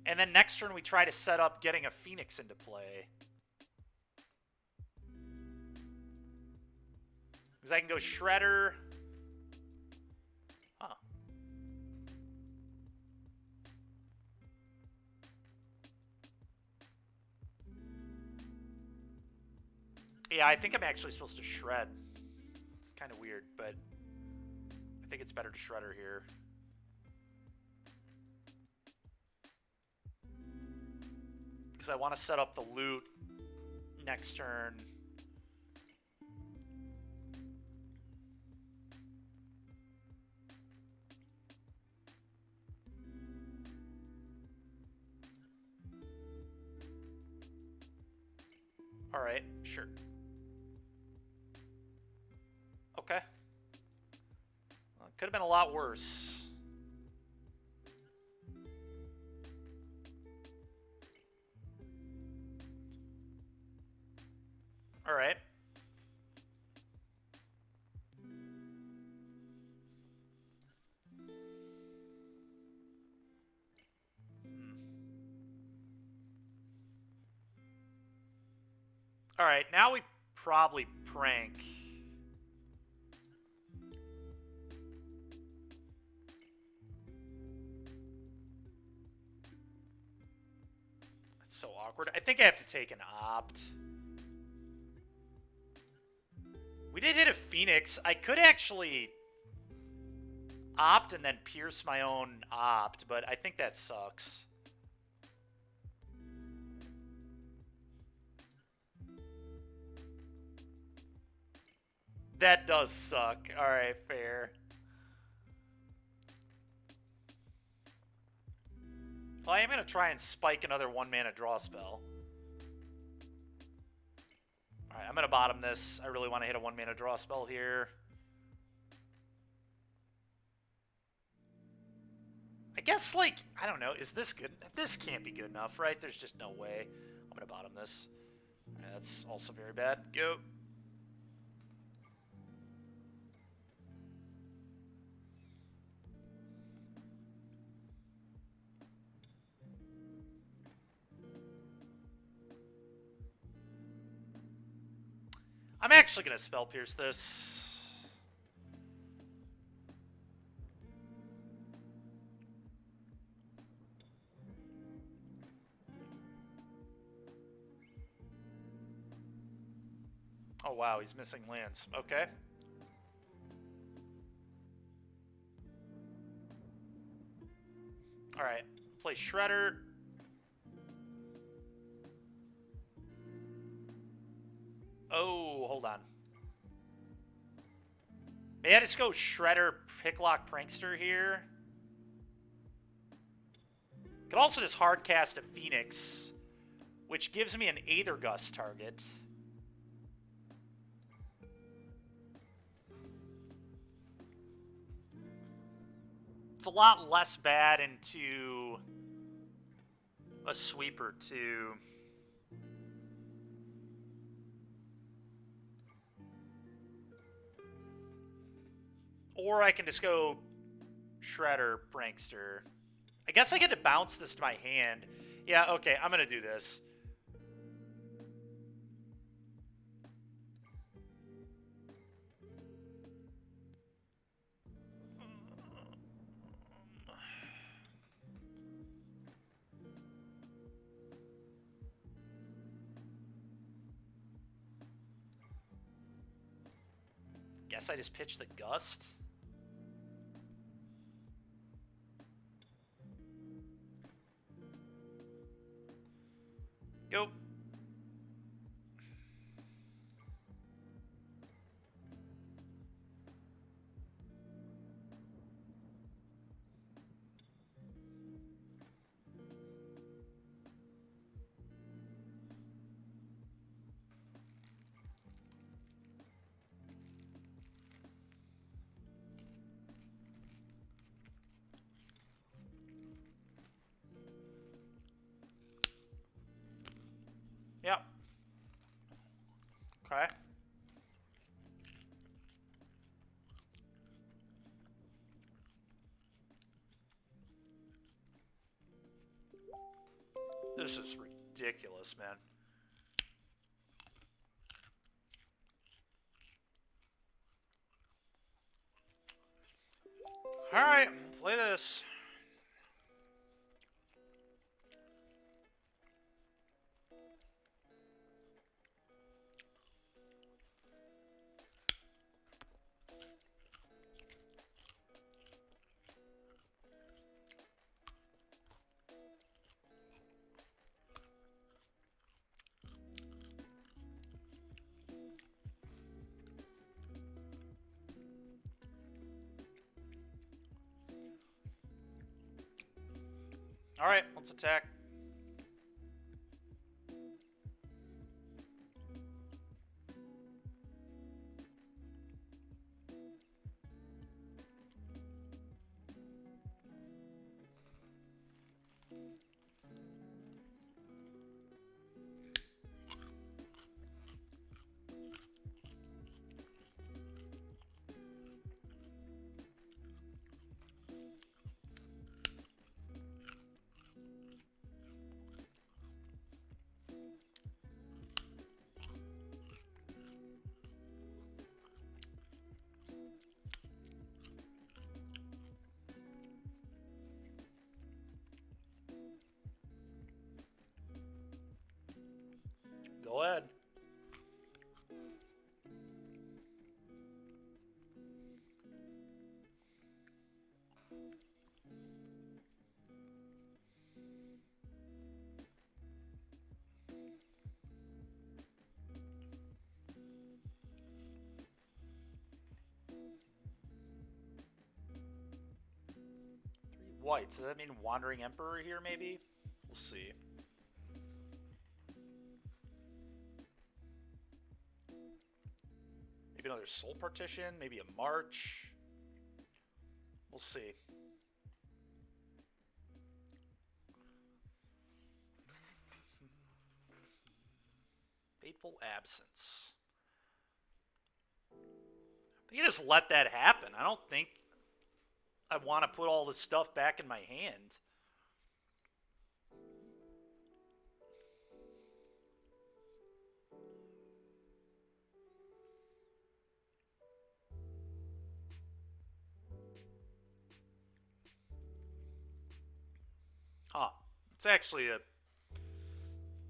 and then next turn we try to set up getting a Phoenix into play. Because I can go Shredder. Huh. Yeah, I think I'm actually supposed to Shred. It's kind of weird, but I think it's better to Shredder here. Because I want to set up the loot next turn. Alright, sure. Okay. Well, it could have been a lot worse. Alright. Alright, now we probably prank. That's so awkward. I think I have to take an opt. We did hit a Phoenix. I could actually... opt and then pierce my own opt, but I think that sucks. That does suck. Alright, fair. Well, I am going to try and spike another 1-mana draw spell. Alright, I'm going to bottom this. I really want to hit a 1-mana draw spell here. I guess, like, I don't know. Is this good? This can't be good enough, right? There's just no way. I'm going to bottom this. Right, that's also very bad. Go. I'm actually going to Spell Pierce this. Oh, wow, he's missing lands. Okay. Alright, play Shredder. Oh, hold on. May I just go Shredder, Picklock, Prankster here? Could also just hardcast a Phoenix, which gives me an Aether Gust target. It's a lot less bad into a sweeper, too. Or I can just go Shredder, Prankster. I guess I get to bounce this to my hand. Yeah, okay, I'm going to do this. Guess I just pitch the Gust. Go. Yep. Okay. This is ridiculous, man. All right, play this. All right, let's attack. whites. Does that mean Wandering Emperor here, maybe? We'll see. Maybe another Soul Partition, maybe a March. We'll see. Fateful Absence. I think I just let that happen. I don't think I want to put all this stuff back in my hand. Huh. It's actually a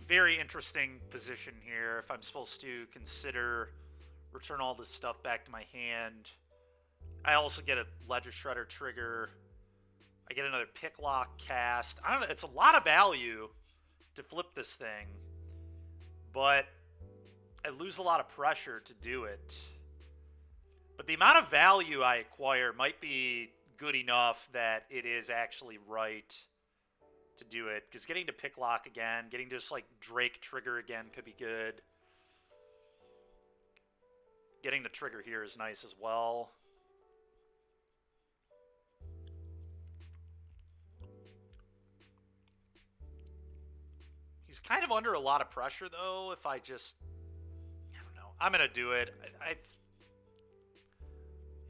very interesting position here if I'm supposed to consider return all this stuff back to my hand. I also get a Ledger Shredder trigger. I get another Picklock cast. I don't know. It's a lot of value to flip this thing, but I lose a lot of pressure to do it. But the amount of value I acquire might be good enough that it is actually right to do it. Because getting to Picklock again, getting to just like Drake trigger again could be good. Getting the trigger here is nice as well. He's kind of under a lot of pressure, though, if I just... I don't know. I'm going to do it. I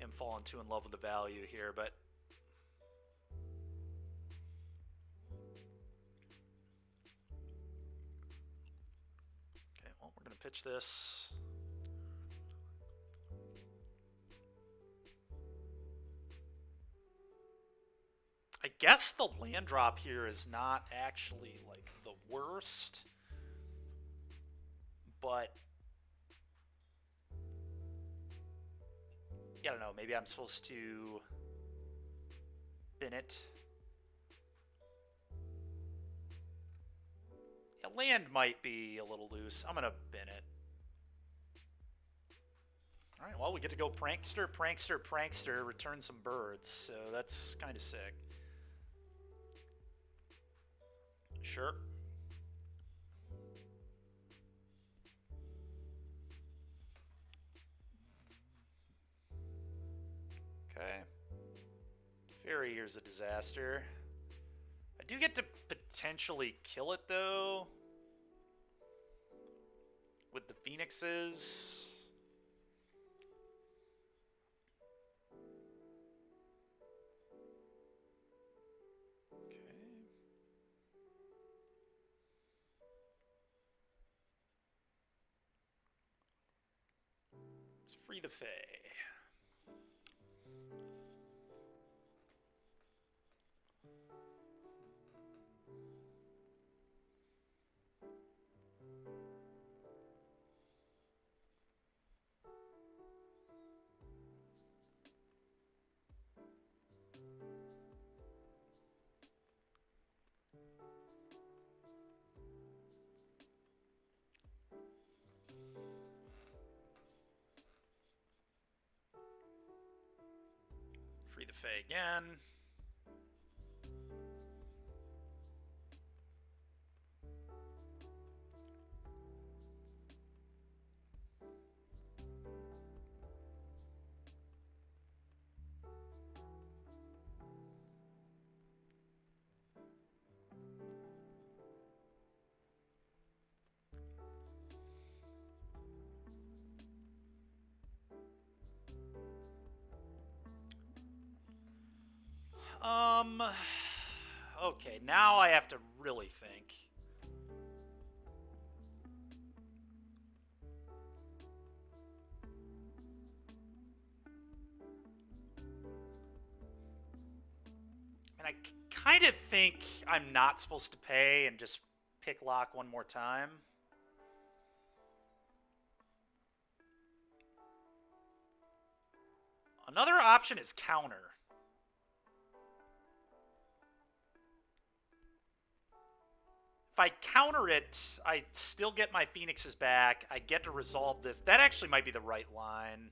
am falling too in love with the value here, but... Okay, well, we're going to pitch this. I guess the land drop here is not actually, like, the worst. But... yeah, I don't know. Maybe I'm supposed to... bin it. Yeah, land might be a little loose. I'm going to bin it. Alright, well, we get to go Prankster, Prankster, Prankster, return some birds. So that's kind of sick. Sure. Okay. Fairy here's a disaster. I do get to potentially kill it, though. With the Phoenixes. Free the Fae. Free the Fae again. Okay, now I have to really think. And I kind of think I'm not supposed to pay and just pick lock one more time. Another option is counter. If I counter it, I still get my Phoenixes back. I get to resolve this. That actually might be the right line.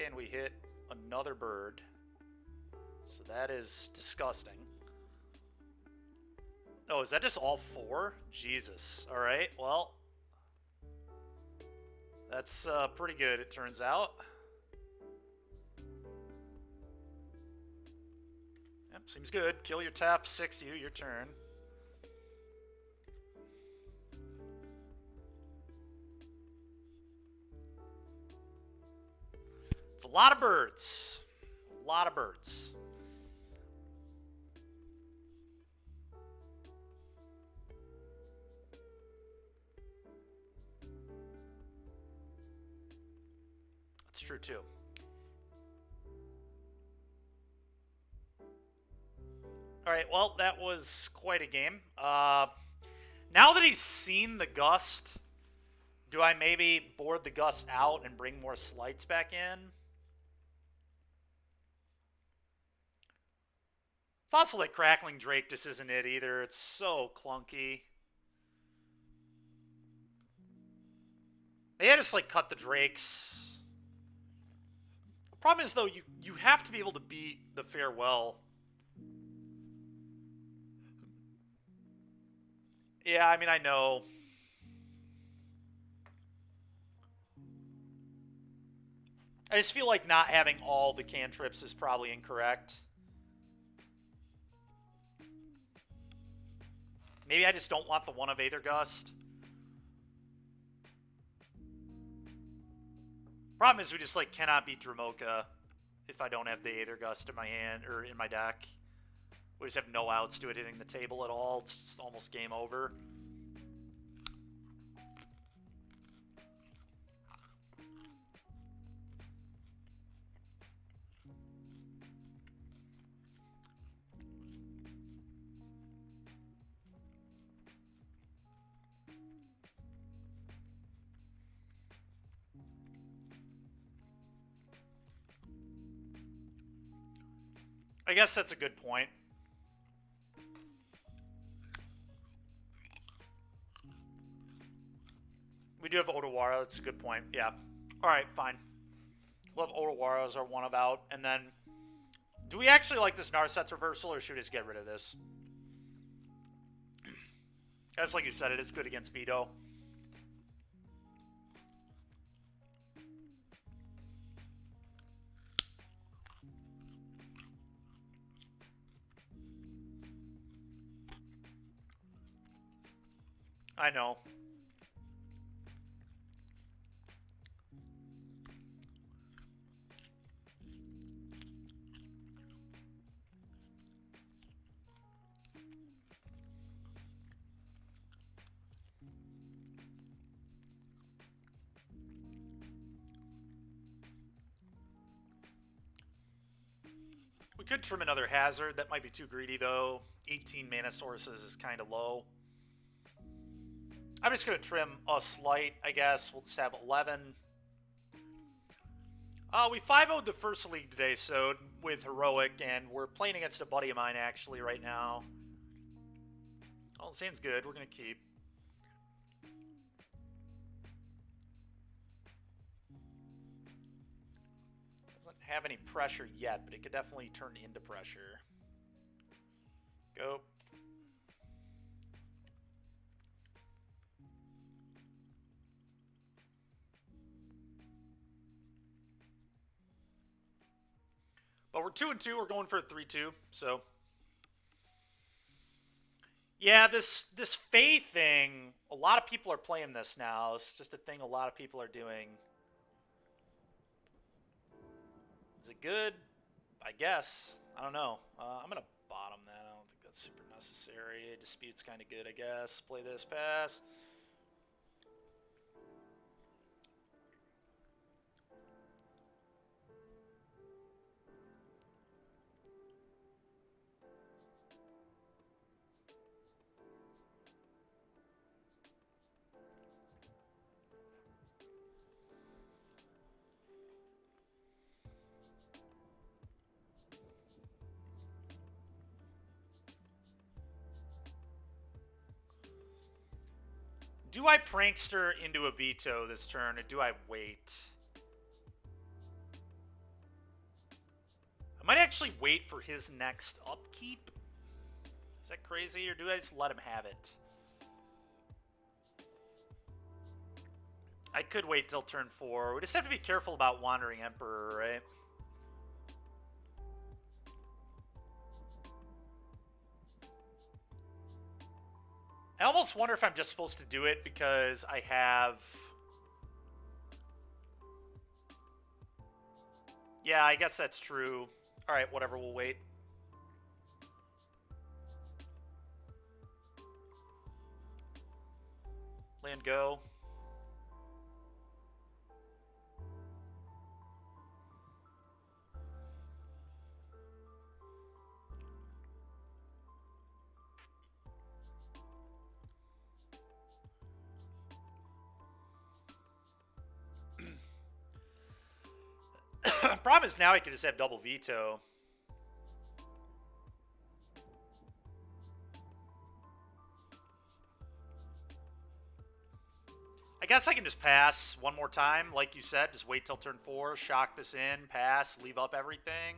Okay, and we hit another bird. So that is disgusting. Oh, is that just all 4? Jesus. Alright, well. That's pretty good, it turns out. Yep, seems good. Kill your tap, 6 you, your turn. It's a lot of birds. A lot of birds. That's true too. Alright, well, that was quite a game. Now that he's seen the gust, do I maybe board the gust out and bring more slights back in? It's possible that Crackling Drake just isn't it either. It's so clunky. They had just like cut the Drakes. The problem is though, you have to be able to beat the Farewell. Yeah, I mean, I know. I just feel like not having all the cantrips is probably incorrect. Maybe I just don't want the one of Aether Gust. Problem is we just like cannot beat Dromoka if I don't have the Aether Gust in my hand or in my deck. We just have no outs to it hitting the table at all. It's just almost game over. I guess that's a good point. We do have Otawara, that's a good point, yeah. Alright, fine. We'll have Otawara as our one about, and then... Do we actually like this Narset's reversal, or should we just get rid of this? That's like you said, it is good against Veto. I know. We could trim another hazard. That might be too greedy, though. 18 mana sources is kind of low. I'm just going to trim a slight, I guess. We'll just have 11. We 5-0'd the first league today, so with Heroic, and we're playing against a buddy of mine, actually, right now. Oh, seems good. We're going to keep. Doesn't have any pressure yet, but it could definitely turn into pressure. Go. But we're 2-2. We're going for a 3-2. So, yeah, this Fae thing. A lot of people are playing this now. It's just a thing a lot of people are doing. Is it good? I guess. I don't know. I'm gonna bottom that. I don't think that's super necessary. Dispute's kind of good, I guess. Play this pass. Do I Prankster into a Veto this turn, or do I wait? I might actually wait for his next upkeep. Is that crazy, or do I just let him have it? I could wait till turn 4. We just have to be careful about Wandering Emperor, right? I almost wonder if I'm just supposed to do it because I have... Yeah, I guess that's true. Alright, whatever, we'll wait. Land go. Problem is now I can just have double veto. I guess I can just pass one more time, like you said. Just wait till turn 4, shock this in, pass, leave up everything.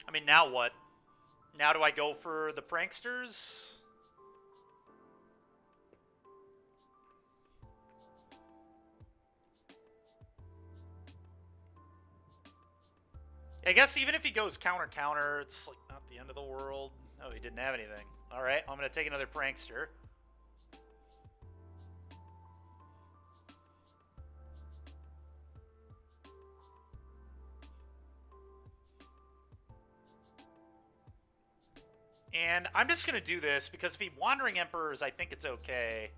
I mean, now what? Now do I go for the pranksters? I guess even if he goes counter-counter, it's like not the end of the world. Oh, he didn't have anything. All right, I'm going to take another prankster. And I'm just going to do this because if he Wandering Emperors, I think it's okay.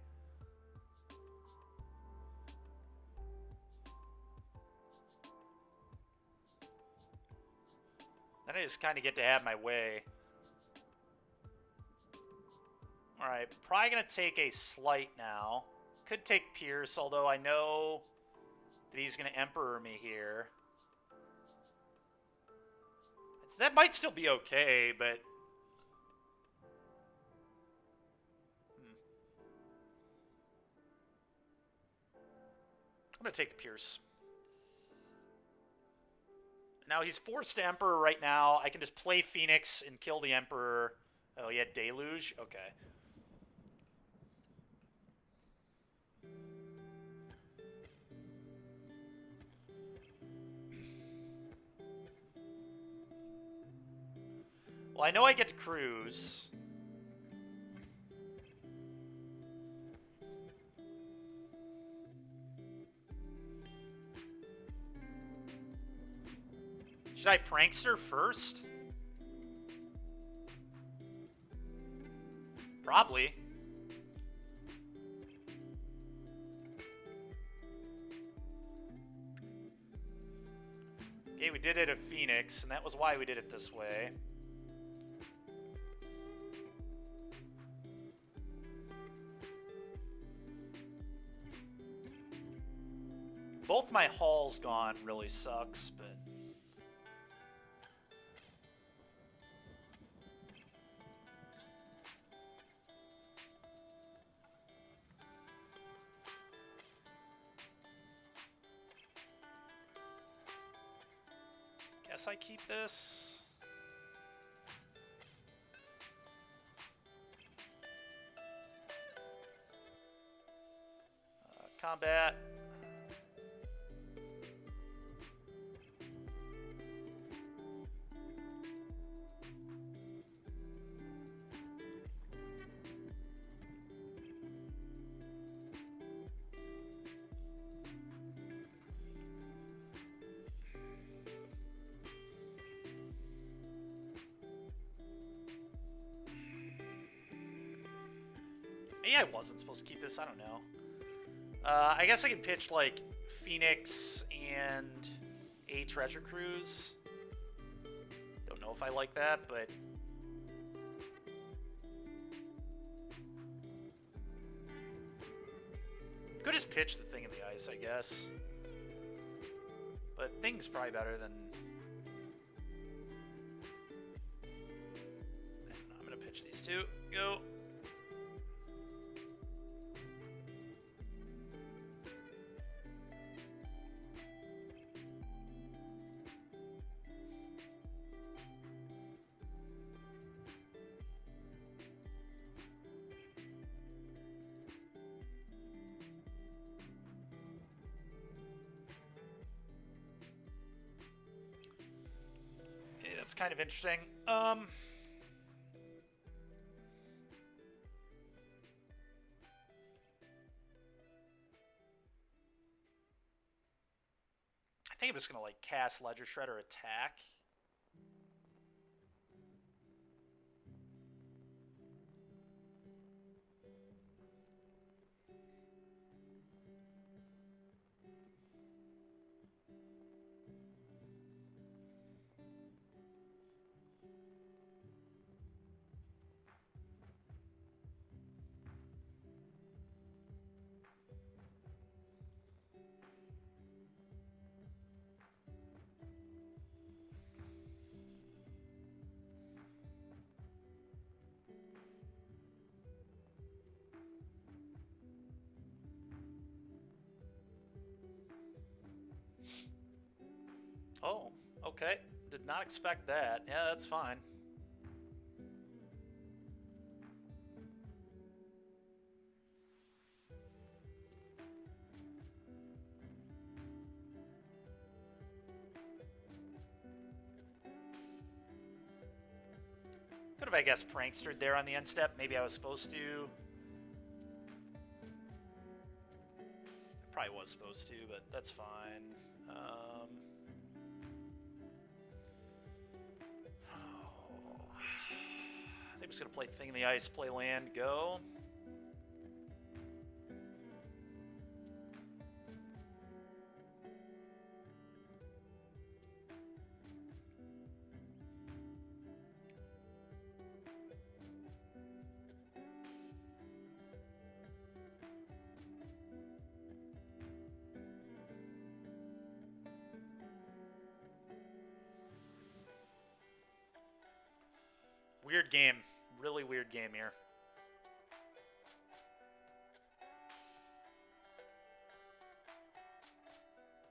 Then I just kind of get to have my way. Alright, probably going to take a Slight now. Could take Pierce, although I know that he's going to Emperor me here. That might still be okay, but... I'm going to take the Pierce. Now he's forced to Emperor right now. I can just play Phoenix and kill the Emperor. Oh, he had Deluge? Okay. Well, I know I get to cruise. Should I prankster first? Probably. Okay, we did it at Phoenix, and that was why we did it this way. Both my Halls gone really sucks, but... Guess I keep this. Combat. Maybe I wasn't supposed to keep this, I don't know. I guess I can pitch, like, Phoenix and a treasure cruise. Don't know if I like that, but could just pitch the thing in the ice, I guess. But thing's probably better than. I'm gonna pitch these two. Go. That's kind of interesting. I think I'm just gonna like cast Ledger Shredder attack. Oh, okay. Did not expect that. Yeah, that's fine. Could have, I guess, prankstered there on the end step. Maybe I was supposed to. I probably was supposed to, but that's fine. I think I'm just going to play Thing in the Ice, play land, go. Weird game. Really weird game here.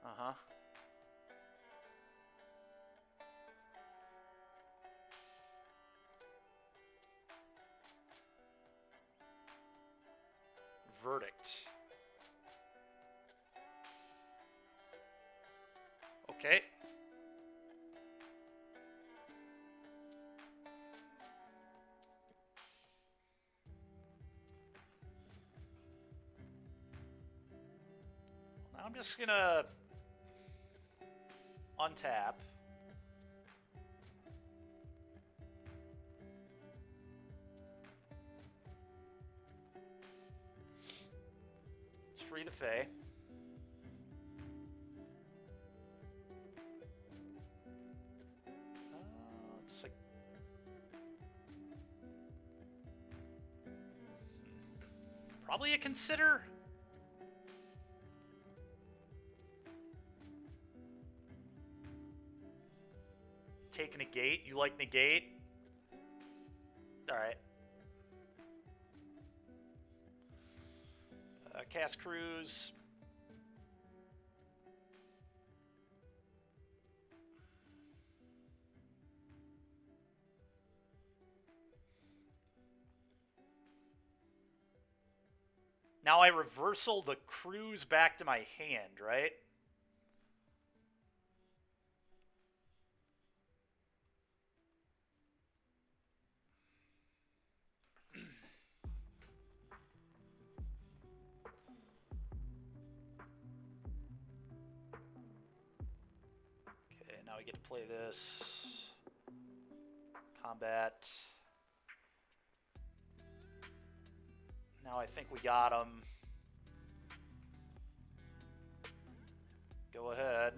Uh-huh. Verdict. Okay. I'm just gonna untap. Let's free the Fae. It's like probably a consider. Take negate. You like negate? Alright. Cast Cruise. Now I reversal the Cruise back to my hand, right? Now we get to play this. Combat. Now I think we got him. Go ahead.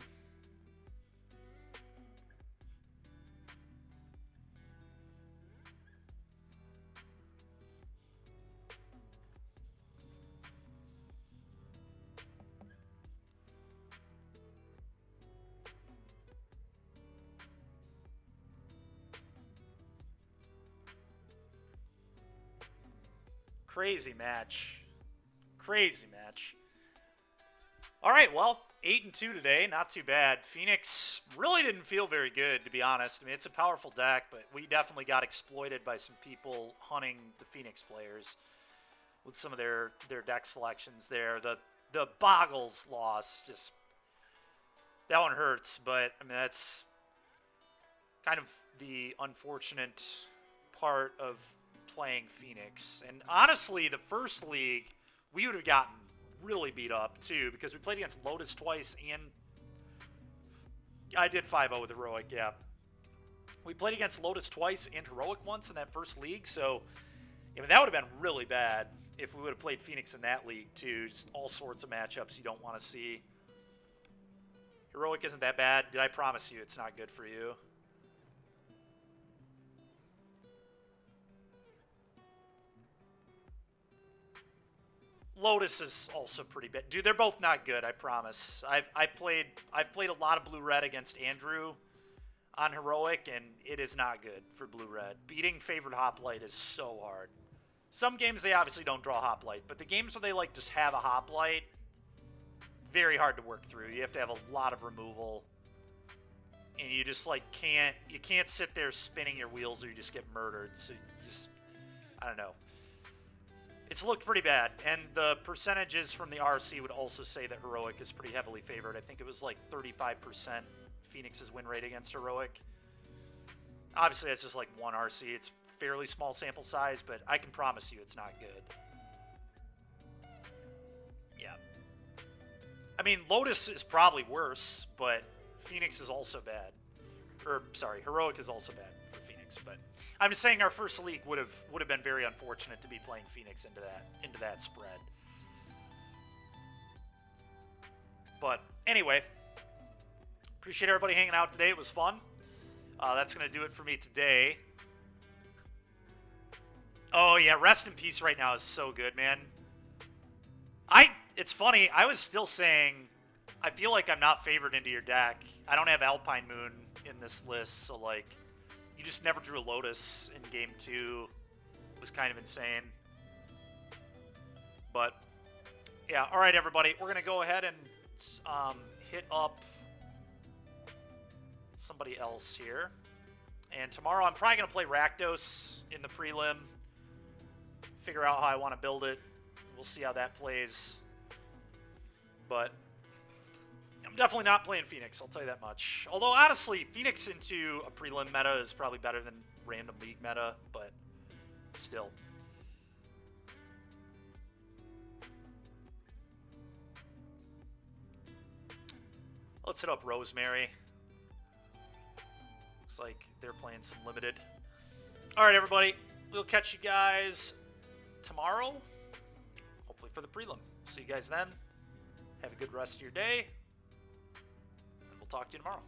Crazy match. Crazy match. All right, well, 8-2 today. Not too bad. Phoenix really didn't feel very good, to be honest. I mean, it's a powerful deck, but we definitely got exploited by some people hunting the Phoenix players with some of their deck selections there. The Boggles loss, just that one hurts, but I mean that's kind of the unfortunate part of playing Phoenix. And honestly, the first league we would have gotten really beat up too, because we played against Lotus twice, and I did 5-0 with Heroic, yeah. We played against Lotus twice and Heroic once in that first league, so I mean, that would have been really bad if we would have played Phoenix in that league too. Just all sorts of matchups you don't want to see. Heroic isn't that bad. Did I promise you it's not good for you? Lotus is also pretty bad. Dude, they're both not good, I promise. I've played a lot of blue-red against Andrew on Heroic, and it is not good for blue-red. Beating favored hoplite is so hard. Some games they obviously don't draw hoplite, but the games where they like just have a hoplite, very hard to work through. You have to have a lot of removal, and you just like can't sit there spinning your wheels or you just get murdered. So you just, I don't know. It's looked pretty bad, and the percentages from the RC would also say that Heroic is pretty heavily favored. I think it was like 35% Phoenix's win rate against Heroic. Obviously, that's just like one RC. It's fairly small sample size, but I can promise you it's not good. Yeah. I mean, Lotus is probably worse, but Phoenix is also bad. Or, sorry, Heroic is also bad for Phoenix, but I'm just saying our first league would have been very unfortunate to be playing Phoenix into that spread. But anyway, appreciate everybody hanging out today. It was fun. That's going to do it for me today. Oh, yeah, Rest in Peace right now is so good, man. It's funny, I was still saying, I feel like I'm not favored into your deck. I don't have Alpine Moon in this list, so, like, you just never drew a Lotus in Game 2. It was kind of insane. But, yeah, all right, everybody. We're going to go ahead and hit up somebody else here. And tomorrow I'm probably going to play Rakdos in the prelim. Figure out how I want to build it. We'll see how that plays. But I'm definitely not playing Phoenix, I'll tell you that much. Although, honestly, Phoenix into a prelim meta is probably better than random league meta, but still. Let's hit up Rosemary. Looks like they're playing some limited. All right, everybody. We'll catch you guys tomorrow, hopefully for the prelim. See you guys then. Have a good rest of your day, and we'll talk to you tomorrow.